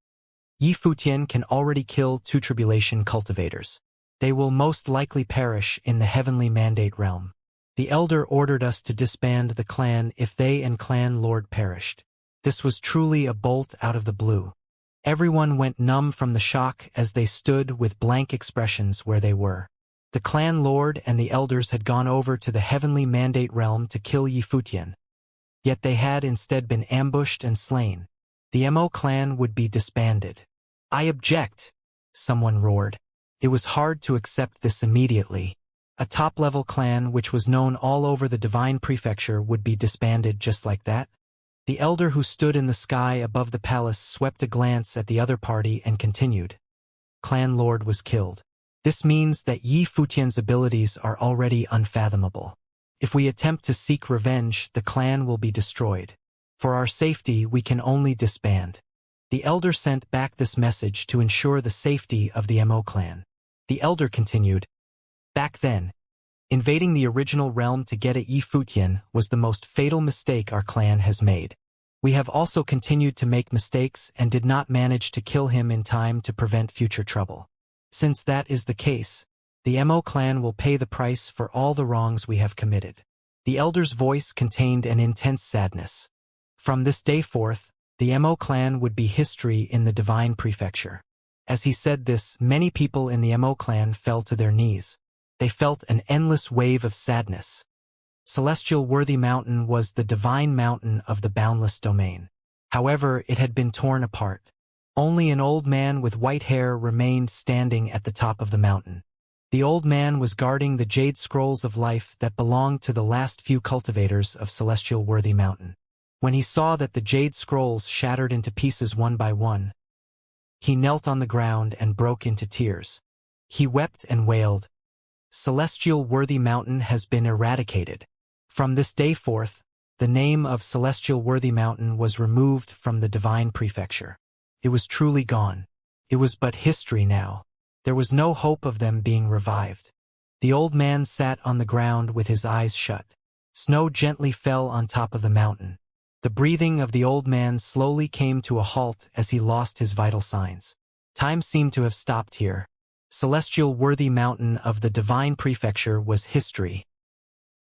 "Yi Futian can already kill 2 tribulation cultivators. They will most likely perish in the Heavenly Mandate Realm. The elder ordered us to disband the clan if they and Clan Lord perished." This was truly a bolt out of the blue. Everyone went numb from the shock as they stood with blank expressions where they were. The clan lord and the elders had gone over to the heavenly mandate realm to kill Yi Futian. Yet they had instead been ambushed and slain. The Mo clan would be disbanded. "I object," someone roared. It was hard to accept this immediately. A top-level clan which was known all over the Divine Prefecture would be disbanded just like that? The elder who stood in the sky above the palace swept a glance at the other party and continued. Clan lord was killed. This means that Yi Futian's abilities are already unfathomable. If we attempt to seek revenge, the clan will be destroyed. For our safety, we can only disband. The elder sent back this message to ensure the safety of the Mo clan. The elder continued, "Back then, invading the original realm to get at Yi Futian was the most fatal mistake our clan has made. We have also continued to make mistakes and did not manage to kill him in time to prevent future trouble. Since that is the case, the Mo clan will pay the price for all the wrongs we have committed." The elder's voice contained an intense sadness. From this day forth, the Mo clan would be history in the Divine Prefecture. As he said this, many people in the Mo clan fell to their knees. They felt an endless wave of sadness. Celestial Worthy Mountain was the divine mountain of the boundless domain. However, it had been torn apart. Only an old man with white hair remained standing at the top of the mountain. The old man was guarding the jade scrolls of life that belonged to the last few cultivators of Celestial Worthy Mountain. When he saw that the jade scrolls shattered into pieces one by one, he knelt on the ground and broke into tears. He wept and wailed, "Celestial Worthy Mountain has been eradicated." From this day forth, the name of Celestial Worthy Mountain was removed from the Divine Prefecture. It was truly gone. It was but history now. There was no hope of them being revived. The old man sat on the ground with his eyes shut. Snow gently fell on top of the mountain. The breathing of the old man slowly came to a halt as he lost his vital signs. Time seemed to have stopped here. Celestial Worthy Mountain of the Divine Prefecture was history.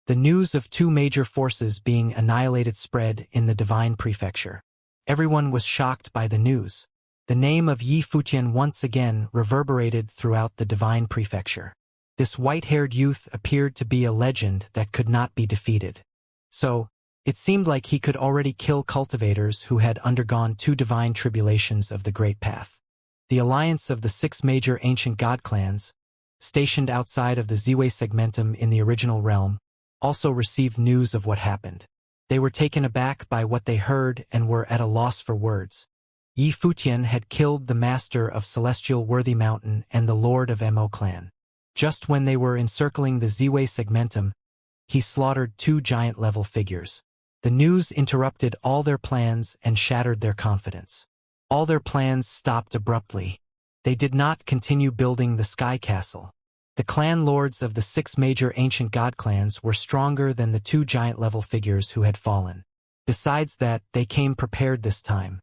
The news of two major forces being annihilated spread in the Divine Prefecture. Everyone was shocked by the news. The name of Yi Futian once again reverberated throughout the Divine Prefecture. This white-haired youth appeared to be a legend that could not be defeated. So, it seemed like he could already kill cultivators who had undergone two divine tribulations of the Great Path. The alliance of the 6 major ancient god clans, stationed outside of the Ziwei segmentum in the original realm, also received news of what happened. They were taken aback by what they heard and were at a loss for words. Yi Futian had killed the master of Celestial Worthy Mountain and the lord of Mo clan. Just when they were encircling the Ziwei segmentum, he slaughtered 2 giant-level figures. The news interrupted all their plans and shattered their confidence. All their plans stopped abruptly. They did not continue building the Sky Castle. The clan lords of the 6 major ancient god clans were stronger than the 2 giant-level figures who had fallen. Besides that, they came prepared this time.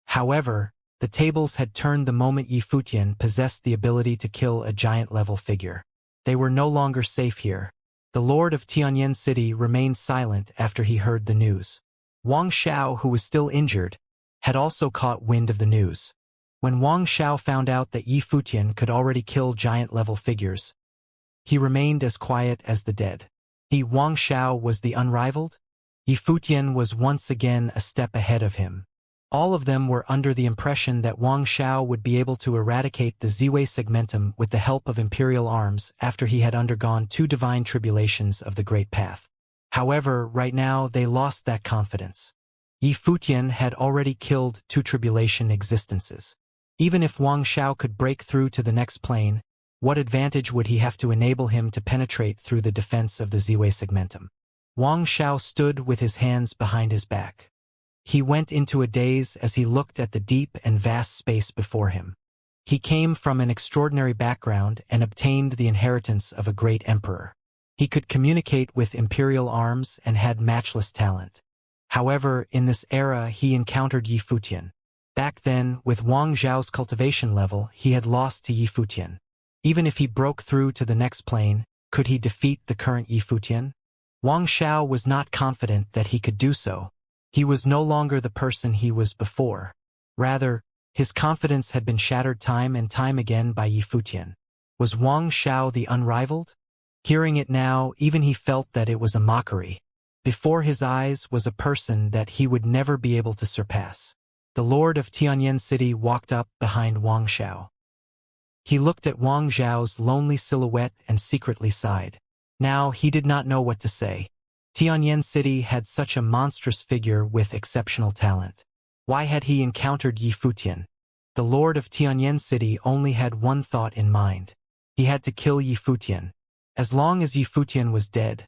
However, the tables had turned the moment Yi Futian possessed the ability to kill a giant-level figure. They were no longer safe here. The lord of Tianyan City remained silent after he heard the news. Wang Xiao, who was still injured, had also caught wind of the news. When Wang Xiao found out that Yi Futian could already kill giant-level figures, he remained as quiet as the dead. Wang Xiao was the unrivaled? Yi Futian was once again a step ahead of him. All of them were under the impression that Wang Xiao would be able to eradicate the Ziwei segmentum with the help of imperial arms after he had undergone 2 divine tribulations of the Great Path. However, right now they lost that confidence. Yi Futian had already killed 2 tribulation existences. Even if Wang Xiao could break through to the next plane, what advantage would he have to enable him to penetrate through the defense of the Ziwei segmentum? Wang Xiao stood with his hands behind his back. He went into a daze as he looked at the deep and vast space before him. He came from an extraordinary background and obtained the inheritance of a great emperor. He could communicate with imperial arms and had matchless talent. However, in this era he encountered Yi Futian. Back then, with Wang Zhao's cultivation level, he had lost to Yi Futian. Even if he broke through to the next plane, could he defeat the current Yi Futian? Wang Xiao was not confident that he could do so. He was no longer the person he was before. Rather, his confidence had been shattered time and time again by Yi Futian. Was Wang Xiao the unrivaled? Hearing it now, even he felt that it was a mockery. Before his eyes was a person that he would never be able to surpass. The Lord of Tianyan City walked up behind Wang Xiao. He looked at Wang Xiao's lonely silhouette and secretly sighed. Now he did not know what to say. Tianyan City had such a monstrous figure with exceptional talent. Why had he encountered Yi Futian? The Lord of Tianyan City only had one thought in mind. He had to kill Yi Futian. As long as Yi Futian was dead,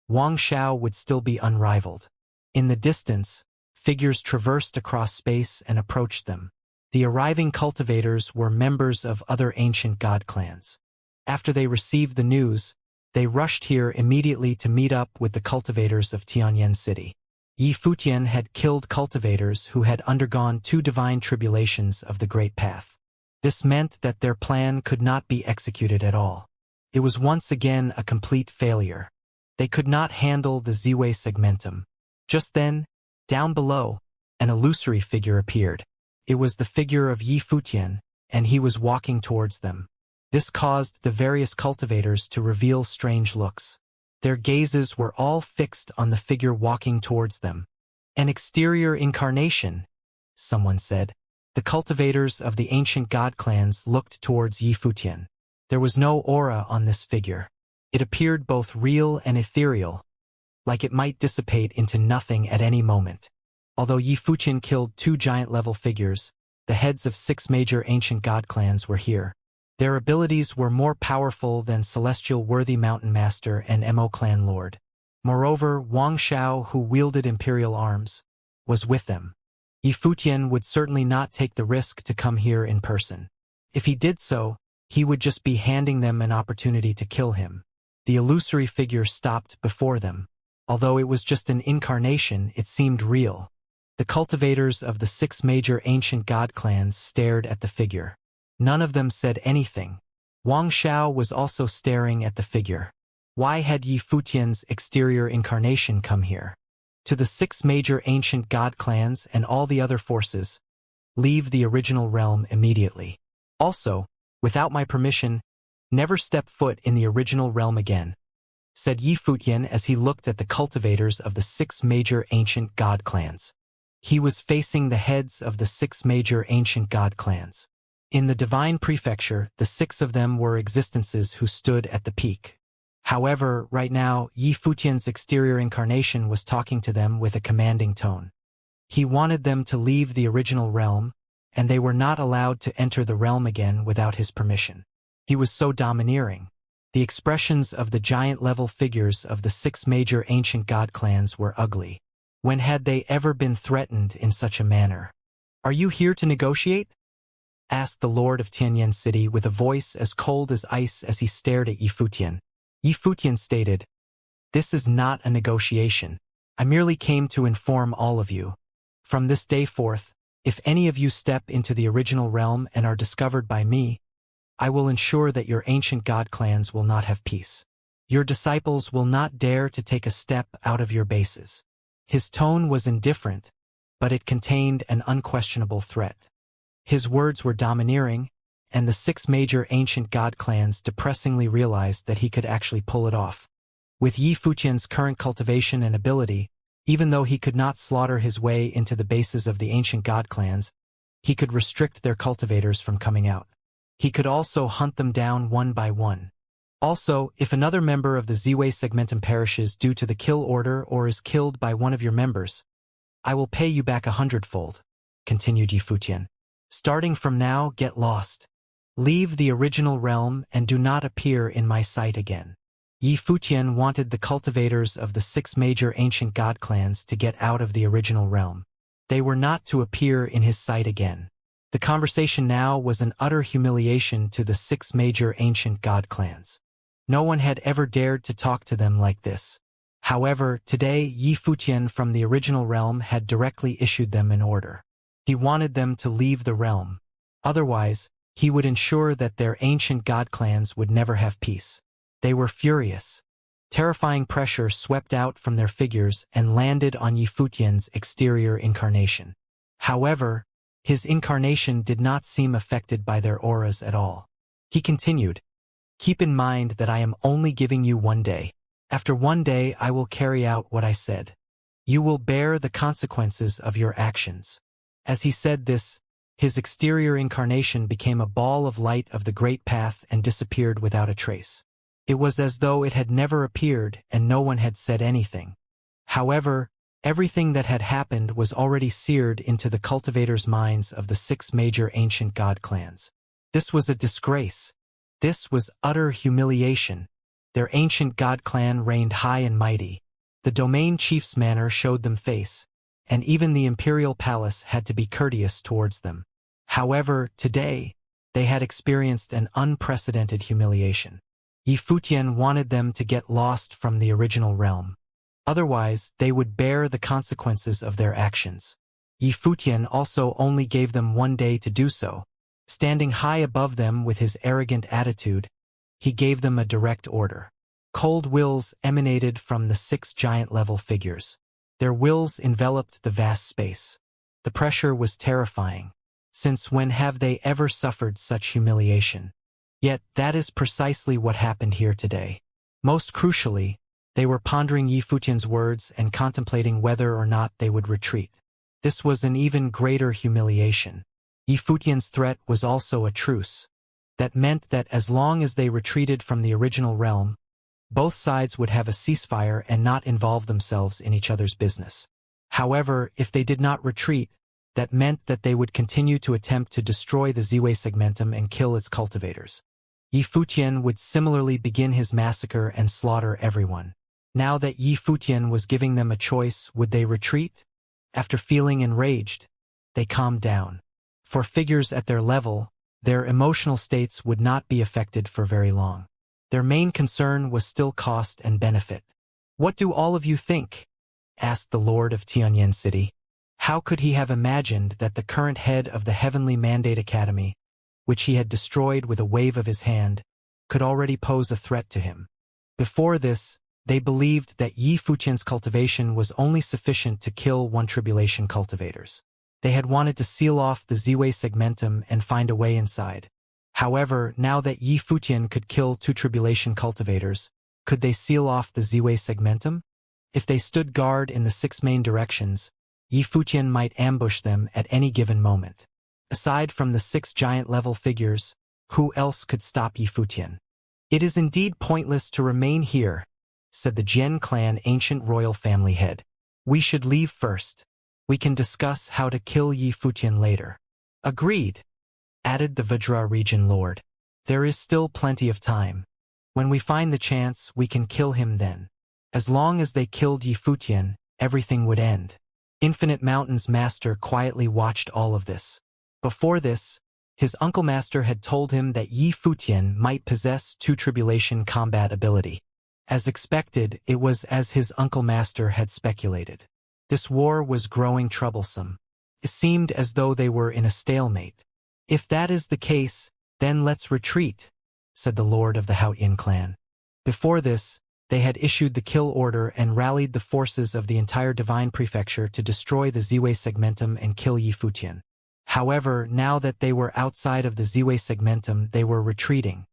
Wang Xiao would still be unrivaled. In the distance, figures traversed across space and approached them. The arriving cultivators were members of other ancient god clans. After they received the news, they rushed here immediately to meet up with the cultivators of Tianyan City. Yi Futian had killed cultivators who had undergone 2 divine tribulations of the Great Path. This meant that their plan could not be executed at all. It was once again a complete failure. They could not handle the Ziwei segmentum. Just then, down below, an illusory figure appeared. It was the figure of Yi Futian, and he was walking towards them. This caused the various cultivators to reveal strange looks. Their gazes were all fixed on the figure walking towards them. An exterior incarnation, someone said. The cultivators of the ancient god clans looked towards Yi Futian. There was no aura on this figure. It appeared both real and ethereal, like it might dissipate into nothing at any moment. Although Yi Futian killed 2 giant-level figures, the heads of 6 major ancient god clans were here. Their abilities were more powerful than Celestial Worthy Mountain Master and Mo Clan Lord. Moreover, Wang Xiao, who wielded imperial arms, was with them. Yi Futian would certainly not take the risk to come here in person. If he did so, he would just be handing them an opportunity to kill him. The illusory figure stopped before them. Although it was just an incarnation, it seemed real. The cultivators of the 6 major ancient god clans stared at the figure. None of them said anything. Wang Xiao was also staring at the figure. Why had Yi Futian's exterior incarnation come here? To the 6 major ancient god clans and all the other forces, leave the original realm immediately. Also, without my permission, never step foot in the original realm again, said Yi Futian as he looked at the cultivators of the 6 major ancient god clans. He was facing the heads of the 6 major ancient god clans. In the divine prefecture, the 6 of them were existences who stood at the peak. However, right now, Yi Futian's exterior incarnation was talking to them with a commanding tone. He wanted them to leave the original realm, and they were not allowed to enter the realm again without his permission. He was so domineering. The expressions of the giant-level figures of the 6 major ancient god clans were ugly. When had they ever been threatened in such a manner? "Are you here to negotiate?" asked the Lord of Tianyan City with a voice as cold as ice as he stared at Yi Futian. Yi Futian stated, "This is not a negotiation. I merely came to inform all of you. From this day forth, if any of you step into the original realm and are discovered by me, I will ensure that your ancient god clans will not have peace. Your disciples will not dare to take a step out of your bases." His tone was indifferent, but it contained an unquestionable threat. His words were domineering, and the 6 major ancient god clans depressingly realized that he could actually pull it off. With Yi Futian's current cultivation and ability, even though he could not slaughter his way into the bases of the ancient god clans, he could restrict their cultivators from coming out. He could also hunt them down one by one. Also, if another member of the Ziwei segmentum perishes due to the kill order or is killed by one of your members, I will pay you back 100-fold, continued Yi Futian. Starting from now, get lost. Leave the original realm and do not appear in my sight again. Yi Futian wanted the cultivators of the 6 major ancient god clans to get out of the original realm. They were not to appear in his sight again. The conversation now was an utter humiliation to the 6 major ancient god clans. No one had ever dared to talk to them like this. However, today Yi Futian from the original realm had directly issued them an order. He wanted them to leave the realm. Otherwise, he would ensure that their ancient god clans would never have peace. They were furious. Terrifying pressure swept out from their figures and landed on Yi Futian's exterior incarnation. However, his incarnation did not seem affected by their auras at all. He continued, Keep in mind that I am only giving you 1 day. After 1 day I will carry out what I said. You will bear the consequences of your actions." As he said this, his exterior incarnation became a ball of light of the great path and disappeared without a trace. It was as though it had never appeared and no one had said anything. However, everything that had happened was already seared into the cultivators' minds of the 6 major ancient god clans. This was a disgrace. This was utter humiliation. Their ancient god clan reigned high and mighty. The domain chief's manner showed them face, and even the imperial palace had to be courteous towards them. However, today, they had experienced an unprecedented humiliation. Yifutian wanted them to get lost from the original realm. Otherwise, they would bear the consequences of their actions. Yifutian also only gave them 1 day to do so. Standing high above them with his arrogant attitude, he gave them a direct order. Cold wills emanated from the 6 giant-level figures. Their wills enveloped the vast space. The pressure was terrifying. Since when have they ever suffered such humiliation? Yet that is precisely what happened here today. Most crucially, they were pondering Yifutian's words and contemplating whether or not they would retreat. This was an even greater humiliation. Yifutian's threat was also a truce. That meant that as long as they retreated from the original realm, both sides would have a ceasefire and not involve themselves in each other's business. However, if they did not retreat, that meant that they would continue to attempt to destroy the Ziwei segmentum and kill its cultivators. Yifutian would similarly begin his massacre and slaughter everyone. Now that Yifutian was giving them a choice, would they retreat? After feeling enraged, they calmed down. For figures at their level, their emotional states would not be affected for very long. Their main concern was still cost and benefit. "What do all of you think?" asked the Lord of Tianyan City. How could he have imagined that the current head of the Heavenly Mandate Academy, which he had destroyed with a wave of his hand, could already pose a threat to him? Before this, they believed that Yifutian's cultivation was only sufficient to kill 1 tribulation cultivators. They had wanted to seal off the Ziwei segmentum and find a way inside. However, now that Yifutian could kill 2 tribulation cultivators, could they seal off the Ziwei segmentum? If they stood guard in the 6 main directions, Yifutian might ambush them at any given moment. Aside from the 6 giant-level figures, who else could stop Yifutian? "It is indeed pointless to remain here," said the Jian clan ancient royal family head. "We should leave first. We can discuss how to kill Yifutian later." "Agreed," added the Vajra region lord. "There is still plenty of time. When we find the chance, we can kill him then. As long as they killed Yifutian, everything would end." Infinite Mountain's master quietly watched all of this. Before this, his uncle master had told him that Yifutian might possess 2 tribulation combat ability. As expected, it was as his uncle master had speculated. This war was growing troublesome. It seemed as though they were in a stalemate. "If that is the case, then let's retreat," said the lord of the Haotian clan. Before this, they had issued the kill order and rallied the forces of the entire divine prefecture to destroy the Ziwei segmentum and kill Yifutian. However, now that they were outside of the Ziwei segmentum, they were retreating.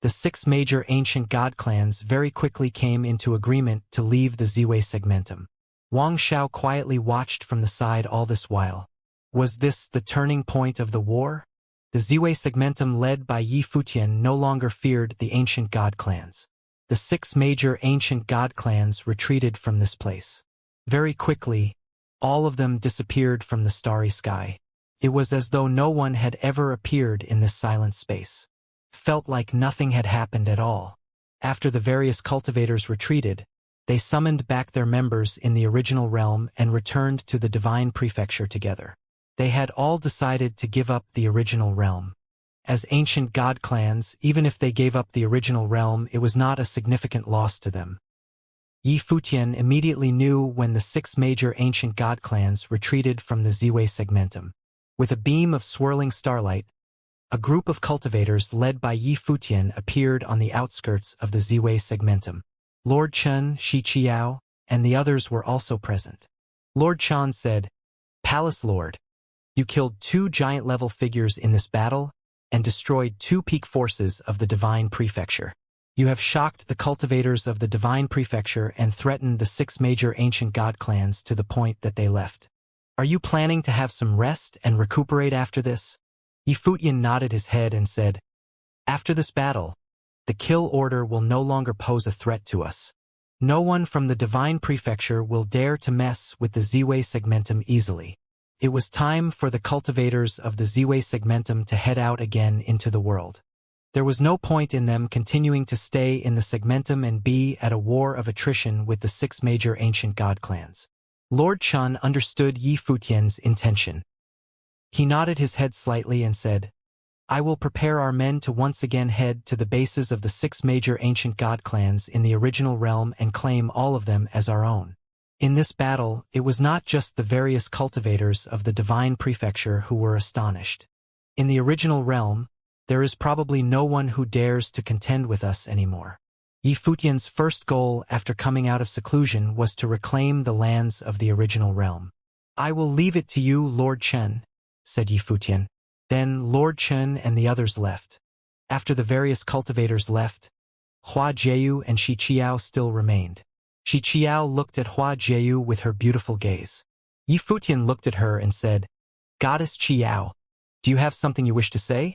The 6 major ancient god clans very quickly came into agreement to leave the Ziwei segmentum. Wang Xiao quietly watched from the side all this while. Was this the turning point of the war? The Ziwei segmentum led by Yifutian no longer feared the ancient god clans. The 6 major ancient god clans retreated from this place. Very quickly, all of them disappeared from the starry sky. It was as though no one had ever appeared in this silent space. Felt like nothing had happened at all. After the various cultivators retreated, they summoned back their members in the original realm and returned to the divine prefecture together. They had all decided to give up the original realm. As ancient god clans, even if they gave up the original realm, it was not a significant loss to them. Yifutian immediately knew when the 6 major ancient god clans retreated from the Ziwei segmentum. With a beam of swirling starlight, a group of cultivators led by Yifutian appeared on the outskirts of the Ziwei segmentum. Lord Chen, Shi Qiao, and the others were also present. Lord Chen said, "Palace Lord, you killed 2 giant-level figures in this battle, and destroyed 2 peak forces of the Divine Prefecture. You have shocked the cultivators of the Divine Prefecture and threatened the 6 major ancient god clans to the point that they left. Are you planning to have some rest and recuperate after this? Yifutian nodded his head and said, After this battle, the kill order will no longer pose a threat to us. No one from the Divine Prefecture will dare to mess with the Ziwei Segmentum easily. It was time for the cultivators of the Ziwei Segmentum to head out again into the world. There was no point in them continuing to stay in the Segmentum and be at a war of attrition with the 6 major ancient god clans. Lord Chun understood Yifutian's intention. He nodded his head slightly and said, I will prepare our men to once again head to the bases of the 6 major ancient god clans in the original realm and claim all of them as our own. In this battle, it was not just the various cultivators of the Divine Prefecture who were astonished. In the original realm, there is probably no one who dares to contend with us anymore. Yifutian's first goal after coming out of seclusion was to reclaim the lands of the original realm. I will leave it to you, Lord Chen, said Yifutian. Then Lord Chen and the others left. After the various cultivators left, Hua Jieyu and Shi Qiao still remained. Shi Qiao looked at Hua Jieyu with her beautiful gaze. Yifutian looked at her and said, Goddess Qiao, do you have something you wish to say?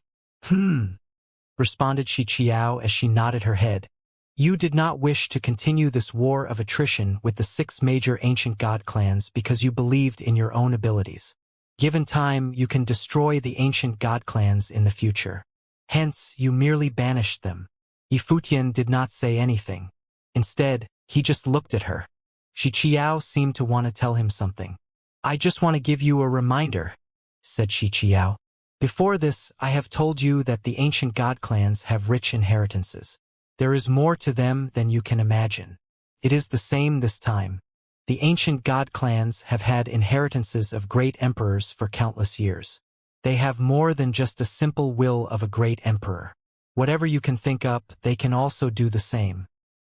Responded Shi Qiao as she nodded her head. You did not wish to continue this war of attrition with the 6 major ancient god clans because you believed in your own abilities. Given time, you can destroy the ancient god clans in the future. Hence, you merely banished them. Yifutian did not say anything. Instead, he just looked at her. Shi Qiao seemed to want to tell him something. I just want to give you a reminder, said Shi Qiao. Before this, I have told you that the ancient god clans have rich inheritances. There is more to them than you can imagine. It is the same this time. The ancient god clans have had inheritances of great emperors for countless years. They have more than just a simple will of a great emperor. Whatever you can think up, they can also do the same.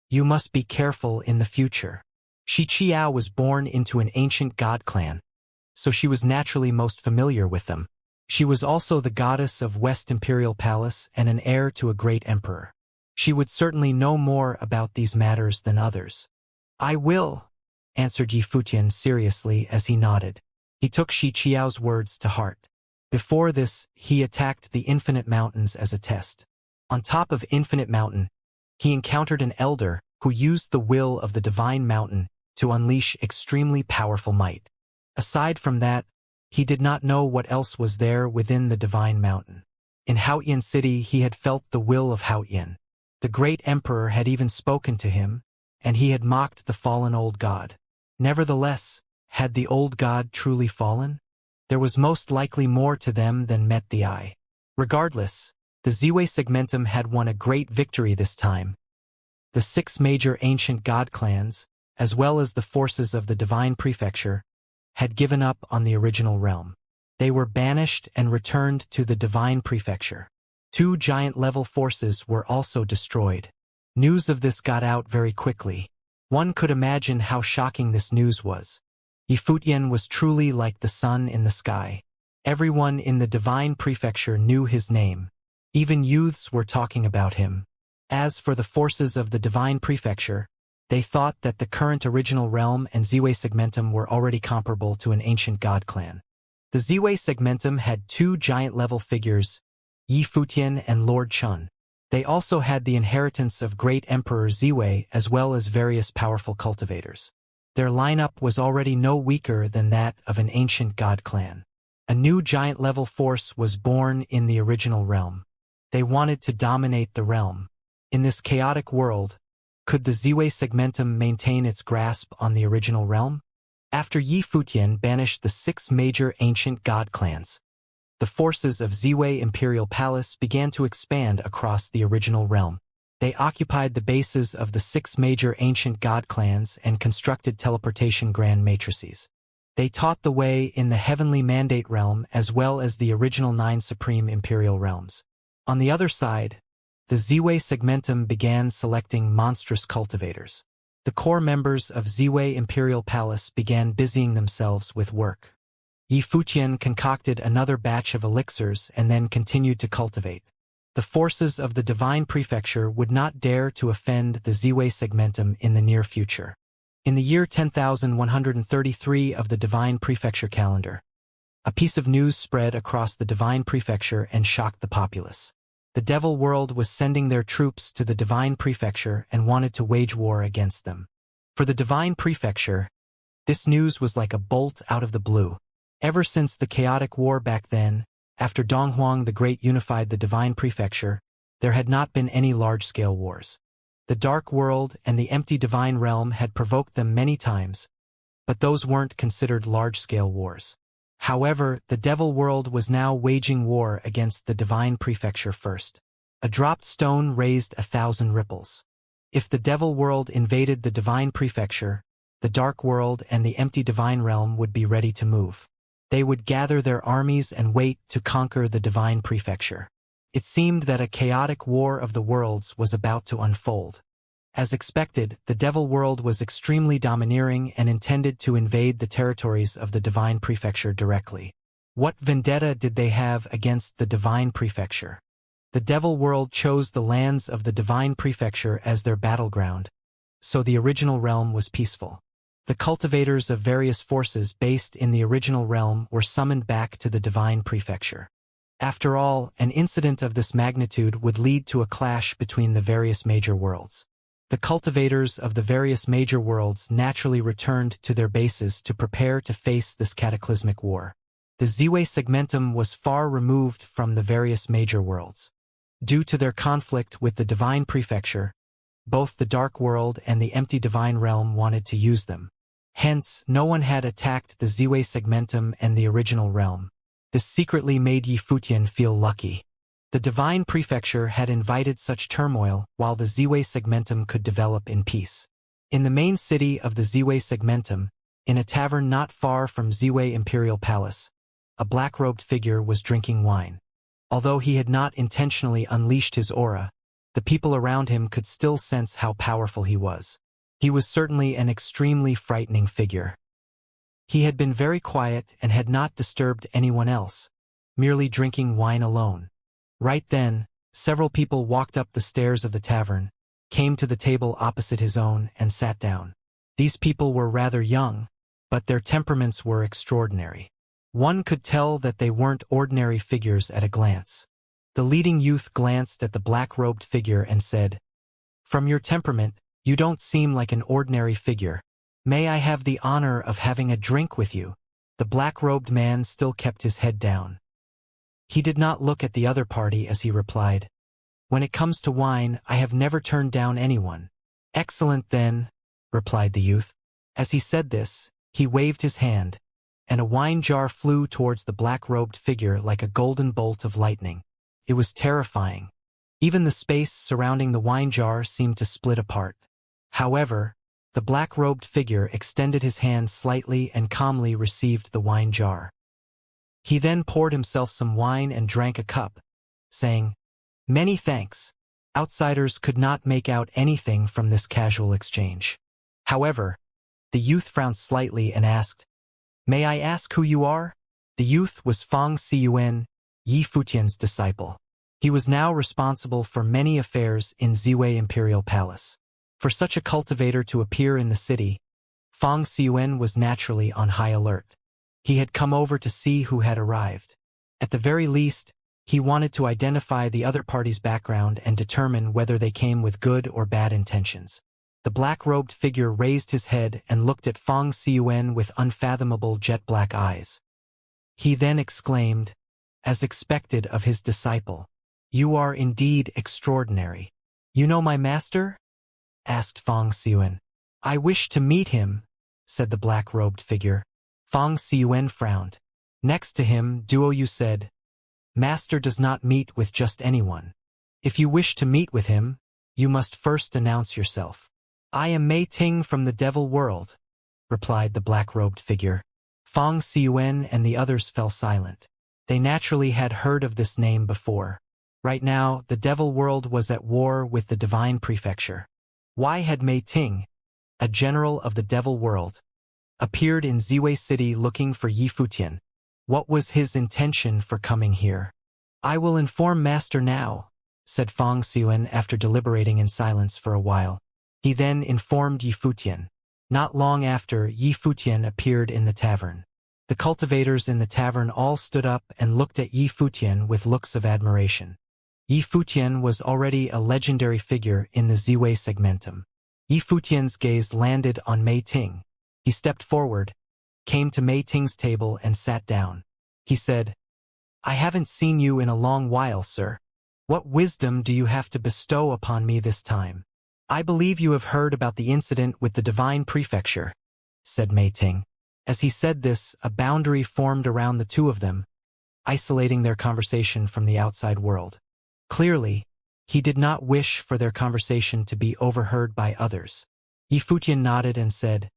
You must be careful in the future. Shi Qiao was born into an ancient god clan, so she was naturally most familiar with them. She was also the goddess of West Imperial Palace and an heir to a great emperor. She would certainly know more about these matters than others. I will, answered Yifutian seriously as he nodded. He took Shi Qiao's words to heart. Before this, he attacked the Infinite Mountains as a test. On top of Infinite Mountain, he encountered an elder who used the will of the Divine Mountain to unleash extremely powerful might. Aside from that, he did not know what else was there within the Divine Mountain. In Haotian City, he had felt the will of Haotian. The great emperor had even spoken to him, and he had mocked the fallen old god. Nevertheless, had the old god truly fallen? There was most likely more to them than met the eye. Regardless, the Ziwei Segmentum had won a great victory this time. The 6 major ancient god clans, as well as the forces of the Divine Prefecture, had given up on the original realm. They were banished and returned to the Divine Prefecture. 2 giant-level forces were also destroyed. News of this got out very quickly. One could imagine how shocking this news was. Yifutian was truly like the sun in the sky. Everyone in the Divine Prefecture knew his name. Even youths were talking about him. As for the forces of the Divine Prefecture, they thought that the current original realm and Ziwei Segmentum were already comparable to an ancient god clan. The Ziwei Segmentum had 2 giant-level figures, Yifutian and Lord Chun. They also had the inheritance of great Emperor Ziwei as well as various powerful cultivators. Their lineup was already no weaker than that of an ancient god clan. A new giant-level force was born in the original realm. They wanted to dominate the realm. In this chaotic world, could the Ziwei Segmentum maintain its grasp on the original realm? After Yifutian banished the 6 major ancient god clans, the forces of Ziwei Imperial Palace began to expand across the original realm. They occupied the bases of the 6 major ancient god clans and constructed teleportation grand matrices. They taught the way in the Heavenly Mandate realm as well as the original 9 Supreme Imperial realms. On the other side, the Ziwei Segmentum began selecting monstrous cultivators. The core members of Ziwei Imperial Palace began busying themselves with work. Yi Futian concocted another batch of elixirs and then continued to cultivate. The forces of the divine prefecture would not dare to offend the Ziwei segmentum in the near future. In the year 10,133 of the divine prefecture calendar, a piece of news spread across the divine prefecture and shocked the populace. The devil world was sending their troops to the divine prefecture and wanted to wage war against them. For the divine prefecture, this news was like a bolt out of the blue. Ever since the chaotic war back then, after Donghuang the Great unified the divine prefecture, there had not been any large-scale wars. The dark world and the empty divine realm had provoked them many times, but those weren't considered large-scale wars. However, the devil world was now waging war against the divine prefecture first. A dropped stone raised 1,000 ripples. If the devil world invaded the divine prefecture, the dark world and the empty divine realm would be ready to move. They would gather their armies and wait to conquer the divine prefecture. It seemed that a chaotic war of the worlds was about to unfold. As expected, the devil world was extremely domineering and intended to invade the territories of the divine prefecture directly. What vendetta did they have against the divine prefecture? The devil world chose the lands of the divine prefecture as their battleground, so the original realm was peaceful. The cultivators of various forces based in the original realm were summoned back to the divine prefecture. After all, an incident of this magnitude would lead to a clash between the various major worlds. The cultivators of the various major worlds naturally returned to their bases to prepare to face this cataclysmic war. The Ziwei segmentum was far removed from the various major worlds. Due to their conflict with the divine prefecture, both the dark world and the empty divine realm wanted to use them. Hence, no one had attacked the Ziwei segmentum and the original realm. This secretly made Yi Futian feel lucky. The divine prefecture had invited such turmoil while the Ziwei segmentum could develop in peace. In the main city of the Ziwei segmentum, in a tavern not far from Ziwei Imperial Palace, a black-robed figure was drinking wine. Although he had not intentionally unleashed his aura, the people around him could still sense how powerful he was. He was certainly an extremely frightening figure. He had been very quiet and had not disturbed anyone else, merely drinking wine alone. Right then, several people walked up the stairs of the tavern, came to the table opposite his own, and sat down. These people were rather young, but their temperaments were extraordinary. One could tell that they weren't ordinary figures at a glance. The leading youth glanced at the black-robed figure and said, "From your temperament, you don't seem like an ordinary figure. May I have the honor of having a drink with you?" The black-robed man still kept his head down. He did not look at the other party as he replied, "When it comes to wine, I have never turned down anyone." "Excellent then," replied the youth. As he said this, he waved his hand, and a wine jar flew towards the black-robed figure like a golden bolt of lightning. It was terrifying. Even the space surrounding the wine jar seemed to split apart. However, the black-robed figure extended his hand slightly and calmly received the wine jar. He then poured himself some wine and drank a cup, saying, "Many thanks." Outsiders could not make out anything from this casual exchange. However, the youth frowned slightly and asked, "May I ask who you are?" The youth was Fang Xiyuan, Yi Futian's disciple. He was now responsible for many affairs in Ziwei Imperial Palace. For such a cultivator to appear in the city, Fang Xiyuan was naturally on high alert. He had come over to see who had arrived. At the very least, he wanted to identify the other party's background and determine whether they came with good or bad intentions. The black-robed figure raised his head and looked at Fang Xiyuan with unfathomable jet-black eyes. He then exclaimed, as expected of his disciple, "You are indeed extraordinary." "You know my master?" asked Fang Xiyuan. "I wish to meet him," said the black-robed figure. Fang Xiyuan frowned. Next to him, Duo Yu said, "Master does not meet with just anyone. If you wish to meet with him, you must first announce yourself." "I am Mei Ting from the Devil World," replied the black-robed figure. Fang Xiyuan and the others fell silent. They naturally had heard of this name before. Right now, the Devil World was at war with the Divine Prefecture. Why had Mei Ting, a general of the Devil World, appeared in Ziwei City looking for Yi Futian? What was his intention for coming here? I will inform Master now, said Fang Xuan after deliberating in silence for a while. He then informed Yi Futian. Not long after, Yi Futian appeared in the tavern. The cultivators in the tavern all stood up and looked at Yi Futian with looks of admiration. Yi Futian was already a legendary figure in the Ziwei segmentum. Yi Futian's gaze landed on Mei Ting. He stepped forward, came to Mei Ting's table and sat down. He said, I haven't seen you in a long while, sir. What wisdom do you have to bestow upon me this time? I believe you have heard about the incident with the Divine Prefecture, said Mei Ting. As he said this, a boundary formed around the two of them, isolating their conversation from the outside world. Clearly, he did not wish for their conversation to be overheard by others. Yi Futian nodded and said,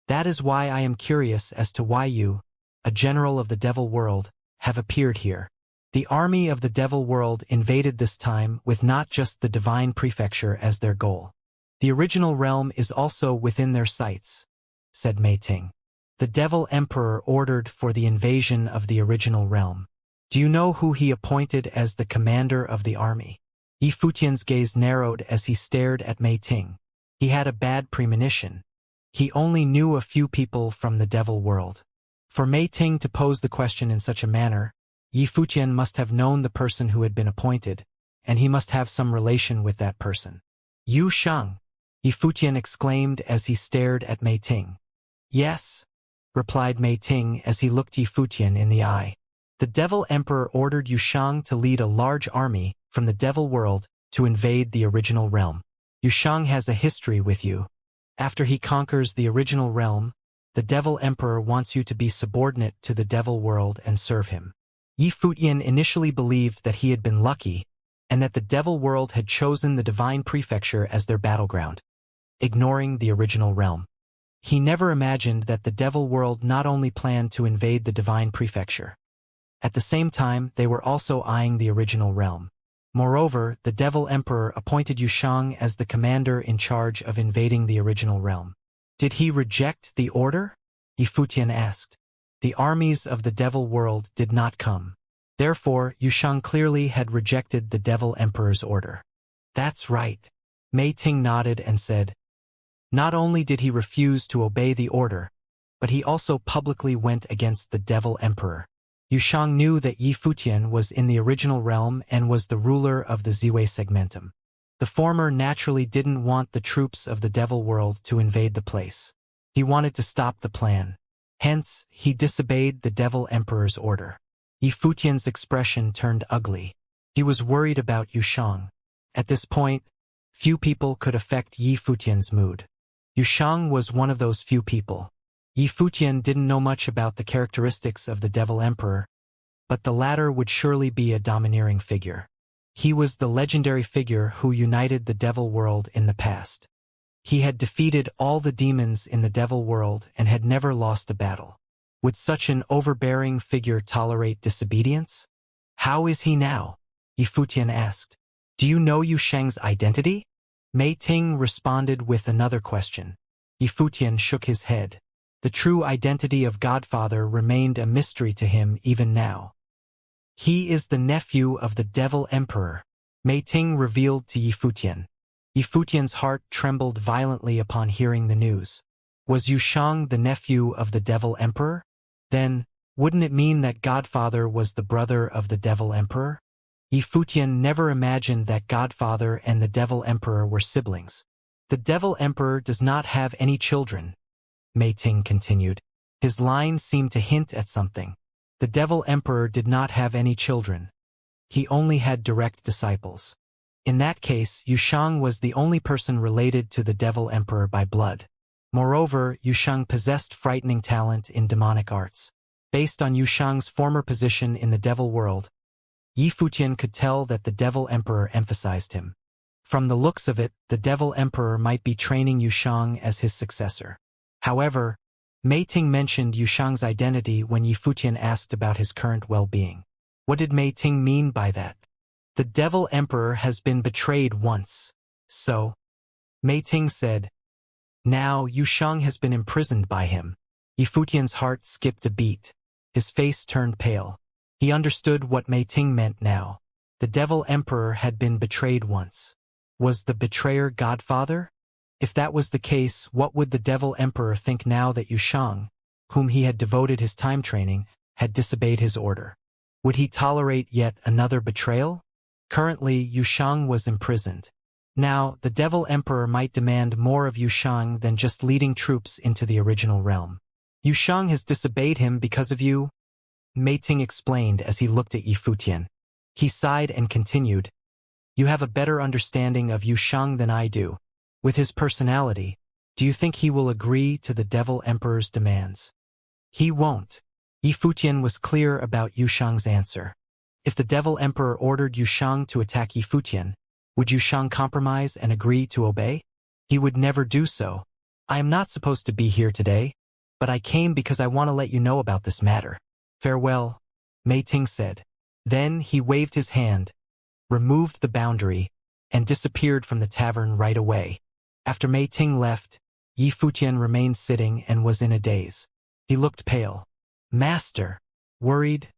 That is why I am curious as to why you, a general of the Devil World, have appeared here. The army of the Devil World invaded this time with not just the Divine Prefecture as their goal. The original realm is also within their sights, said Mei Ting. The Devil Emperor ordered for the invasion of the original realm. Do you know who he appointed as the commander of the army? Yi Futian's gaze narrowed as he stared at Mei Ting. He had a bad premonition. He only knew a few people from the Devil World. For Mei Ting to pose the question in such a manner, Yi Futian must have known the person who had been appointed, and he must have some relation with that person. Yu Shang, Yi Futian exclaimed as he stared at Mei Ting. Yes, replied Mei Ting as he looked Yi Futian in the eye. The Devil Emperor ordered Yu Shang to lead a large army from the Devil World to invade the original realm. Yu Shang has a history with you. After he conquers the original realm, the Devil Emperor wants you to be subordinate to the Devil World and serve him. Yi Futian initially believed that he had been lucky and that the Devil World had chosen the Divine Prefecture as their battleground, ignoring the original realm. He never imagined that the Devil World not only planned to invade the Divine Prefecture. At the same time, they were also eyeing the original realm. Moreover, the Devil Emperor appointed Yu Shang as the commander in charge of invading the original realm. Did he reject the order? Yi Futian asked. The armies of the Devil World did not come. Therefore, Yu Shang clearly had rejected the Devil Emperor's order. That's right. Mei Ting nodded and said, Not only did he refuse to obey the order, but he also publicly went against the Devil Emperor. Yu Shang knew that Yi Futian was in the original realm and was the ruler of the Ziwei segmentum. The former naturally didn't want the troops of the Devil World to invade the place. He wanted to stop the plan. Hence, he disobeyed the Devil Emperor's order. Yi Futian's expression turned ugly. He was worried about Yu Shang. At this point, few people could affect Yi Futian's mood. Yu Shang was one of those few people. Yi Futian didn't know much about the characteristics of the Devil Emperor, but the latter would surely be a domineering figure. He was the legendary figure who united the Devil World in the past. He had defeated all the demons in the Devil World and had never lost a battle. Would such an overbearing figure tolerate disobedience? How is he now? Yi Futian asked. Do you know Yu Shang's identity? Mei Ting responded with another question. Yi Futian shook his head. The true identity of Godfather remained a mystery to him even now. He is the nephew of the Devil Emperor, Mei Ting revealed to Yi Futian. Yi Futian's heart trembled violently upon hearing the news. Was Yu Shang the nephew of the Devil Emperor? Then, wouldn't it mean that Godfather was the brother of the Devil Emperor? Yi Futian never imagined that Godfather and the Devil Emperor were siblings. The Devil Emperor does not have any children, Mei Ting continued. His line seemed to hint at something. The Devil Emperor did not have any children. He only had direct disciples. In that case, Yu Shang was the only person related to the Devil Emperor by blood. Moreover, Yu Shang possessed frightening talent in demonic arts. Based on Yu Shang's former position in the Devil World, Yi Futian could tell that the Devil Emperor emphasized him. From the looks of it, the Devil Emperor might be training Yu Shang as his successor. However, Mei Ting mentioned Yu Shang's identity when Yi Futian asked about his current well-being. What did Mei Ting mean by that? The Devil Emperor has been betrayed once. So, Mei Ting said, now Yu Shang has been imprisoned by him. Yi Futian's heart skipped a beat. His face turned pale. He understood what Mei Ting meant now. The Devil Emperor had been betrayed once. Was the betrayer Godfather? If that was the case, what would the Devil Emperor think now that Yushang, whom he had devoted his time training, had disobeyed his order? Would he tolerate yet another betrayal? Currently, Yushang was imprisoned. Now, the Devil Emperor might demand more of Yushang than just leading troops into the original realm. Yushang has disobeyed him because of you, Mei Ting explained as he looked at Yi Futian. He sighed and continued, you have a better understanding of Yushang than I do. With his personality, do you think he will agree to the Devil Emperor's demands? He won't. Yi Futian was clear about Yushang's answer. If the Devil Emperor ordered Yushang to attack Yi Futian, would Yushang compromise and agree to obey? He would never do so. I am not supposed to be here today, but I came because I want to let you know about this matter. Farewell, Mei Ting said. Then he waved his hand, removed the boundary, and disappeared from the tavern right away. After Mei Ting left, Yi Futian remained sitting and was in a daze. He looked pale. Master! Worried,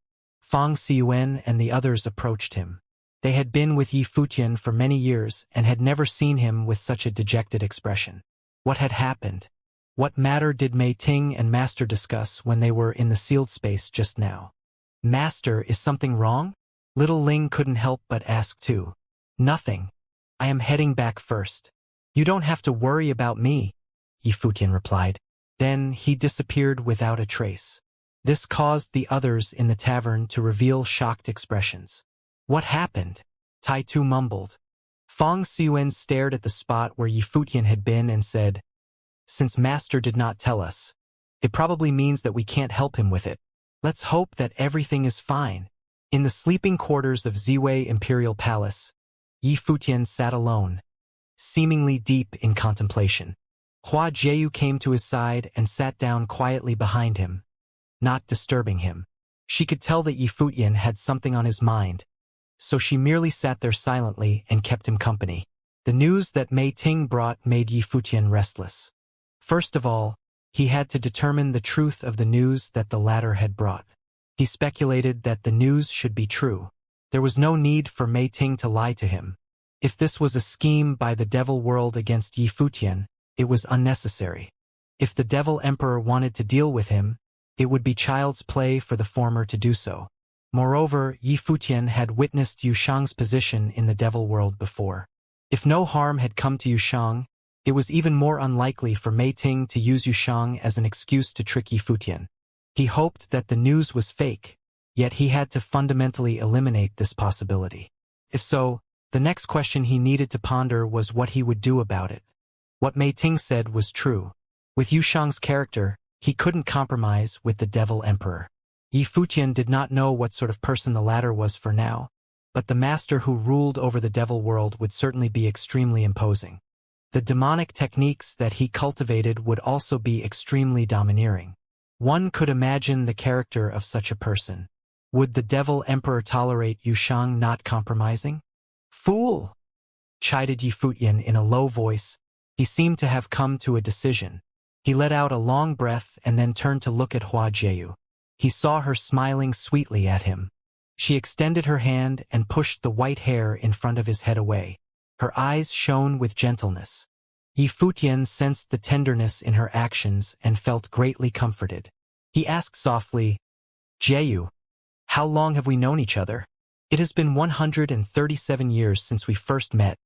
Fang Xiyuan and the others approached him. They had been with Yi Futian for many years and had never seen him with such a dejected expression. What had happened? What matter did Mei Ting and Master discuss when they were in the sealed space just now? Master, is something wrong? Little Ling couldn't help but ask too. Nothing. I am heading back first. You don't have to worry about me, Yi Futian replied. Then he disappeared without a trace. This caused the others in the tavern to reveal shocked expressions. What happened? Tai Tu mumbled. Fang Xiyuan stared at the spot where Yi Futian had been and said, since Master did not tell us, it probably means that we can't help him with it. Let's hope that everything is fine. In the sleeping quarters of Ziwei Imperial Palace, Yi Futian sat alone, seemingly deep in contemplation. Hua Jieyu came to his side and sat down quietly behind him, not disturbing him. She could tell that Yi Futian had something on his mind, so she merely sat there silently and kept him company. The news that Mei Ting brought made Yi Futian restless. First of all, he had to determine the truth of the news that the latter had brought. He speculated that the news should be true. There was no need for Mei Ting to lie to him. If this was a scheme by the Devil World against Yi Futian, it was unnecessary. If the Devil Emperor wanted to deal with him, it would be child's play for the former to do so. Moreover, Yi Futian had witnessed Yushang's position in the Devil World before. If no harm had come to Yushang, it was even more unlikely for Mei Ting to use Yushang as an excuse to trick Yi Futian. He hoped that the news was fake, yet he had to fundamentally eliminate this possibility. If so, the next question he needed to ponder was what he would do about it. What Mei Ting said was true. With Yushang's character, he couldn't compromise with the Devil Emperor. Yi Futian did not know what sort of person the latter was for now, but the master who ruled over the Devil World would certainly be extremely imposing. The demonic techniques that he cultivated would also be extremely domineering. One could imagine the character of such a person. Would the Devil Emperor tolerate Yushang not compromising? Fool! Chided Yi Futian in a low voice. He seemed to have come to a decision. He let out a long breath and then turned to look at Hua Jieyu. He saw her smiling sweetly at him. She extended her hand and pushed the white hair in front of his head away. Her eyes shone with gentleness. Yi Futian sensed the tenderness in her actions and felt greatly comforted. He asked softly, Jieyu, how long have we known each other? It has been 137 years since we first met,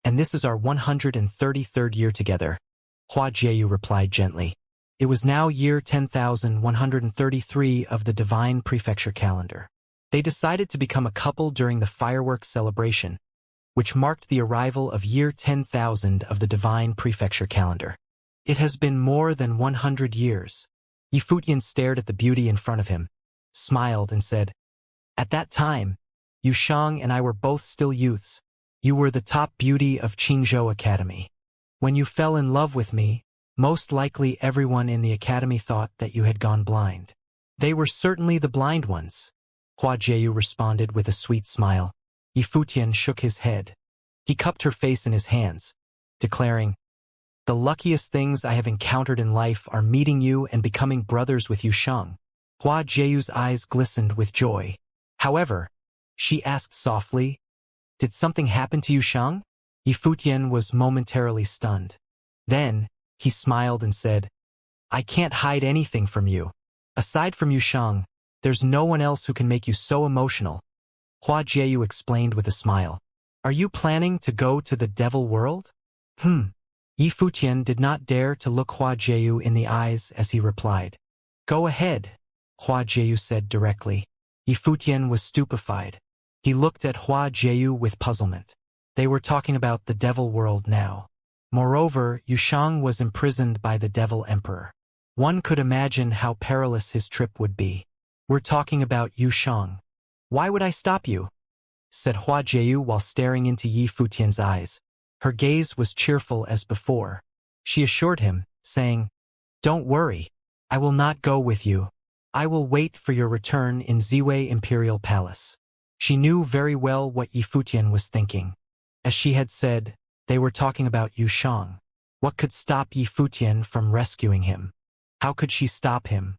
and this is our 133rd year together, Hua Jieyu replied gently. It was now year 10,133 of the Divine Prefecture calendar. They decided to become a couple during the fireworks celebration, which marked the arrival of year 10,000 of the Divine Prefecture calendar. It has been more than 100 years. Yi Futian stared at the beauty in front of him, smiled and said, at that time, Yushang and I were both still youths. You were the top beauty of Qingzhou Academy. When you fell in love with me, most likely everyone in the academy thought that you had gone blind. They were certainly the blind ones, Hua Jieyu responded with a sweet smile. Yi Futian shook his head. He cupped her face in his hands, declaring, the luckiest things I have encountered in life are meeting you and becoming brothers with Yushang. Hua Jieyu's eyes glistened with joy. However, she asked softly, "Did something happen to you, Shang?" Yifutian was momentarily stunned. Then, he smiled and said, "I can't hide anything from you. Aside from you, Shang, there's no one else who can make you so emotional." Hua Jieyu explained with a smile. "Are you planning to go to the devil world?" Yifutian did not dare to look Hua Jieyu in the eyes as he replied. "Go ahead," Hua Jieyu said directly. Yifutian was stupefied. He looked at Hua Jieyu with puzzlement. They were talking about the devil world now. Moreover, Yushang was imprisoned by the devil emperor. One could imagine how perilous his trip would be. "We're talking about Yushang. Why would I stop you?" said Hua Jieyu while staring into Yi Futian's eyes. Her gaze was cheerful as before. She assured him, saying, "Don't worry. I will not go with you. I will wait for your return in Ziwei Imperial Palace." She knew very well what Yi Futian was thinking. As she had said, they were talking about Yushang. What could stop Yi Futian from rescuing him? How could she stop him?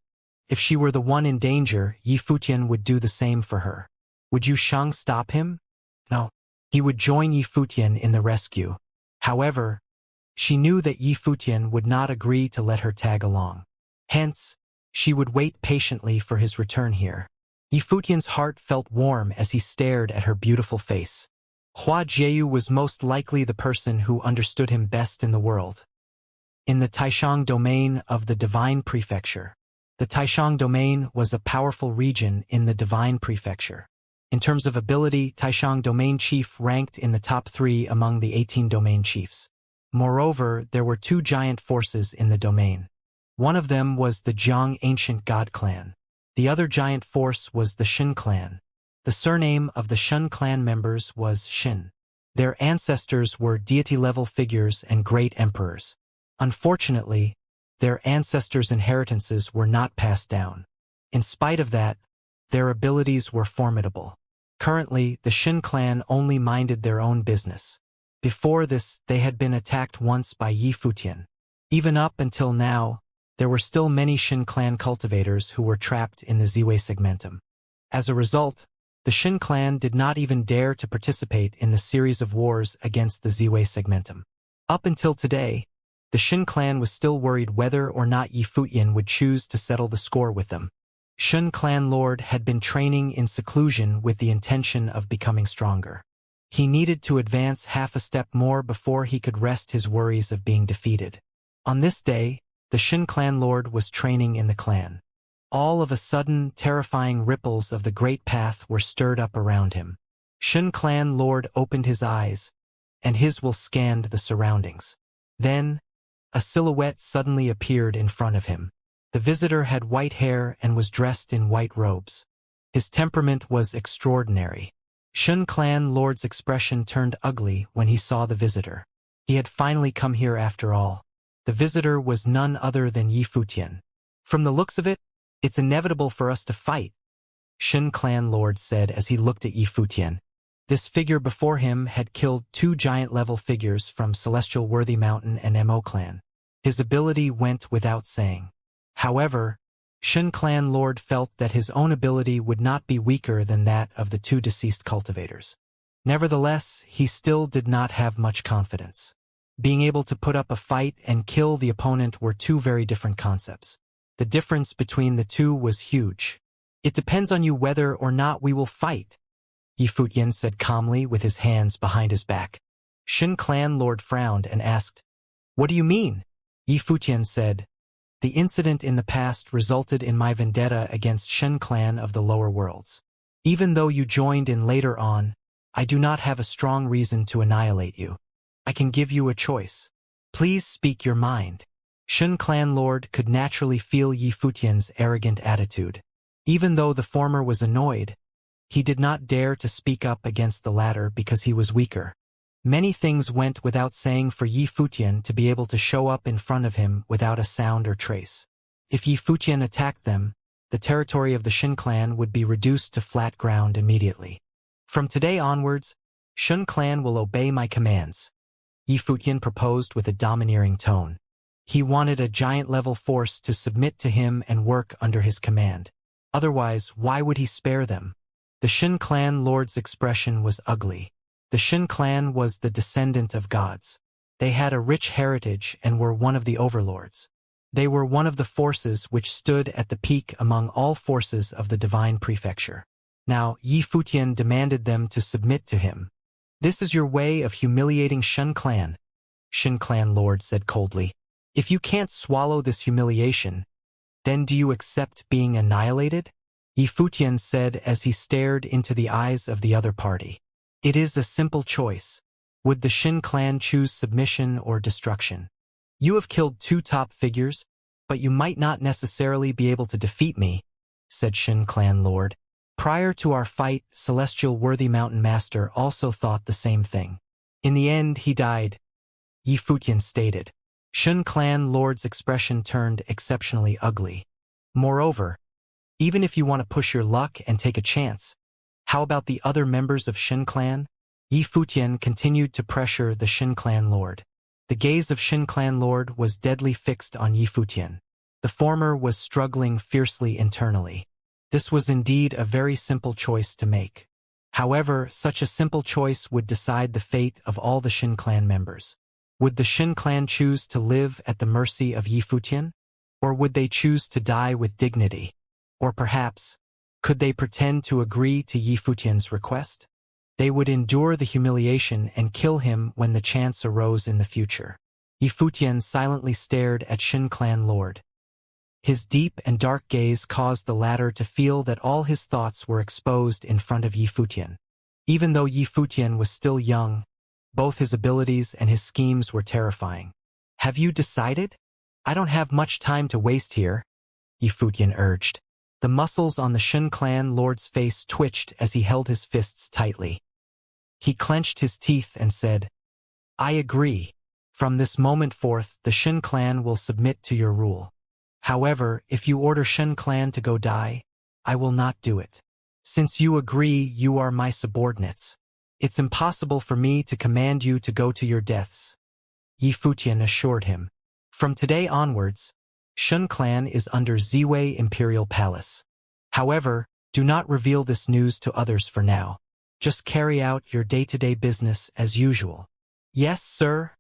If she were the one in danger, Yi Futian would do the same for her. Would Yushang stop him? No. He would join Yi Futian in the rescue. However, she knew that Yi Futian would not agree to let her tag along. Hence, she would wait patiently for his return here. Yi Futian's heart felt warm as he stared at her beautiful face. Hua Jieyu was most likely the person who understood him best in the world. In the Taishang domain of the Divine Prefecture. The Taishang domain was a powerful region in the Divine Prefecture. In terms of ability, Taishang Domain Chief ranked in the top 3 among the 18 domain chiefs. Moreover, there were 2 giant forces in the domain. One of them was the Jiang Ancient God Clan. The other giant force was the Shin Clan. The surname of the Shun clan members was Shin. Their ancestors were deity-level figures and great emperors. Unfortunately, their ancestors' inheritances were not passed down. In spite of that, their abilities were formidable. Currently, the Shin clan only minded their own business. Before this, they had been attacked once by Yi Futian. Even up until now, there were still many Shin clan cultivators who were trapped in the Ziwei segmentum. As a result, the Shin clan did not even dare to participate in the series of wars against the Ziwei segmentum. Up until today, the Shin clan was still worried whether or not Yi Futian would choose to settle the score with them. Shun clan lord had been training in seclusion with the intention of becoming stronger. He needed to advance half a step more before he could rest his worries of being defeated. On this day, the Shun clan lord was training in the clan. All of a sudden, terrifying ripples of the Great Path were stirred up around him. Shun clan lord opened his eyes, and his will scanned the surroundings. Then, a silhouette suddenly appeared in front of him. The visitor had white hair and was dressed in white robes. His temperament was extraordinary. Shun clan lord's expression turned ugly when he saw the visitor. He had finally come here after all. The visitor was none other than Yi Futian. "From the looks of it, it's inevitable for us to fight," Shun clan lord said as he looked at Yi Futian. This figure before him had killed 2 giant-level figures from Celestial Worthy Mountain and Mo clan. His ability went without saying. However, Shun clan lord felt that his own ability would not be weaker than that of the 2 deceased cultivators. Nevertheless, he still did not have much confidence. Being able to put up a fight and kill the opponent were 2 very different concepts. The difference between the 2 was huge. "It depends on you whether or not we will fight," Yi Futian said calmly with his hands behind his back. Shun clan lord frowned and asked, "What do you mean?" Yi Futian said, "The incident in the past resulted in my vendetta against Shun clan of the lower worlds. Even though you joined in later on, I do not have a strong reason to annihilate you. I can give you a choice. Please speak your mind." Shun clan lord could naturally feel Yi Futian's arrogant attitude. Even though the former was annoyed, he did not dare to speak up against the latter because he was weaker. Many things went without saying for Yi Futian to be able to show up in front of him without a sound or trace. If Yi Futian attacked them, the territory of the Shin clan would be reduced to flat ground immediately. "From today onwards, Shun clan will obey my commands," Yi Futian proposed with a domineering tone. He wanted a giant-level force to submit to him and work under his command. Otherwise, why would he spare them? The Shin clan lord's expression was ugly. The Shin clan was the descendant of gods. They had a rich heritage and were one of the overlords. They were one of the forces which stood at the peak among all forces of the divine prefecture. Now, Yi Futian demanded them to submit to him. "This is your way of humiliating Shin clan," Shin clan lord said coldly. "If you can't swallow this humiliation, then do you accept being annihilated?" Yi Futian said as he stared into the eyes of the other party. "It is a simple choice. Would the Shin clan choose submission or destruction? You have killed 2 top figures, but you might not necessarily be able to defeat me," said Shin clan lord. "Prior to our fight, Celestial Worthy Mountain Master also thought the same thing. In the end, he died," Yi Futian stated. Shin clan lord's expression turned exceptionally ugly. "Moreover, even if you want to push your luck and take a chance, how about the other members of Shin clan?" Yi Futian continued to pressure the Shin clan lord. The gaze of Shin clan lord was deadly fixed on Yi Futian. The former was struggling fiercely internally. This was indeed a very simple choice to make. However, such a simple choice would decide the fate of all the Shin clan members. Would the Shin clan choose to live at the mercy of Yi Futian? Or would they choose to die with dignity? Or perhaps, could they pretend to agree to Yi Futian's request? They would endure the humiliation and kill him when the chance arose in the future. Yi Futian silently stared at Shin clan lord. His deep and dark gaze caused the latter to feel that all his thoughts were exposed in front of Yi Futian. Even though Yi Futian was still young, both his abilities and his schemes were terrifying. "Have you decided? I don't have much time to waste here," Yi Futian urged. The muscles on the Shin clan lord's face twitched as he held his fists tightly. He clenched his teeth and said, "I agree. From this moment forth, the Shin clan will submit to your rule. However, if you order Shin clan to go die, I will not do it. Since you agree, you are my subordinates. It's impossible for me to command you to go to your deaths," Yi Futian assured him. "From today onwards, Shin clan is under Ziwei Imperial Palace. However, do not reveal this news to others for now. Just carry out your day-to-day business as usual." "Yes, sir,"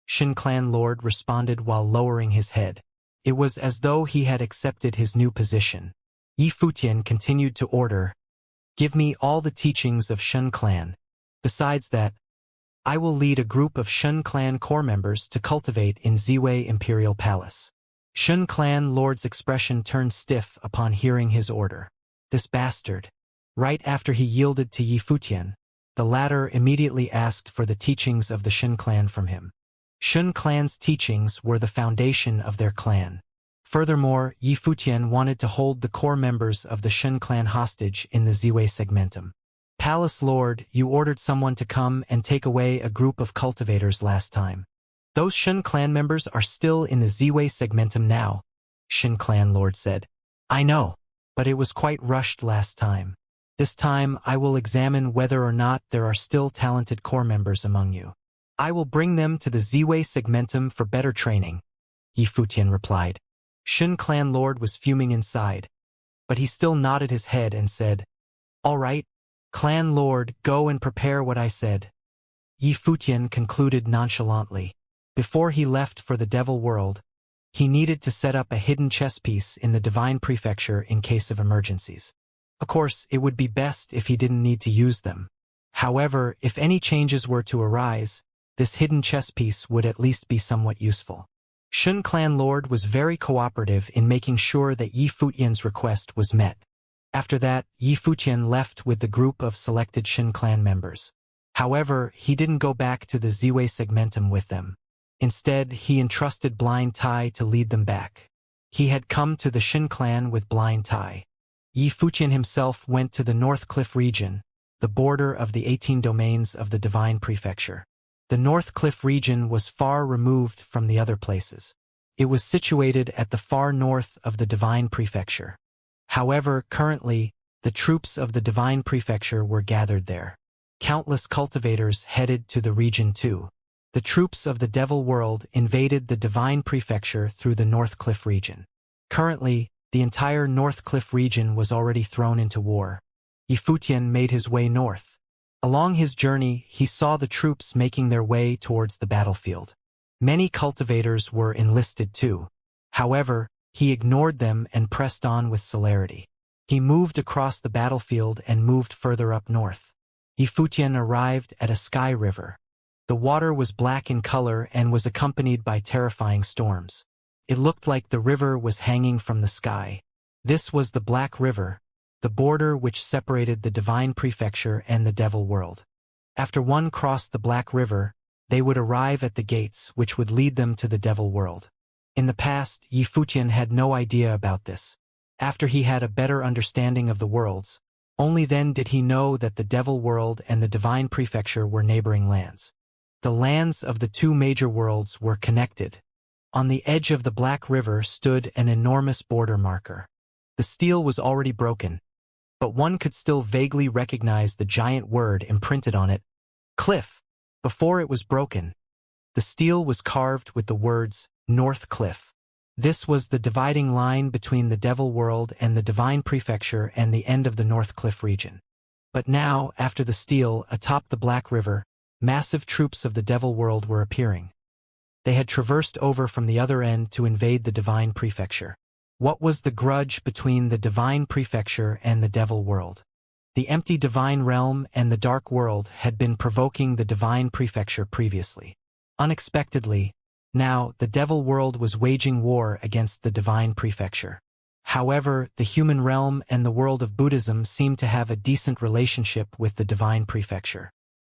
Shin clan lord responded while lowering his head. It was as though he had accepted his new position. Yi Futian continued to order, "Give me all the teachings of Shin clan. Besides that, I will lead a group of Shin clan core members to cultivate in Ziwei Imperial Palace." Shin clan lord's expression turned stiff upon hearing his order. This bastard. Right after he yielded to Yi Futian, the latter immediately asked for the teachings of the Shin clan from him. Shin clan's teachings were the foundation of their clan. Furthermore, Yi Futian wanted to hold the core members of the Shin clan hostage in the Ziwei segmentum. "Palace Lord, you ordered someone to come and take away a group of cultivators last time. Those Shin clan members are still in the Ziwei segmentum now," Shin clan Lord said. "I know, but it was quite rushed last time. This time I will examine whether or not there are still talented core members among you. I will bring them to the Ziwei segmentum for better training," Yi Futian replied. Shin clan Lord was fuming inside, but he still nodded his head and said, "All right, Clan Lord, go and prepare what I said." Yi Futian concluded nonchalantly. Before he left for the Devil World, he needed to set up a hidden chess piece in the Divine Prefecture in case of emergencies. Of course, it would be best if he didn't need to use them. However, if any changes were to arise, this hidden chess piece would at least be somewhat useful. Shin clan Lord was very cooperative in making sure that Yi Futian's request was met. After that, Yi Futian left with the group of selected Shin clan members. However, he didn't go back to the Ziwei segmentum with them. Instead, he entrusted Blind Tai to lead them back. He had come to the Shin clan with Blind Tai. Yi Futian himself went to the North Cliff region, the border of the 18 domains of the Divine Prefecture. The North Cliff region was far removed from the other places. It was situated at the far north of the Divine Prefecture. However, currently, the troops of the Divine Prefecture were gathered there. Countless cultivators headed to the region too. The troops of the Devil World invaded the Divine Prefecture through the North Cliff region. Currently, The entire North Cliff region was already thrown into war. Yifutian made his way north. Along his journey, he saw the troops making their way towards the battlefield. Many cultivators were enlisted too. However, he ignored them and pressed on with celerity. He moved across the battlefield and moved further up north. Yifutian arrived at a sky river. The water was black in color and was accompanied by terrifying storms. It looked like the river was hanging from the sky. This was the Black River, the border which separated the Divine Prefecture and the Devil World. After one crossed the Black River, they would arrive at the gates which would lead them to the Devil World. In the past, Yifutian had no idea about this. After he had a better understanding of the worlds, only then did he know that the Devil World and the Divine Prefecture were neighboring lands. The lands of the two major worlds were connected. On the edge of the Black River stood an enormous border marker. The steel was already broken, but one could still vaguely recognize the giant word imprinted on it, Cliff. Before it was broken, the steel was carved with the words, North Cliff. This was the dividing line between the Devil World and the Divine Prefecture and the end of the North Cliff region. But now, after the steel, atop the Black River, massive troops of the Devil World were appearing. They had traversed over from the other end to invade the Divine Prefecture. What was the grudge between the Divine Prefecture and the Devil World? The empty Divine Realm and the Dark World had been provoking the Divine Prefecture previously. Unexpectedly, now the Devil World was waging war against the Divine Prefecture. However, the human realm and the world of Buddhism seemed to have a decent relationship with the Divine Prefecture.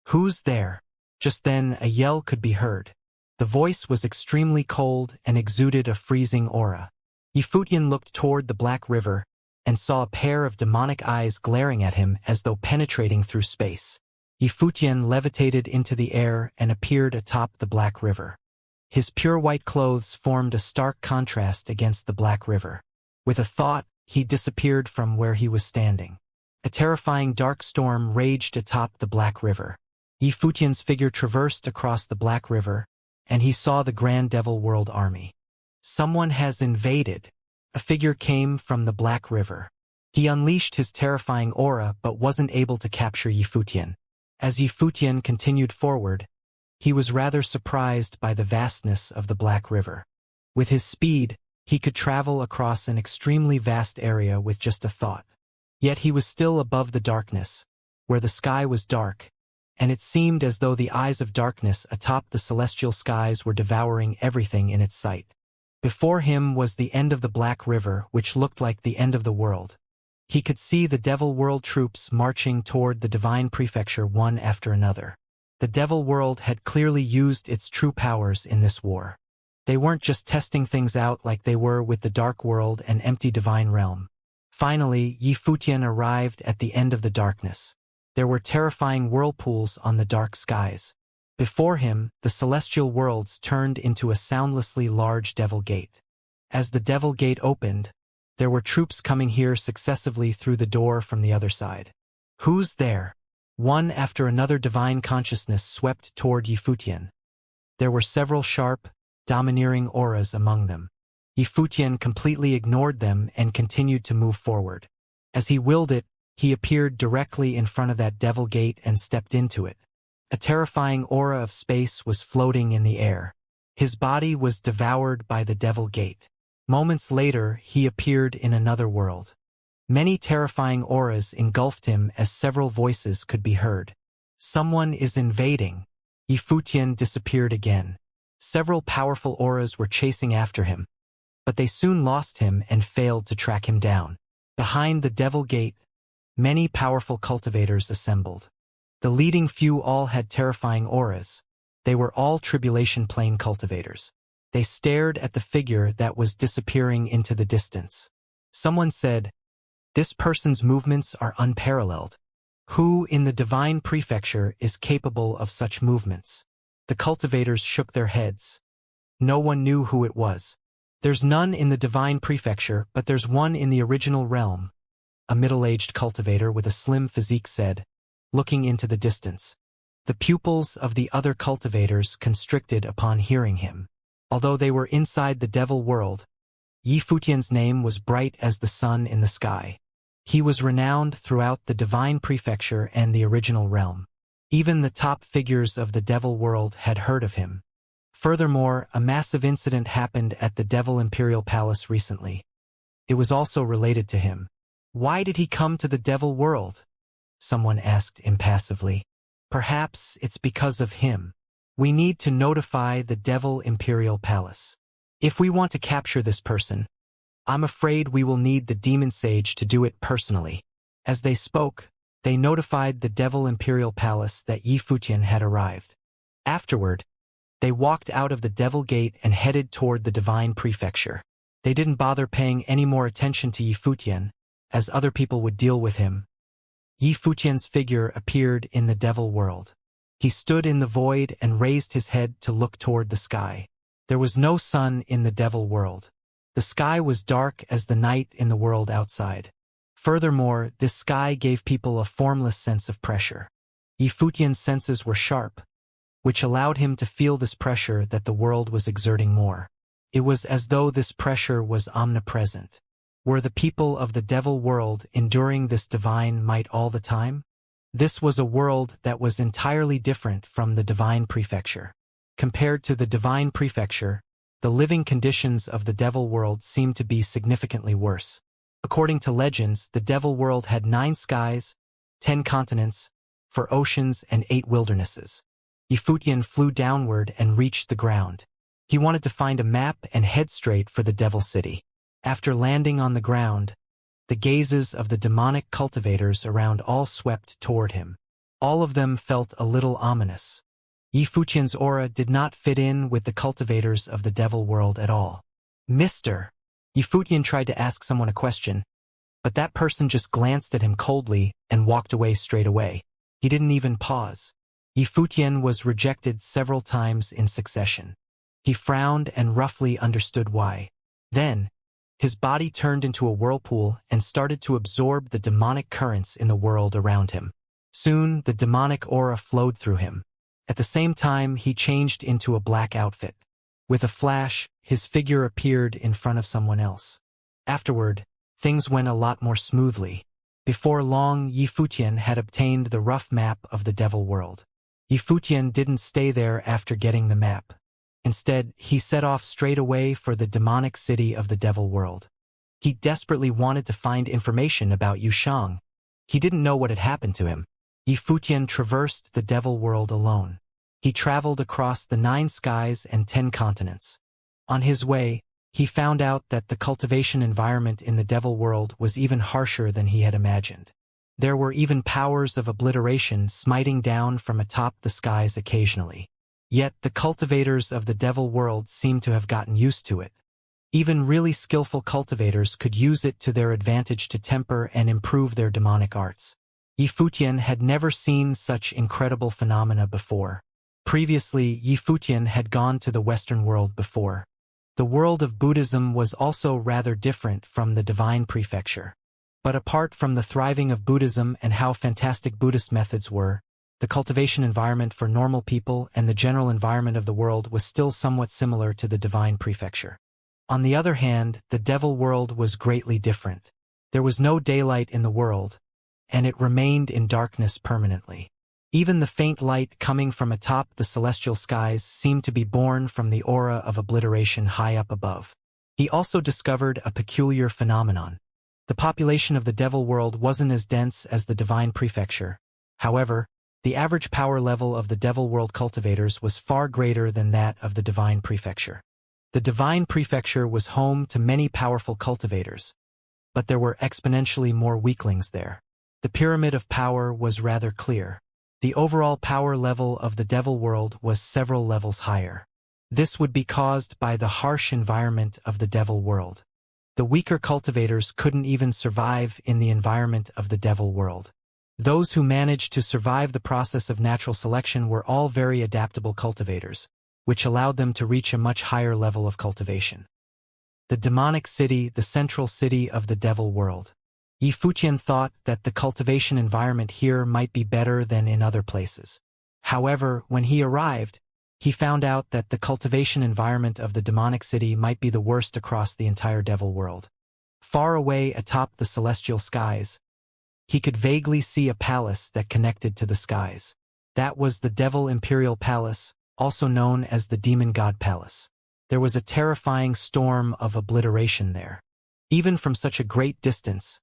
Who's there? Just then a yell could be heard. The voice was extremely cold and exuded a freezing aura. Yifutian looked toward the Black River and saw a pair of demonic eyes glaring at him as though penetrating through space. Yifutian levitated into the air and appeared atop the Black River. His pure white clothes formed a stark contrast against the Black River. With a thought, he disappeared from where he was standing. A terrifying dark storm raged atop the Black River. Yifutian's figure traversed across the Black River, and he saw the Grand Devil World army. Someone has invaded. A figure came from the Black River. He unleashed his terrifying aura but wasn't able to capture Yifutian. As Yifutian continued forward, he was rather surprised by the vastness of the Black River. With his speed, he could travel across an extremely vast area with just a thought. Yet he was still above the darkness, where the sky was dark, and it seemed as though the eyes of darkness atop the celestial skies were devouring everything in its sight. Before him was the end of the Black River, which looked like the end of the world. He could see the Devil World troops marching toward the Divine Prefecture one after another. The Devil World had clearly used its true powers in this war. They weren't just testing things out like they were with the Dark World and empty Divine Realm. Finally, Yifutian arrived at the end of the darkness. There were terrifying whirlpools on the dark skies. Before him, the celestial worlds turned into a soundlessly large Devil Gate. As the Devil Gate opened, there were troops coming here successively through the door from the other side. Who's there? One after another divine consciousness swept toward Yifutian. There were several sharp, domineering auras among them. Yifutian completely ignored them and continued to move forward. As he willed it, he appeared directly in front of that Devil Gate and stepped into it. A terrifying aura of space was floating in the air. His body was devoured by the Devil Gate. Moments later, he appeared in another world. Many terrifying auras engulfed him as several voices could be heard. Someone is invading. Yifutian disappeared again. Several powerful auras were chasing after him, but they soon lost him and failed to track him down. Behind the Devil Gate, many powerful cultivators assembled. The leading few all had terrifying auras. They were all Tribulation Plane cultivators. They stared at the figure that was disappearing into the distance. Someone said, "This person's movements are unparalleled. Who in the Divine Prefecture is capable of such movements?" The cultivators shook their heads. No one knew who it was. "There's none in the Divine Prefecture, but there's one in the original realm," a middle-aged cultivator with a slim physique said, looking into the distance. The pupils of the other cultivators constricted upon hearing him. Although they were inside the Devil World, Yi Futian's name was bright as the sun in the sky. He was renowned throughout the divine prefecture and the original realm. Even the top figures of the devil world had heard of him. Furthermore, a massive incident happened at the Devil Imperial Palace recently. It was also related to him. Why did he come to the devil world? Someone asked impassively. Perhaps it's because of him. We need to notify the Devil Imperial Palace. If we want to capture this person, I'm afraid we will need the demon sage to do it personally. As they spoke, they notified the Devil Imperial Palace that Yi Futian had arrived. Afterward, they walked out of the Devil Gate and headed toward the Divine Prefecture. They didn't bother paying any more attention to Yi Futian, as other people would deal with him. Yi Futian's figure appeared in the devil world. He stood in the void and raised his head to look toward the sky. There was no sun in the devil world. The sky was dark as the night in the world outside. Furthermore, this sky gave people a formless sense of pressure. Yi Futian's senses were sharp, which allowed him to feel this pressure that the world was exerting more. It was as though this pressure was omnipresent. Were the people of the devil world enduring this divine might all the time? This was a world that was entirely different from the divine prefecture. Compared to the divine prefecture, the living conditions of the devil world seemed to be significantly worse. According to legends, the devil world had 9 skies, 10 continents, 4 oceans, and 8 wildernesses. Yi Futian flew downward and reached the ground. He wanted to find a map and head straight for the Devil City. After landing on the ground, the gazes of the demonic cultivators around all swept toward him. All of them felt a little ominous. Yi Futian's aura did not fit in with the cultivators of the devil world at all. Mr. Yi Futian tried to ask someone a question, but that person just glanced at him coldly and walked away straight away. He didn't even pause. Yi Futian was rejected several times in succession. He frowned and roughly understood why. Then, his body turned into a whirlpool and started to absorb the demonic currents in the world around him. Soon, the demonic aura flowed through him. At the same time, he changed into a black outfit. With a flash, his figure appeared in front of someone else. Afterward, things went a lot more smoothly. Before long, Yi Futian had obtained the rough map of the devil world. Yi Futian didn't stay there after getting the map. Instead, he set off straight away for the demonic city of the devil world. He desperately wanted to find information about Yushang. He didn't know what had happened to him. Yi Futian traversed the devil world alone. He traveled across the 9 skies and 10 continents. On his way, he found out that the cultivation environment in the devil world was even harsher than he had imagined. There were even powers of obliteration smiting down from atop the skies occasionally. Yet the cultivators of the devil world seemed to have gotten used to it. Even really skillful cultivators could use it to their advantage to temper and improve their demonic arts. Yi Futian had never seen such incredible phenomena before. Previously, Yi Futian had gone to the Western world before. The world of Buddhism was also rather different from the divine prefecture. But apart from the thriving of Buddhism and how fantastic Buddhist methods were, the cultivation environment for normal people and the general environment of the world was still somewhat similar to the divine prefecture. On the other hand, the devil world was greatly different. There was no daylight in the world, and it remained in darkness permanently. Even the faint light coming from atop the celestial skies seemed to be born from the aura of obliteration high up above. He also discovered a peculiar phenomenon. The population of the devil world wasn't as dense as the divine prefecture. However, the average power level of the devil world cultivators was far greater than that of the divine prefecture. The divine prefecture was home to many powerful cultivators, but there were exponentially more weaklings there. The pyramid of power was rather clear. The overall power level of the devil world was several levels higher. This would be caused by the harsh environment of the devil world. The weaker cultivators couldn't even survive in the environment of the devil world. Those who managed to survive the process of natural selection were all very adaptable cultivators, which allowed them to reach a much higher level of cultivation. The demonic city, the central city of the devil world. Yi Futian thought that the cultivation environment here might be better than in other places. However, when he arrived, He found out that the cultivation environment of the demonic city might be the worst across the entire devil world. Far away atop the celestial skies, he could vaguely see a palace that connected to the skies. That was the Devil Imperial Palace, also known as the Demon God Palace. There was a terrifying storm of obliteration there. Even from such a great distance,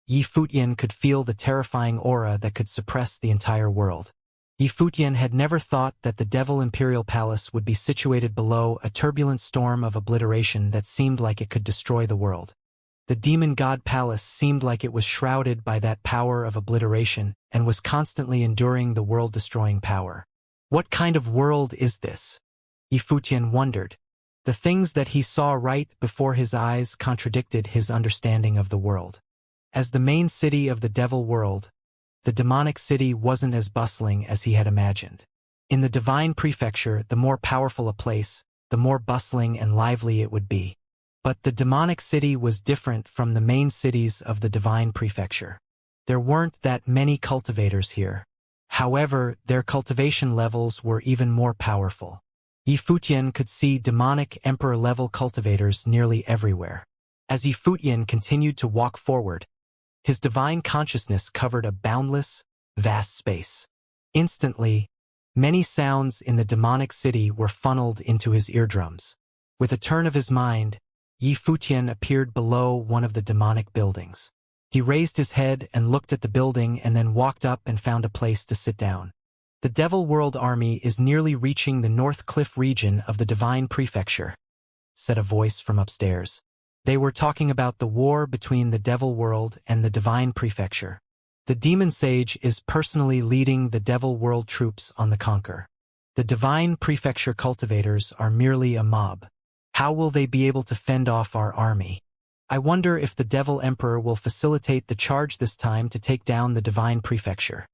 Yi Futian could feel the terrifying aura that could suppress the entire world. Yi Futian had never thought that the Devil Imperial Palace would be situated below a turbulent storm of obliteration that seemed like it could destroy the world. The Demon God Palace seemed like it was shrouded by that power of obliteration and was constantly enduring the world-destroying power. What kind of world is this? Yi Futian wondered. The things that he saw right before his eyes contradicted his understanding of the world. As the main city of the devil world, the demonic city wasn't as bustling as he had imagined. In the divine prefecture, the more powerful a place, the more bustling and lively it would be. But the demonic city was different from the main cities of the divine prefecture. There weren't that many cultivators here. However, their cultivation levels were even more powerful. Yi Futian could see demonic emperor-level cultivators nearly everywhere. As Yi Futian continued to walk forward, his divine consciousness covered a boundless, vast space. Instantly, many sounds in the demonic city were funneled into his eardrums. With a turn of his mind, Yi Futian appeared below one of the demonic buildings. He raised his head and looked at the building and then walked up and found a place to sit down. The Devil World Army is nearly reaching the North Cliff region of the Divine Prefecture, said a voice from upstairs. They were talking about the war between the Devil World and the Divine Prefecture. The Demon Sage is personally leading the Devil World troops on the conquer. The Divine Prefecture cultivators are merely a mob. How will they be able to fend off our army? I wonder if the Devil Emperor will facilitate the charge this time to take down the Divine Prefecture.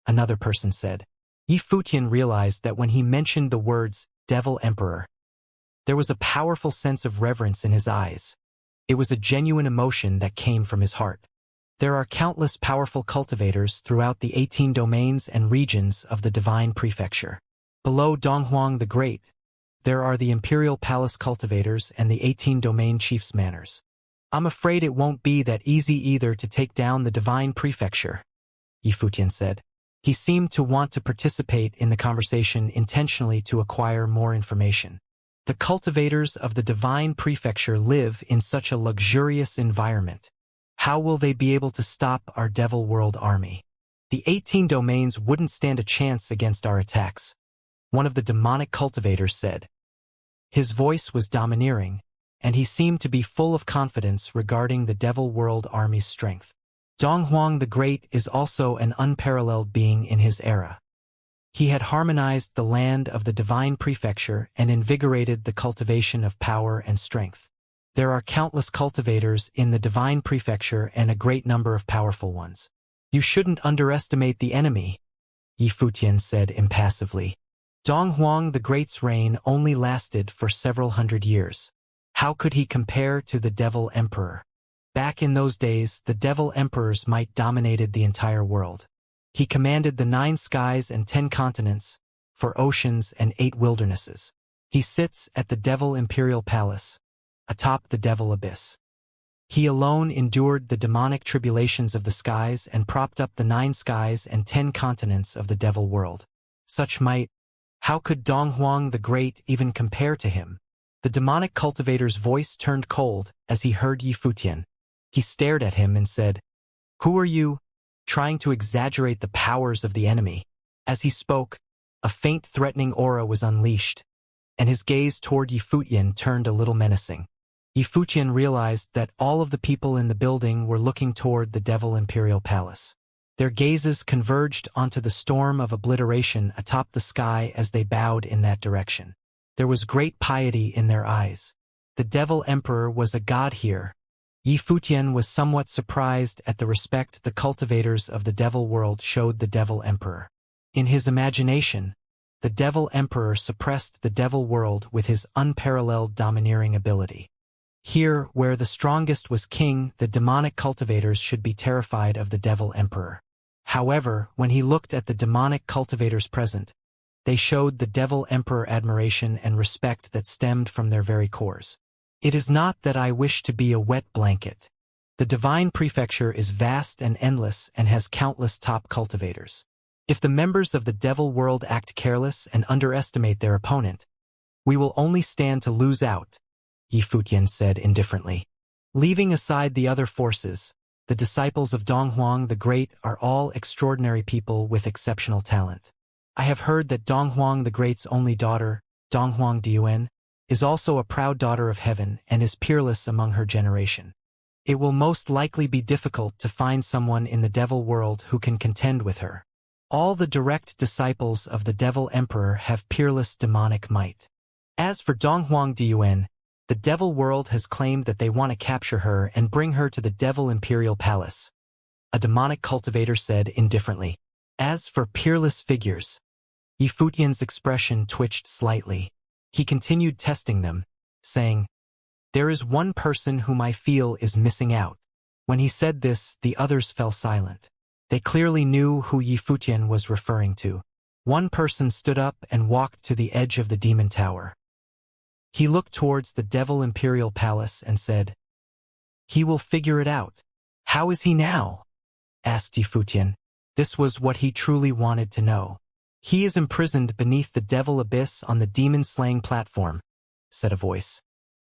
Another person said. Yi Futian realized that when he mentioned the words Devil Emperor, there was a powerful sense of reverence in his eyes. It was a genuine emotion that came from his heart. There are countless powerful cultivators throughout the 18 domains and regions of the Divine Prefecture. Below Donghuang the Great, there are the Imperial Palace cultivators and the 18 domain chiefs' manners. I'm afraid it won't be that easy either to take down the Divine Prefecture, Yi Futian said. He seemed to want to participate in the conversation intentionally to acquire more information. The cultivators of the Divine Prefecture live in such a luxurious environment. How will they be able to stop our Devil World army? The 18 domains wouldn't stand a chance against our attacks, one of the demonic cultivators said. His voice was domineering, and he seemed to be full of confidence regarding the Devil World army's strength. Donghuang the Great is also an unparalleled being in his era. He had harmonized the land of the Divine Prefecture and invigorated the cultivation of power and strength. There are countless cultivators in the Divine Prefecture and a great number of powerful ones. You shouldn't underestimate the enemy, Yi Futian said impassively. Donghuang the Great's reign only lasted for several hundred years. How could he compare to the Devil Emperor? Back in those days, the Devil Emperors might dominated the entire world. He commanded the 9 skies and 10 continents, 4 oceans and 8 wildernesses. He sits at the Devil Imperial Palace, atop the Devil Abyss. He alone endured the demonic tribulations of the skies and propped up the 9 skies and 10 continents of the Devil World. Such might, how could Donghuang the Great even compare to him? The demonic cultivator's voice turned cold as he heard Yi Futian. He stared at him and said, "Who are you?" trying to exaggerate the powers of the enemy. As he spoke, a faint threatening aura was unleashed, and his gaze toward Yi Futian turned a little menacing. Yi Futian realized that all of the people in the building were looking toward the Devil Imperial Palace. Their gazes converged onto the storm of obliteration atop the sky as they bowed in that direction. There was great piety in their eyes. The Devil Emperor was a god here. Yi Futian was somewhat surprised at the respect the cultivators of the Devil World showed the Devil Emperor. In his imagination, the Devil Emperor suppressed the Devil World with his unparalleled domineering ability. Here, where the strongest was king, the demonic cultivators should be terrified of the Devil Emperor. However, when he looked at the demonic cultivators present, They showed the Devil Emperor admiration and respect that stemmed from their very cores. It is not that I wish to be a wet blanket. The divine prefecture is vast and endless and has countless top cultivators. If the members of the devil world act careless and underestimate their opponent, we will only stand to lose out, Yifutian said indifferently. Leaving aside the other forces, the disciples of Donghuang the Great are all extraordinary people with exceptional talent. I have heard that Donghuang the Great's only daughter, Donghuang Diuan, is also a proud daughter of heaven and is peerless among her generation. It will most likely be difficult to find someone in the devil world who can contend with her. All the direct disciples of the Devil Emperor have peerless demonic might. As for Donghuang Diuan, the devil world has claimed that they want to capture her and bring her to the Devil Imperial Palace, a demonic cultivator said indifferently. As for peerless figures, Yifutian's expression twitched slightly. He continued testing them, saying, "There is one person whom I feel is missing out." When he said this, the others fell silent. They clearly knew who Yifutian was referring to. One person stood up and walked to the edge of the demon tower. He looked towards the Devil Imperial Palace and said, "He will figure it out." "How is he now?" asked Yifutian. This was what he truly wanted to know. "He is imprisoned beneath the Devil Abyss on the demon-slaying platform," said a voice.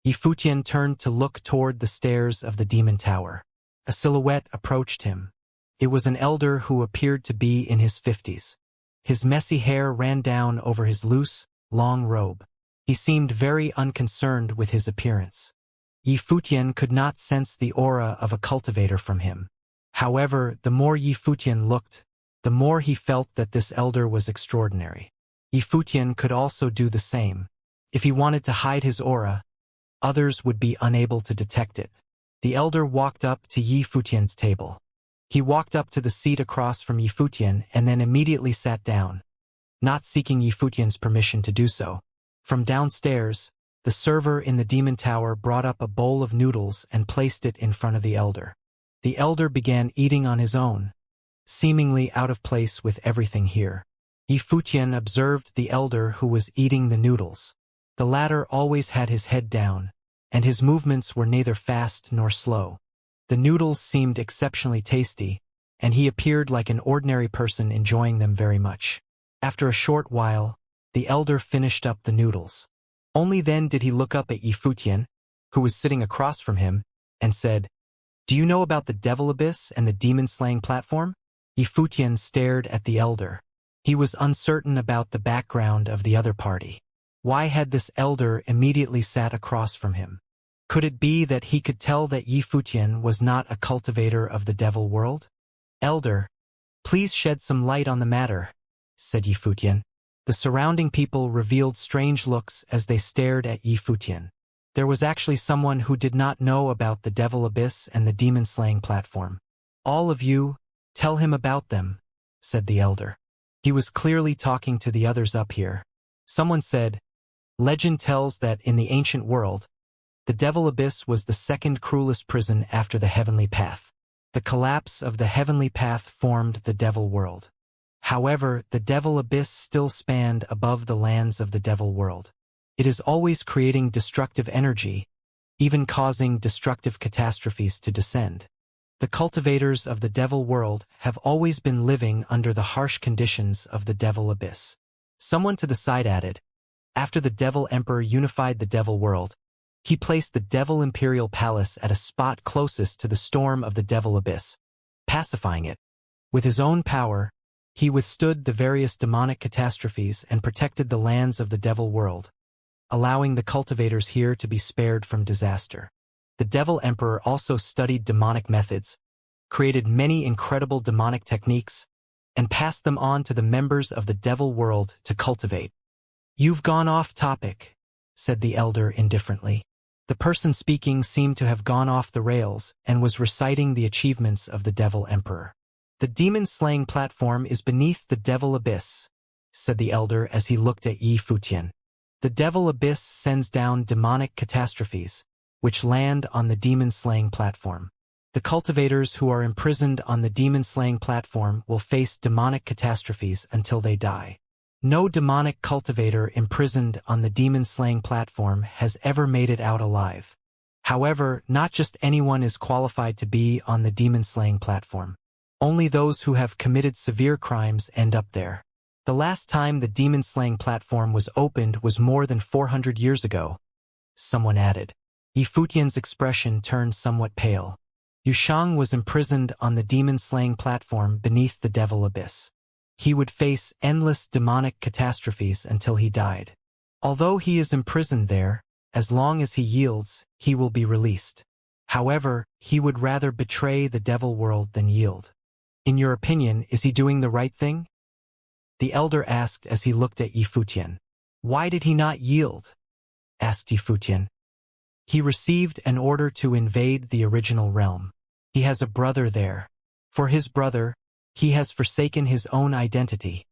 Yifutian turned to look toward the stairs of the demon tower. A silhouette approached him. It was an elder who appeared to be in his 50s. His messy hair ran down over his loose, long robe. He seemed very unconcerned with his appearance. Yifutian could not sense the aura of a cultivator from him. However, the more Yifutian looked, the more he felt that this elder was extraordinary. Yifutian could also do the same. If he wanted to hide his aura, others would be unable to detect it. The elder walked up to Yifutian's table. He walked up to the seat across from Yifutian and then immediately sat down, not seeking Yifutian's permission to do so. From downstairs, the server in the demon tower brought up a bowl of noodles and placed it in front of the elder. The elder began eating on his own, seemingly out of place with everything here. Yifutian observed the elder who was eating the noodles. The latter always had his head down, and his movements were neither fast nor slow. The noodles seemed exceptionally tasty, and he appeared like an ordinary person enjoying them very much. After a short while, the elder finished up the noodles. Only then did he look up at Yifutian, who was sitting across from him, and said, "Do you know about the Devil Abyss and the demon-slaying platform?" Yifutian stared at the elder. He was uncertain about the background of the other party. Why had this elder immediately sat across from him? Could it be that he could tell that Yifutian was not a cultivator of the devil world? "Elder, please shed some light on the matter," said Yifutian. The surrounding people revealed strange looks as they stared at Yifutian. There was actually someone who did not know about the Devil Abyss and the demon-slaying platform. "All of you, tell him about them," said the elder. He was clearly talking to the others up here. Someone said, "Legend tells that in the ancient world, the Devil Abyss was the second cruelest prison after the Heavenly Path. The collapse of the Heavenly Path formed the Devil World. However, the Devil Abyss still spanned above the lands of the Devil World. It is always creating destructive energy, even causing destructive catastrophes to descend. The cultivators of the Devil World have always been living under the harsh conditions of the Devil Abyss." Someone to the side added, "After the Devil Emperor unified the Devil World, he placed the Devil Imperial Palace at a spot closest to the storm of the Devil Abyss, pacifying it. With his own power, he withstood the various demonic catastrophes and protected the lands of the Devil World, allowing the cultivators here to be spared from disaster. The Devil Emperor also studied demonic methods, created many incredible demonic techniques, and passed them on to the members of the Devil World to cultivate." "You've gone off topic," said the elder indifferently. The person speaking seemed to have gone off the rails and was reciting the achievements of the Devil Emperor. "The demon-slaying platform is beneath the Devil Abyss," said the elder as he looked at Yifutian. "The Devil Abyss sends down demonic catastrophes, which land on the demon-slaying platform. The cultivators who are imprisoned on the demon-slaying platform will face demonic catastrophes until they die. No demonic cultivator imprisoned on the demon-slaying platform has ever made it out alive. However, not just anyone is qualified to be on the demon-slaying platform. Only those who have committed severe crimes end up there. The last time the demon-slaying platform was opened was more than 400 years ago, someone added. Yifutian's expression turned somewhat pale. Yushang was imprisoned on the demon-slaying platform beneath the devil abyss. He would face endless demonic catastrophes until he died. Although he is imprisoned there, as long as he yields, he will be released. However, he would rather betray the devil world than yield. In your opinion, is he doing the right thing? The elder asked as he looked at Yifutian. Why did he not yield? Asked Yifutian. He received an order to invade the original realm. He has a brother there. For his brother, he has forsaken his own identity,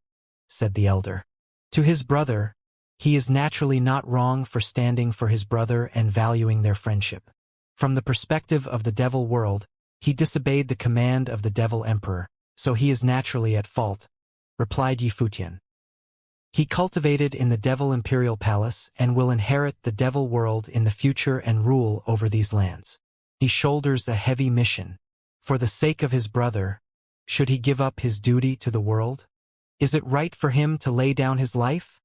said the elder. To his brother, he is naturally not wrong for standing for his brother and valuing their friendship. From the perspective of the devil world, he disobeyed the command of the devil emperor, so he is naturally at fault, replied Yifutian. He cultivated in the devil imperial palace and will inherit the devil world in the future and rule over these lands. He shoulders a heavy mission. For the sake of his brother, should he give up his duty to the world? Is it right for him to lay down his life?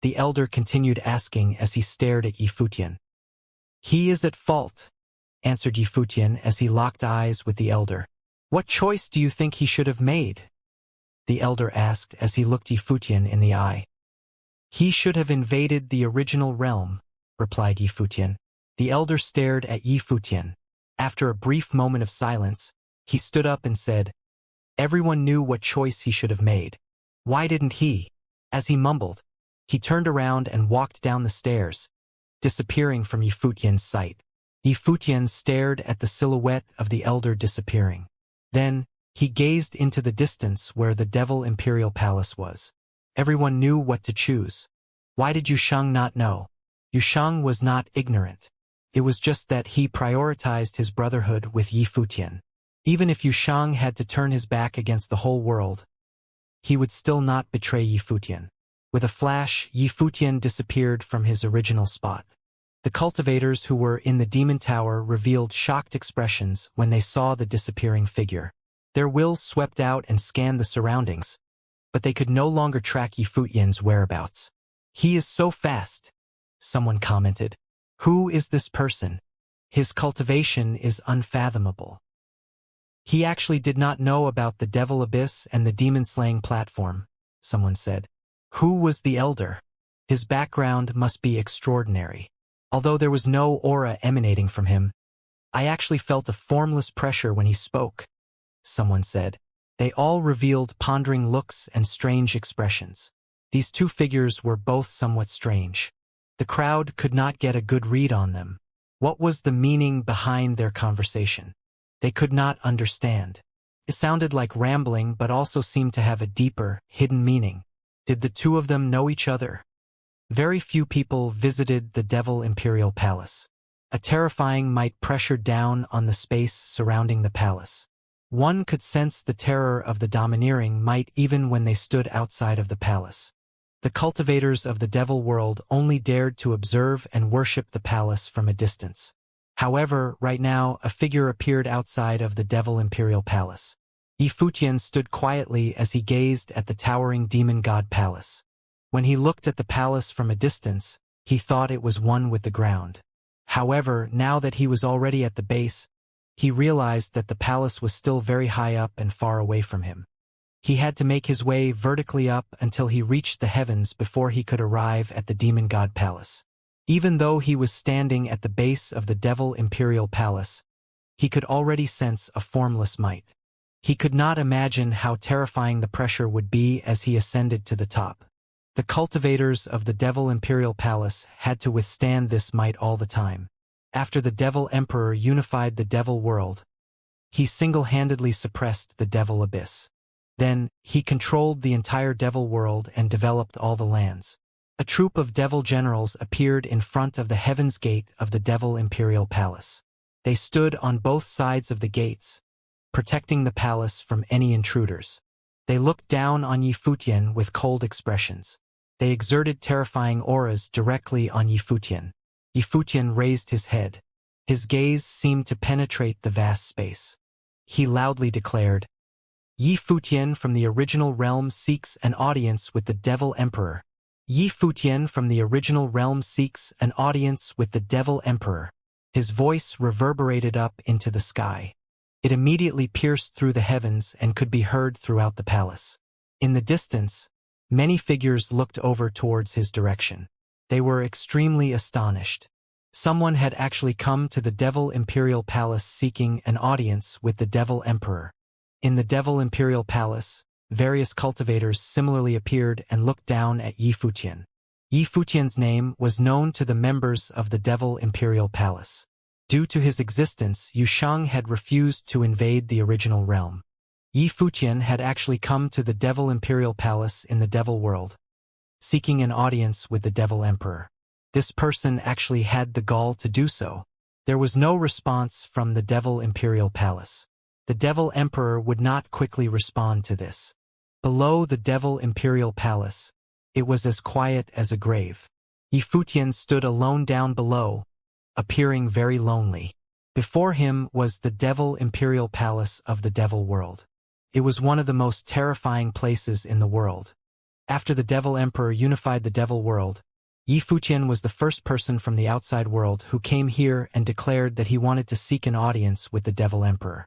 The elder continued asking as he stared at Yifutian. He is at fault, answered Yifutian as he locked eyes with the elder. What choice do you think he should have made? The elder asked as he looked Yifutian in the eye. He should have invaded the original realm, replied Yifutian. The elder stared at Yifutian. After a brief moment of silence, he stood up and said, Everyone knew what choice he should have made. Why didn't he? As he mumbled, he turned around and walked down the stairs, disappearing from Yifutian's sight. Yifutian stared at the silhouette of the elder disappearing. Then, he gazed into the distance where the devil imperial palace was. Everyone knew what to choose. Why did Yushang not know? Yushang was not ignorant. It was just that he prioritized his brotherhood with Yifutian. Even if Yushang had to turn his back against the whole world, he would still not betray Yifutian. With a flash, Yifutian disappeared from his original spot. The cultivators who were in the demon tower revealed shocked expressions when they saw the disappearing figure. Their wills swept out and scanned the surroundings, but they could no longer track Yifutian's whereabouts. He is so fast, someone commented. Who is this person? His cultivation is unfathomable. He actually did not know about the devil abyss and the demon-slaying platform, someone said. Who was the elder? His background must be extraordinary. Although there was no aura emanating from him, I actually felt a formless pressure when he spoke, someone said. They all revealed pondering looks and strange expressions. These two figures were both somewhat strange. The crowd could not get a good read on them. What was the meaning behind their conversation? They could not understand. It sounded like rambling but also seemed to have a deeper, hidden meaning. Did the two of them know each other? Very few people visited the Devil Imperial Palace. A terrifying might pressured down on the space surrounding the palace. One could sense the terror of the domineering might even when they stood outside of the palace. The cultivators of the devil world only dared to observe and worship the palace from a distance. However, right now, a figure appeared outside of the Devil Imperial Palace. Yifutian stood quietly as he gazed at the towering demon god palace. When he looked at the palace from a distance, he thought it was one with the ground. However, now that he was already at the base, he realized that the palace was still very high up and far away from him. He had to make his way vertically up until he reached the heavens before he could arrive at the demon god palace. Even though he was standing at the base of the Devil Imperial Palace, he could already sense a formless might. He could not imagine how terrifying the pressure would be as he ascended to the top. The cultivators of the Devil Imperial Palace had to withstand this might all the time. After the Devil Emperor unified the Devil world, he single-handedly suppressed the Devil Abyss. Then, he controlled the entire Devil world and developed all the lands. A troop of devil generals appeared in front of the Heaven's Gate of the Devil Imperial Palace. They stood on both sides of the gates, protecting the palace from any intruders. They looked down on Yifutian with cold expressions. They exerted terrifying auras directly on Yifutian. Yifutian raised his head. His gaze seemed to penetrate the vast space. He loudly declared, Yifutian from the original realm seeks an audience with the Devil Emperor. Yifutian from the original realm seeks an audience with the Devil Emperor. His voice reverberated up into the sky. It immediately pierced through the heavens and could be heard throughout the palace. In the distance, many figures looked over towards his direction. They were extremely astonished. Someone had actually come to the Devil Imperial Palace seeking an audience with the Devil Emperor. In the Devil Imperial Palace, various cultivators similarly appeared and looked down at Yifutian. Yifutian's name was known to the members of the Devil Imperial Palace. Due to his existence, Yushang had refused to invade the original realm. Yifutian had actually come to the Devil Imperial Palace in the Devil World, seeking an audience with the Devil Emperor. This person actually had the gall to do so. There was no response from the Devil Imperial Palace. The Devil Emperor would not quickly respond to this. Below the Devil Imperial Palace, it was as quiet as a grave. Yifutian stood alone down below, appearing very lonely. Before him was the Devil Imperial Palace of the Devil World. It was one of the most terrifying places in the world. After the Devil Emperor unified the Devil World, Yifutian was the first person from the outside world who came here and declared that he wanted to seek an audience with the Devil Emperor.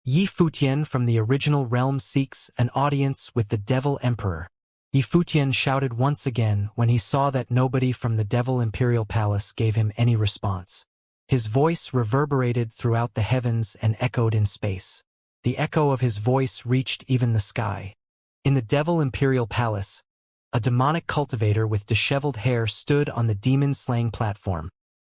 Yifutian from the original realm seeks an audience with the Devil Emperor. Yifutian shouted once again when he saw that nobody from the Devil Imperial Palace gave him any response. His voice reverberated throughout the heavens and echoed in space. The echo of his voice reached even the sky. In the Devil Imperial Palace, a demonic cultivator with disheveled hair stood on the demon-slaying platform,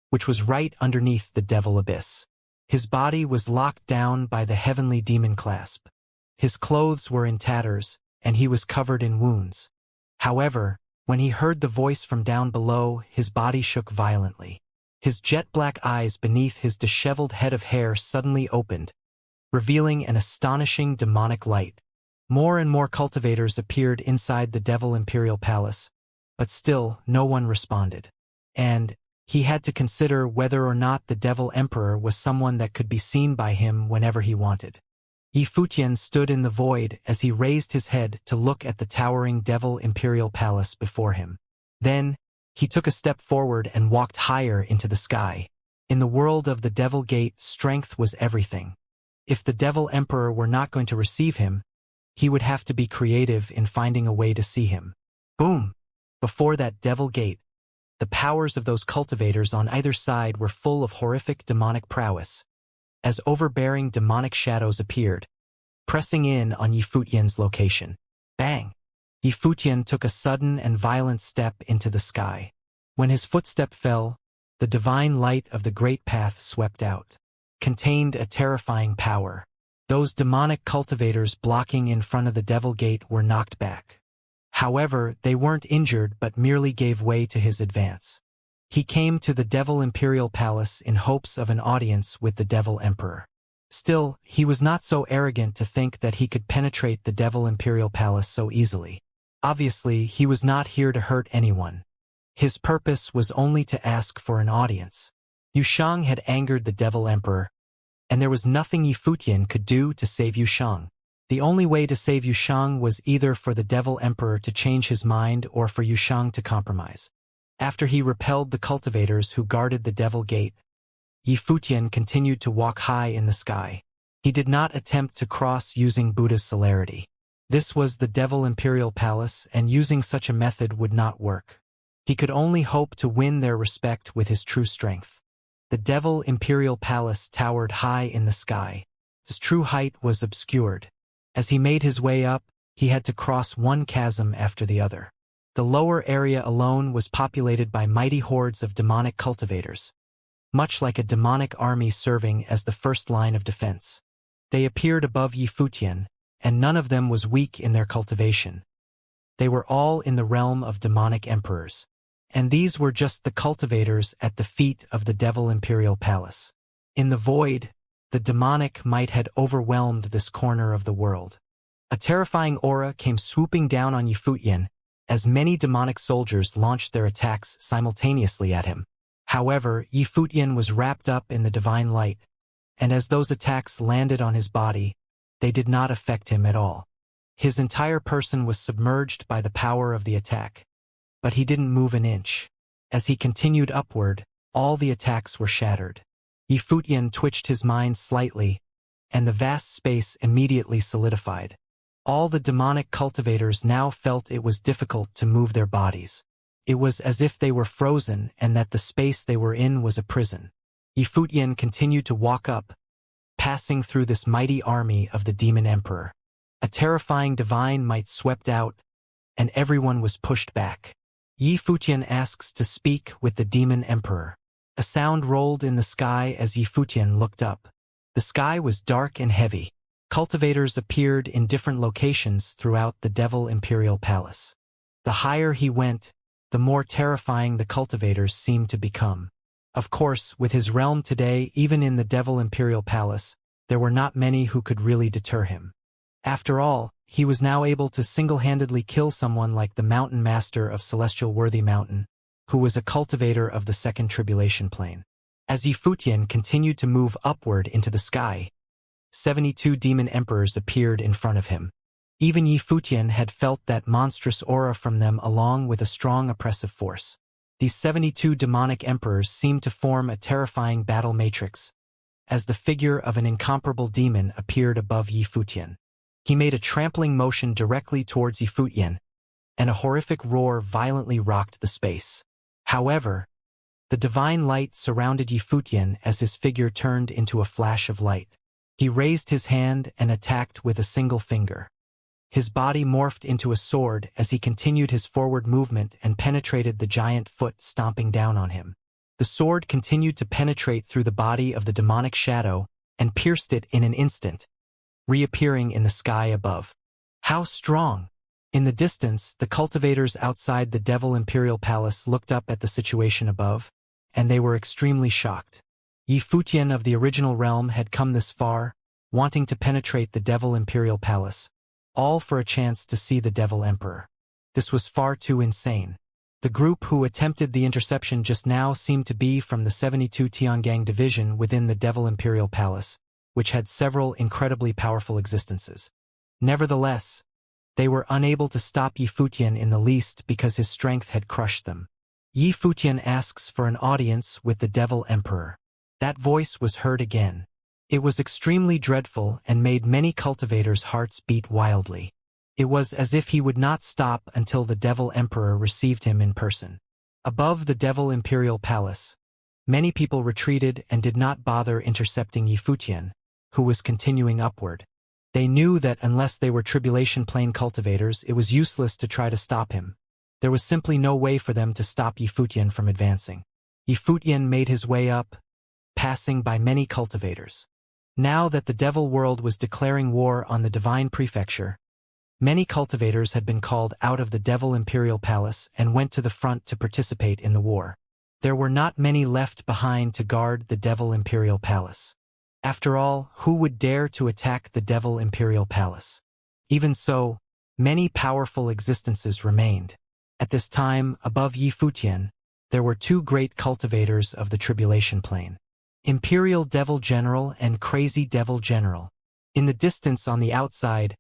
which was right underneath the Devil Abyss. His body was locked down by the heavenly demon clasp. His clothes were in tatters, and he was covered in wounds. However, when he heard the voice from down below, his body shook violently. His jet-black eyes beneath his disheveled head of hair suddenly opened, revealing an astonishing demonic light. More and more cultivators appeared inside the Devil Imperial Palace, but still no one responded. And he had to consider whether or not the Devil Emperor was someone that could be seen by him whenever he wanted. Yifutian stood in the void as he raised his head to look at the towering Devil Imperial Palace before him. Then, he took a step forward and walked higher into the sky. In the world of the Devil Gate, strength was everything. If the Devil Emperor were not going to receive him, he would have to be creative in finding a way to see him. Boom! Before that Devil Gate, the powers of those cultivators on either side were full of horrific demonic prowess, as overbearing demonic shadows appeared, pressing in on Yifutian's location. Bang! Yifutian took a sudden and violent step into the sky. When his footstep fell, the divine light of the great path swept out, contained a terrifying power. Those demonic cultivators blocking in front of the Devil Gate were knocked back. However, they weren't injured but merely gave way to his advance. He came to the Devil Imperial Palace in hopes of an audience with the Devil Emperor. Still, he was not so arrogant to think that he could penetrate the Devil Imperial Palace so easily. Obviously, he was not here to hurt anyone. His purpose was only to ask for an audience. Yushang had angered the Devil Emperor, and there was nothing Yifutian could do to save Yushang. The only way to save Yushang was either for the Devil Emperor to change his mind or for Yushang to compromise. After he repelled the cultivators who guarded the Devil Gate, Yifutian continued to walk high in the sky. He did not attempt to cross using Buddha's celerity. This was the Devil Imperial Palace, and using such a method would not work. He could only hope to win their respect with his true strength. The Devil Imperial Palace towered high in the sky. His true height was obscured. As he made his way up, he had to cross one chasm after the other. The lower area alone was populated by mighty hordes of demonic cultivators, much like a demonic army serving as the first line of defense. They appeared above Yifutian, and none of them was weak in their cultivation. They were all in the realm of demonic emperors. And these were just the cultivators at the feet of the Devil Imperial Palace. In the void, the demonic might had overwhelmed this corner of the world. A terrifying aura came swooping down on Yifutian as many demonic soldiers launched their attacks simultaneously at him. However, Yifutian was wrapped up in the divine light, and as those attacks landed on his body, they did not affect him at all. His entire person was submerged by the power of the attack, but he didn't move an inch. As he continued upward, all the attacks were shattered. Yifutian twitched his mind slightly, and the vast space immediately solidified. All the demonic cultivators now felt it was difficult to move their bodies. It was as if they were frozen and that the space they were in was a prison. Yifutian continued to walk up, passing through this mighty army of the Demon Emperor. A terrifying divine might swept out, and everyone was pushed back. Yifutian asks to speak with the Demon Emperor. A sound rolled in the sky as Yifutian looked up. The sky was dark and heavy. Cultivators appeared in different locations throughout the Devil Imperial Palace. The higher he went, the more terrifying the cultivators seemed to become. Of course, with his realm today, even in the Devil Imperial Palace, there were not many who could really deter him. After all, he was now able to single-handedly kill someone like the Mountain Master of Celestial Worthy Mountain, who was a cultivator of the Second Tribulation Plane. As Yifutian continued to move upward into the sky, 72 demon emperors appeared in front of him. Even Yifutian had felt that monstrous aura from them along with a strong oppressive force. These 72 demonic emperors seemed to form a terrifying battle matrix, as the figure of an incomparable demon appeared above Yifutian. He made a trampling motion directly towards Yifutian, and a horrific roar violently rocked the space. However, the divine light surrounded Yifutian as his figure turned into a flash of light. He raised his hand and attacked with a single finger. His body morphed into a sword as he continued his forward movement and penetrated the giant foot stomping down on him. The sword continued to penetrate through the body of the demonic shadow and pierced it in an instant, reappearing in the sky above. How strong! In the distance, the cultivators outside the Devil Imperial Palace looked up at the situation above, and they were extremely shocked. Yifutian of the original realm had come this far, wanting to penetrate the Devil Imperial Palace, all for a chance to see the Devil Emperor. This was far too insane. The group who attempted the interception just now seemed to be from the 72 Tiangang division within the Devil Imperial Palace, which had several incredibly powerful existences. Nevertheless, they were unable to stop Yifutian in the least because his strength had crushed them. Yifutian asks for an audience with the Devil Emperor. That voice was heard again. It was extremely dreadful and made many cultivators' hearts beat wildly. It was as if he would not stop until the Devil Emperor received him in person. Above the Devil Imperial Palace, many people retreated and did not bother intercepting Yifutian, who was continuing upward. They knew that unless they were Tribulation Plane cultivators, it was useless to try to stop him. There was simply no way for them to stop Yifutian from advancing. Yifutian made his way up, passing by many cultivators. Now that the Devil World was declaring war on the Divine Prefecture, many cultivators had been called out of the Devil Imperial Palace and went to the front to participate in the war. There were not many left behind to guard the Devil Imperial Palace. After all, who would dare to attack the Devil Imperial Palace? Even so, many powerful existences remained. At this time, above Yifutian, there were two great cultivators of the Tribulation Plane, Imperial Devil General and Crazy Devil General. In the distance on the outside,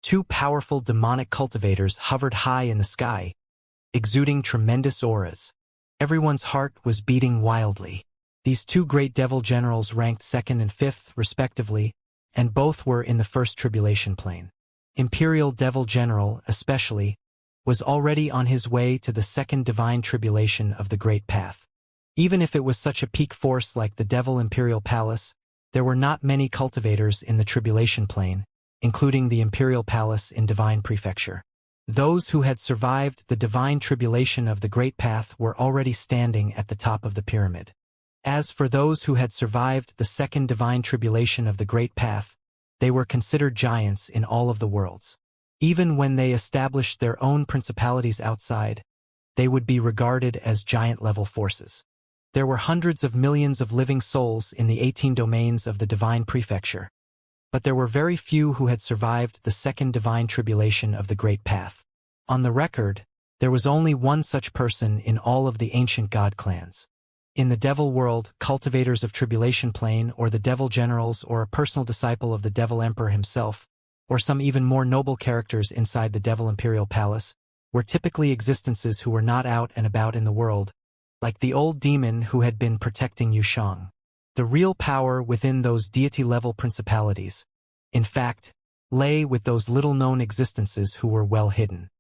two powerful demonic cultivators hovered high in the sky, exuding tremendous auras. Everyone's heart was beating wildly. These two great devil generals ranked 2nd and 5th, respectively, and both were in the First Tribulation Plane. Imperial Devil General, especially, was already on his way to the Second Divine Tribulation of the Great Path. Even if it was such a peak force like the Devil Imperial Palace, there were not many cultivators in the Tribulation Plane, including the Imperial Palace in Divine Prefecture. Those who had survived the Divine Tribulation of the Great Path were already standing at the top of the pyramid. As for those who had survived the Second Divine Tribulation of the Great Path, they were considered giants in all of the worlds. Even when they established their own principalities outside, they would be regarded as giant-level forces. There were hundreds of millions of living souls in the 18 domains of the Divine Prefecture, but there were very few who had survived the second divine tribulation of the Great Path. On the record, there was only one such person in all of the ancient god clans. In the devil world, cultivators of Tribulation Plane or the devil generals or a personal disciple of the devil emperor himself, or some even more noble characters inside the devil imperial palace, were typically existences who were not out and about in the world, like the old demon who had been protecting Yushang. The real power within those deity-level principalities, in fact, lay with those little-known existences who were well hidden.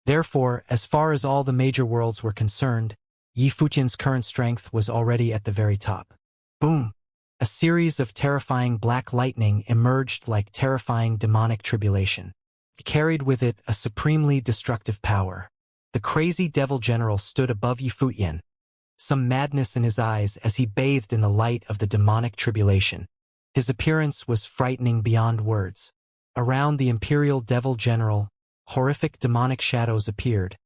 Therefore, as far as all the major worlds were concerned, Yi Futian's current strength was already at the very top. Boom! A series of terrifying black lightning emerged like terrifying demonic tribulation. It carried with it a supremely destructive power. The crazy devil general stood above Yi Futian, some madness in his eyes as he bathed in the light of the demonic tribulation. His appearance was frightening beyond words. Around the imperial devil general, horrific demonic shadows appeared,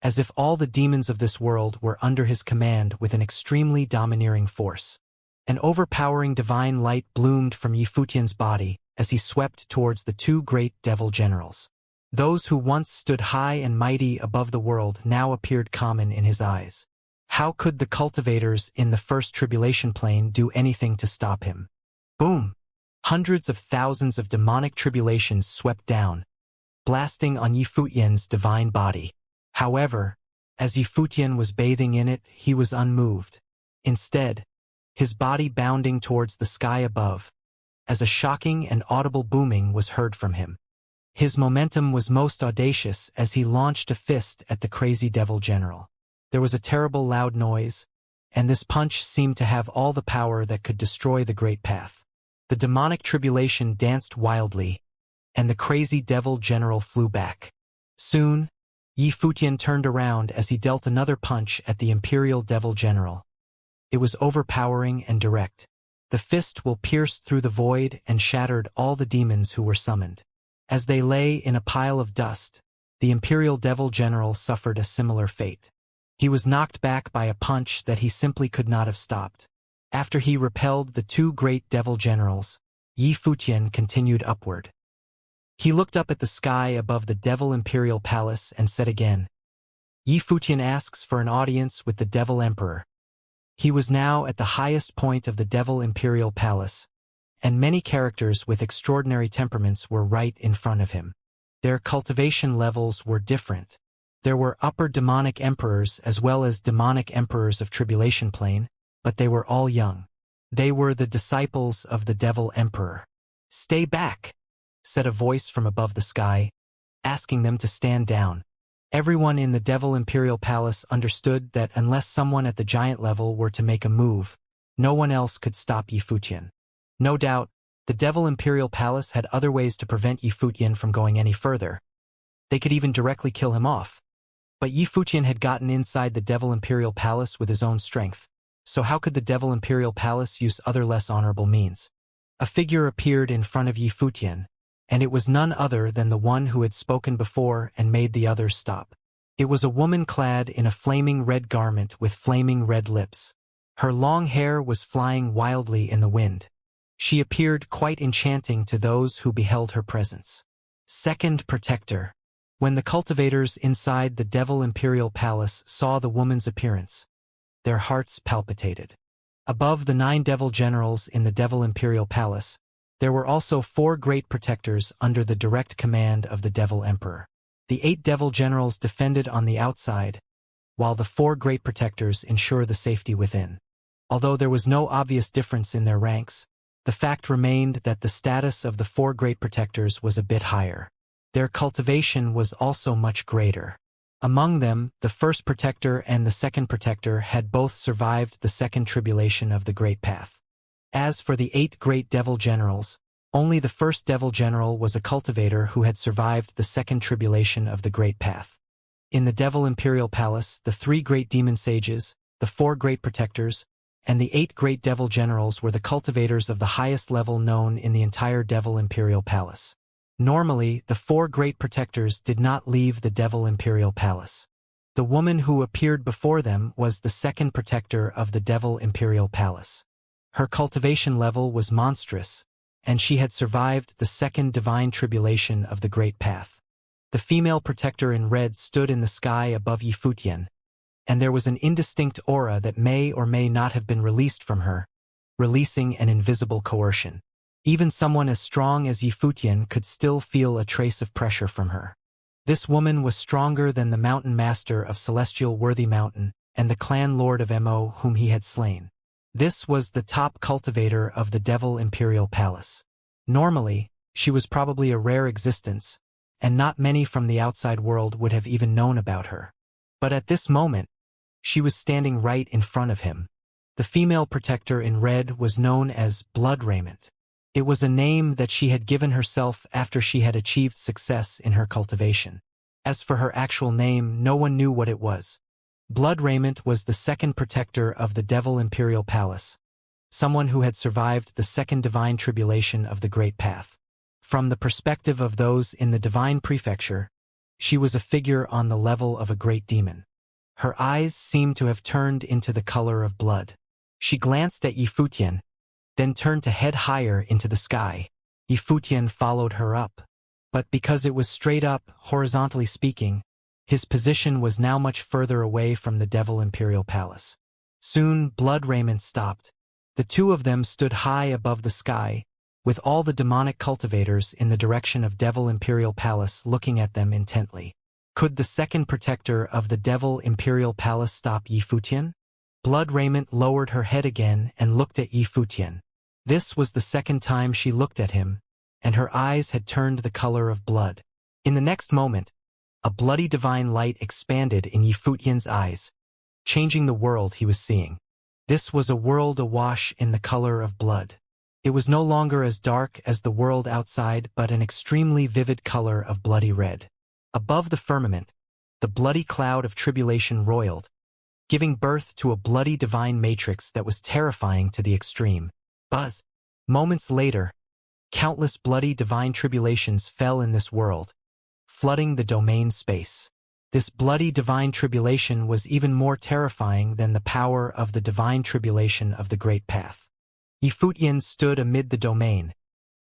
as if all the demons of this world were under his command with an extremely domineering force. An overpowering divine light bloomed from Yi Futian's body as he swept towards the two great devil generals. Those who once stood high and mighty above the world now appeared common in his eyes. How could the cultivators in the first tribulation plane do anything to stop him? Boom! Hundreds of thousands of demonic tribulations swept down, blasting on Yi Futian's divine body. However, as Yi Futian was bathing in it, he was unmoved. Instead, his body bounding towards the sky above, as a shocking and audible booming was heard from him. His momentum was most audacious as he launched a fist at the crazy devil general. There was a terrible loud noise, and this punch seemed to have all the power that could destroy the Great Path. The demonic tribulation danced wildly, and the crazy devil general flew back. Soon, Yi Futian turned around as he dealt another punch at the imperial devil general. It was overpowering and direct. The fist will pierced through the void and shattered all the demons who were summoned. As they lay in a pile of dust, the imperial devil general suffered a similar fate. He was knocked back by a punch that he simply could not have stopped. After he repelled the two great devil generals, Yi Futian continued upward. He looked up at the sky above the devil imperial palace and said again, Yi Futian asks for an audience with the devil emperor. He was now at the highest point of the devil imperial palace, and many characters with extraordinary temperaments were right in front of him. Their cultivation levels were different. There were upper demonic emperors as well as demonic emperors of Tribulation Plane, but they were all young. They were the disciples of the devil emperor. "Stay back," said a voice from above the sky, asking them to stand down. Everyone in the devil imperial palace understood that unless someone at the giant level were to make a move, no one else could stop Yi Futian. No doubt, the devil imperial palace had other ways to prevent Yi Futian from going any further. They could even directly kill him off. But Yi Futian had gotten inside the devil imperial palace with his own strength. So how could the devil imperial palace use other less honorable means? A figure appeared in front of Yi Futian, and it was none other than the one who had spoken before and made the others stop. It was a woman clad in a flaming red garment with flaming red lips. Her long hair was flying wildly in the wind. She appeared quite enchanting to those who beheld her presence. Second Protector. When the cultivators inside the devil imperial palace saw the woman's appearance, their hearts palpitated. Above the 9 devil generals in the devil imperial palace, there were also 4 great protectors under the direct command of the devil emperor. The 8 devil generals defended on the outside, while the 4 great protectors ensure the safety within. Although there was no obvious difference in their ranks, the fact remained that the status of the 4 great protectors was a bit higher. Their cultivation was also much greater. Among them, the first protector and the second protector had both survived the second tribulation of the Great Path. As for the 8 great devil generals, only the first devil general was a cultivator who had survived the second tribulation of the Great Path. In the devil imperial palace, the 3 great demon sages, the 4 great protectors, and the 8 great devil generals were the cultivators of the highest level known in the entire devil imperial palace. Normally, the 4 great protectors did not leave the devil imperial palace. The woman who appeared before them was the second protector of the devil imperial palace. Her cultivation level was monstrous, and she had survived the second divine tribulation of the Great Path. The female protector in red stood in the sky above Yifutian, and there was an indistinct aura that may or may not have been released from her, releasing an invisible coercion. Even someone as strong as Yifutian could still feel a trace of pressure from her. This woman was stronger than the mountain master of Celestial Worthy Mountain and the clan lord of Mo whom he had slain. This was the top cultivator of the Devil Imperial Palace. Normally, she was probably a rare existence, and not many from the outside world would have even known about her. But at this moment, she was standing right in front of him. The female protector in red was known as Blood Raiment. It was a name that she had given herself after she had achieved success in her cultivation. As for her actual name, no one knew what it was. Blood Raiment was the second protector of the Devil Imperial Palace, someone who had survived the second divine tribulation of the Great Path. From the perspective of those in the divine prefecture, she was a figure on the level of a great demon. Her eyes seemed to have turned into the color of blood. She glanced at Yifutian, then turned to head higher into the sky. Yifutian followed her up. But because it was straight up, horizontally speaking, his position was now much further away from the Devil Imperial Palace. Soon, Blood Raiment stopped. The two of them stood high above the sky, with all the demonic cultivators in the direction of Devil Imperial Palace looking at them intently. Could the second protector of the Devil Imperial Palace stop Yifutian? Blood Raiment lowered her head again and looked at Yifutian. This was the second time she looked at him, and her eyes had turned the color of blood. In the next moment, a bloody divine light expanded in Yifutian's eyes, changing the world he was seeing. This was a world awash in the color of blood. It was no longer as dark as the world outside, but an extremely vivid color of bloody red. Above the firmament, the bloody cloud of tribulation roiled, giving birth to a bloody divine matrix that was terrifying to the extreme. Buzz. Moments later, countless bloody divine tribulations fell in this world, flooding the domain space. This bloody divine tribulation was even more terrifying than the power of the divine tribulation of the Great Path. Yifutian stood amid the domain,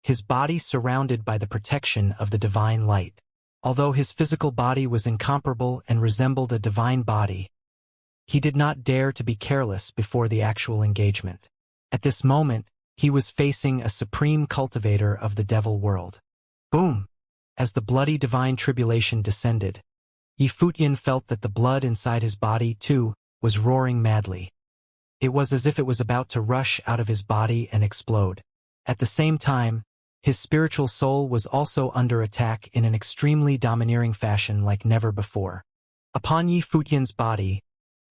his body surrounded by the protection of the divine light. Although his physical body was incomparable and resembled a divine body, he did not dare to be careless before the actual engagement. At this moment, he was facing a supreme cultivator of the devil world. Boom! As the bloody divine tribulation descended, Yifutian felt that the blood inside his body, too, was roaring madly. It was as if it was about to rush out of his body and explode. At the same time, his spiritual soul was also under attack in an extremely domineering fashion like never before. Upon Yifutian's body,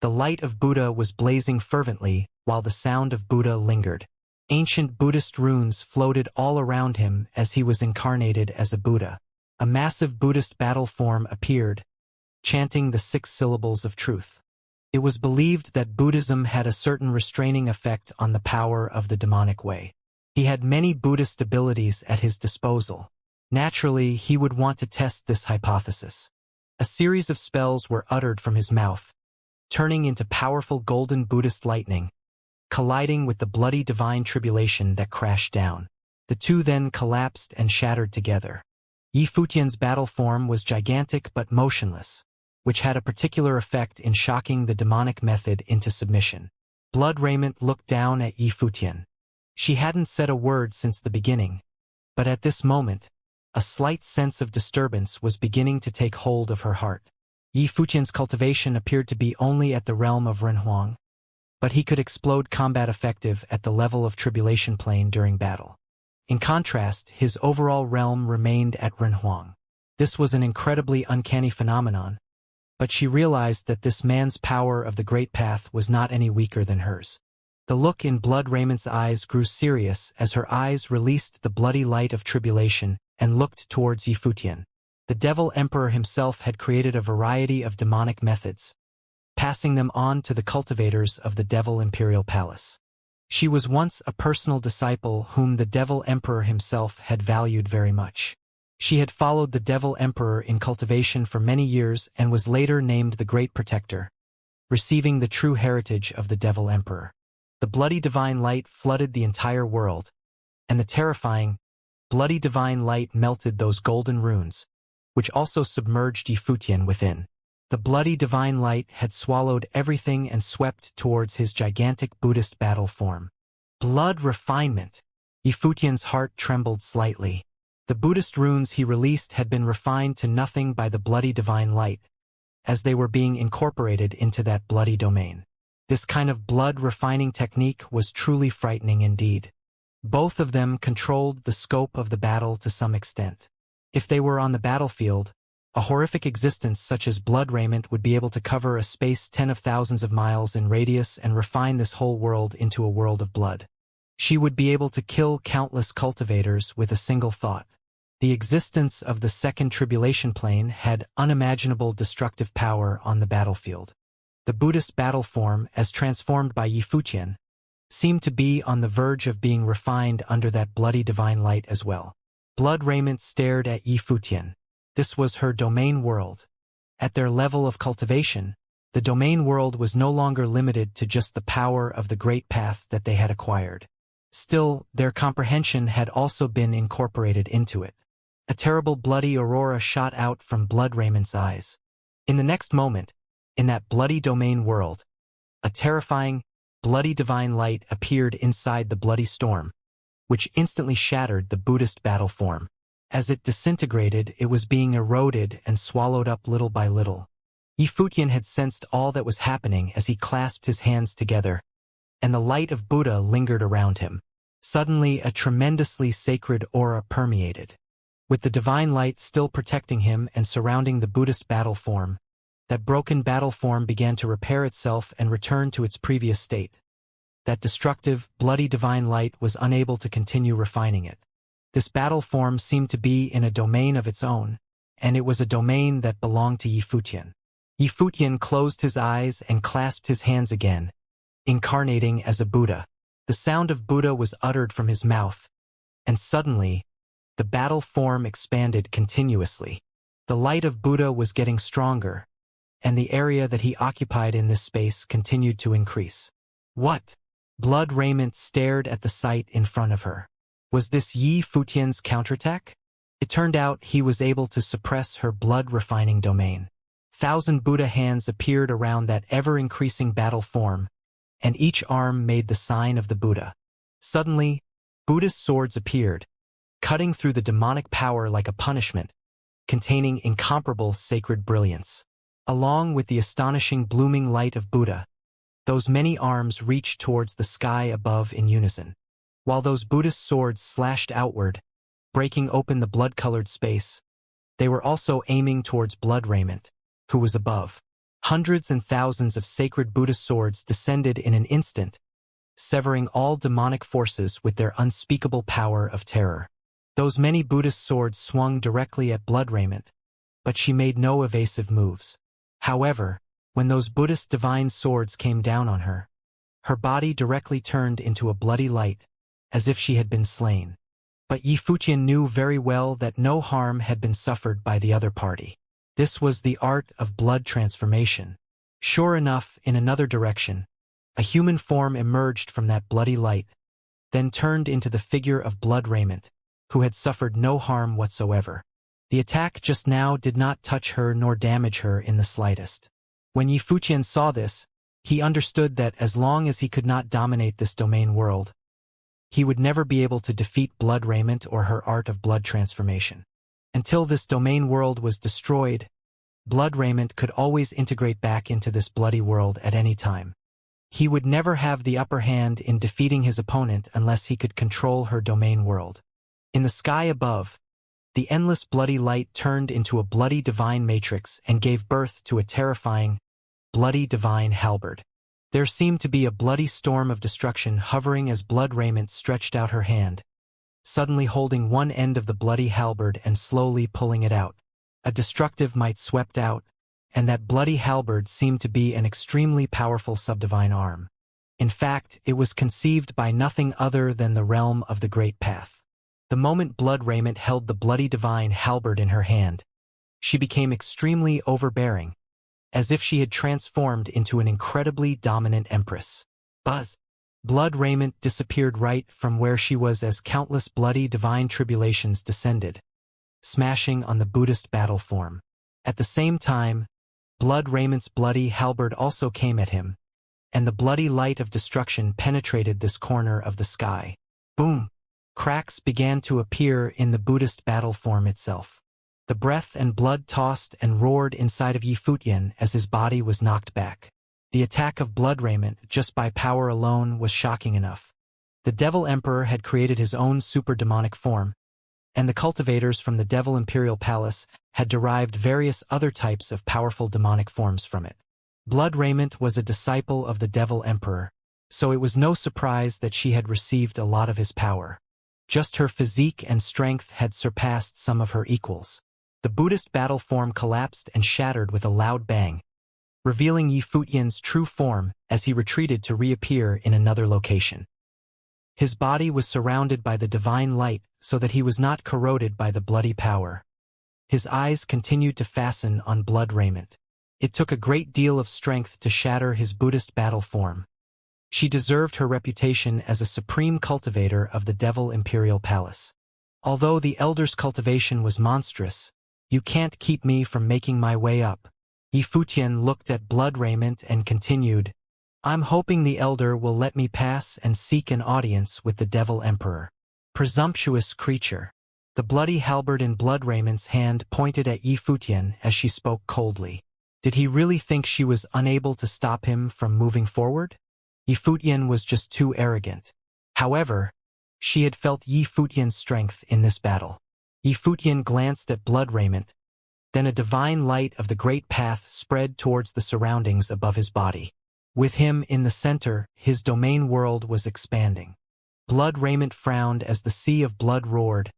the light of Buddha was blazing fervently while the sound of Buddha lingered. Ancient Buddhist runes floated all around him as he was incarnated as a Buddha. A massive Buddhist battle form appeared, chanting the 6 syllables of truth. It was believed that Buddhism had a certain restraining effect on the power of the demonic way. He had many Buddhist abilities at his disposal. Naturally, he would want to test this hypothesis. A series of spells were uttered from his mouth, turning into powerful golden Buddhist lightning, colliding with the bloody divine tribulation that crashed down. The two then collapsed and shattered together. Yifutian's battle form was gigantic but motionless, which had a particular effect in shocking the demonic method into submission. Blood Raiment looked down at Yifutian. She hadn't said a word since the beginning, but at this moment, a slight sense of disturbance was beginning to take hold of her heart. Yifutian's cultivation appeared to be only at the realm of Renhuang, but he could explode combat effective at the level of tribulation plane during battle. In contrast, his overall realm remained at Renhuang. This was an incredibly uncanny phenomenon, but she realized that this man's power of the Great Path was not any weaker than hers. The look in Blood Rament's eyes grew serious as her eyes released the bloody light of tribulation and looked towards Yifutian. The Devil Emperor himself had created a variety of demonic methods, passing them on to the cultivators of the Devil Imperial Palace. She was once a personal disciple whom the Devil Emperor himself had valued very much. She had followed the Devil Emperor in cultivation for many years and was later named the Great Protector, receiving the true heritage of the Devil Emperor. The bloody divine light flooded the entire world, and the terrifying, bloody divine light melted those golden runes, which also submerged Yifutian within. The bloody divine light had swallowed everything and swept towards his gigantic Buddhist battle form. Blood refinement. Yifutian's heart trembled slightly. The Buddhist runes he released had been refined to nothing by the bloody divine light, as they were being incorporated into that bloody domain. This kind of blood-refining technique was truly frightening indeed. Both of them controlled the scope of the battle to some extent. If they were on the battlefield, a horrific existence such as blood raiment would be able to cover a space 10 of thousands of miles in radius and refine this whole world into a world of blood. She would be able to kill countless cultivators with a single thought. The existence of the second tribulation plane had unimaginable destructive power on the battlefield. The Buddhist battle form, as transformed by Yifutian, seemed to be on the verge of being refined under that bloody divine light as well. Blood raiment stared at Yifutian. This was her domain world. At their level of cultivation, the domain world was no longer limited to just the power of the great path that they had acquired. Still, their comprehension had also been incorporated into it. A terrible bloody aurora shot out from blood raimant's eyes. In the next moment, in that bloody domain world, a terrifying, bloody divine light appeared inside the bloody storm, which instantly shattered the Buddhist battle form. As it disintegrated, it was being eroded and swallowed up little by little. Yifutian had sensed all that was happening as he clasped his hands together, and the light of Buddha lingered around him. Suddenly, a tremendously sacred aura permeated. With the divine light still protecting him and surrounding the Buddhist battle form, that broken battle form began to repair itself and return to its previous state. That destructive, bloody divine light was unable to continue refining it. This battle form seemed to be in a domain of its own, and it was a domain that belonged to Yifutian. Yifutian closed his eyes and clasped his hands again, incarnating as a Buddha. The sound of Buddha was uttered from his mouth, and suddenly, the battle form expanded continuously. The light of Buddha was getting stronger, and the area that he occupied in this space continued to increase. What? Blood raiment stared at the sight in front of her. Was this Yifutian's counterattack? It turned out he was able to suppress her blood-refining domain. 1,000 Buddha hands appeared around that ever-increasing battle form, and each arm made the sign of the Buddha. Suddenly, Buddhist swords appeared, cutting through the demonic power like a punishment, containing incomparable sacred brilliance. Along with the astonishing blooming light of Buddha, those many arms reached towards the sky above in unison. While those Buddhist swords slashed outward, breaking open the blood-colored space, they were also aiming towards blood raiment, who was above. Hundreds and thousands of sacred Buddhist swords descended in an instant, severing all demonic forces with their unspeakable power of terror. Those many Buddhist swords swung directly at blood raiment, but she made no evasive moves. However, when those Buddhist divine swords came down on her, her body directly turned into a bloody light, as if she had been slain. But Yifutian knew very well that no harm had been suffered by the other party. This was the art of blood transformation. Sure enough, in another direction, a human form emerged from that bloody light, then turned into the figure of blood raiment, who had suffered no harm whatsoever. The attack just now did not touch her nor damage her in the slightest. When Yifutian saw this, he understood that as long as he could not dominate this domain world, he would never be able to defeat blood raiment or her art of blood transformation. Until this domain world was destroyed, blood raiment could always integrate back into this bloody world at any time. He would never have the upper hand in defeating his opponent unless he could control her domain world. In the sky above, the endless bloody light turned into a bloody divine matrix and gave birth to a terrifying, bloody divine halberd. There seemed to be a bloody storm of destruction hovering as blood raiment stretched out her hand, suddenly holding one end of the bloody halberd and slowly pulling it out. A destructive might swept out, and that bloody halberd seemed to be an extremely powerful subdivine arm. In fact, it was conceived by nothing other than the realm of the Great Path. The moment blood raiment held the bloody divine halberd in her hand, she became extremely overbearing, as if she had transformed into an incredibly dominant empress. Buzz! Blood raiment disappeared right from where she was as countless bloody divine tribulations descended, smashing on the Buddhist battle form. At the same time, Blood Raiment's bloody halberd also came at him, and the bloody light of destruction penetrated this corner of the sky. Boom! Cracks began to appear in the Buddhist battle form itself. The breath and blood tossed and roared inside of Yi Futian as his body was knocked back. The attack of Blood Raiment, just by power alone, was shocking enough. The Devil Emperor had created his own super-demonic form, and the cultivators from the Devil Imperial Palace had derived various other types of powerful demonic forms from it. Blood Raiment was a disciple of the Devil Emperor, so it was no surprise that she had received a lot of his power. Just her physique and strength had surpassed some of her equals. The Buddhist battle form collapsed and shattered with a loud bang, revealing Yi Futian's true form as he retreated to reappear in another location. His body was surrounded by the divine light so that he was not corroded by the bloody power. His eyes continued to fasten on Blood Raiment. It took a great deal of strength to shatter his Buddhist battle form. She deserved her reputation as a supreme cultivator of the Devil Imperial Palace. Although the Elder's cultivation was monstrous, you can't keep me from making my way up. Yi Futian looked at Blood Raiment and continued, I'm hoping the Elder will let me pass and seek an audience with the Devil Emperor. Presumptuous creature. The bloody halberd in Blood Raiment's hand pointed at Yi Futian as she spoke coldly. Did he really think she was unable to stop him from moving forward? Yi Futian was just too arrogant. However, she had felt Yi Futian's strength in this battle. Yi Futian glanced at Blood Raiment. Then a divine light of the great path spread towards the surroundings above his body. With him in the center, his domain world was expanding. Blood Raiment frowned as the sea of blood roared,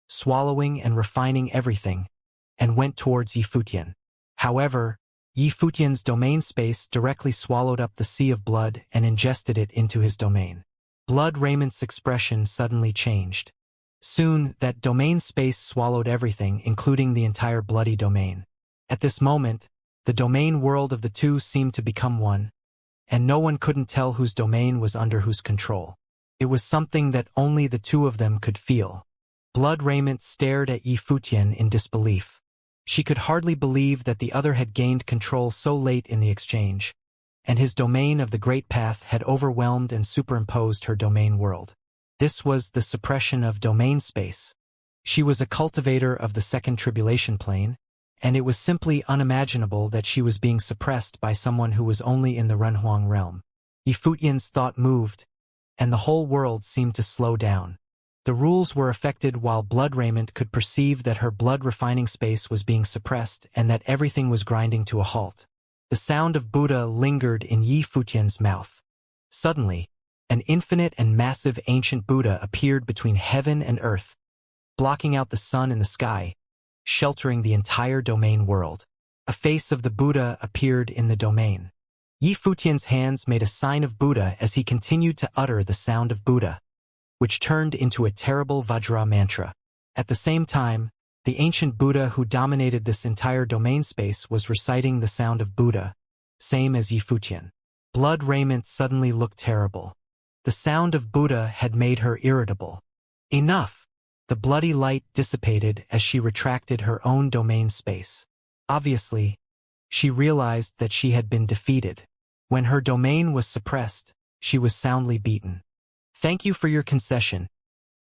swallowing and refining everything, and went towards Yi Futian. However, Yi Futian's domain space directly swallowed up the sea of blood and ingested it into his domain. Blood Raiment's expression suddenly changed. Soon, that domain space swallowed everything, including the entire bloody domain. At this moment, the domain world of the two seemed to become one, and no one couldn't tell whose domain was under whose control. It was something that only the two of them could feel. Blood Raiment stared at Yi Futian in disbelief. She could hardly believe that the other had gained control so late in the exchange, and his domain of the Great Path had overwhelmed and superimposed her domain world. This was the suppression of domain space. She was a cultivator of the second tribulation plane, and it was simply unimaginable that she was being suppressed by someone who was only in the Renhuang realm. Yi Futian's thought moved, and the whole world seemed to slow down. The rules were affected while Blood Raiment could perceive that her blood refining space was being suppressed and that everything was grinding to a halt. The sound of Buddha lingered in Yi Futian's mouth. Suddenly, an infinite and massive ancient Buddha appeared between heaven and earth, blocking out the sun and the sky, sheltering the entire domain world. A face of the Buddha appeared in the domain. Yi Futian's hands made a sign of Buddha as he continued to utter the sound of Buddha, which turned into a terrible Vajra mantra. At the same time, the ancient Buddha who dominated this entire domain space was reciting the sound of Buddha, same as Yi Futian. Blood Raiment suddenly looked terrible. The sound of Buddha had made her irritable. Enough! The bloody light dissipated as she retracted her own domain space. Obviously, she realized that she had been defeated. When her domain was suppressed, she was soundly beaten. Thank you for your concession,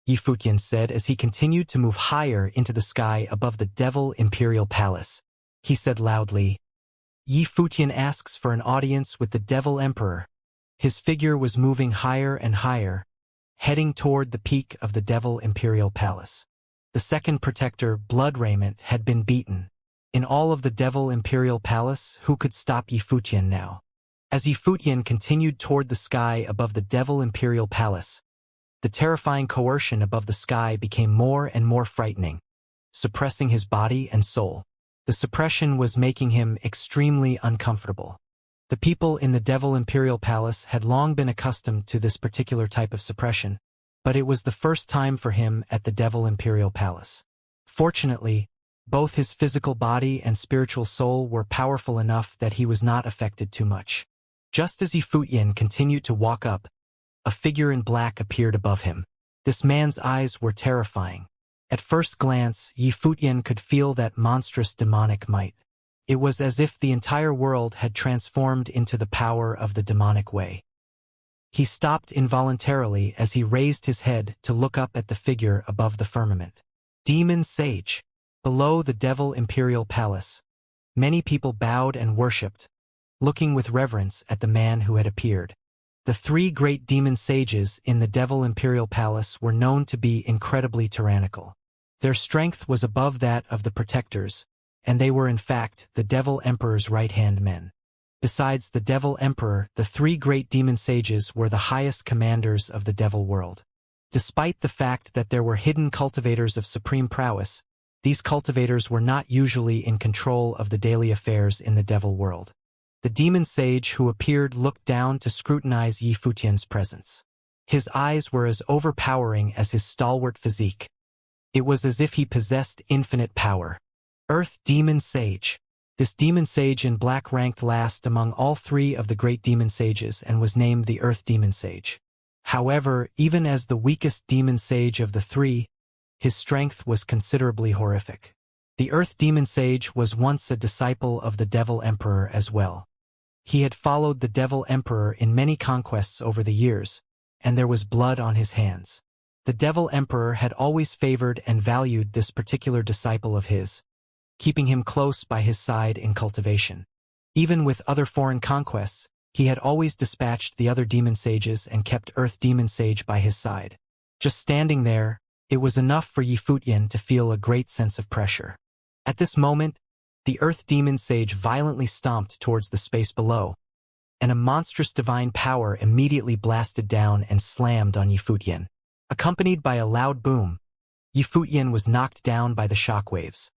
Yi Futian said as he continued to move higher into the sky above the Devil Imperial Palace. He said loudly, Yi Futian asks for an audience with the Devil Emperor. His figure was moving higher and higher, heading toward the peak of the Devil Imperial Palace. The second protector, Blood Raiment, had been beaten. In all of the Devil Imperial Palace, who could stop Yi Futian now? As Yi Futian continued toward the sky above the Devil Imperial Palace, the terrifying coercion above the sky became more and more frightening, suppressing his body and soul. The suppression was making him extremely uncomfortable. The people in the Devil Imperial Palace had long been accustomed to this particular type of suppression, but it was the first time for him at the Devil Imperial Palace. Fortunately, both his physical body and spiritual soul were powerful enough that he was not affected too much. Just as Yi Futian continued to walk up, A figure in black appeared above him. This man's eyes were terrifying. At first glance, Yi Futian could feel that monstrous demonic might. It was as if the entire world had transformed into the power of the demonic way. He stopped involuntarily as he raised his head to look up at the figure above the firmament. Demon Sage. Below the Devil Imperial Palace, many people bowed and worshipped, looking with reverence at the man who had appeared. The three great demon sages in the Devil Imperial Palace were known to be incredibly tyrannical. Their strength was above that of the protectors, and they were in fact the Devil Emperor's right-hand men. Besides the Devil Emperor, the three great demon sages were the highest commanders of the Devil world. Despite the fact that there were hidden cultivators of supreme prowess, these cultivators were not usually in control of the daily affairs in the Devil world. The demon sage who appeared looked down to scrutinize Yi Futian's presence. His eyes were as overpowering as his stalwart physique. It was as if he possessed infinite power. Earth Demon Sage. This demon sage in black ranked last among all three of the great demon sages and was named the Earth Demon Sage. However, even as the weakest demon sage of the three, his strength was considerably horrific. The Earth Demon Sage was once a disciple of the Devil Emperor as well. He had followed the Devil Emperor in many conquests over the years, and there was blood on his hands. The Devil Emperor had always favored and valued this particular disciple of his, keeping him close by his side in cultivation. Even with other foreign conquests, he had always dispatched the other demon sages and kept Earth Demon Sage by his side. Just standing there, it was enough for Yi Futian to feel a great sense of pressure. At this moment, the Earth Demon Sage violently stomped towards the space below, and a monstrous divine power immediately blasted down and slammed on Yi Futian. Accompanied by a loud boom, Yi Futian was knocked down by the shockwaves.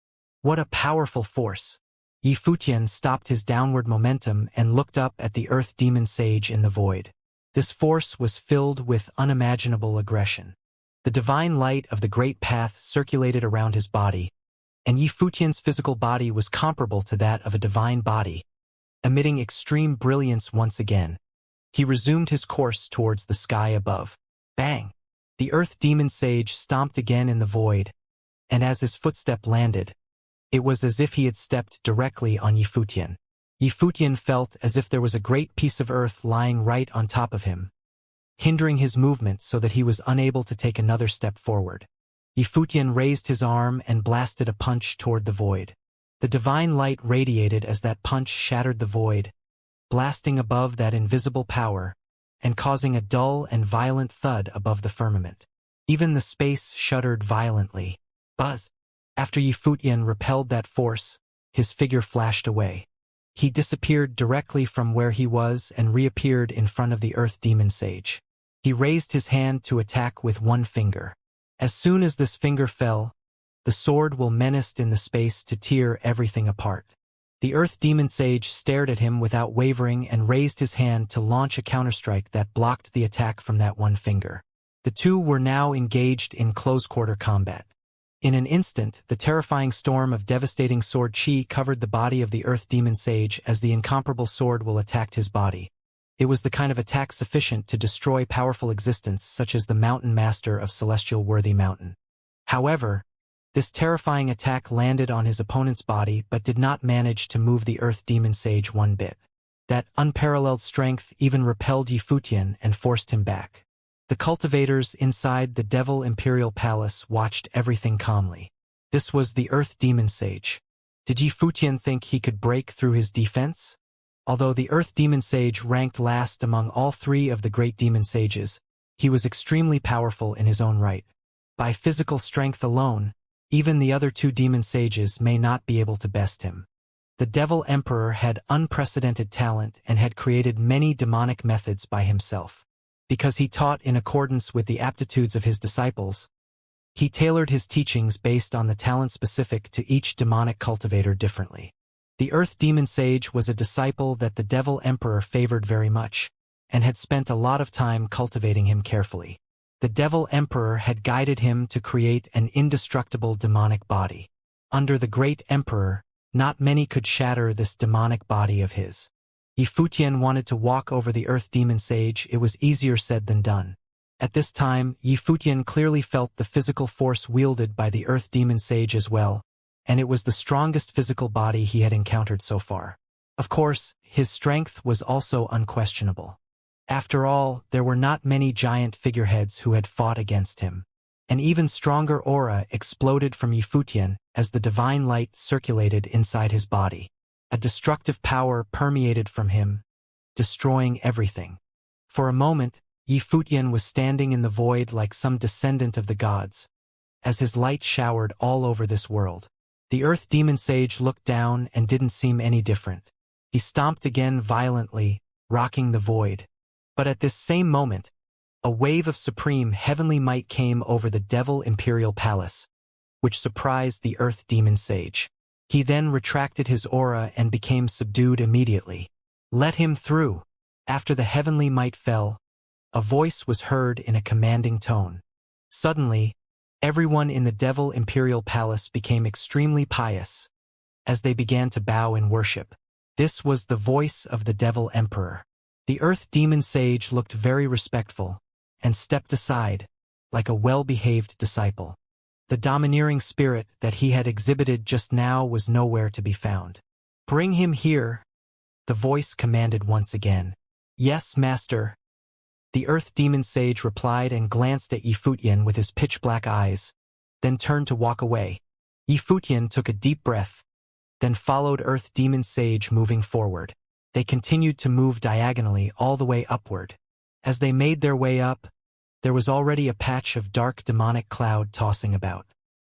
What a powerful force! Yi Futian stopped his downward momentum and looked up at the Earth Demon Sage in the void. This force was filled with unimaginable aggression. The divine light of the Great Path circulated around his body, and Yi Futian's physical body was comparable to that of a divine body, emitting extreme brilliance once again. He resumed his course towards the sky above. Bang! The Earth Demon Sage stomped again in the void, and as his footstep landed, it was as if he had stepped directly on Yi Futian. Yi Futian felt as if there was a great piece of earth lying right on top of him, hindering his movement so that he was unable to take another step forward. Yi Futian raised his arm and blasted a punch toward the void. The divine light radiated as that punch shattered the void, blasting above that invisible power and causing a dull and violent thud above the firmament. Even the space shuddered violently. Buzz! After Yi Futian repelled that force, his figure flashed away. He disappeared directly from where he was and reappeared in front of the Earth Demon Sage. He raised his hand to attack with one finger. As soon as this finger fell, the sword will menaced in the space to tear everything apart. The Earth Demon Sage stared at him without wavering and raised his hand to launch a counterstrike that blocked the attack from that one finger. The two were now engaged in close-quarter combat. In an instant, the terrifying storm of devastating sword chi covered the body of the Earth Demon Sage as the incomparable sword will attacked his body. It was the kind of attack sufficient to destroy powerful existence such as the Mountain Master of Celestial Worthy Mountain. However, this terrifying attack landed on his opponent's body but did not manage to move the Earth Demon Sage one bit. That unparalleled strength even repelled Yi Futian and forced him back. The cultivators inside the Devil Imperial Palace watched everything calmly. This was the Earth Demon Sage. Did Yi Futian think he could break through his defense? Although the Earth Demon Sage ranked last among all three of the great demon sages, he was extremely powerful in his own right. By physical strength alone, even the other two demon sages may not be able to best him. The Devil Emperor had unprecedented talent and had created many demonic methods by himself. Because he taught in accordance with the aptitudes of his disciples, he tailored his teachings based on the talent specific to each demonic cultivator differently. The Earth Demon Sage was a disciple that the Devil Emperor favored very much, and had spent a lot of time cultivating him carefully. The Devil Emperor had guided him to create an indestructible demonic body. Under the Great Emperor, not many could shatter this demonic body of his. Yifutian wanted to walk over the Earth Demon Sage. It was easier said than done. At this time, Yifutian clearly felt the physical force wielded by the Earth Demon Sage as well, and it was the strongest physical body he had encountered so far. Of course, his strength was also unquestionable. After all, there were not many giant figureheads who had fought against him. An even stronger aura exploded from Yifutian as the divine light circulated inside his body. A destructive power permeated from him, destroying everything. For a moment, Yifutian was standing in the void like some descendant of the gods, as his light showered all over this world. The Earth Demon Sage looked down and didn't seem any different. He stomped again violently, rocking the void. But at this same moment, a wave of supreme heavenly might came over the Devil Imperial Palace, which surprised the Earth Demon Sage. He then retracted his aura and became subdued immediately. Let him through. After the heavenly might fell, a voice was heard in a commanding tone. Suddenly, everyone in the Devil Imperial Palace became extremely pious, as they began to bow in worship. This was the voice of the Devil Emperor. The Earth Demon Sage looked very respectful, and stepped aside, like a well-behaved disciple. The domineering spirit that he had exhibited just now was nowhere to be found. Bring him here, the voice commanded once again. Yes, master. The Earth Demon Sage replied and glanced at Yifutian with his pitch-black eyes, then turned to walk away. Yifutian took a deep breath, then followed Earth Demon Sage moving forward. They continued to move diagonally all the way upward. As they made their way up, there was already a patch of dark demonic cloud tossing about.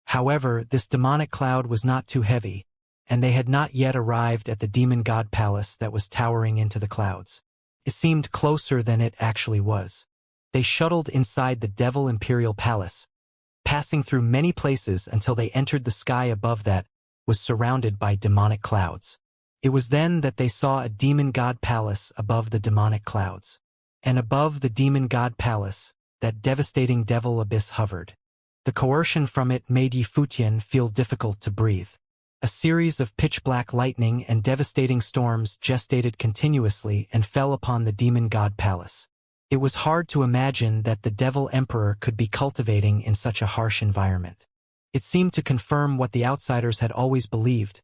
However, this demonic cloud was not too heavy, and they had not yet arrived at the Demon God Palace that was towering into the clouds. It seemed closer than it actually was. They shuttled inside the Devil Imperial Palace, passing through many places until they entered the sky above that was surrounded by demonic clouds. It was then that they saw a Demon God Palace above the demonic clouds. And above the Demon God Palace, that devastating devil abyss hovered. The coercion from it made Yifutian feel difficult to breathe. A series of pitch-black lightning and devastating storms gestated continuously and fell upon the Demon God Palace. It was hard to imagine that the Devil Emperor could be cultivating in such a harsh environment. It seemed to confirm what the outsiders had always believed,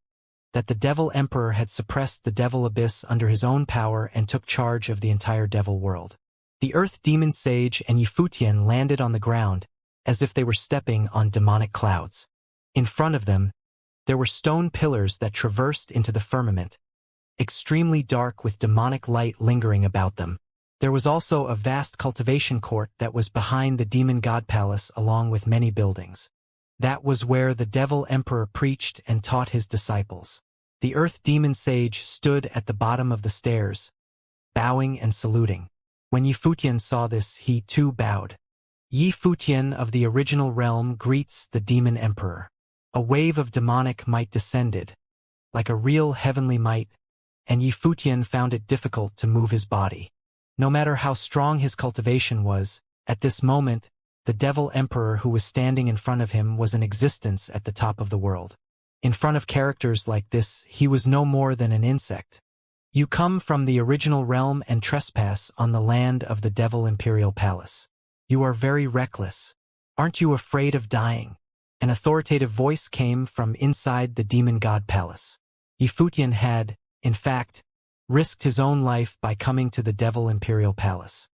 that the Devil Emperor had suppressed the Devil Abyss under his own power and took charge of the entire Devil world. The Earth Demon Sage and Yifutian landed on the ground, as if they were stepping on demonic clouds. In front of them, there were stone pillars that traversed into the firmament, extremely dark with demonic light lingering about them. There was also a vast cultivation court that was behind the Demon God Palace along with many buildings. That was where the Devil Emperor preached and taught his disciples. The Earth Demon Sage stood at the bottom of the stairs, bowing and saluting. When Yifutian saw this, he too bowed. Yifutian of the original realm greets the Demon Emperor. A wave of demonic might descended, like a real heavenly might, and Yifutian found it difficult to move his body. No matter how strong his cultivation was, at this moment, the Devil Emperor who was standing in front of him was an existence at the top of the world. In front of characters like this, he was no more than an insect. You come from the original realm and trespass on the land of the Devil Imperial Palace. You are very reckless. Aren't you afraid of dying? An authoritative voice came from inside the Demon God Palace. Yifutian had, in fact, risked his own life by coming to the Devil Imperial Palace.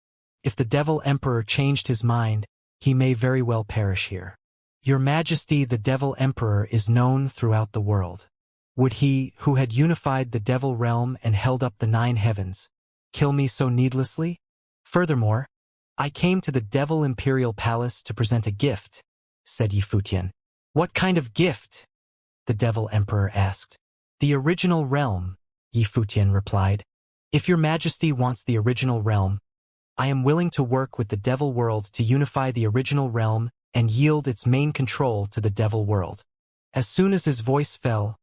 If the Devil Emperor changed his mind, he may very well perish here. Your Majesty, the Devil Emperor is known throughout the world. Would he, who had unified the Devil realm and held up the 9 heavens, kill me so needlessly? Furthermore, I came to the Devil Imperial Palace to present a gift, said Yifutian. What kind of gift? The Devil Emperor asked. The original realm, Yifutian replied. If your Majesty wants the original realm, I am willing to work with the Devil world to unify the original realm and yield its main control to the Devil world. As soon as his voice fell,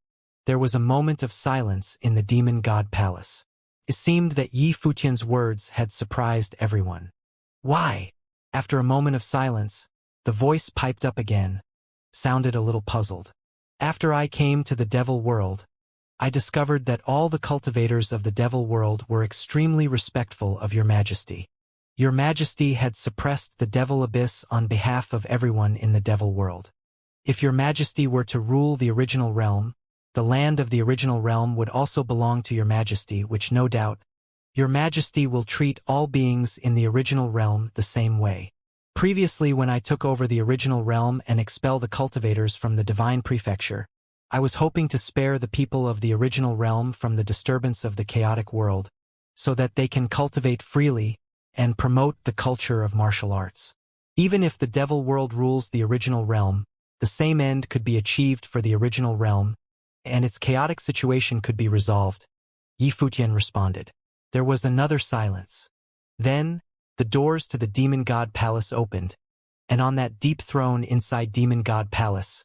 there was a moment of silence in the Demon God Palace. It seemed that Yifutian's words had surprised everyone. Why? After a moment of silence, the voice piped up again, sounded a little puzzled. After I came to the Devil world, I discovered that all the cultivators of the devil world were extremely respectful of your majesty. Your majesty had suppressed the devil abyss on behalf of everyone in the devil world. If your majesty were to rule the original realm, the land of the original realm would also belong to your majesty, which no doubt, your majesty will treat all beings in the original realm the same way. Previously, when I took over the original realm and expel the cultivators from the divine prefecture, I was hoping to spare the people of the original realm from the disturbance of the chaotic world, so that they can cultivate freely and promote the culture of martial arts. Even if the devil world rules the original realm, the same end could be achieved for the original realm, and its chaotic situation could be resolved. Yi Futian responded. There was another silence. Then, the doors to the Demon God Palace opened, and on that deep throne inside Demon God Palace,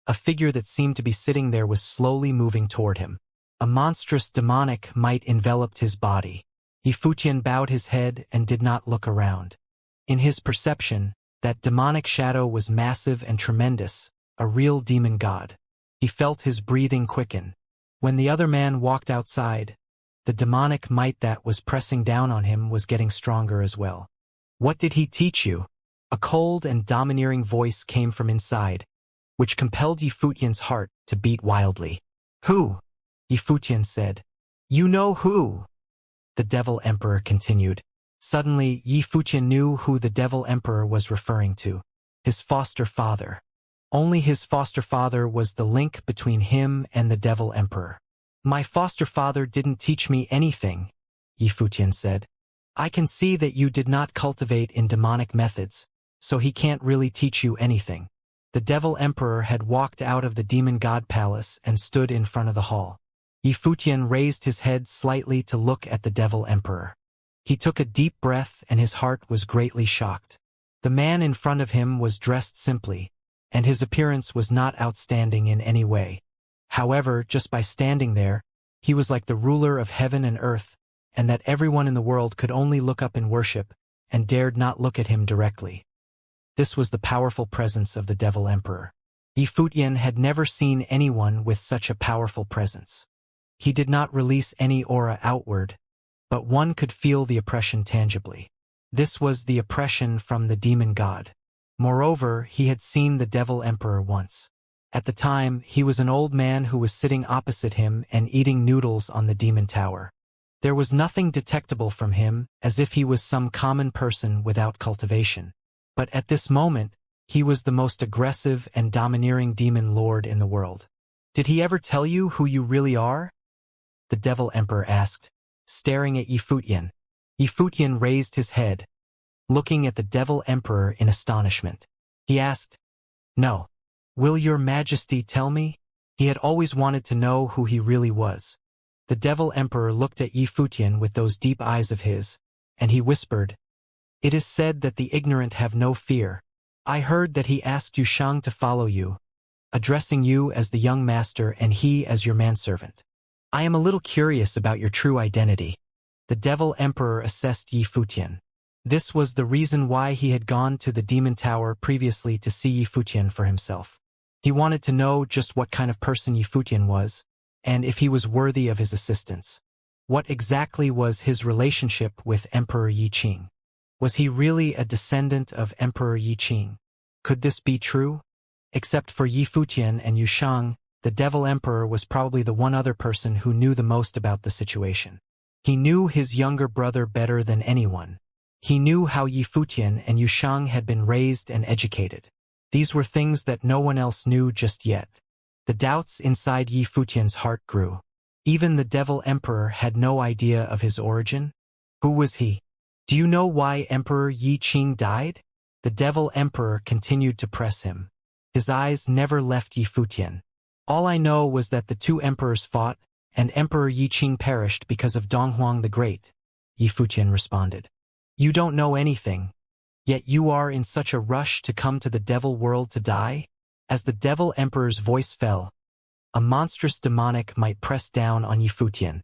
a figure that seemed to be sitting there was slowly moving toward him. A monstrous demonic might enveloped his body. Yi Futian bowed his head and did not look around. In his perception, that demonic shadow was massive and tremendous, a real demon god. He felt his breathing quicken. When the other man walked outside, the demonic might that was pressing down on him was getting stronger as well. What did he teach you? A cold and domineering voice came from inside, which compelled Yi Futian's heart to beat wildly. Who? Yi Futian said. You know who? The Devil Emperor continued. Suddenly, Yi Futian knew who the Devil Emperor was referring to. His foster father. Only his foster father was the link between him and the Devil Emperor. My foster father didn't teach me anything, Yi Futian said. I can see that you did not cultivate in demonic methods, so he can't really teach you anything. The Devil Emperor had walked out of the Demon God Palace and stood in front of the hall. Yi Futian raised his head slightly to look at the Devil Emperor. He took a deep breath and his heart was greatly shocked. The man in front of him was dressed simply, and his appearance was not outstanding in any way. However, just by standing there, he was like the ruler of heaven and earth, and that everyone in the world could only look up in worship, and dared not look at him directly. This was the powerful presence of the Devil Emperor. Yi Futian had never seen anyone with such a powerful presence. He did not release any aura outward, but one could feel the oppression tangibly. This was the oppression from the demon god. Moreover, he had seen the Devil Emperor once. At the time, he was an old man who was sitting opposite him and eating noodles on the demon tower. There was nothing detectable from him, as if he was some common person without cultivation. But at this moment, he was the most aggressive and domineering demon lord in the world. Did he ever tell you who you really are? The Devil Emperor asked, staring at Yi Futian. Yi Futian raised his head, looking at the Devil Emperor in astonishment. He asked, No. Will your majesty tell me? He had always wanted to know who he really was. The Devil Emperor looked at Yi Futian with those deep eyes of his, and he whispered, It is said that the ignorant have no fear. I heard that he asked Yushang to follow you, addressing you as the young master and he as your manservant. I am a little curious about your true identity. The Devil Emperor assessed Yi Futian. This was the reason why he had gone to the Demon Tower previously to see Yi Futian for himself. He wanted to know just what kind of person Yi Futian was, and if he was worthy of his assistance. What exactly was his relationship with Emperor Yi Qing? Was he really a descendant of Emperor Yi Qing? Could this be true? Except for Yi Futian and Yushang, the Devil Emperor was probably the one other person who knew the most about the situation. He knew his younger brother better than anyone. He knew how Yi Futian and Yushang had been raised and educated. These were things that no one else knew just yet. The doubts inside Yi Futian's heart grew. Even the Devil Emperor had no idea of his origin. Who was he? Do you know why Emperor Yi Qing died? The Devil Emperor continued to press him. His eyes never left Yi Futian. All I know was that the two emperors fought, and Emperor Yi Qing perished because of Donghuang the Great, Yi Futian responded. You don't know anything, yet you are in such a rush to come to the devil world to die? As the Devil Emperor's voice fell, a monstrous demonic might press down on Yi Futian.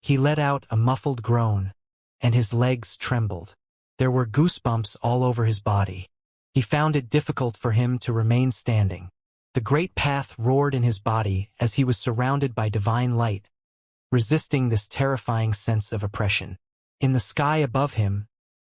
He let out a muffled groan, and his legs trembled. There were goosebumps all over his body. He found it difficult for him to remain standing. The great path roared in his body as he was surrounded by divine light, resisting this terrifying sense of oppression. In the sky above him,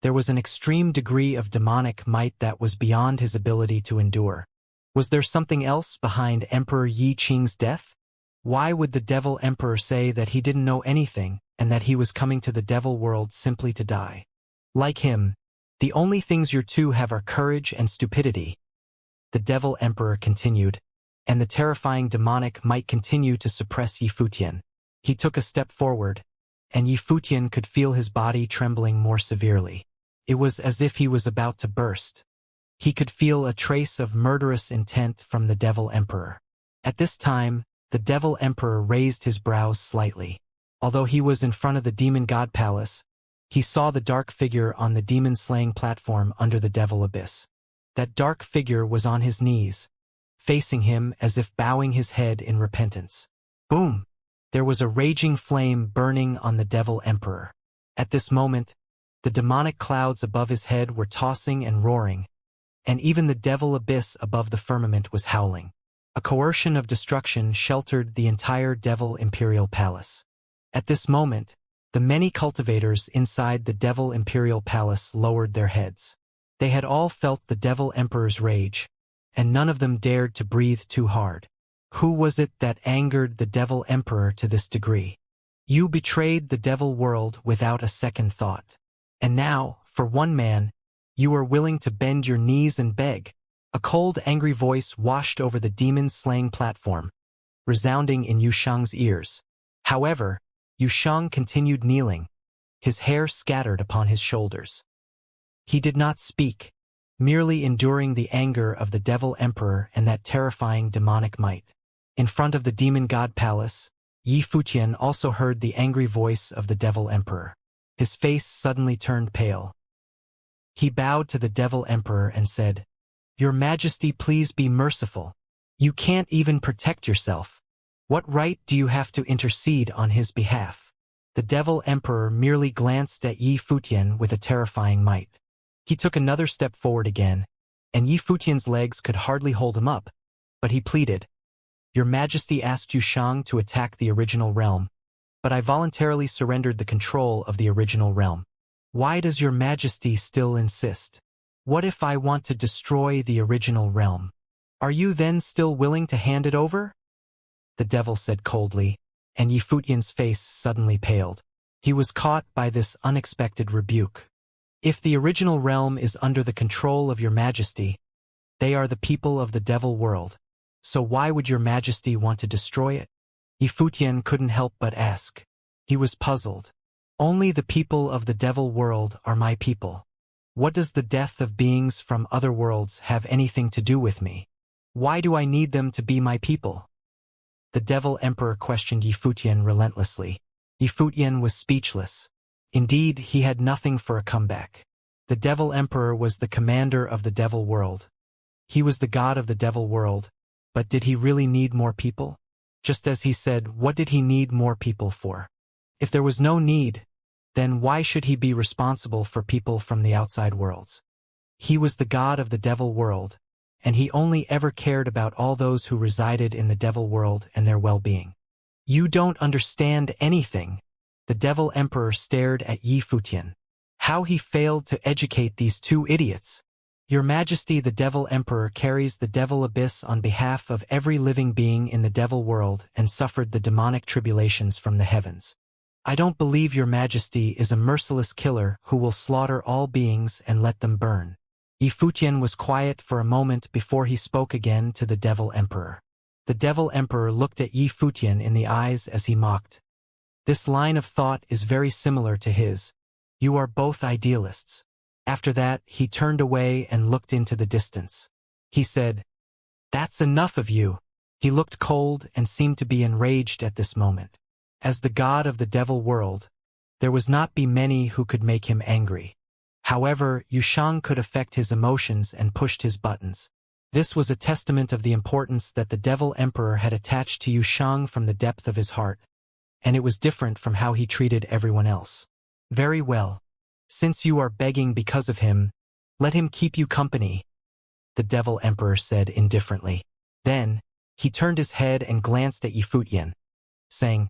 there was an extreme degree of demonic might that was beyond his ability to endure. Was there something else behind Emperor Yi Qing's death? Why would the Devil Emperor say that he didn't know anything and that he was coming to the Devil world simply to die? Like him, the only things your two have are courage and stupidity. The Devil Emperor continued, and the terrifying demonic might continue to suppress Yi Futian. He took a step forward, and Yi Futian could feel his body trembling more severely. It was as if he was about to burst. He could feel a trace of murderous intent from the Devil Emperor. At this time, the Devil Emperor raised his brows slightly. Although he was in front of the Demon God Palace, he saw the dark figure on the demon-slaying platform under the Devil Abyss. That dark figure was on his knees, facing him as if bowing his head in repentance. Boom! There was a raging flame burning on the Devil Emperor. At this moment, the demonic clouds above his head were tossing and roaring, and even the Devil Abyss above the firmament was howling. A coercion of destruction sheltered the entire Devil Imperial Palace. At this moment, the many cultivators inside the Devil Imperial Palace lowered their heads. They had all felt the Devil Emperor's rage, and none of them dared to breathe too hard. Who was it that angered the Devil Emperor to this degree? You betrayed the Devil world without a second thought. And now, for one man, you are willing to bend your knees and beg. A cold, angry voice washed over the demon-slaying platform, resounding in Yu Shang's ears. However, Yu Shang continued kneeling, his hair scattered upon his shoulders. He did not speak, merely enduring the anger of the Devil Emperor and that terrifying demonic might. In front of the Demon God Palace, Yi Futian also heard the angry voice of the Devil Emperor. His face suddenly turned pale. He bowed to the Devil Emperor and said, "Your Majesty, please be merciful. You can't even protect yourself. What right do you have to intercede on his behalf?" The Devil Emperor merely glanced at Yi Futian with a terrifying might. He took another step forward again, and Yi Futian's legs could hardly hold him up, but he pleaded, "Your Majesty asked Yu Shang to attack the original realm, but I voluntarily surrendered the control of the original realm. Why does Your Majesty still insist? What if I want to destroy the original realm? Are you then still willing to hand it over?" The devil said coldly, and Yi Futian's face suddenly paled. He was caught by this unexpected rebuke. "If the original realm is under the control of Your Majesty, they are the people of the Devil world. So why would Your Majesty want to destroy it?" Yi Futian couldn't help but ask. He was puzzled. "Only the people of the Devil world are my people. What does the death of beings from other worlds have anything to do with me? Why do I need them to be my people?" The Devil Emperor questioned Yi Futian relentlessly. Yi Futian was speechless. Indeed, he had nothing for a comeback. The Devil Emperor was the commander of the Devil world. He was the god of the Devil world, but did he really need more people? Just as he said, what did he need more people for? If there was no need, then why should he be responsible for people from the outside worlds? He was the god of the Devil world, and he only ever cared about all those who resided in the Devil world and their well-being. "You don't understand anything." The Devil Emperor stared at Yi Futian. How he failed to educate these two idiots. "Your Majesty, the Devil Emperor carries the Devil Abyss on behalf of every living being in the Devil world and suffered the demonic tribulations from the heavens. I don't believe Your Majesty is a merciless killer who will slaughter all beings and let them burn." Yi Futian was quiet for a moment before he spoke again to the Devil Emperor. The Devil Emperor looked at Yi Futian in the eyes as he mocked. This line of thought is very similar to his. You are both idealists. After that, he turned away and looked into the distance. He said, "That's enough of you." He looked cold and seemed to be enraged at this moment. As the god of the Devil world, there was not be many who could make him angry. However, Yu Shang could affect his emotions and pushed his buttons. This was a testament of the importance that the Devil Emperor had attached to Yu Shang from the depth of his heart, and it was different from how he treated everyone else. "Very well. Since you are begging because of him, let him keep you company," the Devil Emperor said indifferently. Then, he turned his head and glanced at Yifutian, saying,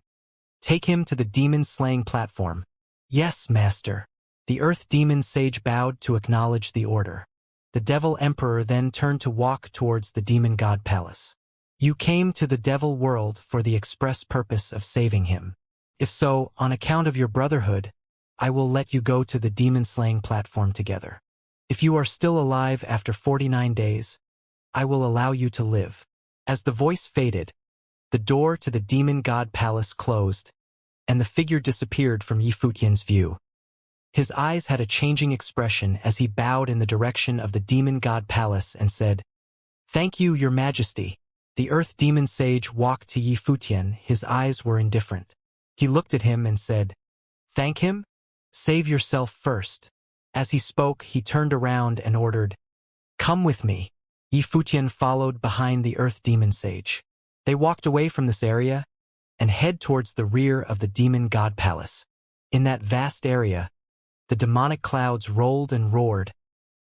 "Take him to the demon-slaying platform." "Yes, master." The Earth Demon Sage bowed to acknowledge the order. The Devil Emperor then turned to walk towards the Demon God Palace. "You came to the Devil world for the express purpose of saving him. If so, on account of your brotherhood, I will let you go to the demon-slaying platform together. If you are still alive after 49 days, I will allow you to live." As the voice faded, the door to the Demon God Palace closed, and the figure disappeared from Yifutian's view. His eyes had a changing expression as he bowed in the direction of the Demon God Palace and said, "Thank you, Your Majesty." The Earth Demon Sage walked to Yifutian. His eyes were indifferent. He looked at him and said, "Thank him? Save yourself first." As he spoke, he turned around and ordered, "Come with me." Yifutian followed behind the Earth Demon Sage. They walked away from this area and head towards the rear of the Demon God Palace. In that vast area, the demonic clouds rolled and roared,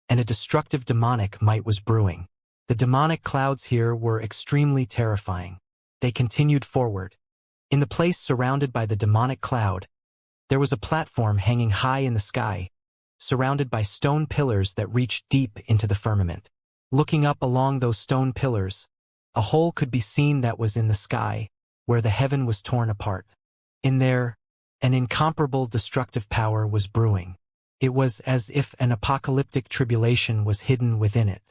and a destructive demonic might was brewing. The demonic clouds here were extremely terrifying. They continued forward. In the place surrounded by the demonic cloud, there was a platform hanging high in the sky, surrounded by stone pillars that reached deep into the firmament. Looking up along those stone pillars, a hole could be seen that was in the sky, where the heaven was torn apart. In there, an incomparable destructive power was brewing. It was as if an apocalyptic tribulation was hidden within it.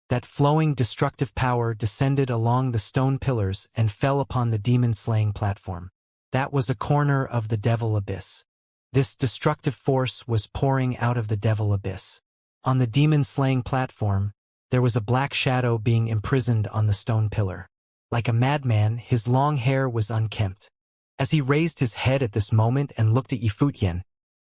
That flowing destructive power descended along the stone pillars and fell upon the demon-slaying platform. That was a corner of the Devil Abyss. This destructive force was pouring out of the Devil Abyss. On the demon-slaying platform, there was a black shadow being imprisoned on the stone pillar. Like a madman, his long hair was unkempt. As he raised his head at this moment and looked at Yifutian,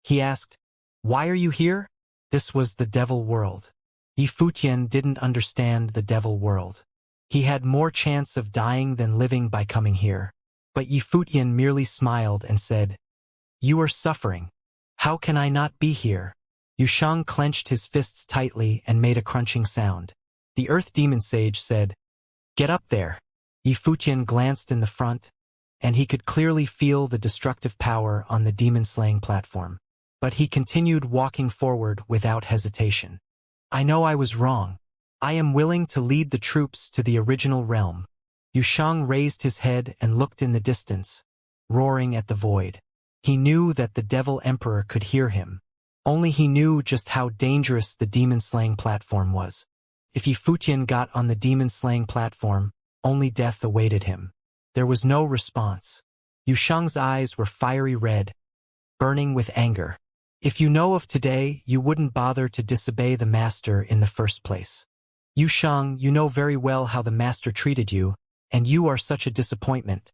he asked, "Why are you here?" This was the Devil world. Yifutian didn't understand the Devil world. He had more chance of dying than living by coming here. But Yifutian merely smiled and said, "You are suffering. How can I not be here?" Yushang clenched his fists tightly and made a crunching sound. The Earth Demon Sage said, "Get up there." Yifutian glanced in the front, and he could clearly feel the destructive power on the demon-slaying platform. But he continued walking forward without hesitation. "I know I was wrong. I am willing to lead the troops to the original realm." Yushang raised his head and looked in the distance, roaring at the void. He knew that the Devil Emperor could hear him. Only he knew just how dangerous the demon-slaying platform was. If Yifutian got on the demon-slaying platform, only death awaited him. There was no response. Yushang's eyes were fiery red, burning with anger. "If you know of today, you wouldn't bother to disobey the master in the first place. Yushang, you know very well how the master treated you, and you are such a disappointment,"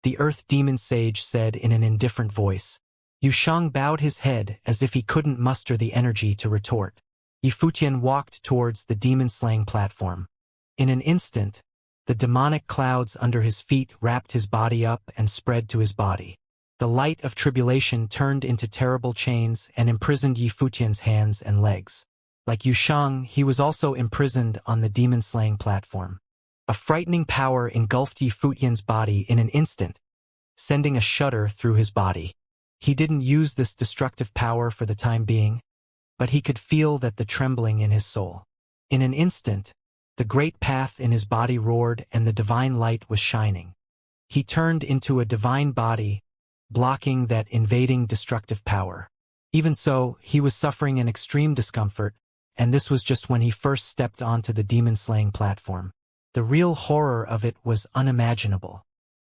the Earth Demon Sage said in an indifferent voice. Yushang bowed his head as if he couldn't muster the energy to retort. Yifutian walked towards the demon-slaying platform. In an instant, the demonic clouds under his feet wrapped his body up and spread to his body. The light of tribulation turned into terrible chains and imprisoned Yifutian's hands and legs. Like Yushang, he was also imprisoned on the demon-slaying platform. A frightening power engulfed Yifutian's body in an instant, sending a shudder through his body. He didn't use this destructive power for the time being, but he could feel that the trembling in his soul. In an instant, the great path in his body roared and the divine light was shining. He turned into a divine body, blocking that invading destructive power. Even so, he was suffering an extreme discomfort, and this was just when he first stepped onto the demon-slaying platform. The real horror of it was unimaginable.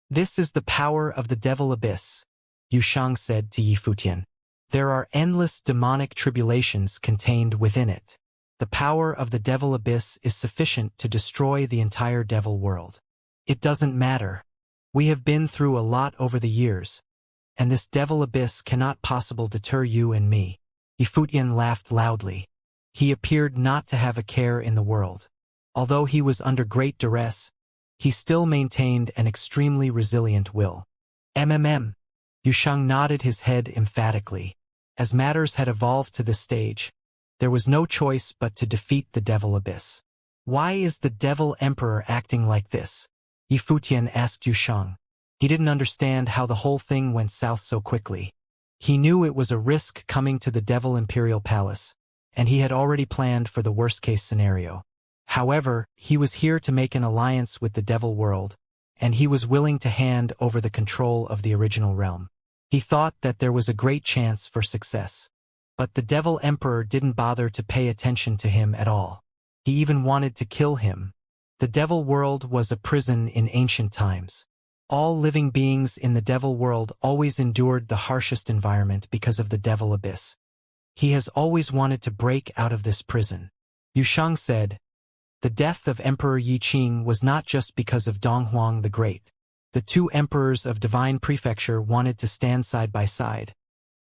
"This is the power of the Devil Abyss," Yushang said to Yifutian. "There are endless demonic tribulations contained within it. The power of the Devil Abyss is sufficient to destroy the entire Devil world. It doesn't matter. We have been through a lot over the years, and this Devil Abyss cannot possibly deter you and me." Yifutian laughed loudly. He appeared not to have a care in the world. Although he was under great duress, he still maintained an extremely resilient will. Yushang nodded his head emphatically. As matters had evolved to this stage, there was no choice but to defeat the Devil Abyss. Why is the Devil Emperor acting like this? Yifutian asked Yusheng. He didn't understand how the whole thing went south so quickly. He knew it was a risk coming to the Devil Imperial Palace, and he had already planned for the worst-case scenario. However, he was here to make an alliance with the Devil World, and he was willing to hand over the control of the original realm. He thought that there was a great chance for success. But the Devil Emperor didn't bother to pay attention to him at all. He even wanted to kill him. The Devil World was a prison in ancient times. All living beings in the Devil World always endured the harshest environment because of the Devil Abyss. He has always wanted to break out of this prison. Yusheng said, the death of Emperor Yi Qing was not just because of Donghuang the Great. The two emperors of Divine Prefecture wanted to stand side by side.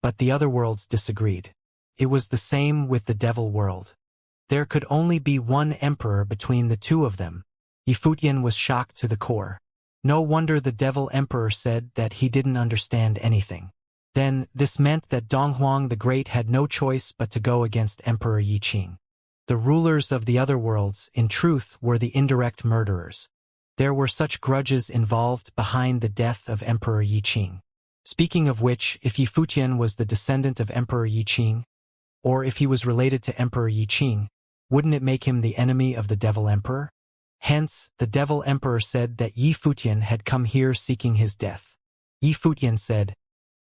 But the other worlds disagreed. It was the same with the Devil World. There could only be one emperor between the two of them. Yifutian was shocked to the core. No wonder the Devil Emperor said that he didn't understand anything. Then, this meant that Donghuang the Great had no choice but to go against Emperor Yi Qing. The rulers of the other worlds, in truth, were the indirect murderers. There were such grudges involved behind the death of Emperor Yi Qing. Speaking of which, if Yifutian was the descendant of Emperor Yi Qing, or if he was related to Emperor Yi Qing, wouldn't it make him the enemy of the Devil Emperor? Hence, the Devil Emperor said that Yifutian had come here seeking his death. Yifutian said,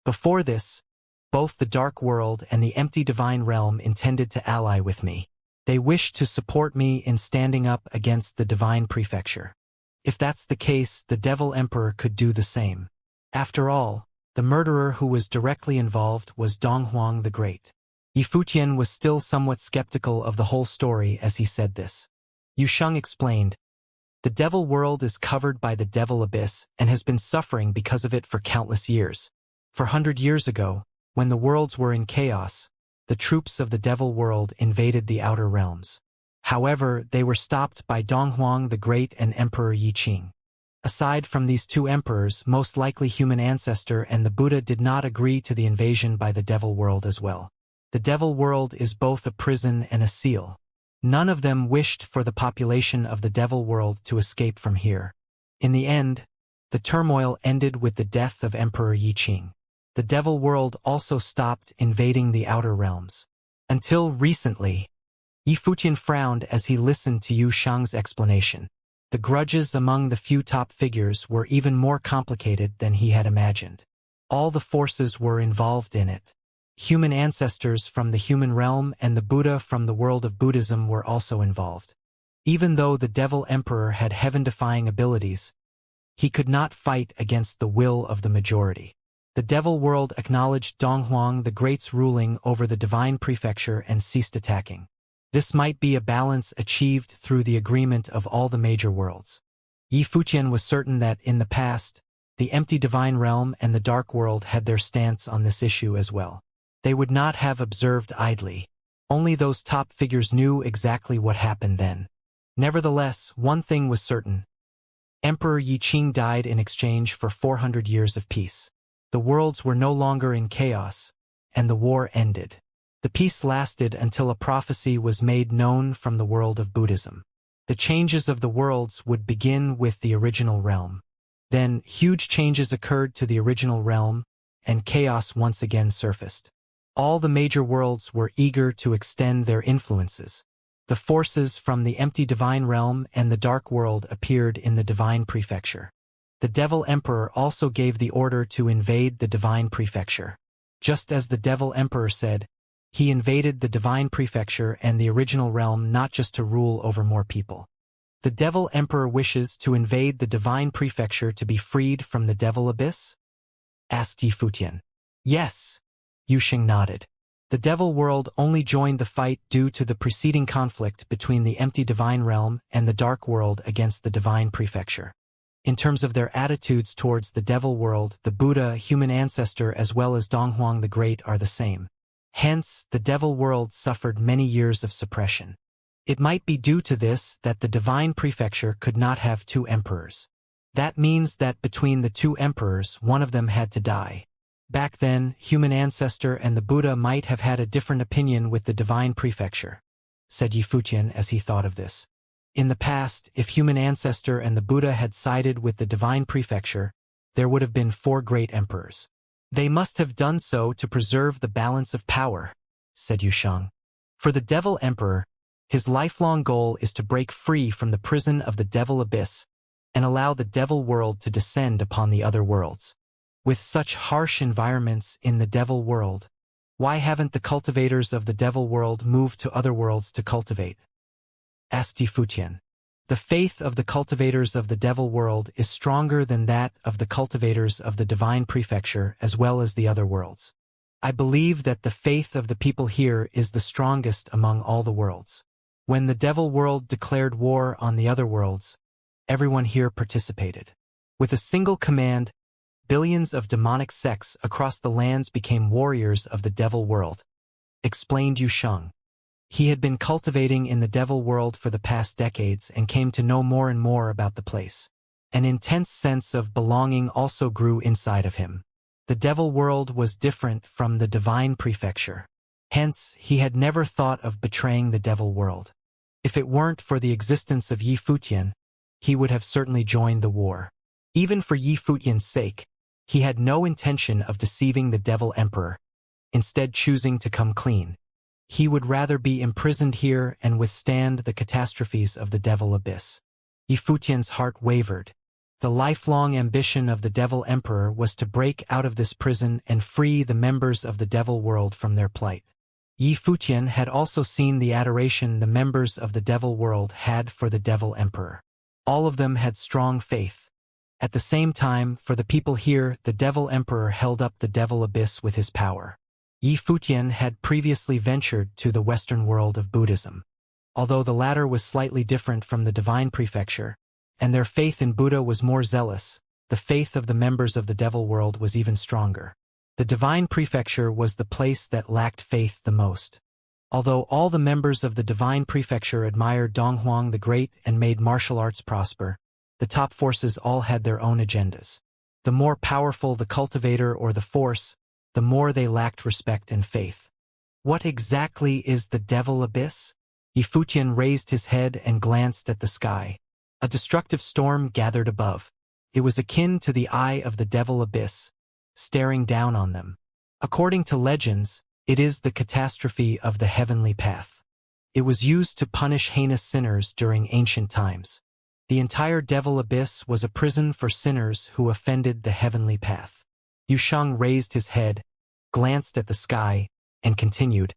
before this, both the Dark World and the Empty Divine Realm intended to ally with me. They wished to support me in standing up against the Divine Prefecture. If that's the case, the Devil Emperor could do the same. After all, the murderer who was directly involved was Donghuang the Great. Yifutian was still somewhat skeptical of the whole story as he said this. Yusheng explained, the Devil World is covered by the Devil Abyss and has been suffering because of it for countless years. 400 years ago, when the worlds were in chaos, the troops of the Devil World invaded the outer realms. However, they were stopped by Donghuang the Great and Emperor Yi Qing. Aside from these two emperors, most likely human ancestor and the Buddha did not agree to the invasion by the Devil World as well. The Devil World is both a prison and a seal. None of them wished for the population of the Devil World to escape from here. In the end, the turmoil ended with the death of Emperor Yi Qing. The Devil World also stopped invading the outer realms. Until recently. Yifutian frowned as he listened to Yu Shang's explanation. The grudges among the few top figures were even more complicated than he had imagined. All the forces were involved in it. Human ancestors from the human realm and the Buddha from the world of Buddhism were also involved. Even though the Devil Emperor had heaven-defying abilities, he could not fight against the will of the majority. The Devil World acknowledged Donghuang the Great's ruling over the Divine Prefecture and ceased attacking. This might be a balance achieved through the agreement of all the major worlds. Yifutian was certain that, in the past, the Empty Divine Realm and the Dark World had their stance on this issue as well. They would not have observed idly. Only those top figures knew exactly what happened then. Nevertheless, one thing was certain. Emperor Yi Qing died in exchange for 400 years of peace. The worlds were no longer in chaos, and the war ended. The peace lasted until a prophecy was made known from the world of Buddhism. The changes of the worlds would begin with the original realm. Then, huge changes occurred to the original realm, and chaos once again surfaced. All the major worlds were eager to extend their influences. The forces from the Empty Divine Realm and the Dark World appeared in the Divine Prefecture. The Devil Emperor also gave the order to invade the Divine Prefecture. Just as the Devil Emperor said, he invaded the Divine Prefecture and the original realm not just to rule over more people. The Devil Emperor wishes to invade the Divine Prefecture to be freed from the Devil Abyss? Asked Yifutian. Yes. Yusheng nodded. The Devil World only joined the fight due to the preceding conflict between the Empty Divine Realm and the Dark World against the Divine Prefecture. In terms of their attitudes towards the Devil World, the Buddha, human ancestor as well as Donghuang the Great are the same. Hence, the Devil World suffered many years of suppression. It might be due to this that the Divine Prefecture could not have two emperors. That means that between the two emperors, one of them had to die. Back then, human ancestor and the Buddha might have had a different opinion with the Divine Prefecture, said Yifutian as he thought of this. In the past, if human ancestor and the Buddha had sided with the divine prefecture, there would have been 4 great emperors. They must have done so to preserve the balance of power, said Yusheng. For the devil emperor, his lifelong goal is to break free from the prison of the devil abyss and allow the devil world to descend upon the other worlds. With such harsh environments in the devil world, why haven't the cultivators of the devil world moved to other worlds to cultivate? Asked Yifutian. The faith of the cultivators of the devil world is stronger than that of the cultivators of the divine prefecture as well as the other worlds. I believe that the faith of the people here is the strongest among all the worlds. When the devil world declared war on the other worlds, everyone here participated. With a single command, billions of demonic sects across the lands became warriors of the devil world, explained Yusheng. He had been cultivating in the devil world for the past decades and came to know more and more about the place. An intense sense of belonging also grew inside of him. The devil world was different from the divine prefecture. Hence, he had never thought of betraying the devil world. If it weren't for the existence of Yifutian, he would have certainly joined the war. Even for Yifutian's sake, he had no intention of deceiving the devil emperor, instead choosing to come clean. He would rather be imprisoned here and withstand the catastrophes of the devil abyss. Yifutian's heart wavered. The lifelong ambition of the devil emperor was to break out of this prison and free the members of the devil world from their plight. Yifutian had also seen the adoration the members of the devil world had for the devil emperor. All of them had strong faith. At the same time, for the people here, the devil emperor held up the devil abyss with his power. Yifutian had previously ventured to the Western world of Buddhism. Although the latter was slightly different from the divine prefecture, and their faith in Buddha was more zealous, the faith of the members of the devil world was even stronger. The divine prefecture was the place that lacked faith the most. Although all the members of the divine prefecture admired Donghuang the Great and made martial arts prosper, the top forces all had their own agendas. The more powerful the cultivator or the force, the more they lacked respect and faith. What exactly is the devil abyss? Yifutian raised his head and glanced at the sky. A destructive storm gathered above. It was akin to the eye of the devil abyss, staring down on them. According to legends, it is the catastrophe of the heavenly path. It was used to punish heinous sinners during ancient times. The entire devil abyss was a prison for sinners who offended the heavenly path. Yusheng raised his head, glanced at the sky, and continued.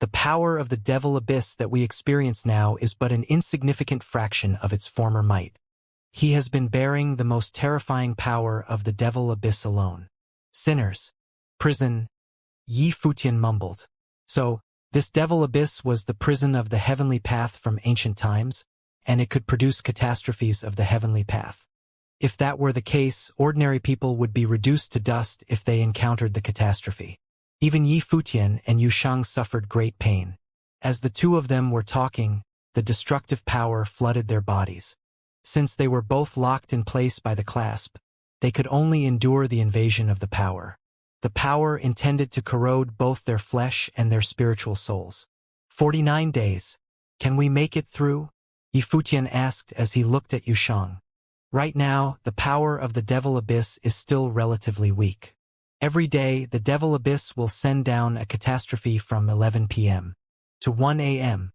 The power of the devil abyss that we experience now is but an insignificant fraction of its former might. He has been bearing the most terrifying power of the devil abyss alone. Sinners. Prison. Yifutian mumbled. So, this devil abyss was the prison of the heavenly path from ancient times, and it could produce catastrophes of the heavenly path. If that were the case, ordinary people would be reduced to dust if they encountered the catastrophe. Even Yifutian and Yusheng suffered great pain. As the two of them were talking, the destructive power flooded their bodies. Since they were both locked in place by the clasp, they could only endure the invasion of the power. The power intended to corrode both their flesh and their spiritual souls. 49 days. Can we make it through? Yifutian asked as he looked at Yusheng. Right now, the power of the devil abyss is still relatively weak. Every day, the devil abyss will send down a catastrophe from 11 p.m. to 1 a.m.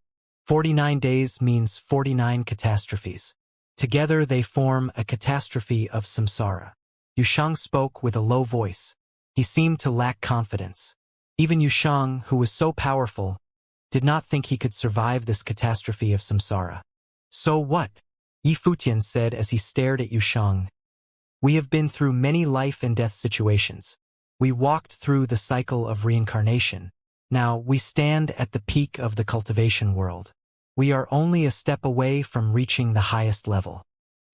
49 days means 49 catastrophes. Together they form a catastrophe of samsara. Yusheng spoke with a low voice. He seemed to lack confidence. Even Yusheng, who was so powerful, did not think he could survive this catastrophe of samsara. So what? Yifutian said as he stared at Yusheng. We have been through many life and death situations. We walked through the cycle of reincarnation. Now we stand at the peak of the cultivation world. We are only a step away from reaching the highest level.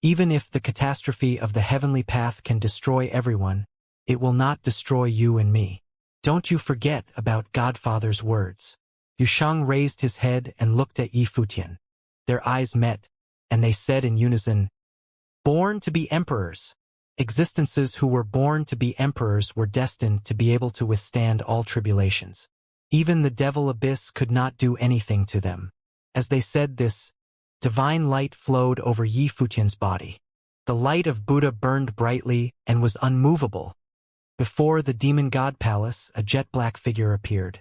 Even if the catastrophe of the heavenly path can destroy everyone, it will not destroy you and me. Don't you forget about Godfather's words. Yusheng raised his head and looked at Yifutian. Their eyes met, and they said in unison, Born to be emperors. Existences who were born to be emperors were destined to be able to withstand all tribulations. Even the devil abyss could not do anything to them. As they said this, Divine light flowed over Yi Futian's body. The light of Buddha burned brightly and was unmovable. Before the demon god palace, a jet-black figure appeared.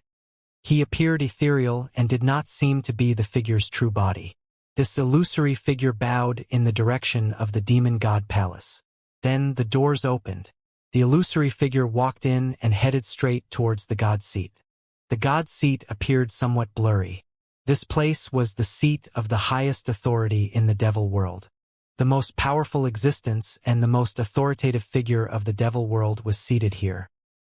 He appeared ethereal and did not seem to be the figure's true body. This illusory figure bowed in the direction of the demon god palace. Then the doors opened. The illusory figure walked in and headed straight towards the god seat. The god seat appeared somewhat blurry. This place was the seat of the highest authority in the devil world. The most powerful existence and the most authoritative figure of the devil world was seated here.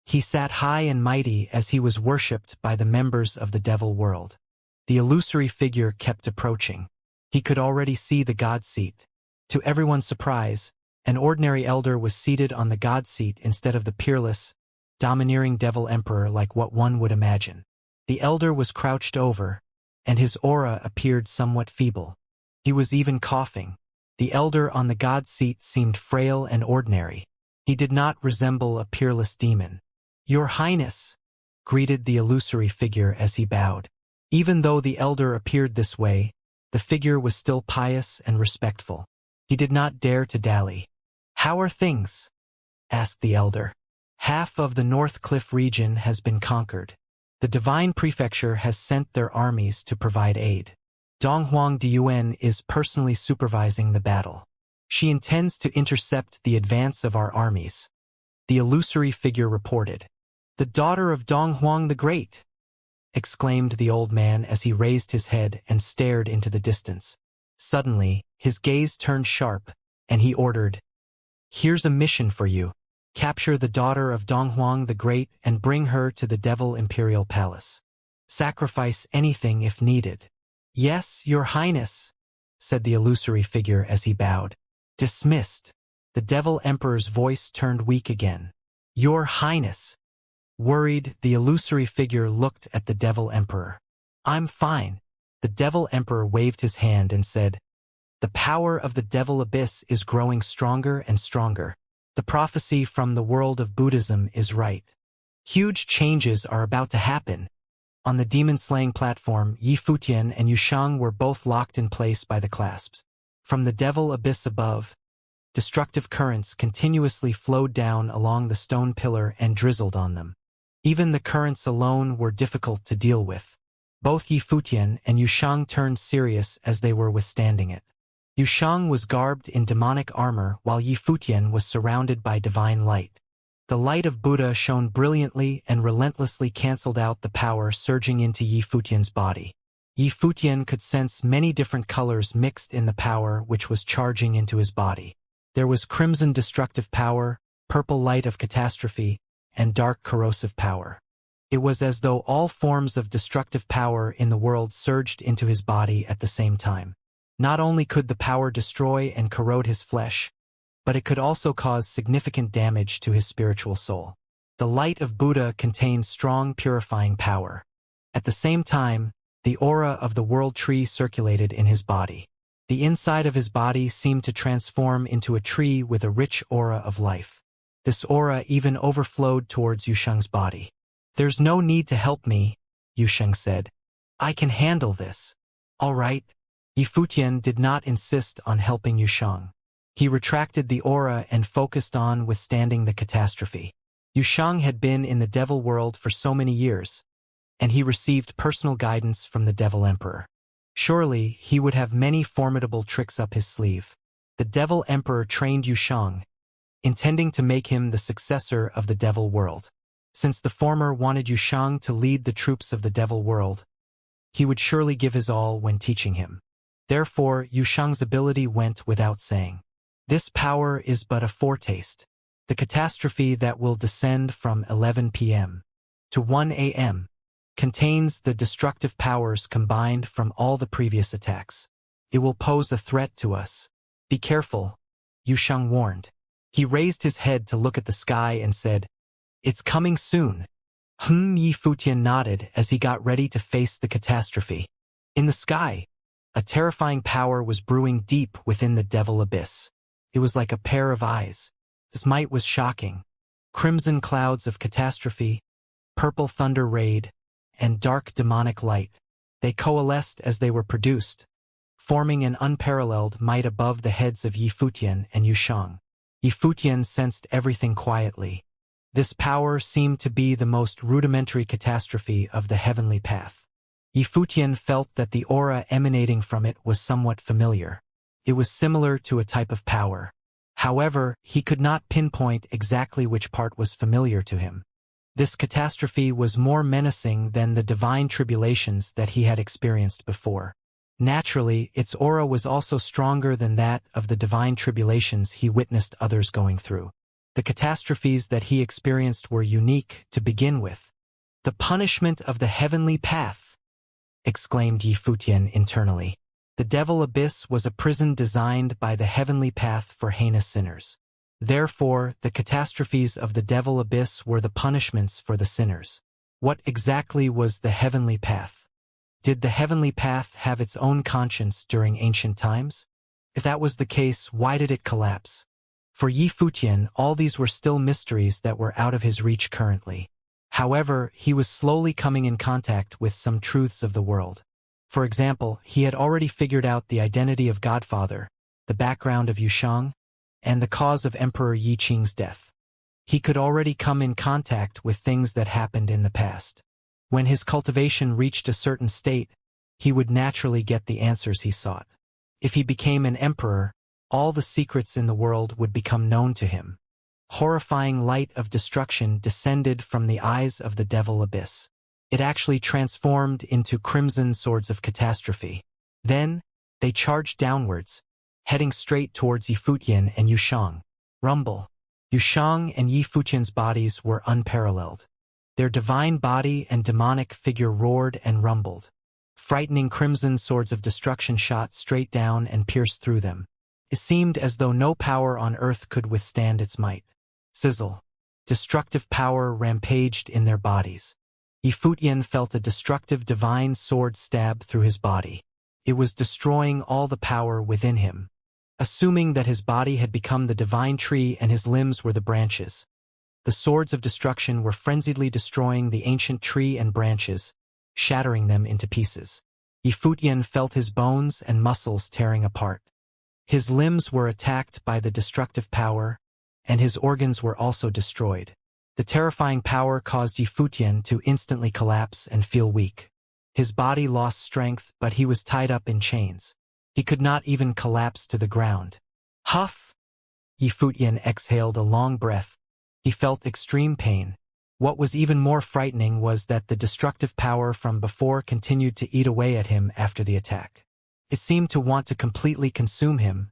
He sat high and mighty as he was worshipped by the members of the devil world. The illusory figure kept approaching. He could already see the god seat. To everyone's surprise, an ordinary elder was seated on the god seat instead of the peerless, domineering devil emperor like what one would imagine. The elder was crouched over, and his aura appeared somewhat feeble. He was even coughing. The elder on the god seat seemed frail and ordinary. He did not resemble a peerless demon. "Your Highness," greeted the illusory figure as he bowed. Even though the elder appeared this way, the figure was still pious and respectful. He did not dare to dally. "How are things?" asked the elder. "Half of the North Cliff region has been conquered. The Divine Prefecture has sent their armies to provide aid. Donghuang Diyuan is personally supervising the battle. She intends to intercept the advance of our armies," the illusory figure reported. "The daughter of Donghuang the Great!" exclaimed the old man as he raised his head and stared into the distance. Suddenly, his gaze turned sharp, and he ordered, "Here's a mission for you. Capture the daughter of Donghuang the Great and bring her to the Devil Imperial Palace. Sacrifice anything if needed." "Yes, Your Highness," said the illusory figure as he bowed. "Dismissed." The Devil Emperor's voice turned weak again. "Your Highness." Worried, the illusory figure looked at the Devil Emperor. "I'm fine." The Devil Emperor waved his hand and said, "The power of the Devil Abyss is growing stronger and stronger. The prophecy from the world of Buddhism is right. Huge changes are about to happen." On the demon-slaying platform, Yi Futian and Yushang were both locked in place by the clasps. From the Devil Abyss above, destructive currents continuously flowed down along the stone pillar and drizzled on them. Even the currents alone were difficult to deal with. Both Yi Futian and Yushang turned serious as they were withstanding it. Yushang was garbed in demonic armor while Yi Futian was surrounded by divine light. The light of Buddha shone brilliantly and relentlessly canceled out the power surging into Yi Futian's body. Yi Futian could sense many different colors mixed in the power which was charging into his body. There was crimson destructive power, purple light of catastrophe, and dark corrosive power. It was as though all forms of destructive power in the world surged into his body at the same time. Not only could the power destroy and corrode his flesh, but it could also cause significant damage to his spiritual soul. The light of Buddha contained strong purifying power. At the same time, the aura of the world tree circulated in his body. The inside of his body seemed to transform into a tree with a rich aura of life. This aura even overflowed towards Yushang's body. "There's no need to help me," Yushang said. "I can handle this." "All right." Yi Futian did not insist on helping Yushang. He retracted the aura and focused on withstanding the catastrophe. Yushang had been in the devil world for so many years, and he received personal guidance from the Devil Emperor. Surely, he would have many formidable tricks up his sleeve. The Devil Emperor trained Yushang, intending to make him the successor of the devil world. Since the former wanted Yushang to lead the troops of the devil world, he would surely give his all when teaching him. Therefore, Yushang's ability went without saying. This power is but a foretaste. The catastrophe that will descend from 11 p.m. to 1 a.m. contains the destructive powers combined from all the previous attacks. It will pose a threat to us. Be careful, Yushang warned. He raised his head to look at the sky and said, "It's coming soon." Yi Futian nodded as he got ready to face the catastrophe. In the sky, a terrifying power was brewing deep within the devil abyss. It was like a pair of eyes. This might was shocking. Crimson clouds of catastrophe, purple thunder raid, and dark demonic light. They coalesced as they were produced, forming an unparalleled might above the heads of Yi Futian and Yu Shang. Yi Futian sensed everything quietly. This power seemed to be the most rudimentary catastrophe of the heavenly path. Yi Futian felt that the aura emanating from it was somewhat familiar. It was similar to a type of power. However, he could not pinpoint exactly which part was familiar to him. This catastrophe was more menacing than the divine tribulations that he had experienced before. Naturally, its aura was also stronger than that of the divine tribulations he witnessed others going through. The catastrophes that he experienced were unique to begin with. "The punishment of the heavenly path!" exclaimed Yi Futian internally. The Devil Abyss was a prison designed by the heavenly path for heinous sinners. Therefore, the catastrophes of the Devil Abyss were the punishments for the sinners. What exactly was the heavenly path? Did the heavenly path have its own conscience during ancient times? If that was the case, why did it collapse? For Yi Futian, all these were still mysteries that were out of his reach currently. However, he was slowly coming in contact with some truths of the world. For example, he had already figured out the identity of Godfather, the background of Yu Shang, and the cause of Emperor Yi Qing's death. He could already come in contact with things that happened in the past. When his cultivation reached a certain state, he would naturally get the answers he sought. If he became an emperor, all the secrets in the world would become known to him. Horrifying light of destruction descended from the eyes of the Devil Abyss. It actually transformed into crimson swords of catastrophe. Then, they charged downwards, heading straight towards Yi Futian and Yu Shang. Rumble. Yu Shang and Yi Futian's bodies were unparalleled. Their divine body and demonic figure roared and rumbled. Frightening crimson swords of destruction shot straight down and pierced through them. It seemed as though no power on earth could withstand its might. Sizzle. Destructive power rampaged in their bodies. Yi Futian felt a destructive divine sword stab through his body. It was destroying all the power within him. Assuming that his body had become the divine tree and his limbs were the branches. The swords of destruction were frenziedly destroying the ancient tree and branches, shattering them into pieces. Yi Futian felt his bones and muscles tearing apart. His limbs were attacked by the destructive power, and his organs were also destroyed. The terrifying power caused Yi Futian to instantly collapse and feel weak. His body lost strength, but he was tied up in chains. He could not even collapse to the ground. Huff! Yi Futian exhaled a long breath. He felt extreme pain. What was even more frightening was that the destructive power from before continued to eat away at him after the attack. It seemed to want to completely consume him,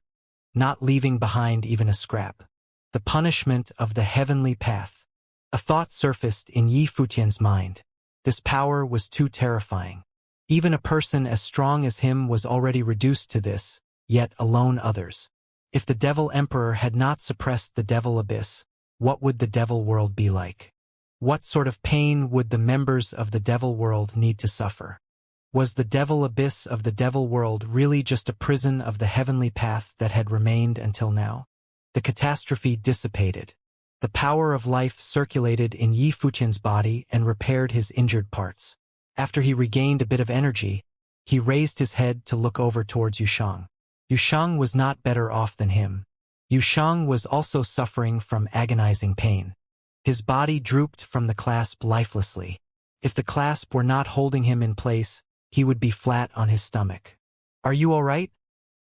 not leaving behind even a scrap. The punishment of the heavenly path. A thought surfaced in Yi Futian's mind. This power was too terrifying. Even a person as strong as him was already reduced to this, yet alone others. If the Devil Emperor had not suppressed the Devil Abyss, what would the Devil World be like? What sort of pain would the members of the Devil World need to suffer? Was the Devil Abyss of the Devil World really just a prison of the heavenly path that had remained until now? The catastrophe dissipated. The power of life circulated in Yi Futian's body and repaired his injured parts. After he regained a bit of energy, he raised his head to look over towards Yu Shang. Yu Shang was not better off than him. Yu Shang was also suffering from agonizing pain. His body drooped from the clasp lifelessly. If the clasp were not holding him in place, he would be flat on his stomach. "Are you all right?"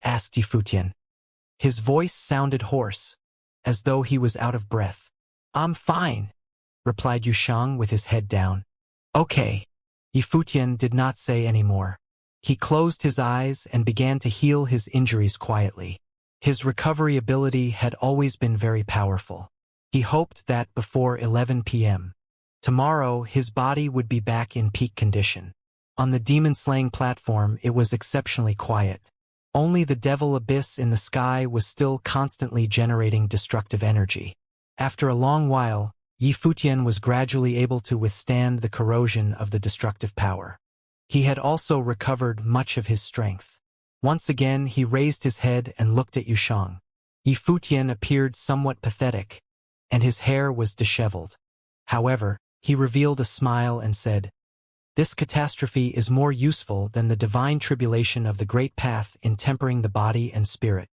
asked Yi Futian. His voice sounded hoarse, as though he was out of breath. "I'm fine," replied Yu Shang with his head down. "Okay." Yi Futian did not say any more. He closed his eyes and began to heal his injuries quietly. His recovery ability had always been very powerful. He hoped that before 11 p.m. tomorrow his body would be back in peak condition. On the demon-slaying platform it was exceptionally quiet. Only the Devil Abyss in the sky was still constantly generating destructive energy. After a long while, Yi Futian was gradually able to withstand the corrosion of the destructive power. He had also recovered much of his strength. Once again he raised his head and looked at Yu Shang. Yi Futian appeared somewhat pathetic, and his hair was disheveled. However, he revealed a smile and said, This catastrophe is more useful than the divine tribulation of the great path in tempering the body and spirit.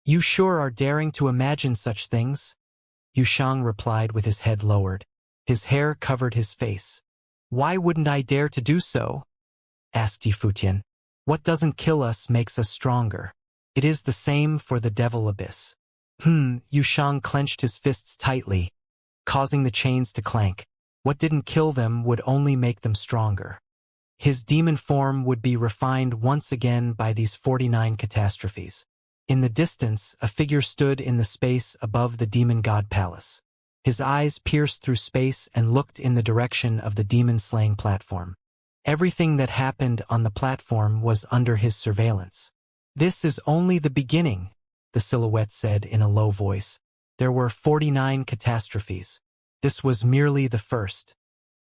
You sure are daring to imagine such things? Yushang replied with his head lowered. His hair covered his face. Why wouldn't I dare to do so? Asked Yifutian. What doesn't kill us makes us stronger. It is the same for the devil abyss. Yushang clenched his fists tightly, causing the chains to clank. What didn't kill them would only make them stronger. His demon form would be refined once again by these 49 catastrophes. In the distance, a figure stood in the space above the demon god palace. His eyes pierced through space and looked in the direction of the demon-slaying platform. Everything that happened on the platform was under his surveillance. This is only the beginning, the silhouette said in a low voice. There were 49 catastrophes. This was merely the first.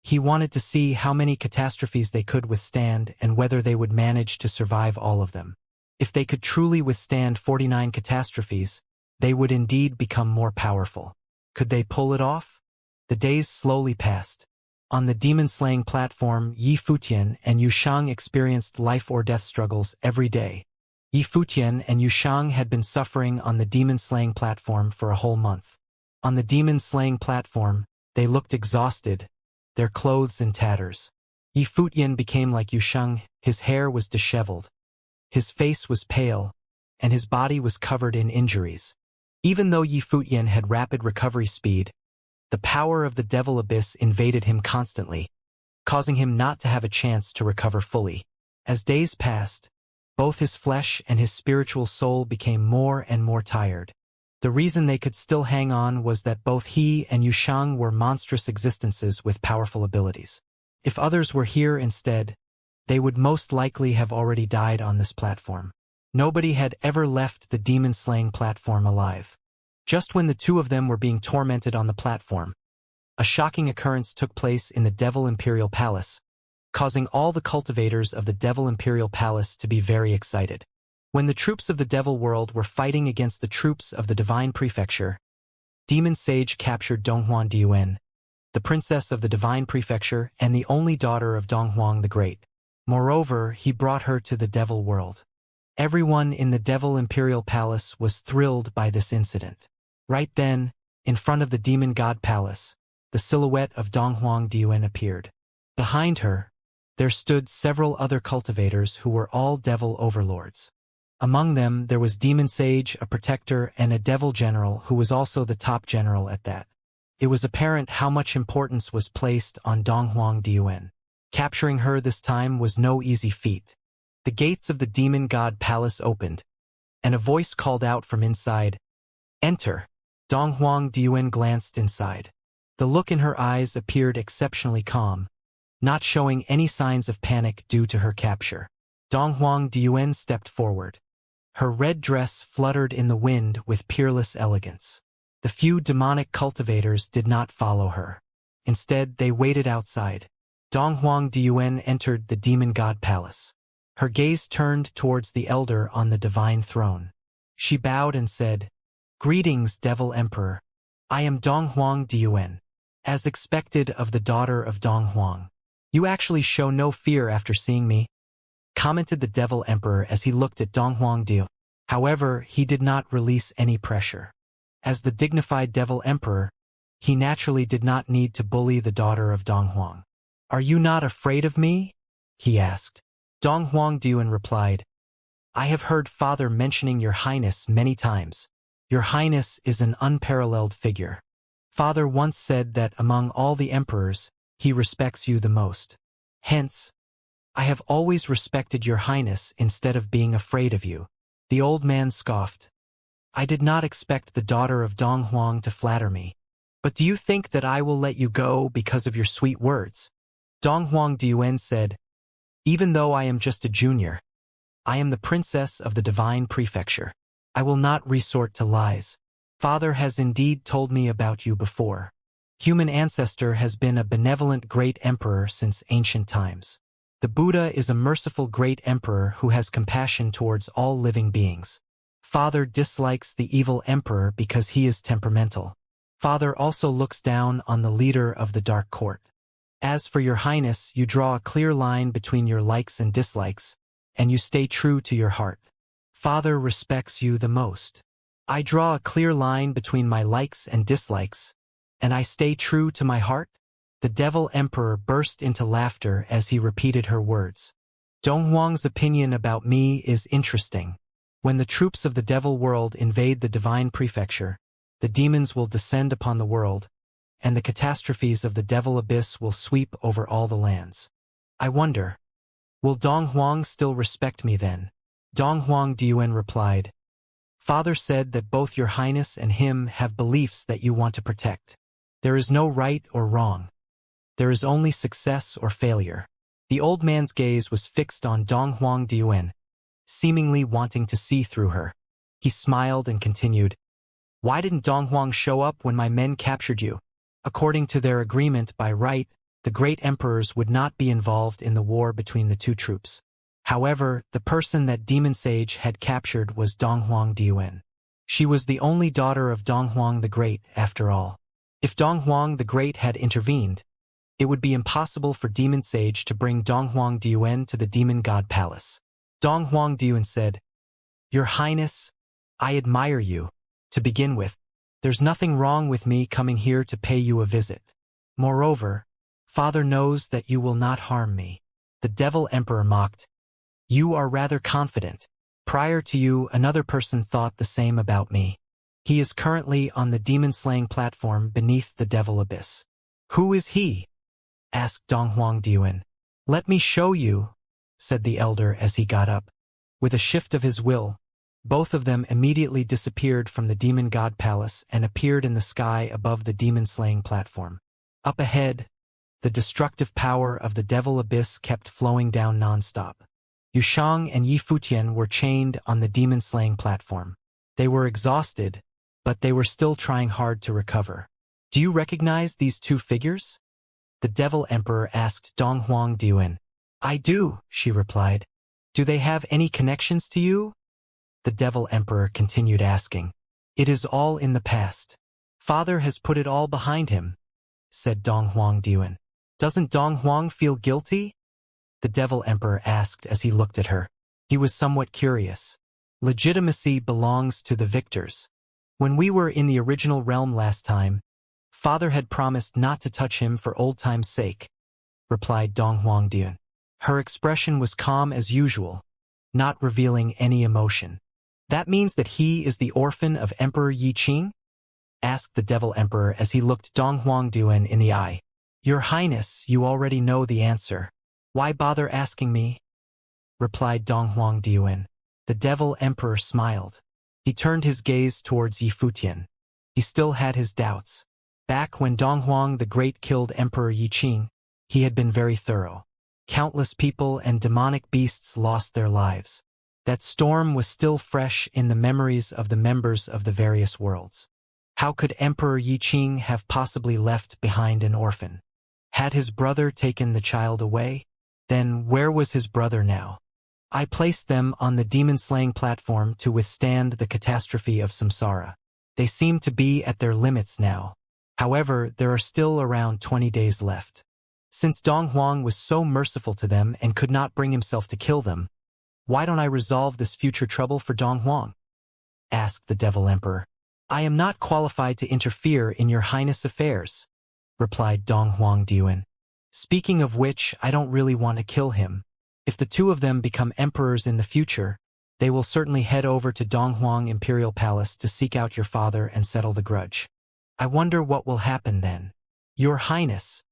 He wanted to see how many catastrophes they could withstand and whether they would manage to survive all of them. If they could truly withstand 49 catastrophes, they would indeed become more powerful. Could they pull it off? The days slowly passed. On the demon-slaying platform, Yifutian and Yushang experienced life-or-death struggles every day. Yifutian and Yushang had been suffering on the demon-slaying platform for a whole month. On the demon-slaying platform, they looked exhausted, their clothes in tatters. Yifutian became like Yushang, his hair was disheveled. His face was pale, and his body was covered in injuries. Even though Yifutian had rapid recovery speed, the power of the devil abyss invaded him constantly, causing him not to have a chance to recover fully. As days passed, both his flesh and his spiritual soul became more and more tired. The reason they could still hang on was that both he and Yushang were monstrous existences with powerful abilities. If others were here instead, they would most likely have already died on this platform. Nobody had ever left the demon-slaying platform alive. Just when the two of them were being tormented on the platform, a shocking occurrence took place in the Devil Imperial Palace, causing all the cultivators of the Devil Imperial Palace to be very excited. When the troops of the Devil World were fighting against the troops of the Divine Prefecture, Demon Sage captured Donghuang Diuan, the princess of the Divine Prefecture and the only daughter of Donghuang the Great. Moreover, he brought her to the Devil World. Everyone in the Devil Imperial Palace was thrilled by this incident. Right then, in front of the Demon God Palace, the silhouette of Donghuang Diuan appeared. Behind her, there stood several other cultivators who were all devil overlords. Among them, there was Demon Sage, a protector, and a devil general who was also the top general at that. It was apparent how much importance was placed on Donghuang Diuan. Capturing her this time was no easy feat. The gates of the Demon God Palace opened, and a voice called out from inside, "Enter." Donghuang Diuan glanced inside. The look in her eyes appeared exceptionally calm, not showing any signs of panic due to her capture. Donghuang Diuan stepped forward. Her red dress fluttered in the wind with peerless elegance. The few demonic cultivators did not follow her. Instead, they waited outside. Donghuang Diuan entered the Demon God Palace. Her gaze turned towards the elder on the divine throne. She bowed and said, "Greetings, Devil Emperor. I am Donghuang Diuan. As expected of the daughter of Donghuang. You actually show no fear after seeing me," commented the Devil Emperor as he looked at Donghuang Diuan. However, he did not release any pressure. As the dignified Devil Emperor, he naturally did not need to bully the daughter of Donghuang. "Are you not afraid of me?" he asked. Donghuang Diuan replied, "I have heard Father mentioning Your Highness many times. Your Highness is an unparalleled figure. Father once said that among all the emperors, he respects you the most. Hence, I have always respected Your Highness instead of being afraid of you." The old man scoffed. "I did not expect the daughter of Donghuang to flatter me. But do you think that I will let you go because of your sweet words?" Donghuang Diuan said, "Even though I am just a junior, I am the princess of the Divine Prefecture. I will not resort to lies. Father has indeed told me about you before. Human ancestor has been a benevolent great emperor since ancient times. The Buddha is a merciful great emperor who has compassion towards all living beings. Father dislikes the evil emperor because he is temperamental. Father also looks down on the leader of the Dark Court. As for your highness, you draw a clear line between your likes and dislikes, and you stay true to your heart. Father respects you the most. I draw a clear line between my likes and dislikes, and I stay true to my heart? The Devil Emperor burst into laughter as he repeated her words. Donghuang's opinion about me is interesting. When the troops of the Devil World invade the Divine Prefecture, the demons will descend upon the world, and the catastrophes of the Devil Abyss will sweep over all the lands. I wonder, will Donghuang still respect me then? Donghuang Diuan replied, Father said that both your highness and him have beliefs that you want to protect. There is no right or wrong. There is only success or failure. The old man's gaze was fixed on Donghuang Diuan, seemingly wanting to see through her. He smiled and continued, Why didn't Donghuang show up when my men captured you? According to their agreement by right, the great emperors would not be involved in the war between the two troops. However, the person that Demon Sage had captured was Donghuang Diuan. She was the only daughter of Donghuang the Great, after all. If Donghuang the Great had intervened, it would be impossible for Demon Sage to bring Donghuang Diuan to the Demon God Palace. Donghuang Diuan said, Your Highness, I admire you. To begin with, there's nothing wrong with me coming here to pay you a visit. Moreover, Father knows that you will not harm me. The Devil Emperor mocked, You are rather confident. Prior to you, another person thought the same about me. He is currently on the demon-slaying platform beneath the Devil Abyss. Who is he? Asked Donghuang Diuan. Let me show you, said the elder as he got up. With a shift of his will, both of them immediately disappeared from the Demon God Palace and appeared in the sky above the demon-slaying platform. Up ahead, the destructive power of the Devil Abyss kept flowing down non-stop. Yushang and Yifutian were chained on the demon-slaying platform. They were exhausted, but they were still trying hard to recover. Do you recognize these two figures? The Devil Emperor asked Donghuang Diuan. I do, she replied. Do they have any connections to you? The Devil Emperor continued asking. It is all in the past. Father has put it all behind him, said Donghuang Diuan. Doesn't Donghuang feel guilty? The Devil Emperor asked as he looked at her. He was somewhat curious. Legitimacy belongs to the victors. When we were in the original realm last time, Father had promised not to touch him for old time's sake, replied Donghuang Diuan. Her expression was calm as usual, not revealing any emotion. That means that he is the orphan of Emperor Yi Qing? Asked the Devil Emperor as he looked Donghuang Diuan in the eye. Your Highness, you already know the answer. Why bother asking me? Replied Donghuang Diuan. The Devil Emperor smiled. He turned his gaze towards Yifutian. He still had his doubts. Back when Donghuang the Great killed Emperor Yi Qing, he had been very thorough. Countless people and demonic beasts lost their lives. That storm was still fresh in the memories of the members of the various worlds. How could Emperor Yi Qing have possibly left behind an orphan? Had his brother taken the child away? Then where was his brother now? I placed them on the demon-slaying platform to withstand the catastrophe of samsara. They seem to be at their limits now. However, there are still around 20 days left. Since Donghuang was so merciful to them and could not bring himself to kill them, why don't I resolve this future trouble for Donghuang? Asked the Devil Emperor. I am not qualified to interfere in your Highness' affairs, replied Donghuang Diuan. Speaking of which, I don't really want to kill him. If the two of them become emperors in the future, they will certainly head over to Donghuang Imperial Palace to seek out your father and settle the grudge. I wonder what will happen then. Your Highness,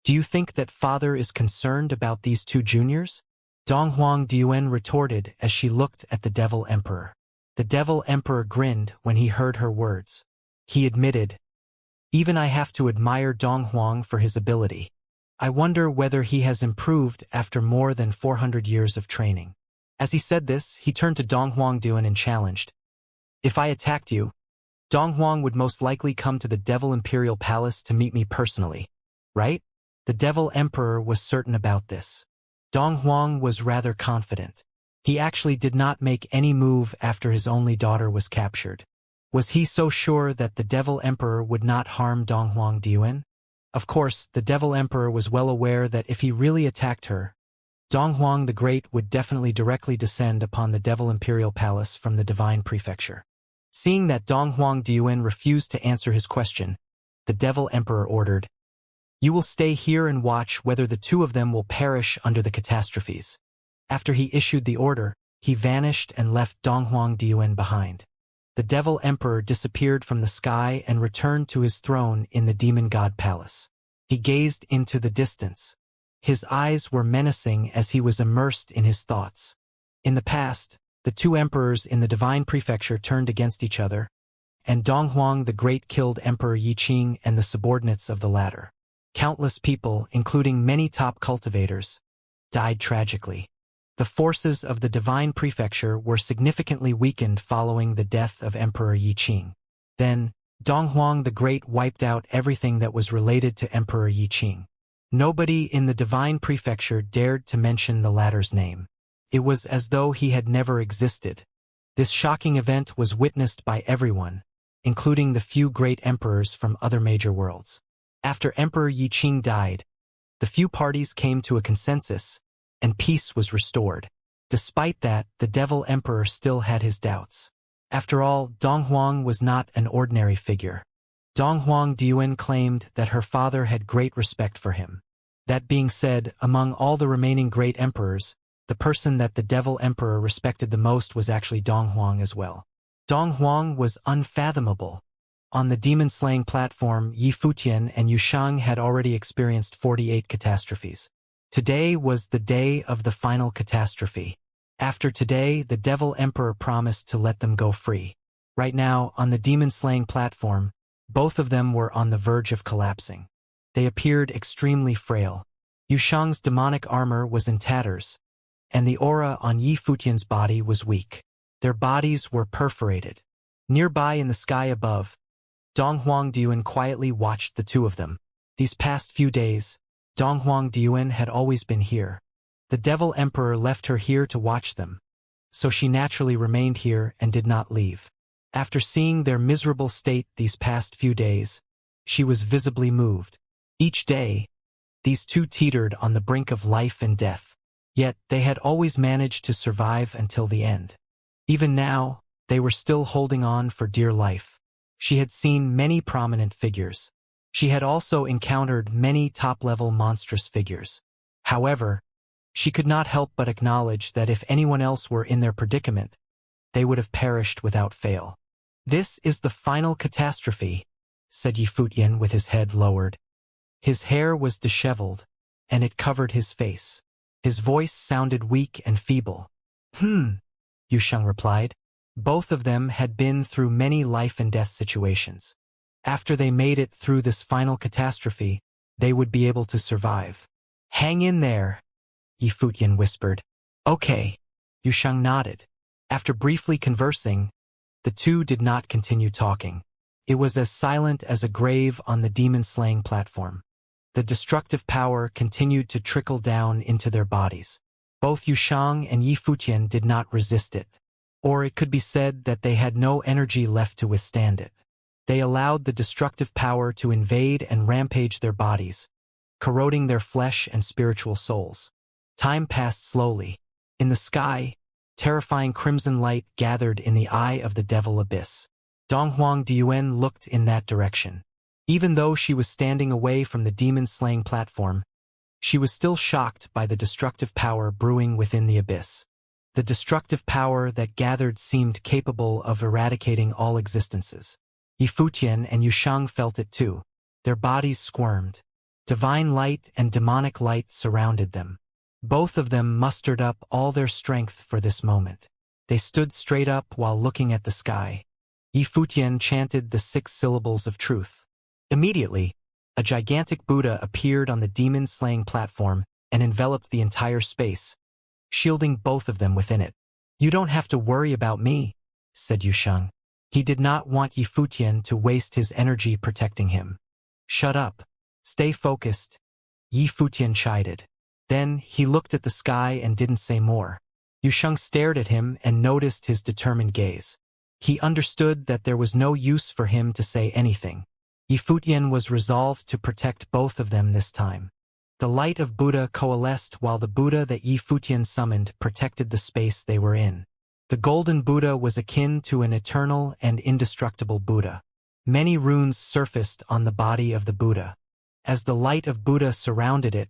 do you think that father is concerned about these two juniors? Donghuang Diuan retorted as she looked at the Devil Emperor. The Devil Emperor grinned when he heard her words. He admitted, Even I have to admire Donghuang for his ability. I wonder whether he has improved after more than 400 years of training. As he said this, he turned to Donghuang Diuan and challenged. If I attacked you, Donghuang would most likely come to the Devil Imperial Palace to meet me personally, right? The Devil Emperor was certain about this. Donghuang was rather confident. He actually did not make any move after his only daughter was captured. Was he so sure that the Devil Emperor would not harm Donghuang Diuan? Of course, the Devil Emperor was well aware that if he really attacked her, Donghuang the Great would definitely directly descend upon the Devil Imperial Palace from the Divine Prefecture. Seeing that Donghuang Diwen refused to answer his question, the Devil Emperor ordered, "You will stay here and watch whether the two of them will perish under the catastrophes." After he issued the order, he vanished and left Donghuang Diwen behind. The Devil Emperor disappeared from the sky and returned to his throne in the Demon God Palace. He gazed into the distance. His eyes were menacing as he was immersed in his thoughts. In the past, the two emperors in the Divine Prefecture turned against each other, and Donghuang the Great killed Emperor Yiqing and the subordinates of the latter. Countless people, including many top cultivators, died tragically. The forces of the Divine Prefecture were significantly weakened following the death of Emperor Yiqing. Then, Donghuang the Great wiped out everything that was related to Emperor Yiqing. Nobody in the Divine Prefecture dared to mention the latter's name. It was as though he had never existed. This shocking event was witnessed by everyone, including the few great emperors from other major worlds. After Emperor Yiqing died, the few parties came to a consensus, and peace was restored. Despite that, the Devil Emperor still had his doubts. After all, Donghuang was not an ordinary figure. Donghuang Diwen claimed that her father had great respect for him. That being said, among all the remaining great emperors, the person that the Devil Emperor respected the most was actually Donghuang as well. Donghuang was unfathomable. On the demon-slaying platform, Yi Futian and Yushang had already experienced 48 catastrophes. Today was the day of the final catastrophe. After today, the Devil Emperor promised to let them go free. Right now, on the demon-slaying platform, both of them were on the verge of collapsing. They appeared extremely frail. Yushang's demonic armor was in tatters, and the aura on Yi Futian's body was weak. Their bodies were perforated. Nearby in the sky above, Donghuang Diwen quietly watched the two of them. These past few days, Donghuang Diwen had always been here. The Devil Emperor left her here to watch them, so she naturally remained here and did not leave. After seeing their miserable state these past few days, she was visibly moved. Each day, these two teetered on the brink of life and death. Yet they had always managed to survive until the end. Even now, they were still holding on for dear life. She had seen many prominent figures. She had also encountered many top-level monstrous figures. However, she could not help but acknowledge that if anyone else were in their predicament, they would have perished without fail. "This is the final catastrophe," said Yi Futian with his head lowered. His hair was disheveled, and it covered his face. His voice sounded weak and feeble. Yusheng replied. Both of them had been through many life-and-death situations. After they made it through this final catastrophe, they would be able to survive. "Hang in there," Yi Futian whispered. "Okay." Yusheng nodded. After briefly conversing, the two did not continue talking. It was as silent as a grave on the demon-slaying platform. The destructive power continued to trickle down into their bodies. Both Yusheng and Yi Futian did not resist it, or it could be said that they had no energy left to withstand it. They allowed the destructive power to invade and rampage their bodies, corroding their flesh and spiritual souls. Time passed slowly. In the sky, terrifying crimson light gathered in the eye of the Devil Abyss. Donghuang Diwen looked in that direction. Even though she was standing away from the demon-slaying platform, she was still shocked by the destructive power brewing within the abyss. The destructive power that gathered seemed capable of eradicating all existences. Yi Futian and Yusheng felt it too. Their bodies squirmed. Divine light and demonic light surrounded them. Both of them mustered up all their strength for this moment. They stood straight up while looking at the sky. Yi Futian chanted the 6 syllables of truth. Immediately, a gigantic Buddha appeared on the demon-slaying platform and enveloped the entire space, shielding both of them within it. "You don't have to worry about me," said Yusheng. He did not want Yi Futian to waste his energy protecting him. "Shut up. Stay focused," Yi Futian chided. Then he looked at the sky and didn't say more. Yusheng stared at him and noticed his determined gaze. He understood that there was no use for him to say anything. Yifutian was resolved to protect both of them this time. The light of Buddha coalesced while the Buddha that Yifutian summoned protected the space they were in. The golden Buddha was akin to an eternal and indestructible Buddha. Many runes surfaced on the body of the Buddha. As the light of Buddha surrounded it,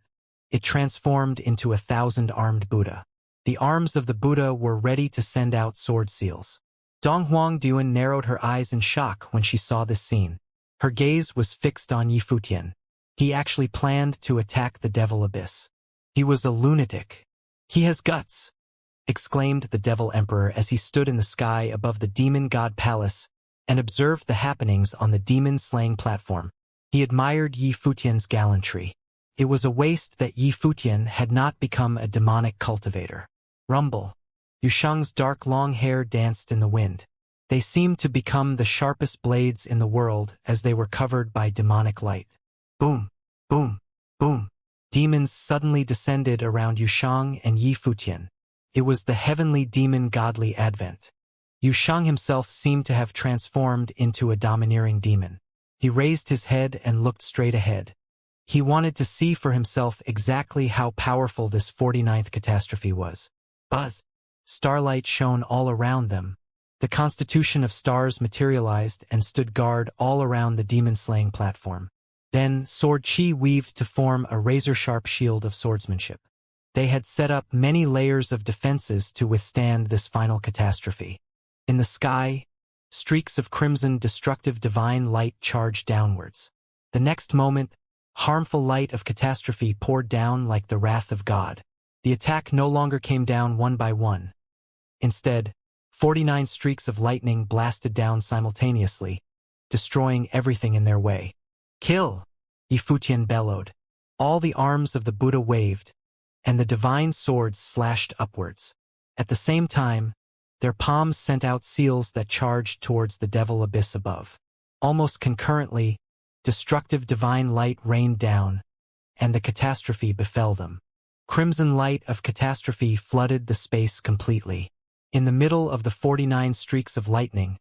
it transformed into a 1,000-armed Buddha. The arms of the Buddha were ready to send out sword seals. Donghuang Duan narrowed her eyes in shock when she saw this scene. Her gaze was fixed on Yifutian. He actually planned to attack the Devil Abyss. He was a lunatic. He has guts, exclaimed the Devil Emperor as he stood in the sky above the Demon God Palace and observed the happenings on the demon-slaying platform. He admired Yifutian's gallantry. It was a waste that Yifutian had not become a demonic cultivator. Rumble. Yushang's dark long hair danced in the wind. They seemed to become the sharpest blades in the world as they were covered by demonic light. Boom, boom, boom. Demons suddenly descended around Yushang and Yifutian. It was the heavenly demon godly advent. Yushang himself seemed to have transformed into a domineering demon. He raised his head and looked straight ahead. He wanted to see for himself exactly how powerful this 49th catastrophe was. Buzz. Starlight shone all around them. The constitution of stars materialized and stood guard all around the demon-slaying platform. Then sword chi weaved to form a razor-sharp shield of swordsmanship. They had set up many layers of defenses to withstand this final catastrophe. In the sky, streaks of crimson destructive divine light charged downwards. The next moment, harmful light of catastrophe poured down like the wrath of God. The attack no longer came down one by one. Instead, 49 streaks of lightning blasted down simultaneously, destroying everything in their way. Kill! Yifutian bellowed. All the arms of the Buddha waved, and the divine swords slashed upwards. At the same time, their palms sent out seals that charged towards the devil abyss above. Almost concurrently, destructive divine light rained down, and the catastrophe befell them. Crimson light of catastrophe flooded the space completely. In the middle of the 49 streaks of lightning,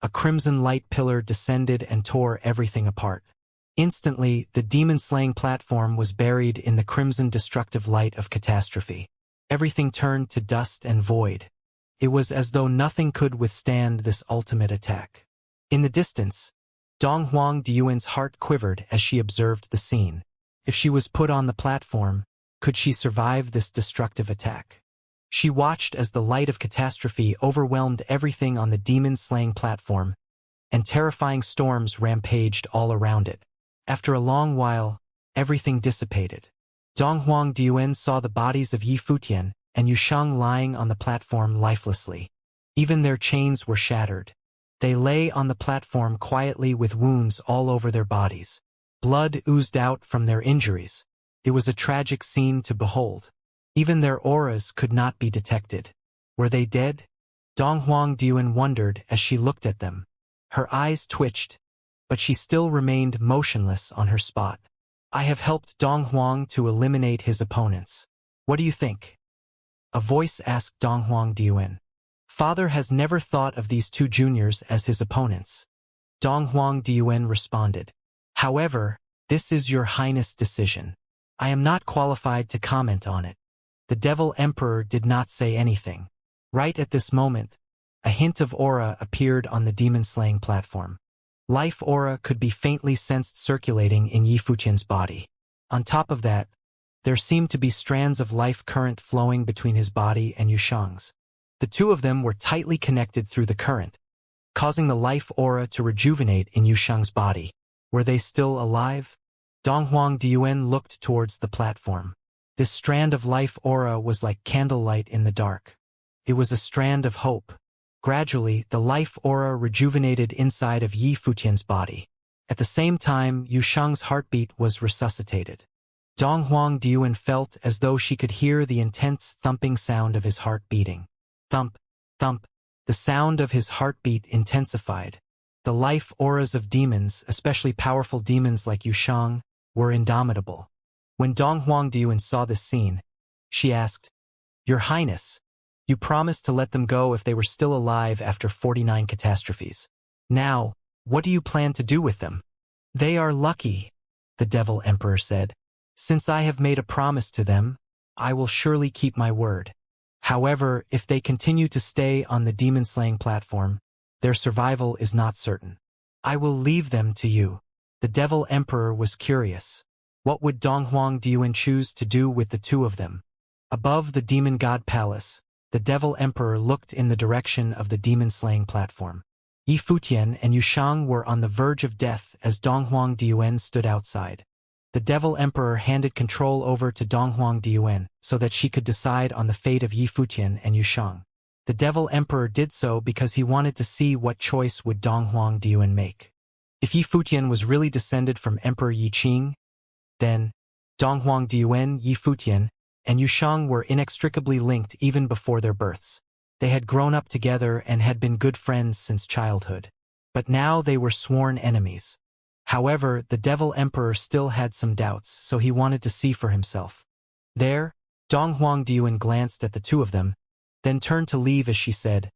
a crimson light pillar descended and tore everything apart. Instantly, the demon-slaying platform was buried in the crimson destructive light of catastrophe. Everything turned to dust and void. It was as though nothing could withstand this ultimate attack. In the distance, Donghuang Diyuan's heart quivered as she observed the scene. If she was put on the platform, could she survive this destructive attack? She watched as the light of catastrophe overwhelmed everything on the demon-slaying platform, and terrifying storms rampaged all around it. After a long while, everything dissipated. Donghuang Diyuan saw the bodies of Yifutian and Yushang lying on the platform lifelessly. Even their chains were shattered. They lay on the platform quietly with wounds all over their bodies. Blood oozed out from their injuries. It was a tragic scene to behold. Even their auras could not be detected. Were they dead? Donghuang Diyuan wondered as she looked at them. Her eyes twitched, but she still remained motionless on her spot. I have helped Donghuang to eliminate his opponents. What do you think? A voice asked Donghuang Diyuan. Father has never thought of these two juniors as his opponents. Donghuang Diyuan responded. However, this is your highness' decision. I am not qualified to comment on it. The Devil Emperor did not say anything. Right at this moment, a hint of aura appeared on the demon-slaying platform. Life aura could be faintly sensed circulating in Yifutian's body. On top of that, there seemed to be strands of life current flowing between his body and Yushang's. The two of them were tightly connected through the current, causing the life aura to rejuvenate in Yushang's body. Were they still alive? Donghuang Diyuan looked towards the platform. This strand of life aura was like candlelight in the dark. It was a strand of hope. Gradually, the life aura rejuvenated inside of Yifutian's body. At the same time, Yushang's heartbeat was resuscitated. Donghuang Diyuan felt as though she could hear the intense thumping sound of his heart beating. Thump, thump. The sound of his heartbeat intensified. The life auras of demons, especially powerful demons like Yushang, were indomitable. When Donghuang Diyuan saw this scene, she asked, Your Highness, you promised to let them go if they were still alive after 49 catastrophes. Now, what do you plan to do with them? They are lucky, the Devil Emperor said. Since I have made a promise to them, I will surely keep my word. However, if they continue to stay on the demon-slaying platform, their survival is not certain. I will leave them to you. The Devil Emperor was curious. What would Donghuang Diwen choose to do with the two of them? Above the Demon God Palace, the Devil Emperor looked in the direction of the demon-slaying platform. Yi Futian and Yu Shang were on the verge of death as Donghuang Diwen stood outside. The Devil Emperor handed control over to Donghuang Diwen so that she could decide on the fate of Yi Futian and Yu Shang. The Devil Emperor did so because he wanted to see what choice would Donghuang Diwen make. If Yi Futian was really descended from Emperor Yi Qing, then Donghuang Diwen, Yi Futian, and Yu Shang were inextricably linked even before their births. They had grown up together and had been good friends since childhood. But now they were sworn enemies. However, the Devil Emperor still had some doubts, so he wanted to see for himself. There, Donghuang Diwen glanced at the two of them, then turned to leave as she said,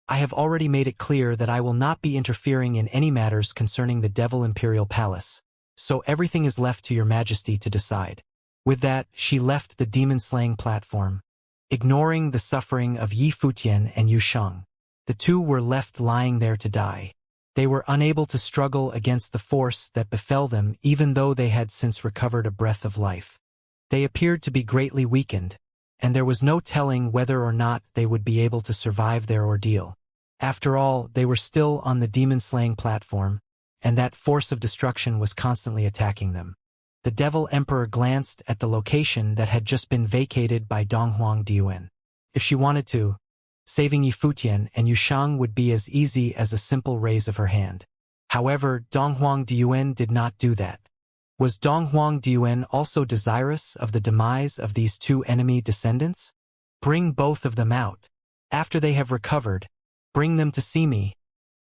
I have already made it clear that I will not be interfering in any matters concerning the Devil Imperial Palace, so everything is left to your Majesty to decide. With that, she left the demon-slaying platform, ignoring the suffering of Yi Futian and Yu Shang. The two were left lying there to die. They were unable to struggle against the force that befell them even though they had since recovered a breath of life. They appeared to be greatly weakened, and there was no telling whether or not they would be able to survive their ordeal. After all, they were still on the demon-slaying platform, and that force of destruction was constantly attacking them. The Devil Emperor glanced at the location that had just been vacated by Donghuang Diwen. If she wanted to, saving Yi Futian and Yu Shang would be as easy as a simple raise of her hand. However, Donghuang Diwen did not do that. Was Donghuang Diwen also desirous of the demise of these two enemy descendants? Bring both of them out. After they have recovered, bring them to see me,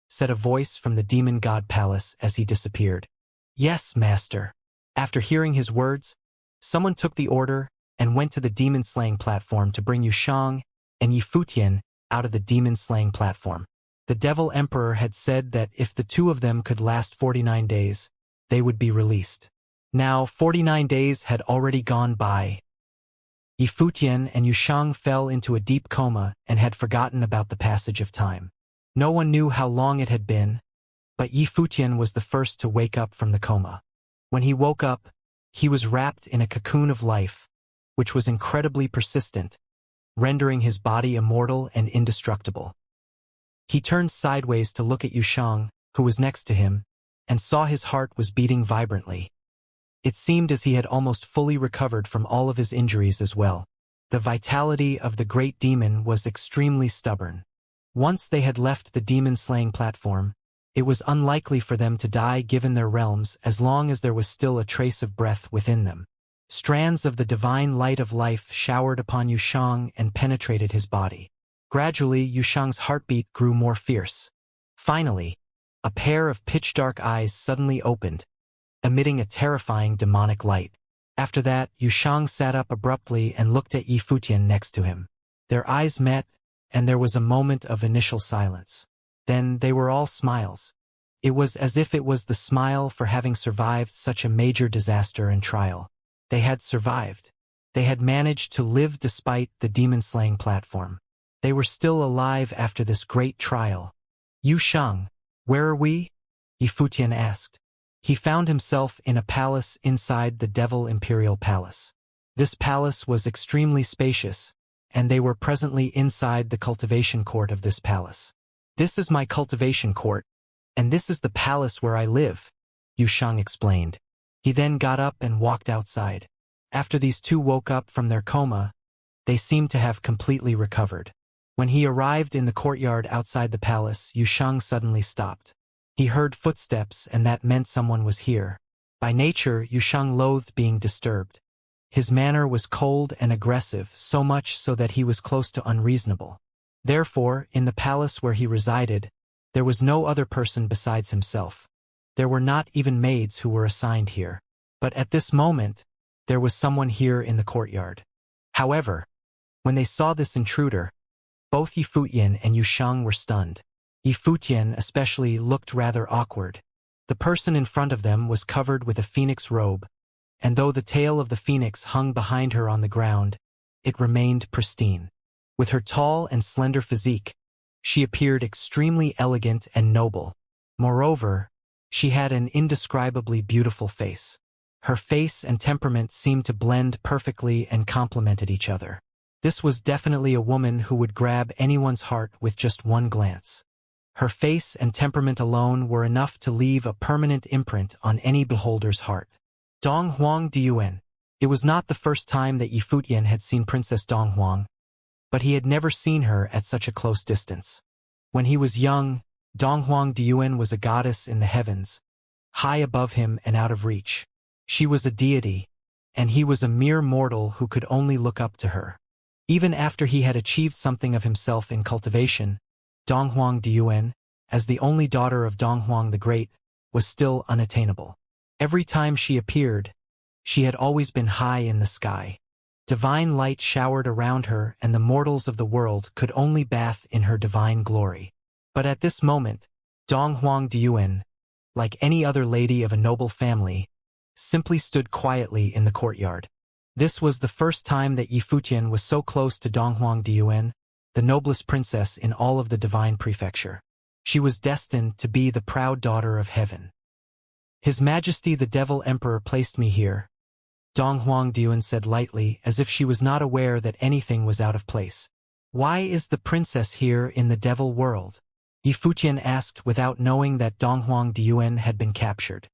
said a voice from the Demon God Palace as he disappeared. Yes, master. After hearing his words, someone took the order and went to the demon-slaying platform to bring Yu Shang and Yi Futian out of the demon-slaying platform. The Devil Emperor had said that if the two of them could last 49 days, they would be released. Now, 49 days had already gone by. Yi Futian and Yu Shang fell into a deep coma and had forgotten about the passage of time. No one knew how long it had been, but Yi Futian was the first to wake up from the coma. When he woke up, he was wrapped in a cocoon of life, which was incredibly persistent, rendering his body immortal and indestructible. He turned sideways to look at Yu Shang, who was next to him, and saw his heart was beating vibrantly. It seemed as he had almost fully recovered from all of his injuries as well. The vitality of the great demon was extremely stubborn. Once they had left the demon-slaying platform, it was unlikely for them to die given their realms as long as there was still a trace of breath within them. Strands of the divine light of life showered upon Yu Shang and penetrated his body. Gradually, Yu Shang's heartbeat grew more fierce. Finally, a pair of pitch-dark eyes suddenly opened, emitting a terrifying demonic light. After that, Yu Shang sat up abruptly and looked at Yi Futian next to him. Their eyes met, and there was a moment of initial silence. Then they were all smiles. It was as if it was the smile for having survived such a major disaster and trial. They had survived. They had managed to live despite the demon-slaying platform. They were still alive after this great trial. Yu Shang, where are we? Yi Futian asked. He found himself in a palace inside the Devil Imperial Palace. This palace was extremely spacious, and they were presently inside the cultivation court of this palace. This is my cultivation court, and this is the palace where I live, Yu Shang explained. He then got up and walked outside. After these two woke up from their coma, they seemed to have completely recovered. When he arrived in the courtyard outside the palace, Yu Shang suddenly stopped. He heard footsteps, and that meant someone was here. By nature, Yu Shang loathed being disturbed. His manner was cold and aggressive, so much so that he was close to unreasonable. Therefore, in the palace where he resided, there was no other person besides himself. There were not even maids who were assigned here. But at this moment, there was someone here in the courtyard. However, when they saw this intruder, both Yi Futian and Yu Shang were stunned. Yi Futian especially looked rather awkward. The person in front of them was covered with a phoenix robe, and though the tail of the phoenix hung behind her on the ground, it remained pristine. With her tall and slender physique, she appeared extremely elegant and noble. Moreover, she had an indescribably beautiful face. Her face and temperament seemed to blend perfectly and complemented each other. This was definitely a woman who would grab anyone's heart with just one glance. Her face and temperament alone were enough to leave a permanent imprint on any beholder's heart. Dong Huang Diyuan. It was not the first time that Yi Futian had seen Princess Dong Huang, but he had never seen her at such a close distance. When he was young, Dong Huang Diyuan was a goddess in the heavens, high above him and out of reach. She was a deity, and he was a mere mortal who could only look up to her. Even after he had achieved something of himself in cultivation, Dong Huang Diyuan, as the only daughter of Dong Huang the Great, was still unattainable. Every time she appeared, she had always been high in the sky. Divine light showered around her, and the mortals of the world could only bathe in her divine glory. But at this moment, Dong Huang Diyuan, like any other lady of a noble family, simply stood quietly in the courtyard. This was the first time that Yi Futian was so close to Dong Huang Diyuan, the noblest princess in all of the divine prefecture. She was destined to be the proud daughter of heaven. His Majesty the Devil Emperor placed me here, Dong Huang Diyuan said lightly, as if she was not aware that anything was out of place. Why is the princess here in the devil world? Yi Futian asked without knowing that Dong Huang Diyuan had been captured.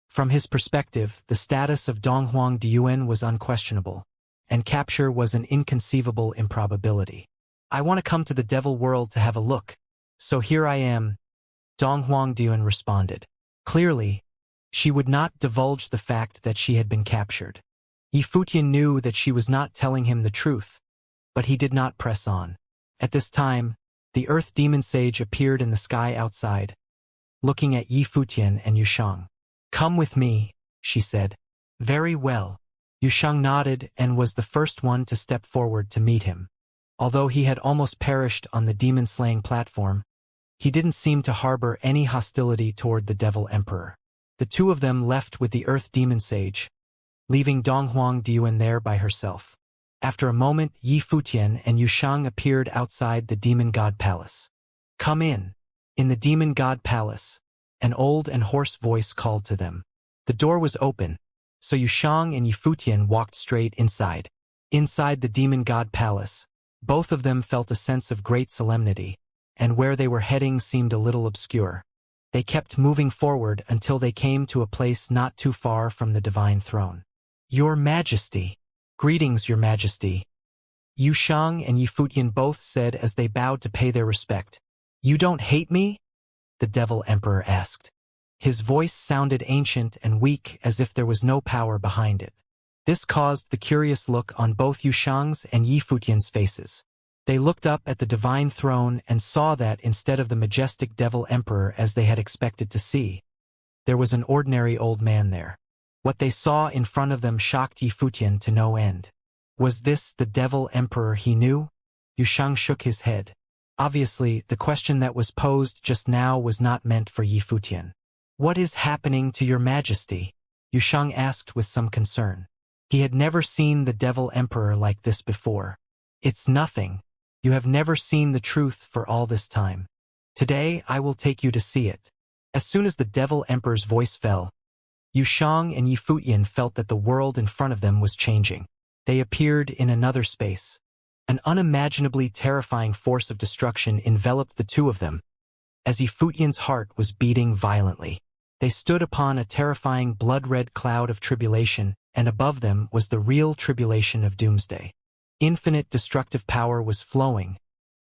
From his perspective, the status of Dong Huang Diyuan was unquestionable, and capture was an inconceivable improbability. I want to come to the devil world to have a look, so here I am, Dong Huang Diyuan responded. Clearly, she would not divulge the fact that she had been captured. Yi Futian knew that she was not telling him the truth, but he did not press on. At this time, the Earth Demon Sage appeared in the sky outside, looking at Yi Futian and Yushang. Come with me, she said. Very well. Yushang nodded and was the first one to step forward to meet him. Although he had almost perished on the demon-slaying platform, he didn't seem to harbor any hostility toward the Devil Emperor. The two of them left with the Earth Demon Sage, leaving Dong Huang Diyuan there by herself. After a moment, Yi Futian and Yushang appeared outside the Demon God Palace. Come in. In the Demon God Palace, an old and hoarse voice called to them. The door was open, so Yushang and Yi Futian walked straight inside. Inside the Demon God Palace, both of them felt a sense of great solemnity, and where they were heading seemed a little obscure. They kept moving forward until they came to a place not too far from the divine throne. Your Majesty. Greetings, Your Majesty. Yushang and Yi Futian both said as they bowed to pay their respect. You don't hate me? The Devil Emperor asked. His voice sounded ancient and weak, as if there was no power behind it. This caused the curious look on both Yushang's and Yi Futian's faces. They looked up at the divine throne and saw that instead of the majestic Devil Emperor as they had expected to see, there was an ordinary old man there. What they saw in front of them shocked Yi Futian to no end. Was this the Devil Emperor he knew? Yushang shook his head. Obviously, the question that was posed just now was not meant for Yi Futian. What is happening to Your Majesty? Yushang asked with some concern. He had never seen the Devil Emperor like this before. It's nothing. You have never seen the truth for all this time. Today I will take you to see it. As soon as the Devil Emperor's voice fell, Yushang and Yi Futian felt that the world in front of them was changing. They appeared in another space. An unimaginably terrifying force of destruction enveloped the two of them, as Yi Futian's heart was beating violently. They stood upon a terrifying blood-red cloud of tribulation, and above them was the real tribulation of doomsday. Infinite destructive power was flowing,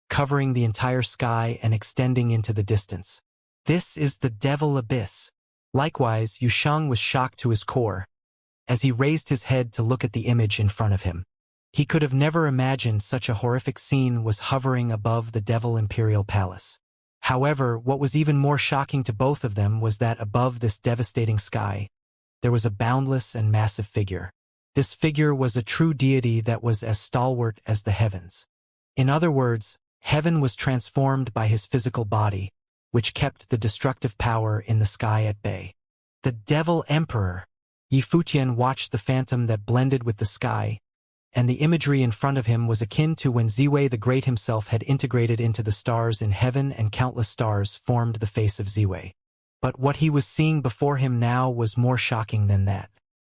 covering the entire sky and extending into the distance. This is the Devil Abyss. Likewise, Yushang was shocked to his core, as he raised his head to look at the image in front of him. He could have never imagined such a horrific scene was hovering above the Devil Imperial Palace. However, what was even more shocking to both of them was that above this devastating sky, there was a boundless and massive figure. This figure was a true deity that was as stalwart as the heavens. In other words, heaven was transformed by his physical body, which kept the destructive power in the sky at bay. The Devil Emperor. Yifutian watched the phantom that blended with the sky, and the imagery in front of him was akin to when Ziwei the Great himself had integrated into the stars in heaven and countless stars formed the face of Ziwei. But what he was seeing before him now was more shocking than that,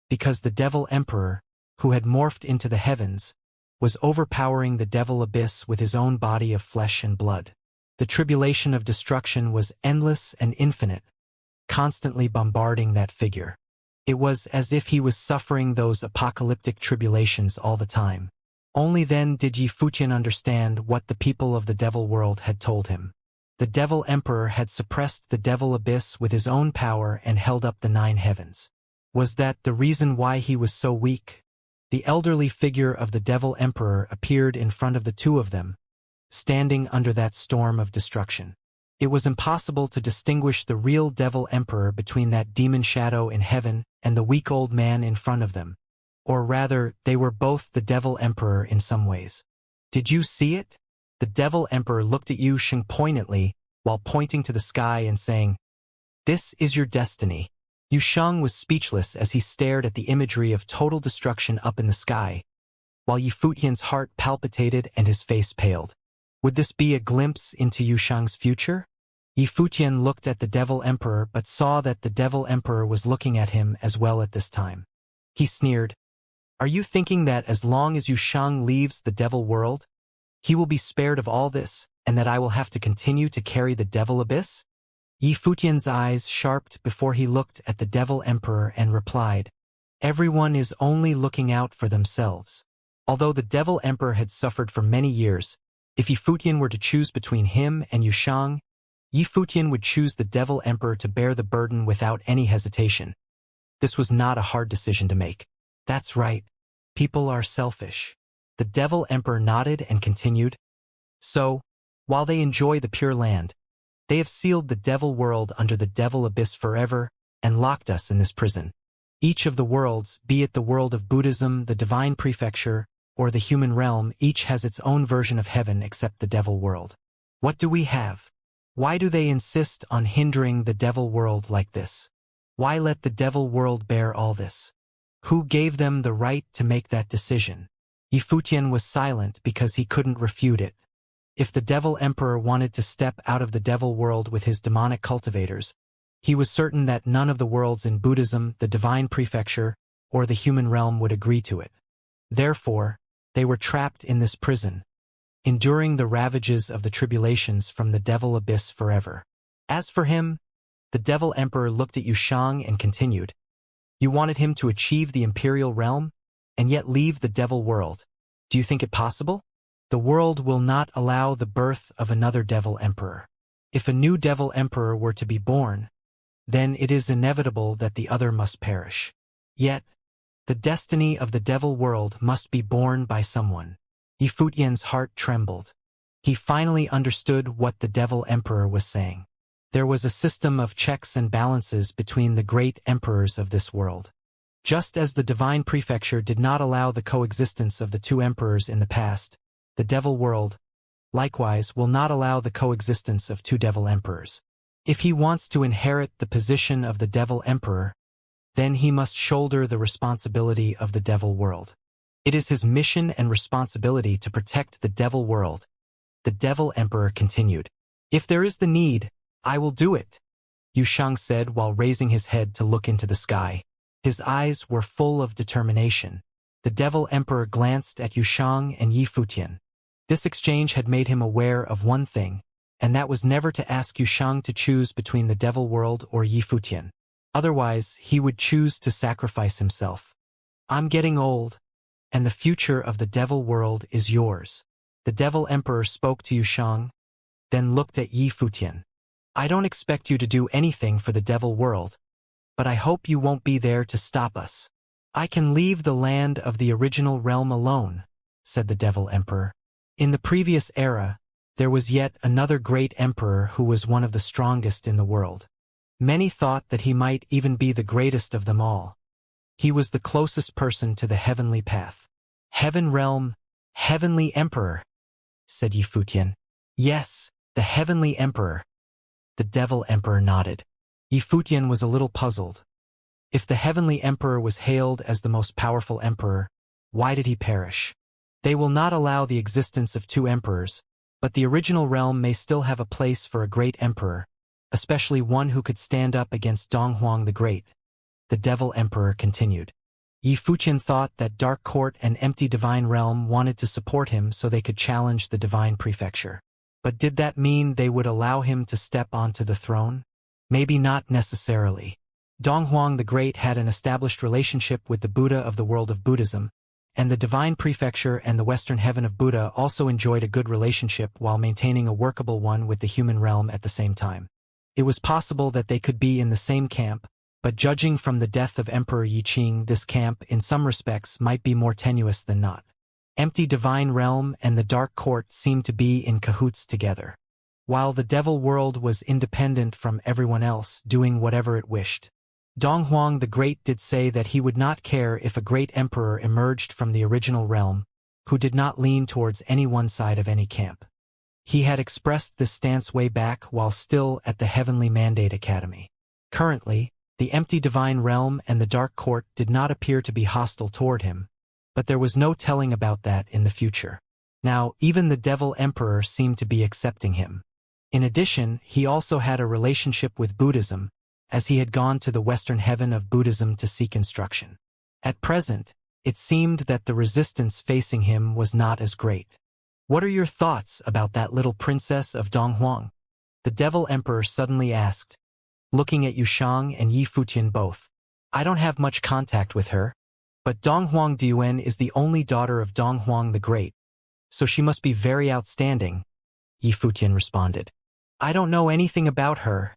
because the Devil Emperor, who had morphed into the heavens, was overpowering the Devil Abyss with his own body of flesh and blood. The tribulation of destruction was endless and infinite, constantly bombarding that figure. It was as if he was suffering those apocalyptic tribulations all the time. Only then did Yifutian understand what the people of the Devil World had told him. The Devil Emperor had suppressed the Devil Abyss with his own power and held up the 9 heavens. Was that the reason why he was so weak? The elderly figure of the Devil Emperor appeared in front of the two of them, standing under that storm of destruction. It was impossible to distinguish the real Devil Emperor between that demon shadow in heaven and the weak old man in front of them. Or rather, they were both the Devil Emperor in some ways. Did you see it? The Devil Emperor looked at Yu Sheng poignantly while pointing to the sky and saying, "This is your destiny." Yu Sheng was speechless as he stared at the imagery of total destruction up in the sky, while Yifutian's heart palpitated and his face paled. Would this be a glimpse into Yu Sheng's future? Yifutian looked at the Devil Emperor but saw that the Devil Emperor was looking at him as well at this time. He sneered, "Are you thinking that as long as Yu Sheng leaves the Devil World, he will be spared of all this, and that I will have to continue to carry the Devil Abyss?" Yifutian's eyes sharpened before he looked at the Devil Emperor and replied, "Everyone is only looking out for themselves." Although the Devil Emperor had suffered for many years, if Yifutian were to choose between him and Yu Sheng, Yifutian would choose the Devil Emperor to bear the burden without any hesitation. This was not a hard decision to make. That's right. People are selfish. The Devil Emperor nodded and continued, "So, while they enjoy the Pure Land, they have sealed the Devil World under the Devil Abyss forever and locked us in this prison. Each of the worlds, be it the world of Buddhism, the Divine Prefecture, or the human realm, each has its own version of heaven except the Devil World. What do we have? Why do they insist on hindering the Devil World like this? Why let the Devil World bear all this? Who gave them the right to make that decision?" Yifutian was silent because he couldn't refute it. If the Devil Emperor wanted to step out of the Devil World with his demonic cultivators, he was certain that none of the worlds in Buddhism, the Divine Prefecture, or the human realm would agree to it. Therefore, they were trapped in this prison, enduring the ravages of the tribulations from the Devil Abyss forever. As for him, the Devil Emperor looked at Yu Sheng and continued, "You wanted him to achieve the Imperial Realm, and yet leave the Devil World. Do you think it possible? The world will not allow the birth of another Devil Emperor. If a new Devil Emperor were to be born, then it is inevitable that the other must perish. Yet, the destiny of the Devil World must be borne by someone." Yifutian's heart trembled. He finally understood what the Devil Emperor was saying. There was a system of checks and balances between the great emperors of this world. Just as the Divine Prefecture did not allow the coexistence of the two emperors in the past, the Devil World, likewise, will not allow the coexistence of two Devil Emperors. If he wants to inherit the position of the Devil Emperor, then he must shoulder the responsibility of the Devil World. It is his mission and responsibility to protect the Devil World. The Devil Emperor continued, "If there is the need, I will do it," Yu Sheng said while raising his head to look into the sky. His eyes were full of determination. The Devil Emperor glanced at Yu Sheng and Yifutian. This exchange had made him aware of one thing, and that was never to ask Yu Sheng to choose between the Devil World or Yifutian. Otherwise, he would choose to sacrifice himself. "I'm getting old, and the future of the Devil World is yours." The Devil Emperor spoke to Yu Sheng, then looked at Yifutian. "I don't expect you to do anything for the Devil World, but I hope you won't be there to stop us." "I can leave the land of the original realm alone," said the Devil Emperor. In the previous era, there was yet another great emperor who was one of the strongest in the world. Many thought that he might even be the greatest of them all. He was the closest person to the heavenly path. "Heaven Realm, Heavenly Emperor," said Yifutian. "Yes, the Heavenly Emperor." The Devil Emperor nodded. Yifutian was a little puzzled. If the heavenly emperor was hailed as the most powerful emperor, why did he perish? They will not allow the existence of two emperors, but the original realm may still have a place for a great emperor, especially one who could stand up against Donghuang the Great. The devil emperor continued. Yi Fuqian thought that Dark Court and Empty Divine Realm wanted to support him so they could challenge the Divine Prefecture. But did that mean they would allow him to step onto the throne? Maybe not necessarily. Donghuang the Great had an established relationship with the Buddha of the world of Buddhism, and the Divine Prefecture and the Western Heaven of Buddha also enjoyed a good relationship while maintaining a workable one with the human realm at the same time. It was possible that they could be in the same camp, but judging from the death of Emperor Yi Qing, this camp, in some respects, might be more tenuous than not. Empty Divine Realm and the Dark Court seemed to be in cahoots together, while the Devil World was independent from everyone else, doing whatever it wished. Donghuang the Great did say that he would not care if a great emperor emerged from the original realm, who did not lean towards any one side of any camp. He had expressed this stance way back while still at the Heavenly Mandate Academy. Currently, the Empty Divine Realm and the Dark Court did not appear to be hostile toward him, but there was no telling about that in the future. Now, even the Devil Emperor seemed to be accepting him. In addition, he also had a relationship with Buddhism, as he had gone to the Western Heaven of Buddhism to seek instruction. At present, it seemed that the resistance facing him was not as great. What are your thoughts about that little princess of Donghuang? The Devil Emperor suddenly asked, looking at Yushang and Yi Fuqian both. I don't have much contact with her, but Donghuang Diwen is the only daughter of Donghuang the Great, so she must be very outstanding, Yi Fuqian responded. I don't know anything about her,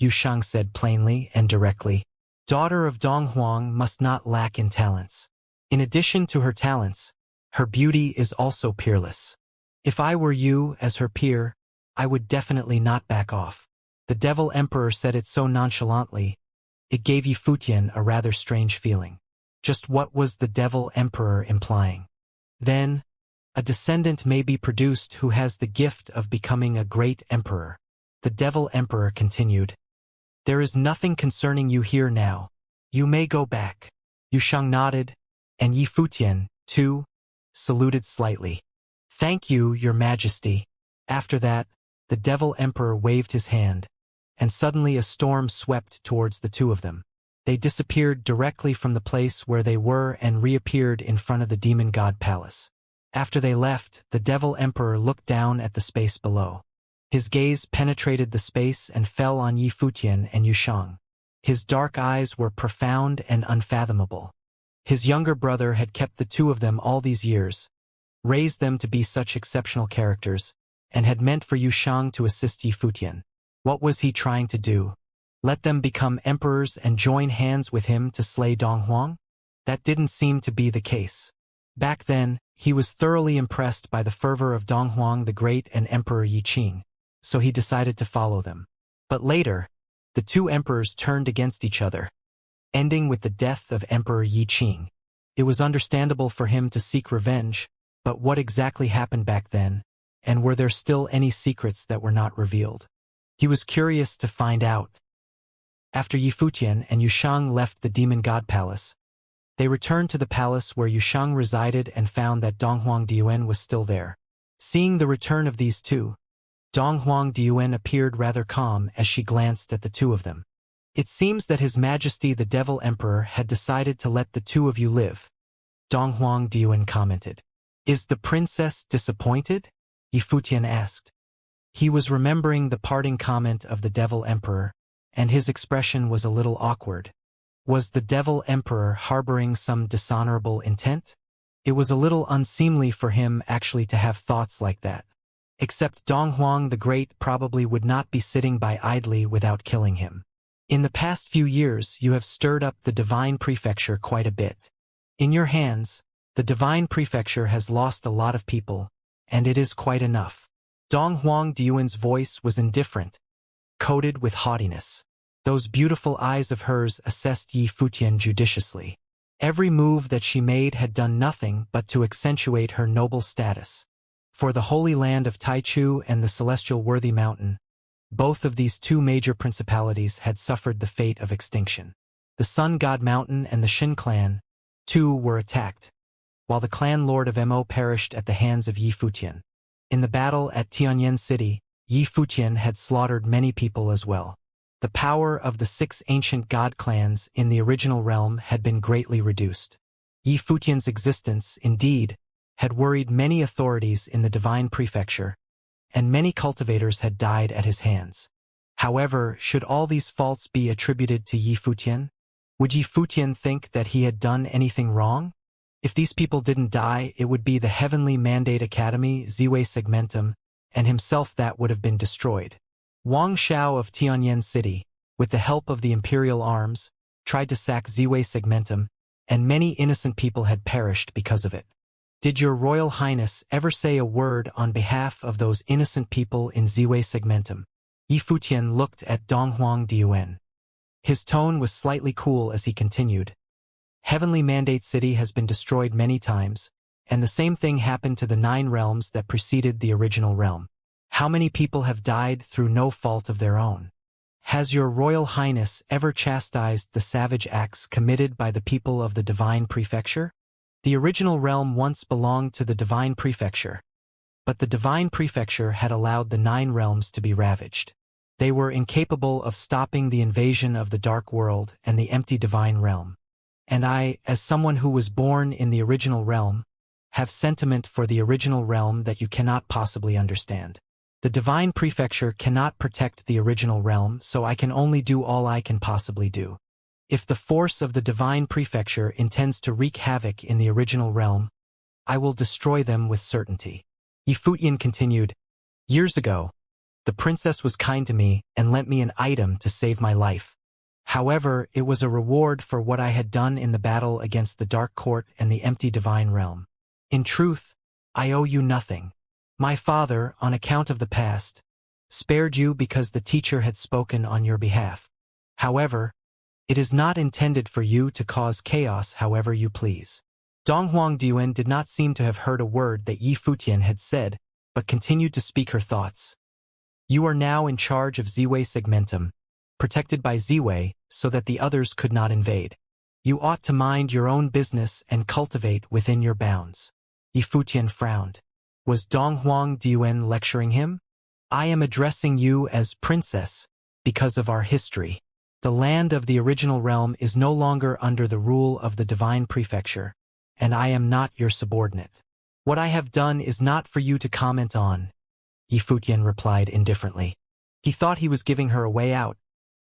Yushang said plainly and directly. Daughter of Donghuang must not lack in talents. In addition to her talents, her beauty is also peerless. If I were you, as her peer, I would definitely not back off. The Devil Emperor said it so nonchalantly, it gave Yi Fuqian a rather strange feeling. Just what was the Devil Emperor implying? Then, a descendant may be produced who has the gift of becoming a great emperor. The Devil Emperor continued. There is nothing concerning you here now. You may go back. Yushang nodded, and Yi Fuqian, too, saluted slightly. Thank you, Your Majesty. After that, the Devil Emperor waved his hand, and suddenly a storm swept towards the two of them. They disappeared directly from the place where they were and reappeared in front of the Demon God Palace. After they left, the Devil Emperor looked down at the space below. His gaze penetrated the space and fell on Yi Fuqian and Yushang. His dark eyes were profound and unfathomable. His younger brother had kept the two of them all these years, raised them to be such exceptional characters, and had meant for Yushang to assist Yi Fuqian. What was he trying to do? Let them become emperors and join hands with him to slay Donghuang? That didn't seem to be the case. Back then, he was thoroughly impressed by the fervor of Donghuang the Great and Emperor Yi Qing, so he decided to follow them. But later, the two emperors turned against each other, ending with the death of Emperor Yi Qing. It was understandable for him to seek revenge, but what exactly happened back then, and were there still any secrets that were not revealed? He was curious to find out. After Yi Fuqian and Yushang left the Demon God Palace, they returned to the palace where Yushang resided and found that Donghuang Diwen was still there. Seeing the return of these two, Donghuang Diwen appeared rather calm as she glanced at the two of them. It seems that His Majesty the Devil Emperor had decided to let the two of you live, Donghuang Diwen commented. Is the princess disappointed? Yi Fuqian asked. He was remembering the parting comment of the Devil Emperor, and his expression was a little awkward. Was the Devil Emperor harboring some dishonorable intent? It was a little unseemly for him actually to have thoughts like that. Except Donghuang the Great probably would not be sitting by idly without killing him. In the past few years, you have stirred up the Divine Prefecture quite a bit. In your hands, the Divine Prefecture has lost a lot of people, and it is quite enough. Donghuang Diwen's voice was indifferent, coated with haughtiness. Those beautiful eyes of hers assessed Yi Fuqian judiciously. Every move that she made had done nothing but to accentuate her noble status. For the Holy Land of Taichu and the Celestial Worthy Mountain, both of these two major principalities had suffered the fate of extinction. The Sun God Mountain and the Shin clan, too, were attacked, while the clan lord of Mo perished at the hands of Yi Futian. In the battle at Tianyan City, Yi Futian had slaughtered many people as well. The power of the 6 ancient god clans in the original realm had been greatly reduced. Yi Futian's existence, indeed, had worried many authorities in the divine prefecture, and many cultivators had died at his hands. However, should all these faults be attributed to Yi Futian? Would Yi Futian think that he had done anything wrong? If these people didn't die, it would be the Heavenly Mandate Academy, Ziwei Segmentum, and himself that would have been destroyed. Wang Xiao of Tianyan City, with the help of the Imperial Arms, tried to sack Ziwei Segmentum, and many innocent people had perished because of it. Did your Royal Highness ever say a word on behalf of those innocent people in Ziwei Segmentum? Yi Futian looked at Donghuang Diuan. His tone was slightly cool as he continued. Heavenly Mandate City has been destroyed many times, and the same thing happened to the 9 realms that preceded the original realm. How many people have died through no fault of their own? Has your Royal Highness ever chastised the savage acts committed by the people of the Divine Prefecture? The original realm once belonged to the Divine Prefecture, but the Divine Prefecture had allowed the 9 realms to be ravaged. They were incapable of stopping the invasion of the Dark World and the empty Divine Realm. And I, as someone who was born in the original realm, have sentiment for the original realm that you cannot possibly understand. The Divine Prefecture cannot protect the original realm, so I can only do all I can possibly do. If the force of the Divine Prefecture intends to wreak havoc in the original realm, I will destroy them with certainty. Yi Futian continued, Years ago, the princess was kind to me and lent me an item to save my life. However, it was a reward for what I had done in the battle against the Dark Court and the empty Divine Realm. In truth, I owe you nothing. My father, on account of the past, spared you because the teacher had spoken on your behalf. However, it is not intended for you to cause chaos however you please. Donghuang Diuan did not seem to have heard a word that Yi Futian had said, but continued to speak her thoughts. You are now in charge of Ziwei Segmentum, protected by Ziwei so that the others could not invade. You ought to mind your own business and cultivate within your bounds. Yi Futian frowned. Was Donghuang Diuan lecturing him? I am addressing you as princess because of our history. The land of the original realm is no longer under the rule of the Divine Prefecture, and I am not your subordinate. What I have done is not for you to comment on, Yi Futian replied indifferently. He thought he was giving her a way out,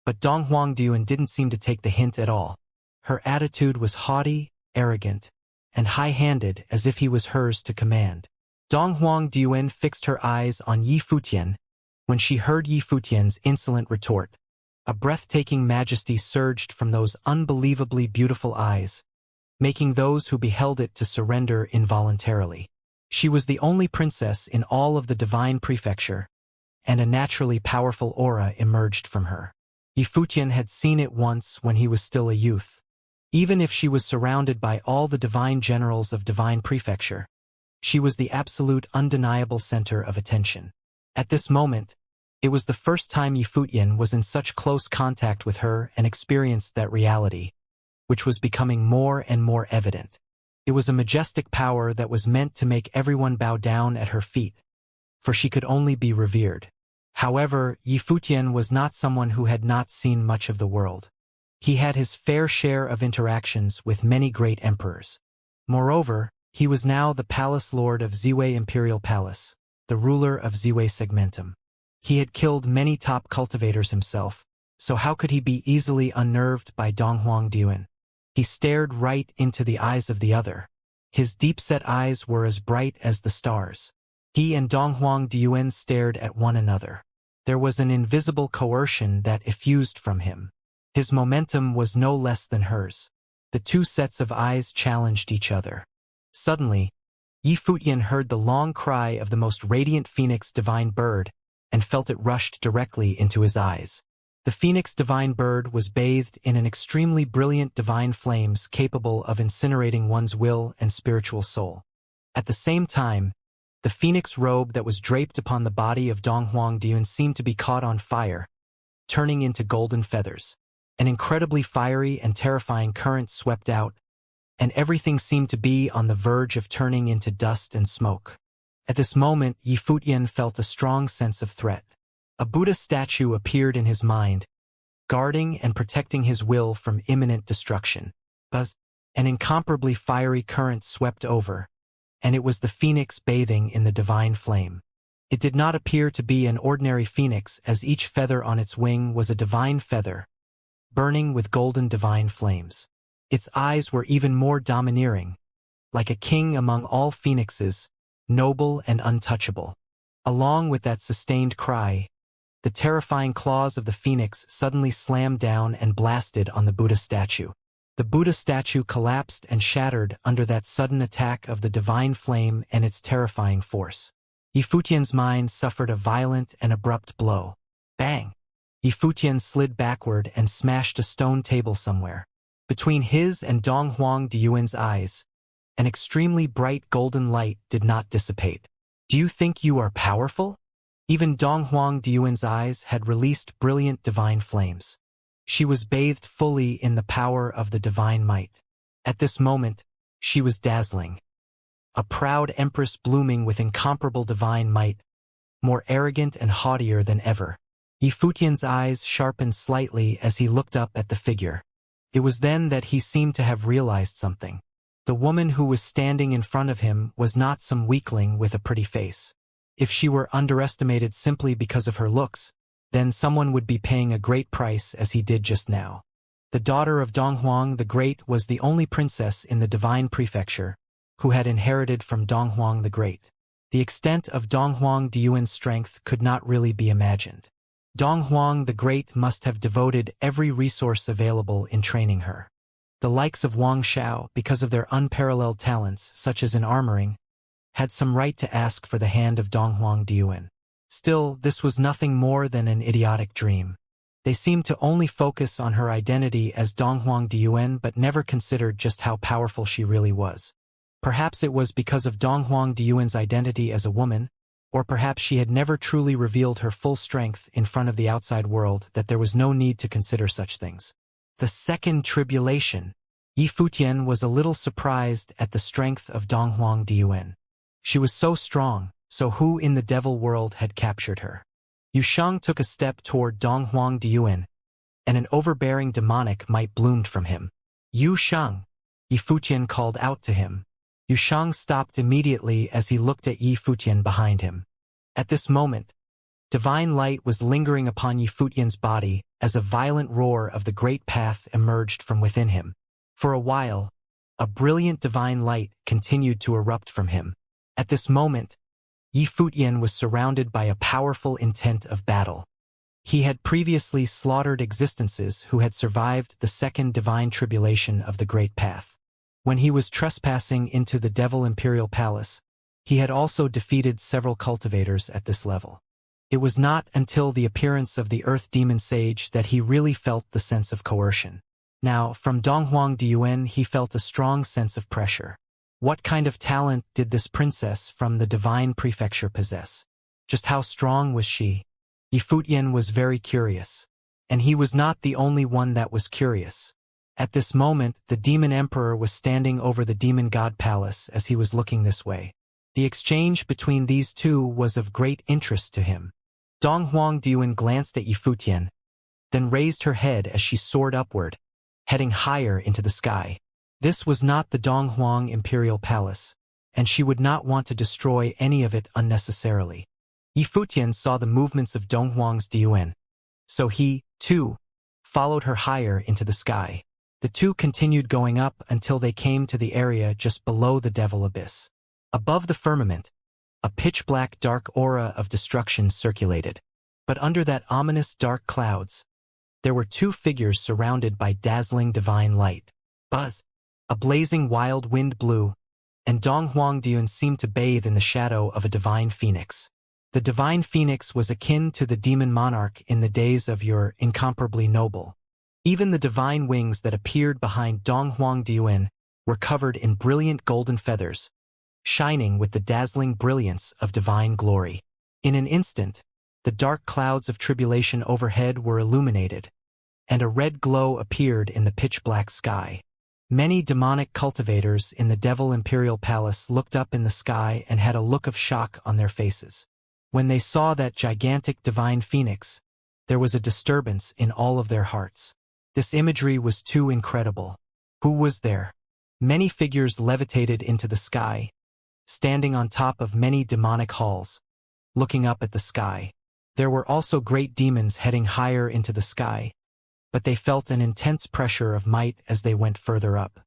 but Donghuang Diuan didn't seem to take the hint at all. Her attitude was haughty, arrogant, and high-handed as if he was hers to command. Donghuang Diuan fixed her eyes on Yi Futian. When she heard Yi Futian's insolent retort, a breathtaking majesty surged from those unbelievably beautiful eyes, making those who beheld it to surrender involuntarily. She was the only princess in all of the Divine Prefecture, and a naturally powerful aura emerged from her. Yi Futian had seen it once when he was still a youth. Even if she was surrounded by all the divine generals of Divine Prefecture, she was the absolute undeniable center of attention. At this moment, it was the first time Yi Futian was in such close contact with her and experienced that reality, which was becoming more and more evident. It was a majestic power that was meant to make everyone bow down at her feet, for she could only be revered. However, Yi Futian was not someone who had not seen much of the world. He had his fair share of interactions with many great emperors. Moreover, he was now the palace lord of Ziwei Imperial Palace, the ruler of Ziwei Segmentum. He had killed many top cultivators himself, so how could he be easily unnerved by Donghuang Diuan? He stared right into the eyes of the other. His deep-set eyes were as bright as the stars. He and Donghuang Diuan stared at one another. There was an invisible coercion that effused from him. His momentum was no less than hers. The two sets of eyes challenged each other. Suddenly, Yi Futian heard the long cry of the most radiant phoenix divine bird and felt it rushed directly into his eyes. The phoenix divine bird was bathed in an extremely brilliant divine flames capable of incinerating one's will and spiritual soul. At the same time, the phoenix robe that was draped upon the body of Donghuang Diuan seemed to be caught on fire, turning into golden feathers. An incredibly fiery and terrifying current swept out, and everything seemed to be on the verge of turning into dust and smoke. At this moment, Yifutian felt a strong sense of threat. A Buddha statue appeared in his mind, guarding and protecting his will from imminent destruction. Buzz! An incomparably fiery current swept over, and it was the phoenix bathing in the divine flame. It did not appear to be an ordinary phoenix, as each feather on its wing was a divine feather, burning with golden divine flames. Its eyes were even more domineering, like a king among all phoenixes, noble and untouchable. Along with that sustained cry, the terrifying claws of the phoenix suddenly slammed down and blasted on the Buddha statue. The Buddha statue collapsed and shattered under that sudden attack of the divine flame and its terrifying force. Yifutian's mind suffered a violent and abrupt blow. Bang! Yifutian slid backward and smashed a stone table somewhere. Between his and Dong Huang Diyuan's eyes, an extremely bright golden light did not dissipate. Do you think you are powerful? Even Dong Huang Diyuan's eyes had released brilliant divine flames. She was bathed fully in the power of the divine might. At this moment, she was dazzling. A proud empress blooming with incomparable divine might, more arrogant and haughtier than ever. Yifutian's eyes sharpened slightly as he looked up at the figure. It was then that he seemed to have realized something. The woman who was standing in front of him was not some weakling with a pretty face. If she were underestimated simply because of her looks, then someone would be paying a great price, as he did just now. The daughter of Dong Huang the Great was the only princess in the divine prefecture who had inherited from Dong Huang the Great. The extent of Dong Huang Diyuan's strength could not really be imagined. Dong Huang the Great must have devoted every resource available in training her. The likes of Wang Xiao, because of their unparalleled talents, such as in armoring, had some right to ask for the hand of Dong Huang Diyuan. Still, this was nothing more than an idiotic dream. They seemed to only focus on her identity as Dong Huang Diyuan but never considered just how powerful she really was. Perhaps it was because of Dong Huang Diyuan's identity as a woman, or perhaps she had never truly revealed her full strength in front of the outside world that there was no need to consider such things. The second tribulation. Yifutian was a little surprised at the strength of Dong Huang Diyuan. She was so strong, so who in the devil world had captured her? Yusheng took a step toward Dong Huang Diyuan, and an overbearing demonic might bloomed from him. Yusheng! Yifutian called out to him. Yusheng stopped immediately as he looked at Yifutian behind him. At this moment, divine light was lingering upon Yifutian's body as a violent roar of the great path emerged from within him. For a while, a brilliant divine light continued to erupt from him. At this moment, Yifutian was surrounded by a powerful intent of battle. He had previously slaughtered existences who had survived the second divine tribulation of the Great Path. When he was trespassing into the Devil Imperial Palace, he had also defeated several cultivators at this level. It was not until the appearance of the Earth Demon Sage that he really felt the sense of coercion. Now, from Dong Huang Diyuan he felt a strong sense of pressure. What kind of talent did this princess from the divine prefecture possess? Just how strong was she? Yifutian was very curious. And he was not the only one that was curious. At this moment, the demon emperor was standing over the demon god palace as he was looking this way. The exchange between these two was of great interest to him. Dong Huang Diyuan glanced at Yifutian, then raised her head as she soared upward, heading higher into the sky. This was not the Dong Huang Imperial Palace, and she would not want to destroy any of it unnecessarily. Yifutian saw the movements of Dong Huang's Diyuan, so he, too, followed her higher into the sky. The two continued going up until they came to the area just below the Devil Abyss. Above the firmament, a pitch-black dark aura of destruction circulated. But under that ominous dark clouds, there were two figures surrounded by dazzling divine light. Buzz! A blazing wild wind blew, and Dong Huang Diyuan seemed to bathe in the shadow of a divine phoenix. The divine phoenix was akin to the demon monarch in the days of your incomparably noble. Even the divine wings that appeared behind Dong Huang Diyuan were covered in brilliant golden feathers, shining with the dazzling brilliance of divine glory. In an instant, the dark clouds of tribulation overhead were illuminated, and a red glow appeared in the pitch-black sky. Many demonic cultivators in the Devil Imperial Palace looked up in the sky and had a look of shock on their faces. When they saw that gigantic divine phoenix, there was a disturbance in all of their hearts. This imagery was too incredible. Who was there? Many figures levitated into the sky, standing on top of many demonic halls, looking up at the sky. There were also great demons heading higher into the sky, but they felt an intense pressure of might as they went further up.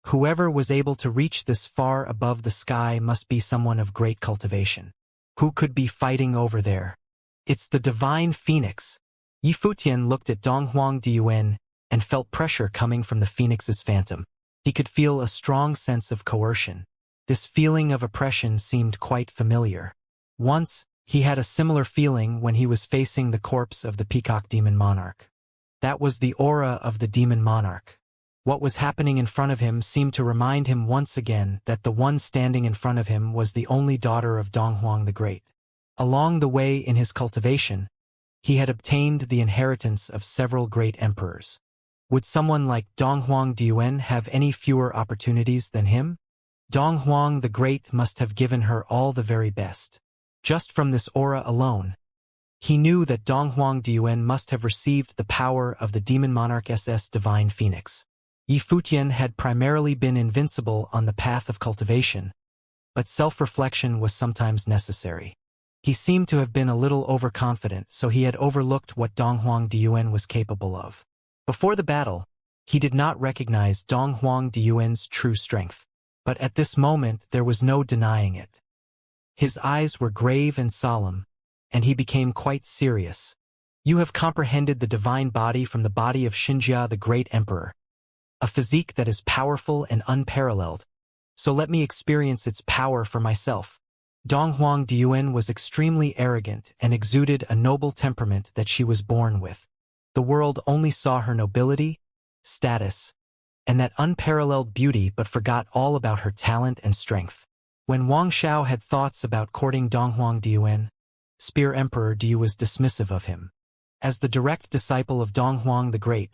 Whoever was able to reach this far above the sky must be someone of great cultivation. Who could be fighting over there? It's the divine phoenix. Yi Futian looked at Donghuang Diyuan and felt pressure coming from the phoenix's phantom. He could feel a strong sense of coercion. This feeling of oppression seemed quite familiar. Once, he had a similar feeling when he was facing the corpse of the peacock demon monarch. That was the aura of the demon monarch. What was happening in front of him seemed to remind him once again that the one standing in front of him was the only daughter of Donghuang the Great. Along the way in his cultivation, he had obtained the inheritance of several great emperors. Would someone like Donghuang Diyuan have any fewer opportunities than him? Donghuang the Great must have given her all the very best. Just from this aura alone, he knew that Donghuang Diyuan must have received the power of the demon monarch SS divine phoenix. Yi Futian had primarily been invincible on the path of cultivation, but self-reflection was sometimes necessary. He seemed to have been a little overconfident, so he had overlooked what Donghuang Diyuan was capable of. Before the battle, he did not recognize Donghuang Diyuan's true strength, but at this moment there was no denying it. His eyes were grave and solemn, and he became quite serious. You have comprehended the divine body from the body of Xianxia the great emperor, a physique that is powerful and unparalleled, so let me experience its power for myself. Donghuang Diyuan was extremely arrogant and exuded a noble temperament that she was born with. The world only saw her nobility, status, and that unparalleled beauty but forgot all about her talent and strength. When Wang Xiao had thoughts about courting Donghuang Diyuan, Spear Emperor Diyu was dismissive of him. As the direct disciple of Donghuang the Great,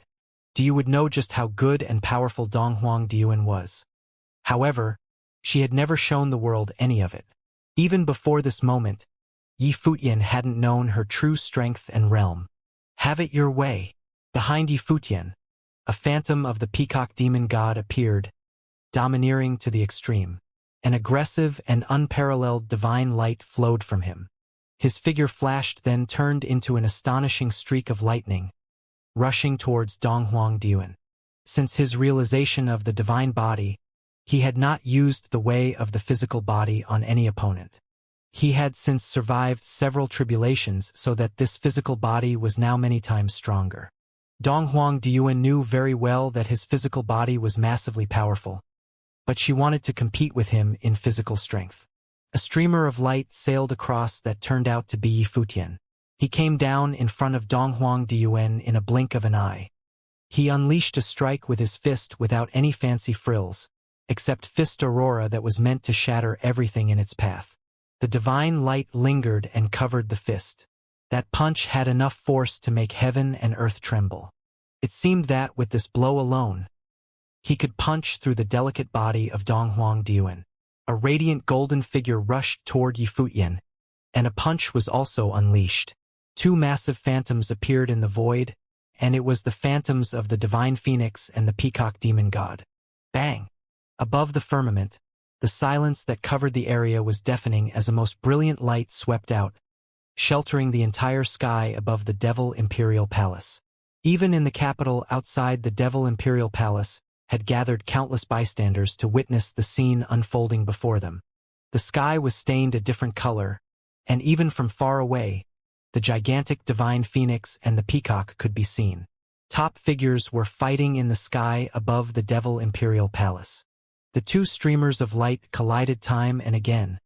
Diyu would know just how good and powerful Donghuang Diyuan was. However, she had never shown the world any of it. Even before this moment, Yi Futian hadn't known her true strength and realm. Have it your way. Behind Yi Futian, a phantom of the peacock demon god appeared, domineering to the extreme. An aggressive and unparalleled divine light flowed from him. His figure flashed, then turned into an astonishing streak of lightning, rushing towards Donghuang Diyuan. Since his realization of the divine body, he had not used the way of the physical body on any opponent. He had since survived several tribulations so that this physical body was now many times stronger. Donghuang Diyuan knew very well that his physical body was massively powerful, but she wanted to compete with him in physical strength. A streamer of light sailed across that turned out to be Yi Futian. He came down in front of Donghuang Diyuan in a blink of an eye. He unleashed a strike with his fist without any fancy frills, except fist aurora that was meant to shatter everything in its path. The divine light lingered and covered the fist. That punch had enough force to make heaven and earth tremble. It seemed that with this blow alone, he could punch through the delicate body of Donghuang Diyuan. A radiant golden figure rushed toward Yi Futian, and a punch was also unleashed. Two massive phantoms appeared in the void, and it was the phantoms of the divine phoenix and the peacock demon god. Bang! Above the firmament, the silence that covered the area was deafening as a most brilliant light swept out, sheltering the entire sky above the Devil Imperial Palace. Even in the capital outside the Devil Imperial Palace had gathered countless bystanders to witness the scene unfolding before them. The sky was stained a different color, and even from far away, the gigantic divine phoenix and the peacock could be seen. Top figures were fighting in the sky above the Devil Imperial Palace. The two streamers of light collided time and again,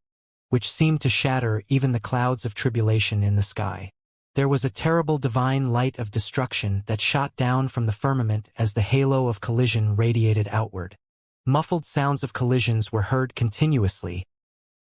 which seemed to shatter even the clouds of tribulation in the sky. There was a terrible divine light of destruction that shot down from the firmament as the halo of collision radiated outward. Muffled sounds of collisions were heard continuously,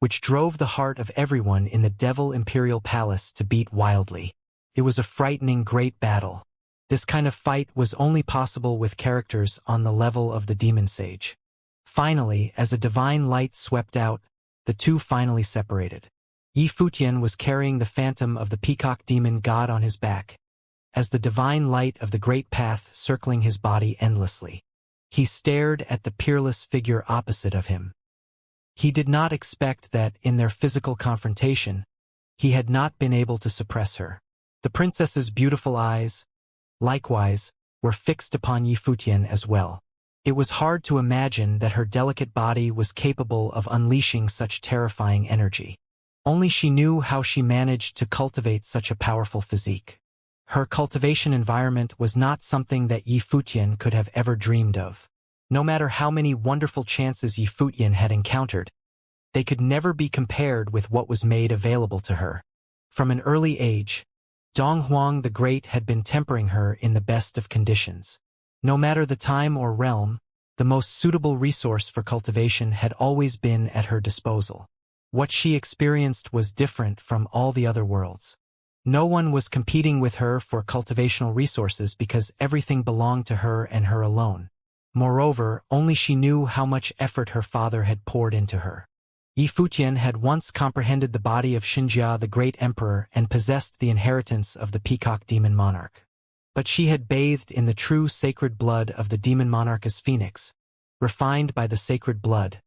which drove the heart of everyone in the Devil Imperial Palace to beat wildly. It was a frightening great battle. This kind of fight was only possible with characters on the level of the demon sage. Finally, as a divine light swept out, the two finally separated. Yi Futian was carrying the phantom of the peacock demon god on his back, as the divine light of the great path circling his body endlessly. He stared at the peerless figure opposite of him. He did not expect that, in their physical confrontation, he had not been able to suppress her. The princess's beautiful eyes, likewise, were fixed upon Yi Futian as well. It was hard to imagine that her delicate body was capable of unleashing such terrifying energy. Only she knew how she managed to cultivate such a powerful physique. Her cultivation environment was not something that Yi Futian could have ever dreamed of. No matter how many wonderful chances Yi Futian had encountered, they could never be compared with what was made available to her. From an early age, Dong Huang the Great had been tempering her in the best of conditions. No matter the time or realm, the most suitable resource for cultivation had always been at her disposal. What she experienced was different from all the other worlds. No one was competing with her for cultivational resources because everything belonged to her and her alone. Moreover, only she knew how much effort her father had poured into her. Yi Futian had once comprehended the body of Xianxia the great emperor and possessed the inheritance of the peacock demon monarch. But she had bathed in the true sacred blood of the demon monarch's phoenix, refined by the sacred blood,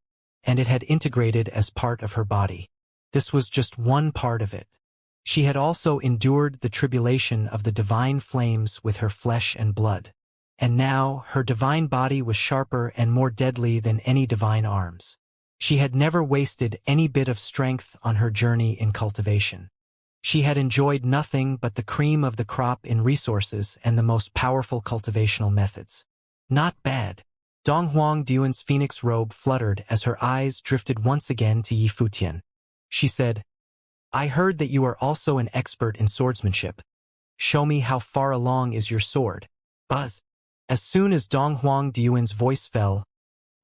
and it had integrated as part of her body. This was just one part of it. She had also endured the tribulation of the divine flames with her flesh and blood. And now, her divine body was sharper and more deadly than any divine arms. She had never wasted any bit of strength on her journey in cultivation. She had enjoyed nothing but the cream of the crop in resources and the most powerful cultivational methods. Not bad. Dong Huang Duan's phoenix robe fluttered as her eyes drifted once again to Yi Futian. She said, "I heard that you are also an expert in swordsmanship. Show me how far along is your sword." Buzz. As soon as Dong Huang Duan's voice fell,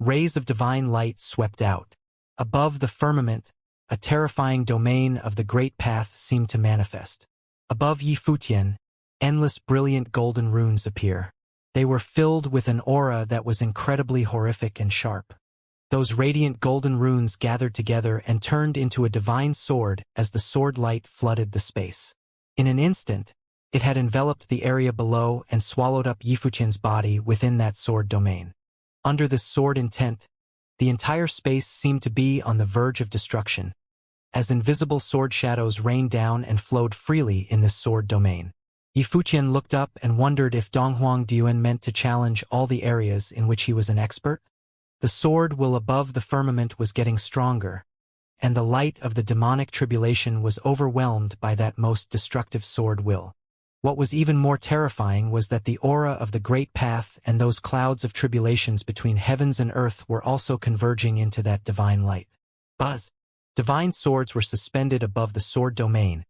rays of divine light swept out. Above the firmament, a terrifying domain of the great path seemed to manifest. Above Yi Futian, endless brilliant golden runes appear. They were filled with an aura that was incredibly horrific and sharp. Those radiant golden runes gathered together and turned into a divine sword as the sword light flooded the space. In an instant, it had enveloped the area below and swallowed up Yi Futian's body within that sword domain. Under this sword intent, the entire space seemed to be on the verge of destruction, as invisible sword shadows rained down and flowed freely in this sword domain. Yi Futian looked up and wondered if Dong Huang Duan meant to challenge all the areas in which he was an expert. The sword will above the firmament was getting stronger, and the light of the demonic tribulation was overwhelmed by that most destructive sword will. What was even more terrifying was that the aura of the great path and those clouds of tribulations between heavens and earth were also converging into that divine light. Buzz. Divine swords were suspended above the sword domain,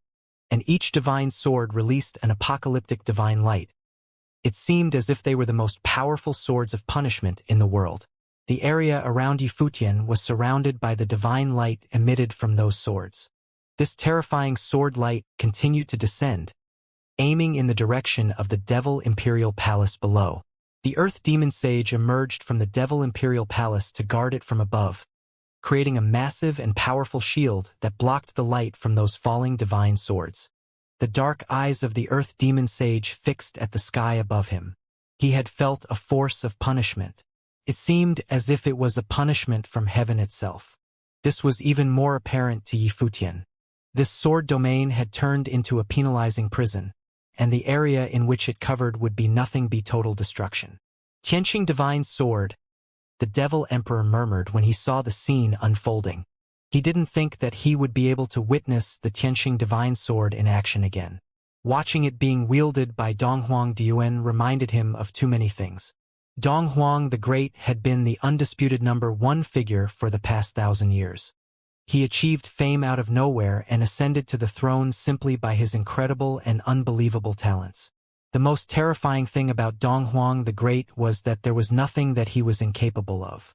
and each divine sword released an apocalyptic divine light. It seemed as if they were the most powerful swords of punishment in the world. The area around Yi Futian was surrounded by the divine light emitted from those swords. This terrifying sword light continued to descend, aiming in the direction of the Devil Imperial Palace below. The Earth Demon Sage emerged from the Devil Imperial Palace to guard it from above, creating a massive and powerful shield that blocked the light from those falling divine swords. The dark eyes of the Earth Demon Sage fixed at the sky above him. He had felt a force of punishment. It seemed as if it was a punishment from heaven itself. This was even more apparent to Yi Futian. This sword domain had turned into a penalizing prison, and the area in which it covered would be nothing but total destruction. Tianqing Divine Sword, the Devil Emperor murmured when he saw the scene unfolding. He didn't think that he would be able to witness the Tianqing Divine Sword in action again. Watching it being wielded by Dong Huang Duan reminded him of too many things. Dong Huang the Great had been the undisputed #1 figure for the past 1,000 years. He achieved fame out of nowhere and ascended to the throne simply by his incredible and unbelievable talents. The most terrifying thing about Dong Huang the Great was that there was nothing that he was incapable of.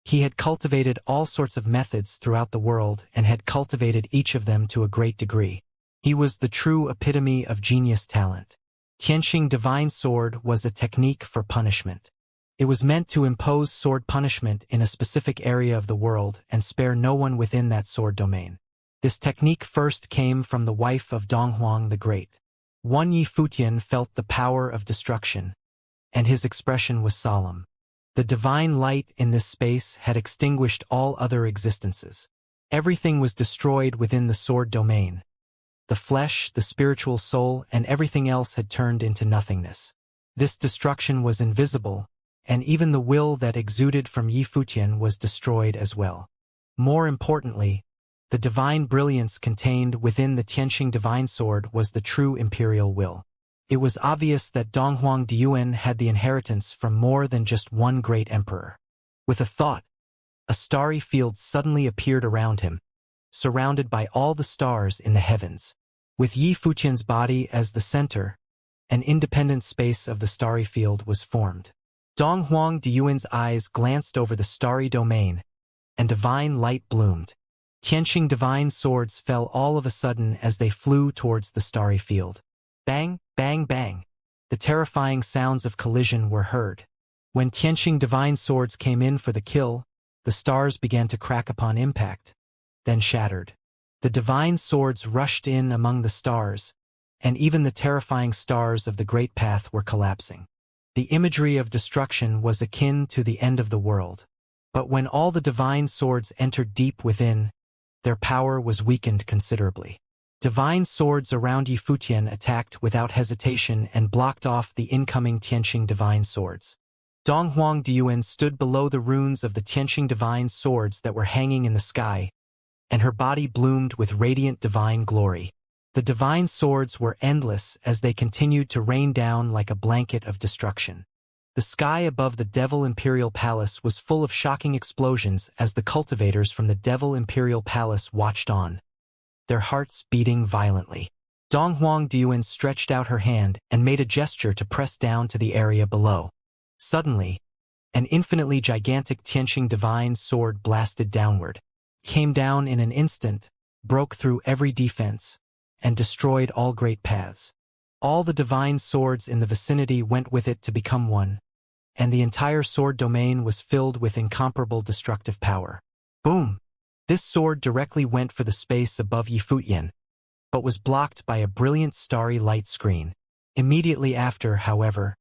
He had cultivated all sorts of methods throughout the world and had cultivated each of them to a great degree. He was the true epitome of genius talent. Tianxing divine sword was a technique for punishment. It was meant to impose sword punishment in a specific area of the world and spare no one within that sword domain. This technique first came from the wife of Donghuang the Great. One Yi Futian felt the power of destruction, and his expression was solemn. The divine light in this space had extinguished all other existences. Everything was destroyed within the sword domain. The flesh, the spiritual soul, and everything else had turned into nothingness. This destruction was invisible, and even the will that exuded from Yi Futian was destroyed as well. More importantly, the divine brilliance contained within the Tianxing divine sword was the true imperial will. It was obvious that Donghuang Diyuan had the inheritance from more than just one great emperor. With a thought, a starry field suddenly appeared around him, surrounded by all the stars in the heavens. With Yi Futian's body as the center, an independent space of the starry field was formed. Donghuang Diyuan's eyes glanced over the starry domain, and divine light bloomed. Tianxing divine swords fell all of a sudden as they flew towards the starry field. Bang, bang, bang. The terrifying sounds of collision were heard. When Tianxing divine swords came in for the kill, the stars began to crack upon impact, then shattered. The divine swords rushed in among the stars, and even the terrifying stars of the Great Path were collapsing. The imagery of destruction was akin to the end of the world. But when all the divine swords entered deep within, their power was weakened considerably. Divine swords around Yi Futian attacked without hesitation and blocked off the incoming Tianxing divine swords. Donghuang Diyuan stood below the runes of the Tianxing divine swords that were hanging in the sky, and her body bloomed with radiant divine glory. The divine swords were endless as they continued to rain down like a blanket of destruction. The sky above the Devil Imperial Palace was full of shocking explosions as the cultivators from the Devil Imperial Palace watched on, their hearts beating violently. Donghuang Diyuan stretched out her hand and made a gesture to press down to the area below. Suddenly, an infinitely gigantic Tianxing divine sword blasted downward, came down in an instant, broke through every defense, and destroyed all great paths. All the divine swords in the vicinity went with it to become one, and the entire sword domain was filled with incomparable destructive power. Boom! This sword directly went for the space above Yi Futian, but was blocked by a brilliant starry light screen. Immediately after, however,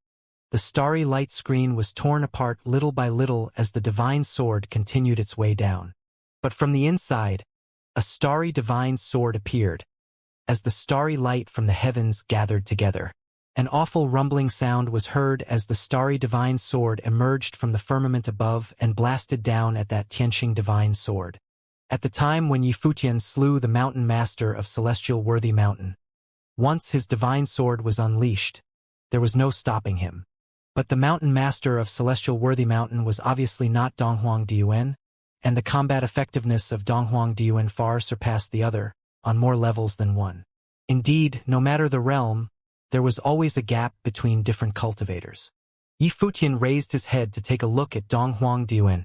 the starry light screen was torn apart little by little as the divine sword continued its way down. But from the inside, a starry divine sword appeared. As the starry light from the heavens gathered together, an awful rumbling sound was heard as the starry divine sword emerged from the firmament above and blasted down at that Tianxing divine sword. At the time when Yi Futian slew the mountain master of Celestial Worthy Mountain, once his divine sword was unleashed, there was no stopping him. But the mountain master of Celestial Worthy Mountain was obviously not Donghuang Diyuan, and the combat effectiveness of Donghuang Diyuan far surpassed the other, on more levels than one. Indeed, no matter the realm, there was always a gap between different cultivators. Yi Futian raised his head to take a look at Donghuang Diyuan.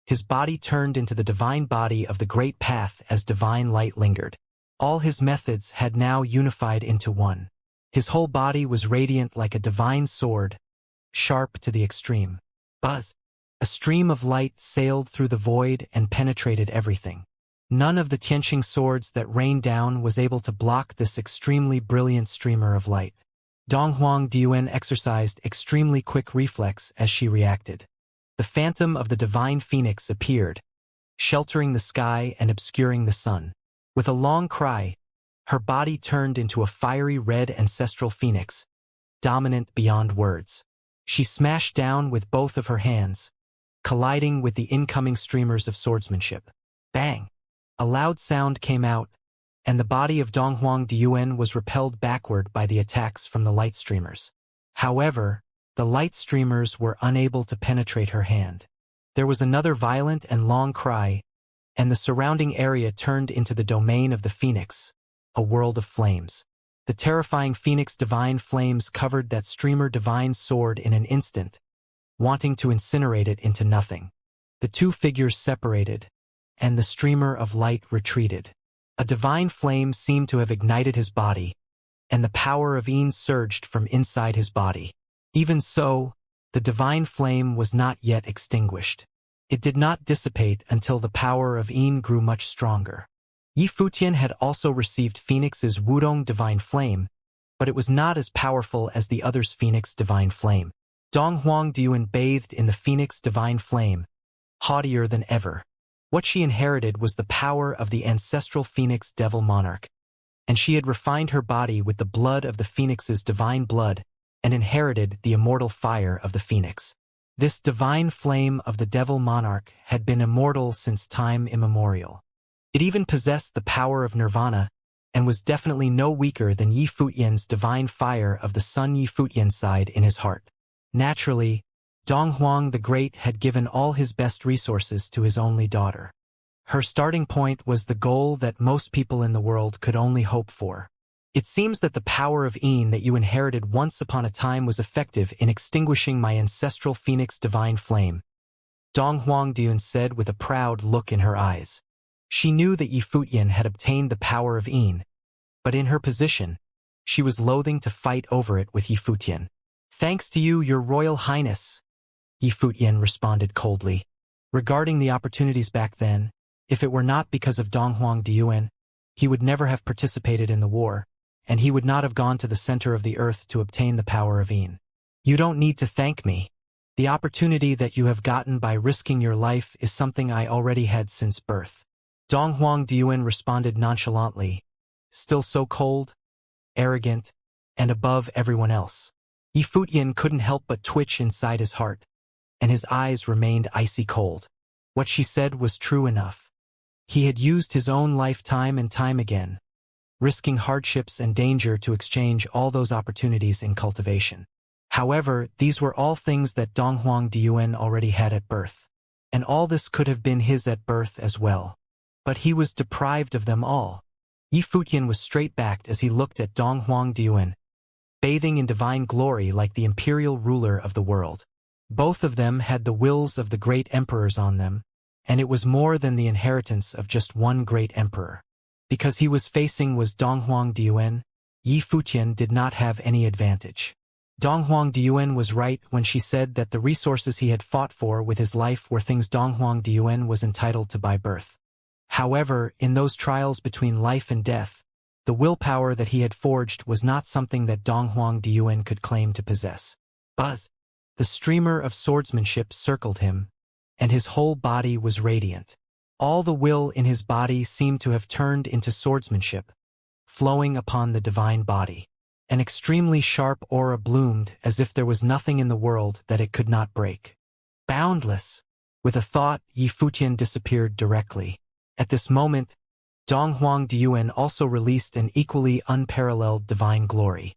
His body turned into the divine body of the Great Path as divine light lingered. All his methods had now unified into one. His whole body was radiant like a divine sword, sharp to the extreme. Buzz! A stream of light sailed through the void and penetrated everything. None of the Tianxing swords that rained down was able to block this extremely brilliant streamer of light. Donghuang Diyuan exercised extremely quick reflex as she reacted. The phantom of the divine phoenix appeared, sheltering the sky and obscuring the sun. With a long cry, her body turned into a fiery red ancestral phoenix, dominant beyond words. She smashed down with both of her hands, colliding with the incoming streamers of swordsmanship. Bang! A loud sound came out, and the body of Donghuang Diyuan was repelled backward by the attacks from the light streamers. However, the light streamers were unable to penetrate her hand. There was another violent and long cry, and the surrounding area turned into the domain of the phoenix, a world of flames. The terrifying phoenix divine flames covered that streamer divine sword in an instant, wanting to incinerate it into nothing. The two figures separated, and the streamer of light retreated. A divine flame seemed to have ignited his body, and the power of Yin surged from inside his body. Even so, the divine flame was not yet extinguished. It did not dissipate until the power of Yin grew much stronger. Yi Futian had also received Phoenix's Wudong divine flame, but it was not as powerful as the other's Phoenix divine flame. Dong Huangdian bathed in the Phoenix divine flame, haughtier than ever. What she inherited was the power of the ancestral Phoenix devil monarch, and she had refined her body with the blood of the Phoenix's divine blood and inherited the immortal fire of the Phoenix. This divine flame of the devil monarch had been immortal since time immemorial. It even possessed the power of nirvana and was definitely no weaker than Yi Futian's divine fire of the sun Yi Futian side in his heart. Naturally, Donghuang the Great had given all his best resources to his only daughter. Her starting point was the goal that most people in the world could only hope for. It seems that the power of Yin that you inherited once upon a time was effective in extinguishing my ancestral Phoenix divine flame, Dong Huangdian said with a proud look in her eyes. She knew that Yi Futian had obtained the power of Yin, but in her position, she was loathing to fight over it with Yi Futian. Thanks to you, your royal highness, Yi Futian responded coldly. Regarding the opportunities back then, if it were not because of Dong Huangdian, he would never have participated in the war, and he would not have gone to the center of the earth to obtain the power of Yin. You don't need to thank me. The opportunity that you have gotten by risking your life is something I already had since birth. Dong Huangdian responded nonchalantly, still so cold, arrogant, and above everyone else. Yi Futian couldn't help but twitch inside his heart, and his eyes remained icy cold. What she said was true enough. He had used his own life time and time again, risking hardships and danger to exchange all those opportunities in cultivation. However, these were all things that Dong Huangdian already had at birth, and all this could have been his at birth as well. But he was deprived of them all. Yi Futian was straight-backed as he looked at Dong Huangdian, bathing in divine glory like the imperial ruler of the world. Both of them had the wills of the great emperors on them, and it was more than the inheritance of just one great emperor. Because he was facing was Dong Huangdian, Yi Futian did not have any advantage. Dong Huangdian was right when she said that the resources he had fought for with his life were things Dong Huangdian was entitled to by birth. However, in those trials between life and death, the willpower that he had forged was not something that Dong Huangdian could claim to possess. Buzz! The streamer of swordsmanship circled him, and his whole body was radiant. All the will in his body seemed to have turned into swordsmanship, flowing upon the divine body. An extremely sharp aura bloomed as if there was nothing in the world that it could not break. Boundless! With a thought, Yi Futian disappeared directly. At this moment, Dong Huangdian also released an equally unparalleled divine glory.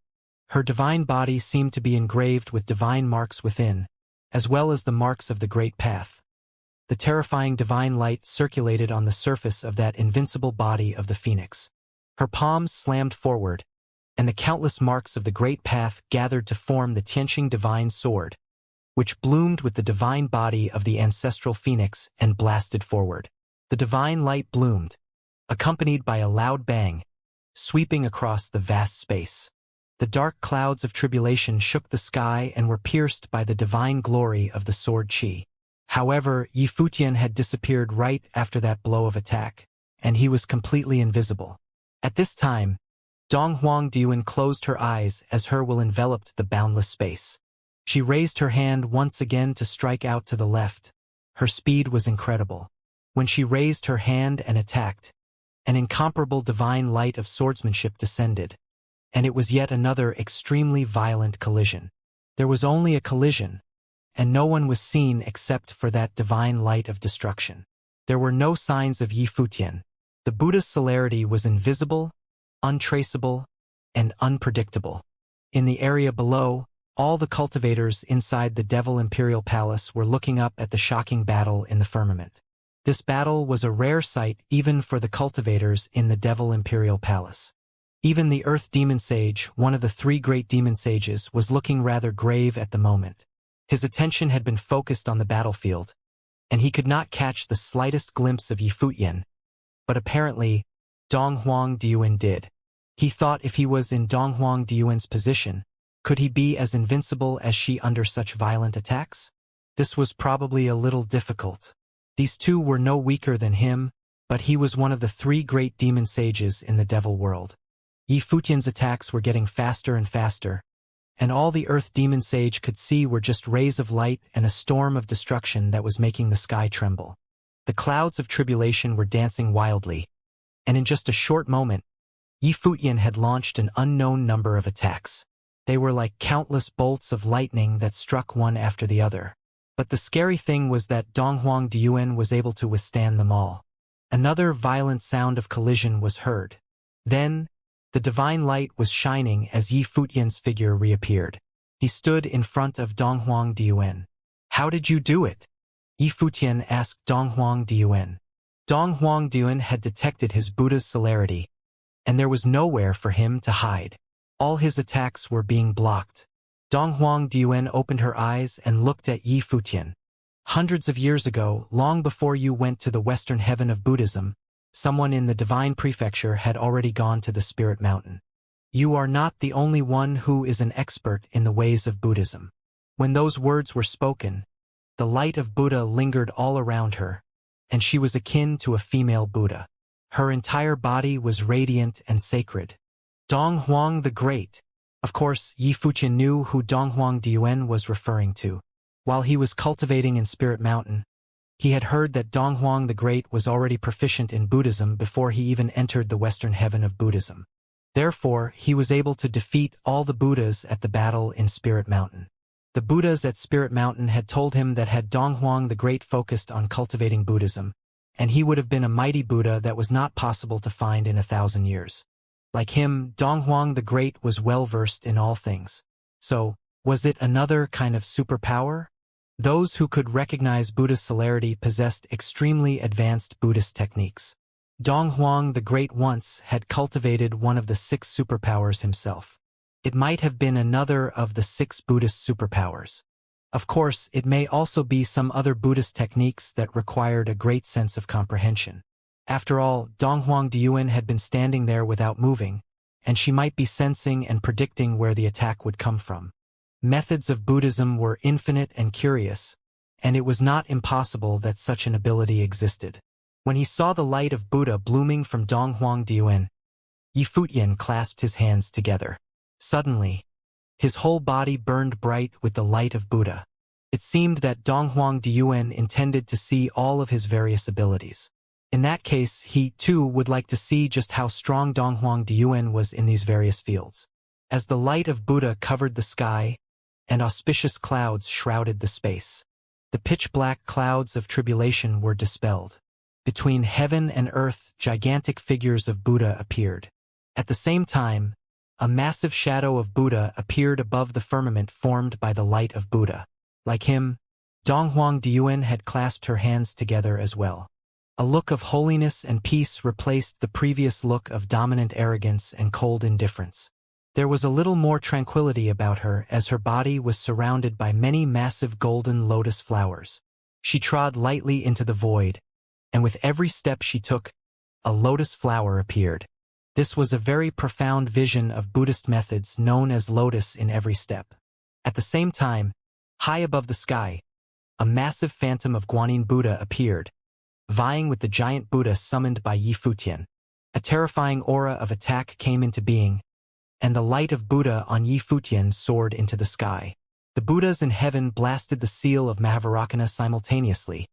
Her divine body seemed to be engraved with divine marks within, as well as the marks of the great path. The terrifying divine light circulated on the surface of that invincible body of the phoenix. Her palms slammed forward, and the countless marks of the great path gathered to form the Tianqing divine sword, which bloomed with the divine body of the ancestral phoenix and blasted forward. The divine light bloomed, accompanied by a loud bang, sweeping across the vast space. The dark clouds of tribulation shook the sky and were pierced by the divine glory of the sword Qi. However, Yi Futian had disappeared right after that blow of attack, and he was completely invisible. At this time, Dong Huangdian closed her eyes as her will enveloped the boundless space. She raised her hand once again to strike out to the left. Her speed was incredible. When she raised her hand and attacked, an incomparable divine light of swordsmanship descended, and it was yet another extremely violent collision. There was only a collision, and no one was seen except for that divine light of destruction. There were no signs of Yi Futian. The Buddha's celerity was invisible, untraceable, and unpredictable. In the area below, all the cultivators inside the Devil Imperial Palace were looking up at the shocking battle in the firmament. This battle was a rare sight even for the cultivators in the Devil Imperial Palace. Even the Earth Demon Sage, one of the three great demon sages, was looking rather grave at the moment. His attention had been focused on the battlefield, and he could not catch the slightest glimpse of Yi Futian, but apparently, Dong Huangdian did. He thought if he was in Donghuang Diyuan's position, could he be as invincible as she under such violent attacks? This was probably a little difficult. These two were no weaker than him, but he was one of the 3 great demon sages in the devil world. Yi Futian's attacks were getting faster and faster, and all the earth demon sage could see were just rays of light and a storm of destruction that was making the sky tremble. The clouds of tribulation were dancing wildly, and in just a short moment, Yi Futian had launched an unknown number of attacks. They were like countless bolts of lightning that struck one after the other. But the scary thing was that Donghuang Diyuan was able to withstand them all. Another violent sound of collision was heard. Then, the divine light was shining as Yi Futian's figure reappeared. He stood in front of Donghuang Diyuan. "How did you do it?" Yi Futian asked Donghuang Diyuan. Donghuang Diyuan had detected his Buddha's celerity, and there was nowhere for him to hide. All his attacks were being blocked. Donghuang Diyuan opened her eyes and looked at Yi Futian. "Hundreds of years ago, long before you went to the western heaven of Buddhism, someone in the divine prefecture had already gone to the spirit mountain. You are not the only one who is an expert in the ways of Buddhism." When those words were spoken, the light of Buddha lingered all around her, and she was akin to a female Buddha. Her entire body was radiant and sacred. Donghuang the Great. Of course, Yi Futian knew who Donghuang Diyuan was referring to. While he was cultivating in Spirit Mountain, he had heard that Donghuang the Great was already proficient in Buddhism before he even entered the western heaven of Buddhism. Therefore, he was able to defeat all the Buddhas at the battle in Spirit Mountain. The Buddhas at Spirit Mountain had told him that had Donghuang the Great focused on cultivating Buddhism, and he would have been a mighty Buddha that was not possible to find in 1,000 years. Like him, Donghuang the Great was well-versed in all things. So, was it another kind of superpower? Those who could recognize Buddha's celerity possessed extremely advanced Buddhist techniques. Donghuang the Great once had cultivated one of the 6 superpowers himself. It might have been another of the 6 Buddhist superpowers. Of course, it may also be some other Buddhist techniques that required a great sense of comprehension. After all, Donghuang Diyuan had been standing there without moving, and she might be sensing and predicting where the attack would come from. Methods of Buddhism were infinite and curious, and it was not impossible that such an ability existed. When he saw the light of Buddha blooming from Donghuang Diyuan, Yi Futian clasped his hands together. Suddenly, his whole body burned bright with the light of Buddha. It seemed that Donghuang Diyuan intended to see all of his various abilities. In that case, he, too, would like to see just how strong Donghuang Diyuan was in these various fields. As the light of Buddha covered the sky, and auspicious clouds shrouded the space, the pitch-black clouds of tribulation were dispelled. Between heaven and earth, gigantic figures of Buddha appeared. At the same time, a massive shadow of Buddha appeared above the firmament formed by the light of Buddha. Like him, Donghuang Diyuan had clasped her hands together as well. A look of holiness and peace replaced the previous look of dominant arrogance and cold indifference. There was a little more tranquility about her as her body was surrounded by many massive golden lotus flowers. She trod lightly into the void, and with every step she took, a lotus flower appeared. This was a very profound vision of Buddhist methods known as lotus in every step. At the same time, high above the sky, a massive phantom of Guanyin Buddha appeared, vying with the giant Buddha summoned by Yi Futian. A terrifying aura of attack came into being, and the light of Buddha on Yi Futian soared into the sky. The Buddhas in heaven blasted the seal of Mahavarakana simultaneously,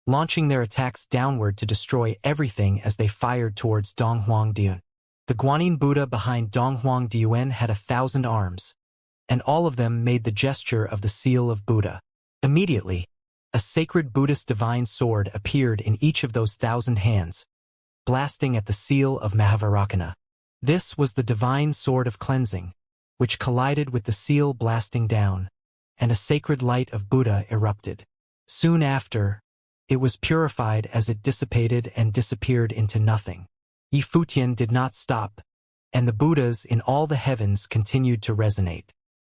launching their attacks downward to destroy everything as they fired towards Donghuang Diyuan. The Guanyin Buddha behind Donghuang Diyuan had 1,000 arms, and all of them made the gesture of the seal of Buddha. Immediately, a sacred Buddhist divine sword appeared in each of those 1,000 hands, blasting at the seal of Mahavarakana. This was the divine sword of cleansing, which collided with the seal blasting down, and a sacred light of Buddha erupted. Soon after, it was purified as it dissipated and disappeared into nothing. Yi Futian did not stop, and the Buddhas in all the heavens continued to resonate.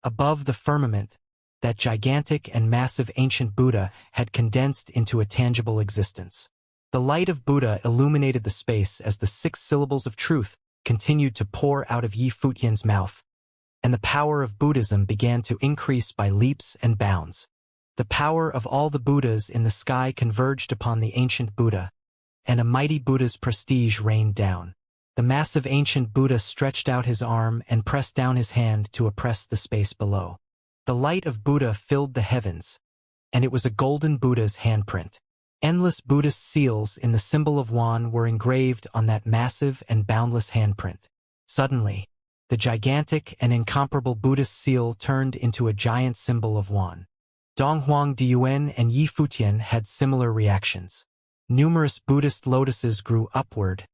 Above the firmament, that gigantic and massive ancient Buddha had condensed into a tangible existence. The light of Buddha illuminated the space as the 6 syllables of truth, continued to pour out of Yi Futian's mouth, and the power of Buddhism began to increase by leaps and bounds. The power of all the Buddhas in the sky converged upon the ancient Buddha, and a mighty Buddha's prestige rained down. The massive ancient Buddha stretched out his arm and pressed down his hand to oppress the space below. The light of Buddha filled the heavens, and it was a golden Buddha's handprint. Endless Buddhist seals in the symbol of Wan were engraved on that massive and boundless handprint. Suddenly, the gigantic and incomparable Buddhist seal turned into a giant symbol of Wan. Donghuang Diyuan and Yi Futian had similar reactions. Numerous Buddhist lotuses grew upward,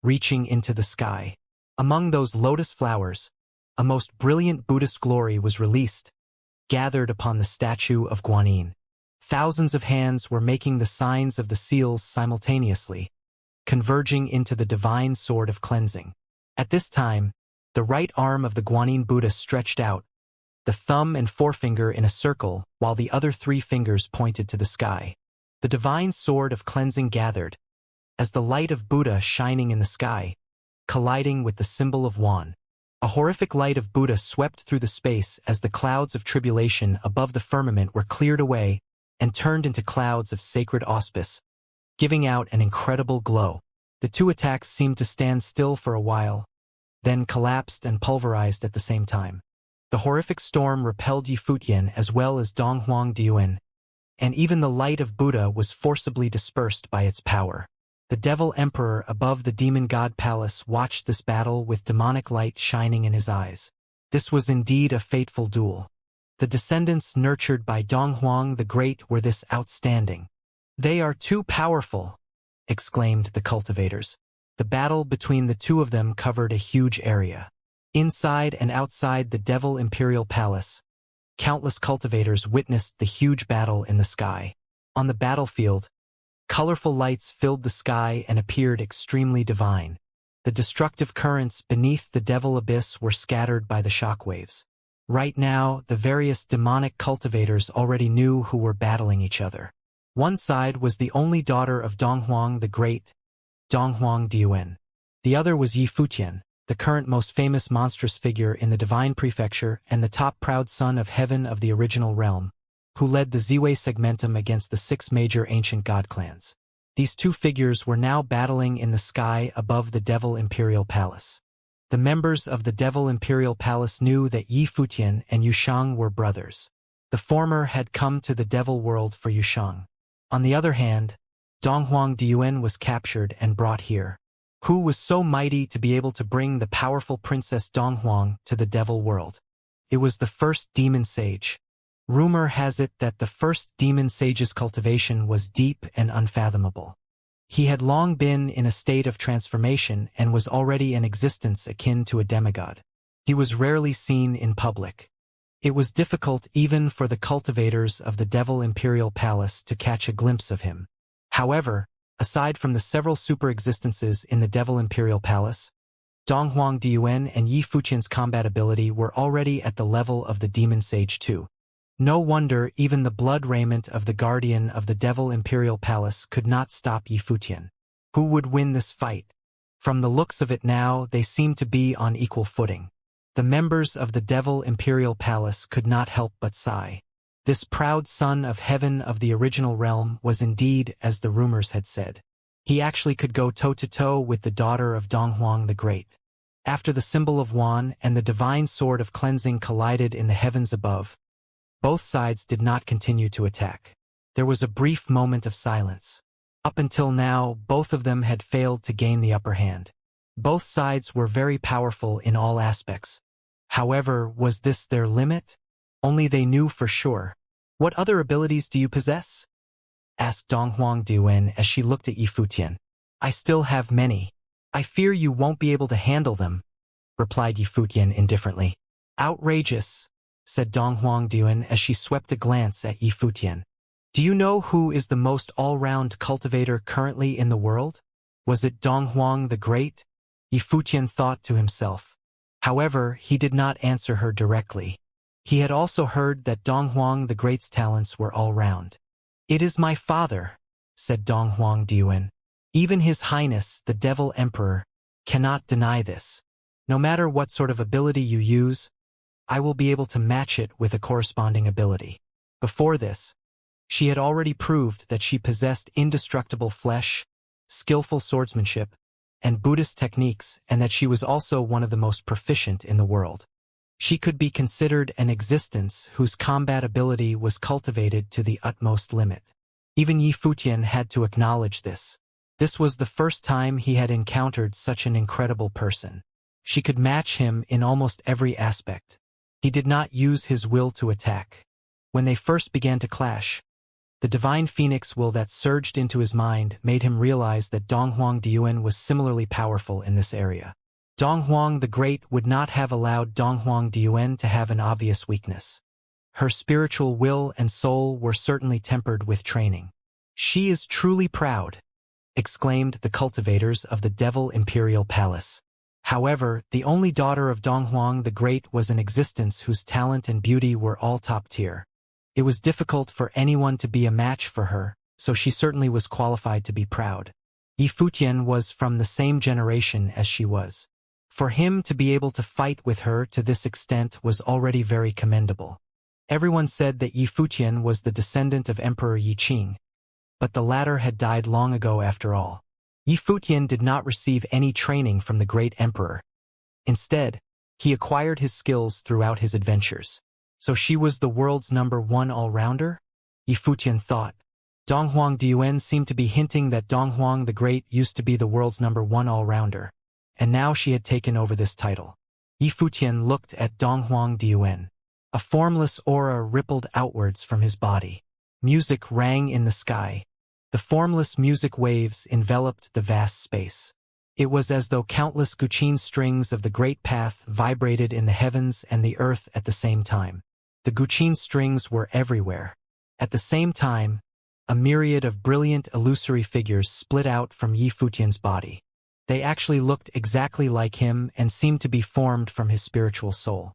reaching into the sky. Among those lotus flowers, a most brilliant Buddhist glory was released, gathered upon the statue of Guanyin. Thousands of hands were making the signs of the seals simultaneously, converging into the divine sword of cleansing. At this time, the right arm of the Guanyin Buddha stretched out, the thumb and forefinger in a circle, while the other 3 fingers pointed to the sky. The divine sword of cleansing gathered, as the light of Buddha shining in the sky, colliding with the symbol of Wan. A horrific light of Buddha swept through the space as the clouds of tribulation above the firmament were cleared away and turned into clouds of sacred auspice, giving out an incredible glow. The 2 attacks seemed to stand still for a while, then collapsed and pulverized at the same time. The horrific storm repelled Yi Futian as well as Donghuang Diyuan, and even the light of Buddha was forcibly dispersed by its power. The Devil Emperor above the Demon God Palace watched this battle with demonic light shining in his eyes. This was indeed a fateful duel. The descendants nurtured by Donghuang the Great were this outstanding. "They are too powerful," exclaimed the cultivators. The battle between the 2 of them covered a huge area. Inside and outside the Devil Imperial Palace, countless cultivators witnessed the huge battle in the sky. On the battlefield, colorful lights filled the sky and appeared extremely divine. The destructive currents beneath the Devil Abyss were scattered by the shockwaves. Right now, the various demonic cultivators already knew who were battling each other. One side was the only daughter of Donghuang the Great, Donghuang Diyuan. The other was Yi Futian, the current most famous monstrous figure in the divine prefecture and the top proud son of heaven of the original realm, who led the Ziwei segmentum against the 6 major ancient god clans. These 2 figures were now battling in the sky above the Devil Imperial Palace. The members of the Devil Imperial Palace knew that Yi Futian and Yushang were brothers. The former had come to the Devil world for Yushang. On the other hand, Donghuang Diyuan was captured and brought here. Who was so mighty to be able to bring the powerful Princess Donghuang to the Devil world? It was the first demon sage. Rumor has it that the first demon sage's cultivation was deep and unfathomable. He had long been in a state of transformation and was already an existence akin to a demigod. He was rarely seen in public. It was difficult even for the cultivators of the Devil Imperial Palace to catch a glimpse of him. However, aside from the several super-existences in the Devil Imperial Palace, Donghuang Diyuan and Yi Futian's combat ability were already at the level of the Demon Sage too. No wonder even the blood raiment of the guardian of the Devil Imperial Palace could not stop Yi Futian. Who would win this fight? From the looks of it now, they seemed to be on equal footing. The members of the Devil Imperial Palace could not help but sigh. This proud son of heaven of the original realm was indeed as the rumors had said. He actually could go toe-to-toe with the daughter of Donghuang the Great. After the symbol of Wan and the divine sword of cleansing collided in the heavens above, both sides did not continue to attack. There was a brief moment of silence. Up until now, both of them had failed to gain the upper hand. Both sides were very powerful in all aspects. However, was this their limit? Only they knew for sure. "What other abilities do you possess?" asked Donghuang Diyuan as she looked at Yi Futian. "I still have many. I fear you won't be able to handle them," replied Yi Futian indifferently. "Outrageous," said Donghuang Diyuan as she swept a glance at Yi Futian. "Do you know who is the most all-round cultivator currently in the world? Was it Donghuang the Great?" Yi Futian thought to himself. However, he did not answer her directly. He had also heard that Donghuang the Great's talents were all-round. "It is my father," said Donghuang Diyuan. "Even His Highness, the Devil Emperor, cannot deny this. No matter what sort of ability you use, I will be able to match it with a corresponding ability. Before this, she had already proved that she possessed indestructible flesh, skillful swordsmanship, and Buddhist techniques, and that she was also one of the most proficient in the world. She could be considered an existence whose combat ability was cultivated to the utmost limit. Even Yi Futian had to acknowledge this. This was the first time he had encountered such an incredible person. She could match him in almost every aspect. He did not use his will to attack. When they first began to clash, the divine phoenix will that surged into his mind made him realize that Donghuang Diuan was similarly powerful in this area. Donghuang the Great would not have allowed Donghuang Diuan to have an obvious weakness. Her spiritual will and soul were certainly tempered with training. "She is truly proud," exclaimed the cultivators of the Devil Imperial Palace. However, the only daughter of Donghuang the Great was an existence whose talent and beauty were all top tier. It was difficult for anyone to be a match for her, so she certainly was qualified to be proud. Yi Futian was from the same generation as she was. For him to be able to fight with her to this extent was already very commendable. Everyone said that Yi Futian was the descendant of Emperor Yi Qing, but the latter had died long ago after all. Yi Futian did not receive any training from the great emperor. Instead, he acquired his skills throughout his adventures. So she was the world's #1 all-rounder? Yi Futian thought. Donghuang Diuan seemed to be hinting that Donghuang the Great used to be the world's #1 all-rounder, and now she had taken over this title. Yi Futian looked at Donghuang Diuan. A formless aura rippled outwards from his body. Music rang in the sky. The formless music waves enveloped the vast space. It was as though countless Guqin strings of the Great Path vibrated in the heavens and the earth at the same time. The Guqin strings were everywhere. At the same time, a myriad of brilliant illusory figures split out from Yi Futian's body. They actually looked exactly like him and seemed to be formed from his spiritual soul.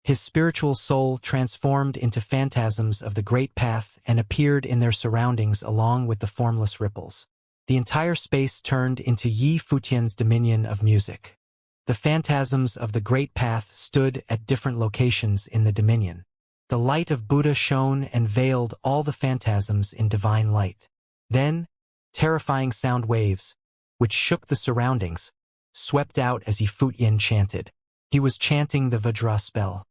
His spiritual soul transformed into phantasms of the Great Path and appeared in their surroundings along with the formless ripples. The entire space turned into Yi Futian's dominion of music. The phantasms of the Great Path stood at different locations in the dominion. The light of Buddha shone and veiled all the phantasms in divine light. Then, terrifying sound waves, which shook the surroundings, swept out as Yi Futian chanted. He was chanting the Vajra spell.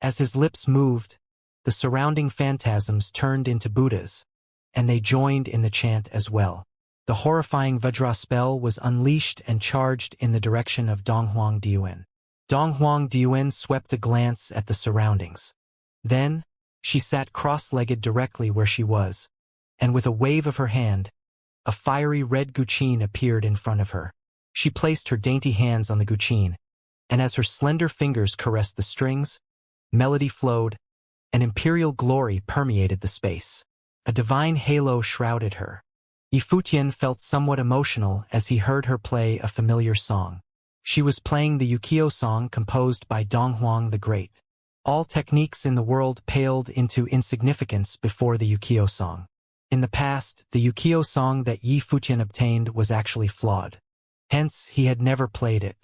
As his lips moved, the surrounding phantasms turned into Buddhas, and they joined in the chant as well. The horrifying Vajra spell was unleashed and charged in the direction of Donghuang Diuan. Donghuang Diuan swept a glance at the surroundings. Then, she sat cross-legged directly where she was, and with a wave of her hand, a fiery red Guqin appeared in front of her. She placed her dainty hands on the Guqin, and as her slender fingers caressed the strings, melody flowed, and imperial glory permeated the space. A divine halo shrouded her. Yi Futian felt somewhat emotional as he heard her play a familiar song. She was playing the Yukio song composed by Donghuang the Great. All techniques in the world paled into insignificance before the Yukio song. In the past, the Yukio song that Yi Futian obtained was actually flawed. Hence, he had never played it.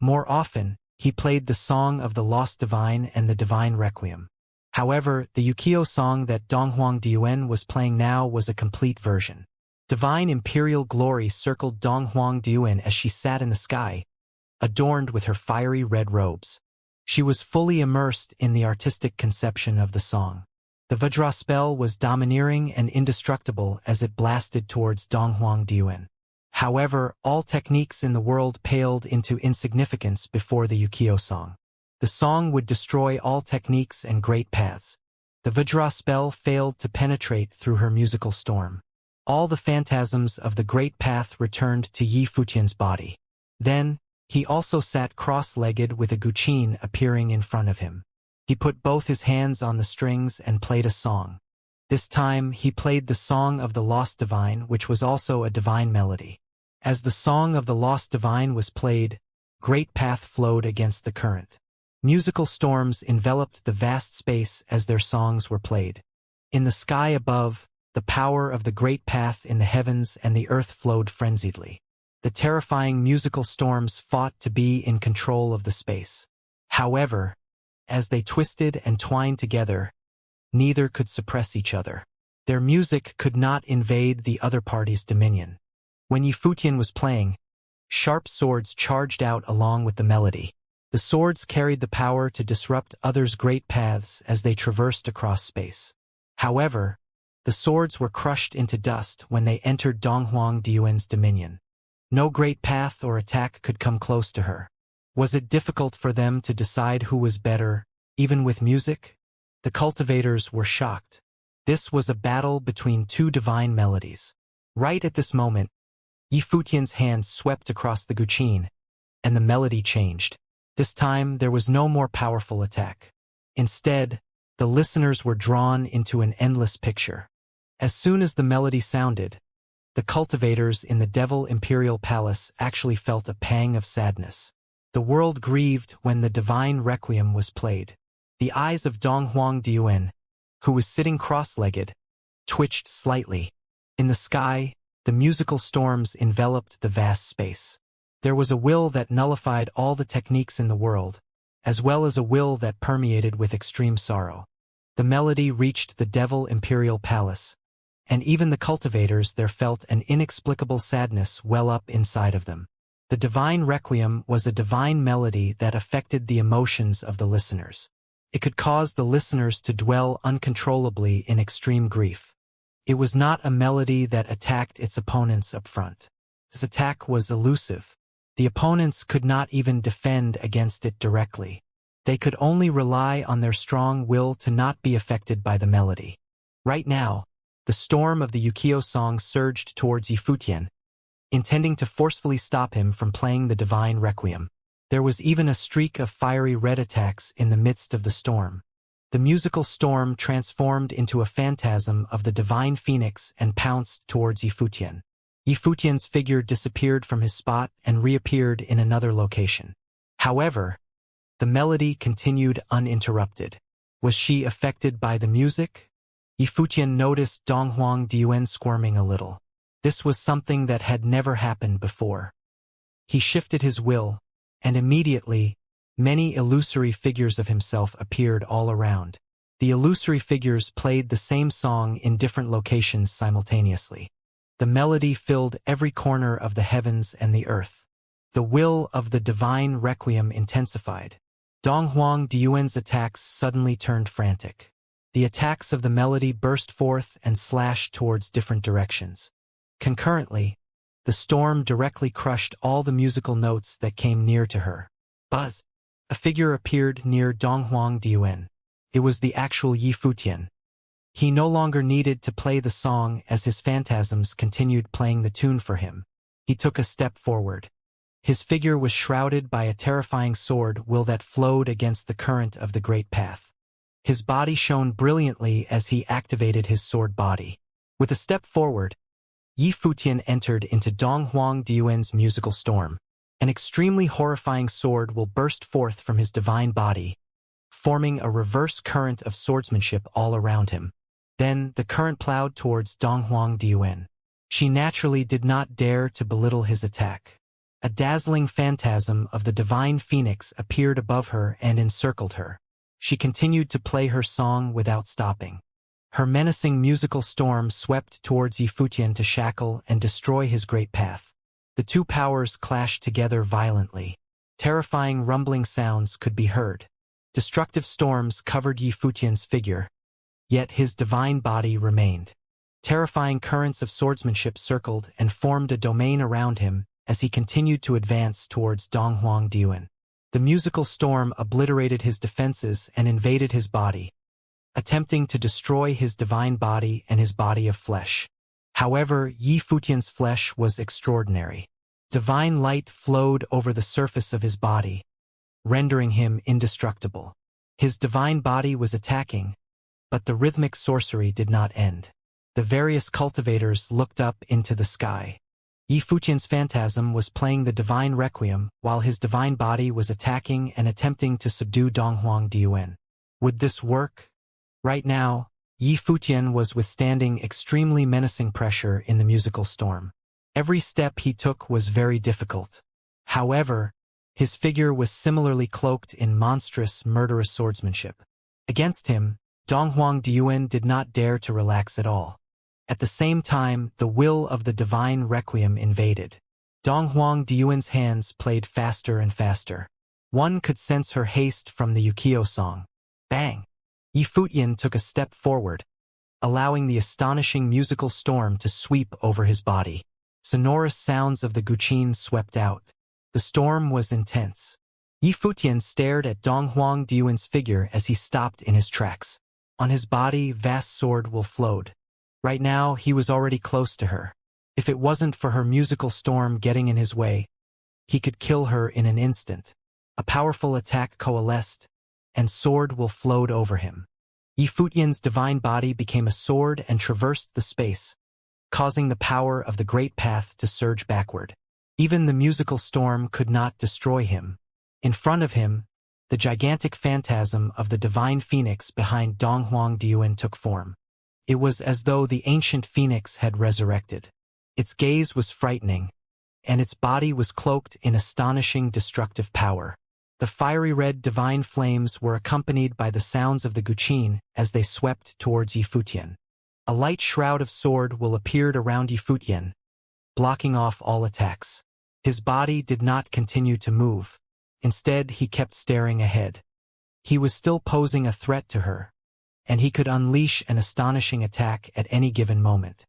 More often, he played the Song of the Lost Divine and the Divine Requiem. However, the Yukio song that Donghuang Diuan was playing now was a complete version. Divine imperial glory circled Donghuang Diuan as she sat in the sky, adorned with her fiery red robes. She was fully immersed in the artistic conception of the song. The Vajra spell was domineering and indestructible as it blasted towards Donghuang Diuan. However, all techniques in the world paled into insignificance before the Yukio song. The song would destroy all techniques and great paths. The Vajra spell failed to penetrate through her musical storm. All the phantasms of the Great Path returned to Yi Futian's body. Then, he also sat cross-legged with a Guqin appearing in front of him. He put both his hands on the strings and played a song. This time, he played the Song of the Lost Divine, which was also a divine melody. As the Song of the Lost Divine was played, Great Path flowed against the current. Musical storms enveloped the vast space as their songs were played. In the sky above, the power of the Great Path in the heavens and the earth flowed frenziedly. The terrifying musical storms fought to be in control of the space. However, as they twisted and twined together, neither could suppress each other. Their music could not invade the other party's dominion. When Yifutian was playing, sharp swords charged out along with the melody. The swords carried the power to disrupt others' great paths as they traversed across space. However, the swords were crushed into dust when they entered Donghuang Diuan's dominion. No great path or attack could come close to her. Was it difficult for them to decide who was better, even with music? The cultivators were shocked. This was a battle between two divine melodies. Right at this moment, Yifutian's hands swept across the guqin, and the melody changed. This time, there was no more powerful attack. Instead, the listeners were drawn into an endless picture. As soon as the melody sounded, the cultivators in the Devil Imperial Palace actually felt a pang of sadness. The world grieved when the divine requiem was played. The eyes of Donghuang Diuan, who was sitting cross-legged, twitched slightly. In the sky, the musical storms enveloped the vast space. There was a will that nullified all the techniques in the world, as well as a will that permeated with extreme sorrow. The melody reached the Devil Imperial Palace, and even the cultivators there felt an inexplicable sadness well up inside of them. The divine requiem was a divine melody that affected the emotions of the listeners. It could cause the listeners to dwell uncontrollably in extreme grief. It was not a melody that attacked its opponents up front. This attack was elusive. The opponents could not even defend against it directly. They could only rely on their strong will to not be affected by the melody. Right now, the storm of the Yukio song surged towards Yifutian, intending to forcefully stop him from playing the divine requiem. There was even a streak of fiery red attacks in the midst of the storm. The musical storm transformed into a phantasm of the divine phoenix and pounced towards Yifutian. Yifutian's figure disappeared from his spot and reappeared in another location. However, the melody continued uninterrupted. Was she affected by the music? Yifutian noticed Donghuang Diuan squirming a little. This was something that had never happened before. He shifted his will, and immediately, many illusory figures of himself appeared all around. The illusory figures played the same song in different locations simultaneously. The melody filled every corner of the heavens and the earth. The will of the divine requiem intensified. Donghuang Diuan's attacks suddenly turned frantic. The attacks of the melody burst forth and slashed towards different directions. Concurrently, the storm directly crushed all the musical notes that came near to her. Buzz! A figure appeared near Donghuang Diuan. It was the actual Yifutian. He no longer needed to play the song as his phantasms continued playing the tune for him. He took a step forward. His figure was shrouded by a terrifying sword will that flowed against the current of the great path. His body shone brilliantly as he activated his sword body. With a step forward, Yifutian entered into Donghuang Diuan's musical storm. An extremely horrifying sword will burst forth from his divine body, forming a reverse current of swordsmanship all around him. Then the current plowed towards Donghuang Diuan. She naturally did not dare to belittle his attack. A dazzling phantasm of the divine phoenix appeared above her and encircled her. She continued to play her song without stopping. Her menacing musical storm swept towards Yifutian to shackle and destroy his great path. The two powers clashed together violently. Terrifying rumbling sounds could be heard. Destructive storms covered Yifutian's figure, yet his divine body remained. Terrifying currents of swordsmanship circled and formed a domain around him as he continued to advance towards Donghuang Diuan. The musical storm obliterated his defenses and invaded his body, attempting to destroy his divine body and his body of flesh. However, Yifutian's flesh was extraordinary. Divine light flowed over the surface of his body, rendering him indestructible. His divine body was attacking, but the rhythmic sorcery did not end. The various cultivators looked up into the sky. Yifutian's phantasm was playing the divine requiem while his divine body was attacking and attempting to subdue Donghuang Diuan. Would this work? Right now, Yifutian was withstanding extremely menacing pressure in the musical storm. Every step he took was very difficult. However, his figure was similarly cloaked in monstrous, murderous swordsmanship. Against him, Donghuang Diyuan did not dare to relax at all. At the same time, the will of the divine requiem invaded. Donghuang Diyuan's hands played faster and faster. One could sense her haste from the Yukio song. Bang! Yifutian took a step forward, allowing the astonishing musical storm to sweep over his body. Sonorous sounds of the guqin swept out. The storm was intense. Yifutian stared at Donghuang Diyuan's figure as he stopped in his tracks. On his body, vast sword will flowed. Right now, he was already close to her. If it wasn't for her musical storm getting in his way, he could kill her in an instant. A powerful attack coalesced, and sword will flowed over him. Yifutian's divine body became a sword and traversed the space, causing the power of the great path to surge backward. Even the musical storm could not destroy him. In front of him, the gigantic phantasm of the divine phoenix behind Donghuang Diyuan took form. It was as though the ancient phoenix had resurrected. Its gaze was frightening, and its body was cloaked in astonishing destructive power. The fiery red divine flames were accompanied by the sounds of the guqin as they swept towards Yifutian. A light shroud of sword will appeared around Yifutian, blocking off all attacks. His body did not continue to move. Instead, he kept staring ahead. He was still posing a threat to her, and he could unleash an astonishing attack at any given moment.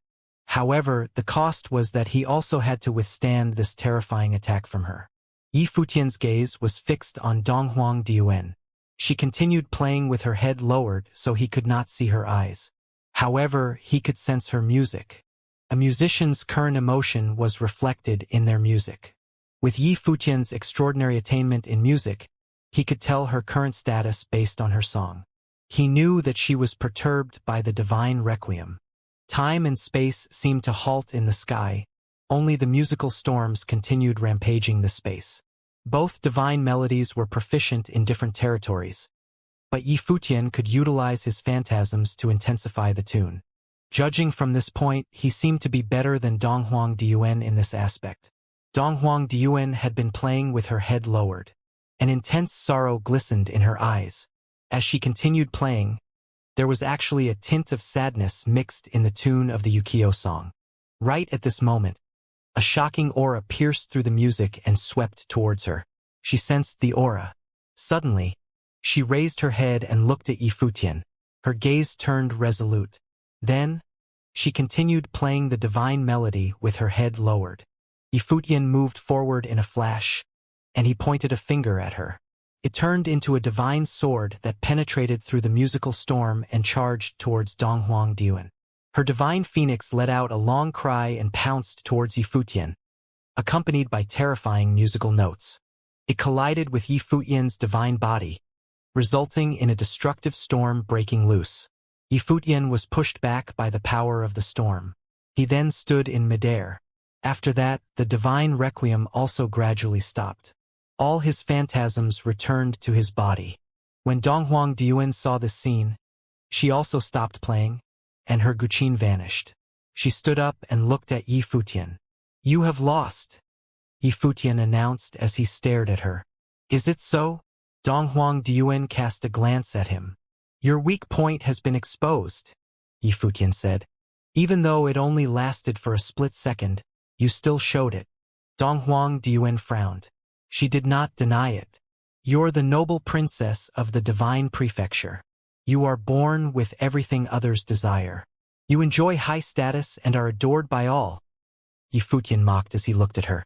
However, the cost was that he also had to withstand this terrifying attack from her. Yifutian's gaze was fixed on Donghuang Diyuan. She continued playing with her head lowered so he could not see her eyes. However, he could sense her music. A musician's current emotion was reflected in their music. With Yifutian's extraordinary attainment in music, he could tell her current status based on her song. He knew that she was perturbed by the divine requiem. Time and space seemed to halt in the sky. Only the musical storms continued rampaging the space. Both divine melodies were proficient in different territories, but Yifutian could utilize his phantasms to intensify the tune. Judging from this point, he seemed to be better than Donghuang Diyuan in this aspect. Donghuang Diyuan had been playing with her head lowered. An intense sorrow glistened in her eyes. As she continued playing, there was actually a tint of sadness mixed in the tune of the Yukio song. Right at this moment, a shocking aura pierced through the music and swept towards her. She sensed the aura. Suddenly, she raised her head and looked at Yifutian. Her gaze turned resolute. Then, she continued playing the divine melody with her head lowered. Yifutian moved forward in a flash, and he pointed a finger at her. It turned into a divine sword that penetrated through the musical storm and charged towards Donghuang Diyuan. Her divine phoenix let out a long cry and pounced towards Yifutian, accompanied by terrifying musical notes. It collided with Yifutian's divine body, resulting in a destructive storm breaking loose. Yifutian was pushed back by the power of the storm. He then stood in midair. After that, the divine requiem also gradually stopped. All his phantasms returned to his body. When Donghuang Diyuan saw this scene, she also stopped playing, and her guqin vanished. She stood up and looked at Yifutian. "You have lost," Yifutian announced as he stared at her. "Is it so?" Donghuang Diyuan cast a glance at him. "Your weak point has been exposed," Yifutian said. "Even though it only lasted for a split second, you still showed it." Donghuang Diyuan frowned. She did not deny it. "You're the noble princess of the divine prefecture. You are born with everything others desire. You enjoy high status and are adored by all," Yifutian mocked as he looked at her.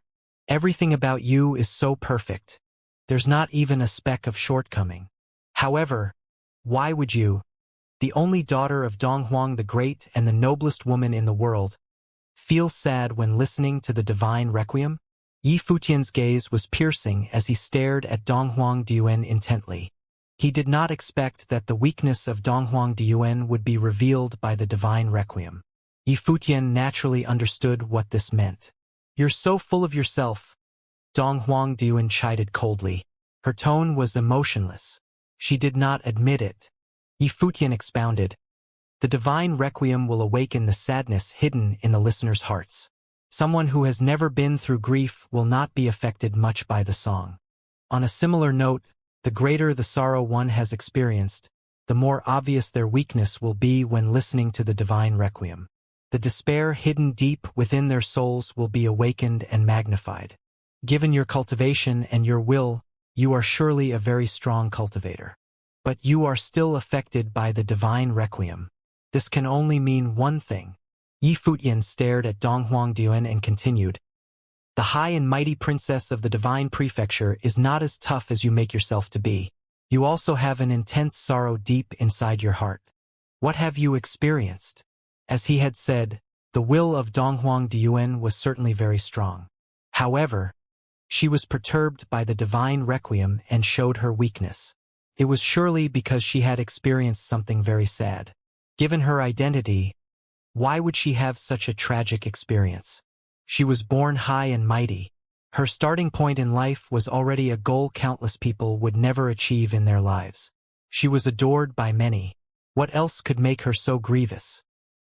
"Everything about you is so perfect. There's not even a speck of shortcoming. However, why would you, the only daughter of Donghuang the Great and the noblest woman in the world, feel sad when listening to the divine requiem?" Yifutian's gaze was piercing as he stared at Donghuang Diyuan intently. He did not expect that the weakness of Donghuang Diyuan would be revealed by the divine requiem. Yifutian naturally understood what this meant. "You're so full of yourself," Donghuang Diyuan chided coldly. Her tone was emotionless. She did not admit it. Yifutian expounded, "The divine requiem will awaken the sadness hidden in the listeners' hearts. Someone who has never been through grief will not be affected much by the song. On a similar note, the greater the sorrow one has experienced, the more obvious their weakness will be when listening to the divine requiem. The despair hidden deep within their souls will be awakened and magnified. Given your cultivation and your will, you are surely a very strong cultivator. But you are still affected by the divine requiem. This can only mean one thing. Yi Futian stared at Dong Huangdian and continued, "The high and mighty princess of the divine prefecture is not as tough as you make yourself to be. You also have an intense sorrow deep inside your heart. What have you experienced?" As he had said, the will of Dong Huangdian was certainly very strong. However, she was perturbed by the divine requiem and showed her weakness. It was surely because she had experienced something very sad. Given her identity, why would she have such a tragic experience? She was born high and mighty. Her starting point in life was already a goal countless people would never achieve in their lives. She was adored by many. What else could make her so grievous?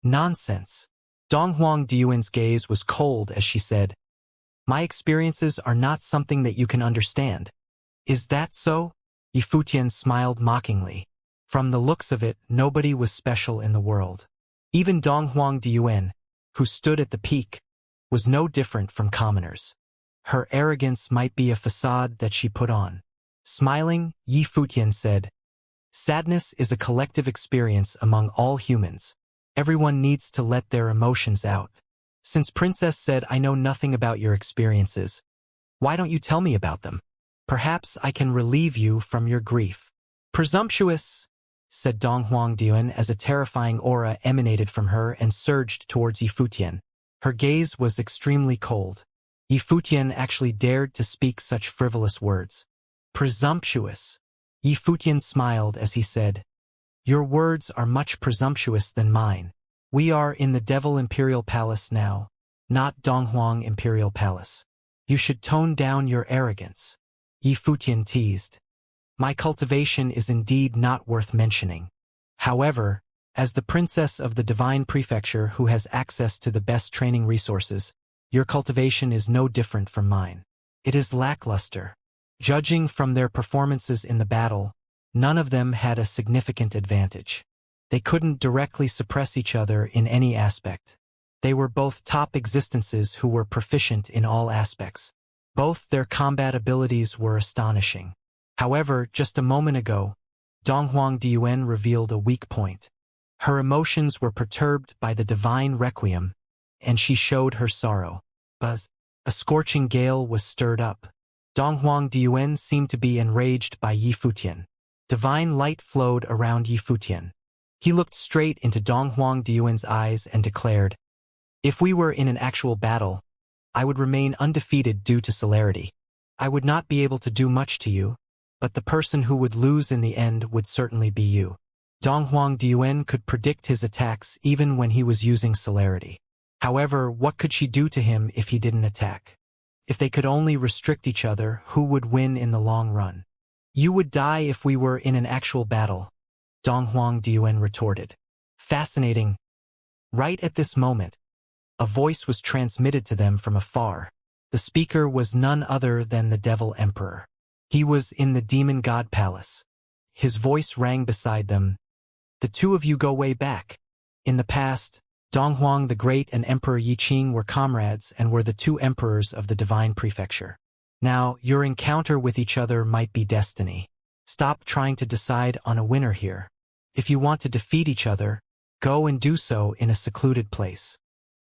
Nonsense. Dong Huangdian's gaze was cold as she said, "My experiences are not something that you can understand." "Is that so?" Yi Futian smiled mockingly. From the looks of it, nobody was special in the world. Even Dong Huangdian, who stood at the peak, was no different from commoners. Her arrogance might be a facade that she put on. Smiling, Yi Futian said, "Sadness is a collective experience among all humans. Everyone needs to let their emotions out. Since Princess said I know nothing about your experiences, why don't you tell me about them? Perhaps I can relieve you from your grief." "Presumptuous," said Dong Huangdian as a terrifying aura emanated from her and surged towards Yi Futian. Her gaze was extremely cold. Yi Futian actually dared to speak such frivolous words. "Presumptuous." Yi Futian smiled as he said, "Your words are much presumptuous than mine. We are in the Devil Imperial Palace now, not Donghuang Imperial Palace. You should tone down your arrogance." Yi Futian teased. "My cultivation is indeed not worth mentioning. However, as the princess of the divine prefecture who has access to the best training resources, your cultivation is no different from mine. It is lackluster. Judging from their performances in the battle, none of them had a significant advantage. They couldn't directly suppress each other in any aspect. They were both top existences who were proficient in all aspects. Both their combat abilities were astonishing. However, just a moment ago, Dong Huangdian revealed a weak point. Her emotions were perturbed by the divine requiem, and she showed her sorrow. Buzz. A scorching gale was stirred up. Dong Huangdian seemed to be enraged by Yi Futian. Divine light flowed around Yi Futian. He looked straight into Dong Huangdian's eyes and declared, "If we were in an actual battle, I would remain undefeated due to celerity. I would not be able to do much to you, but the person who would lose in the end would certainly be you." Dong Huangdian could predict his attacks even when he was using celerity. However, what could she do to him if he didn't attack? If they could only restrict each other, who would win in the long run? "You would die if we were in an actual battle," Dong Huangdian retorted. Fascinating. Right at this moment, a voice was transmitted to them from afar. The speaker was none other than the Devil Emperor. He was in the Demon God Palace. His voice rang beside them. "The two of you go way back. In the past, Donghuang the Great and Emperor Yiqing were comrades and were the two emperors of the divine prefecture. Now, your encounter with each other might be destiny. Stop trying to decide on a winner here. If you want to defeat each other, go and do so in a secluded place.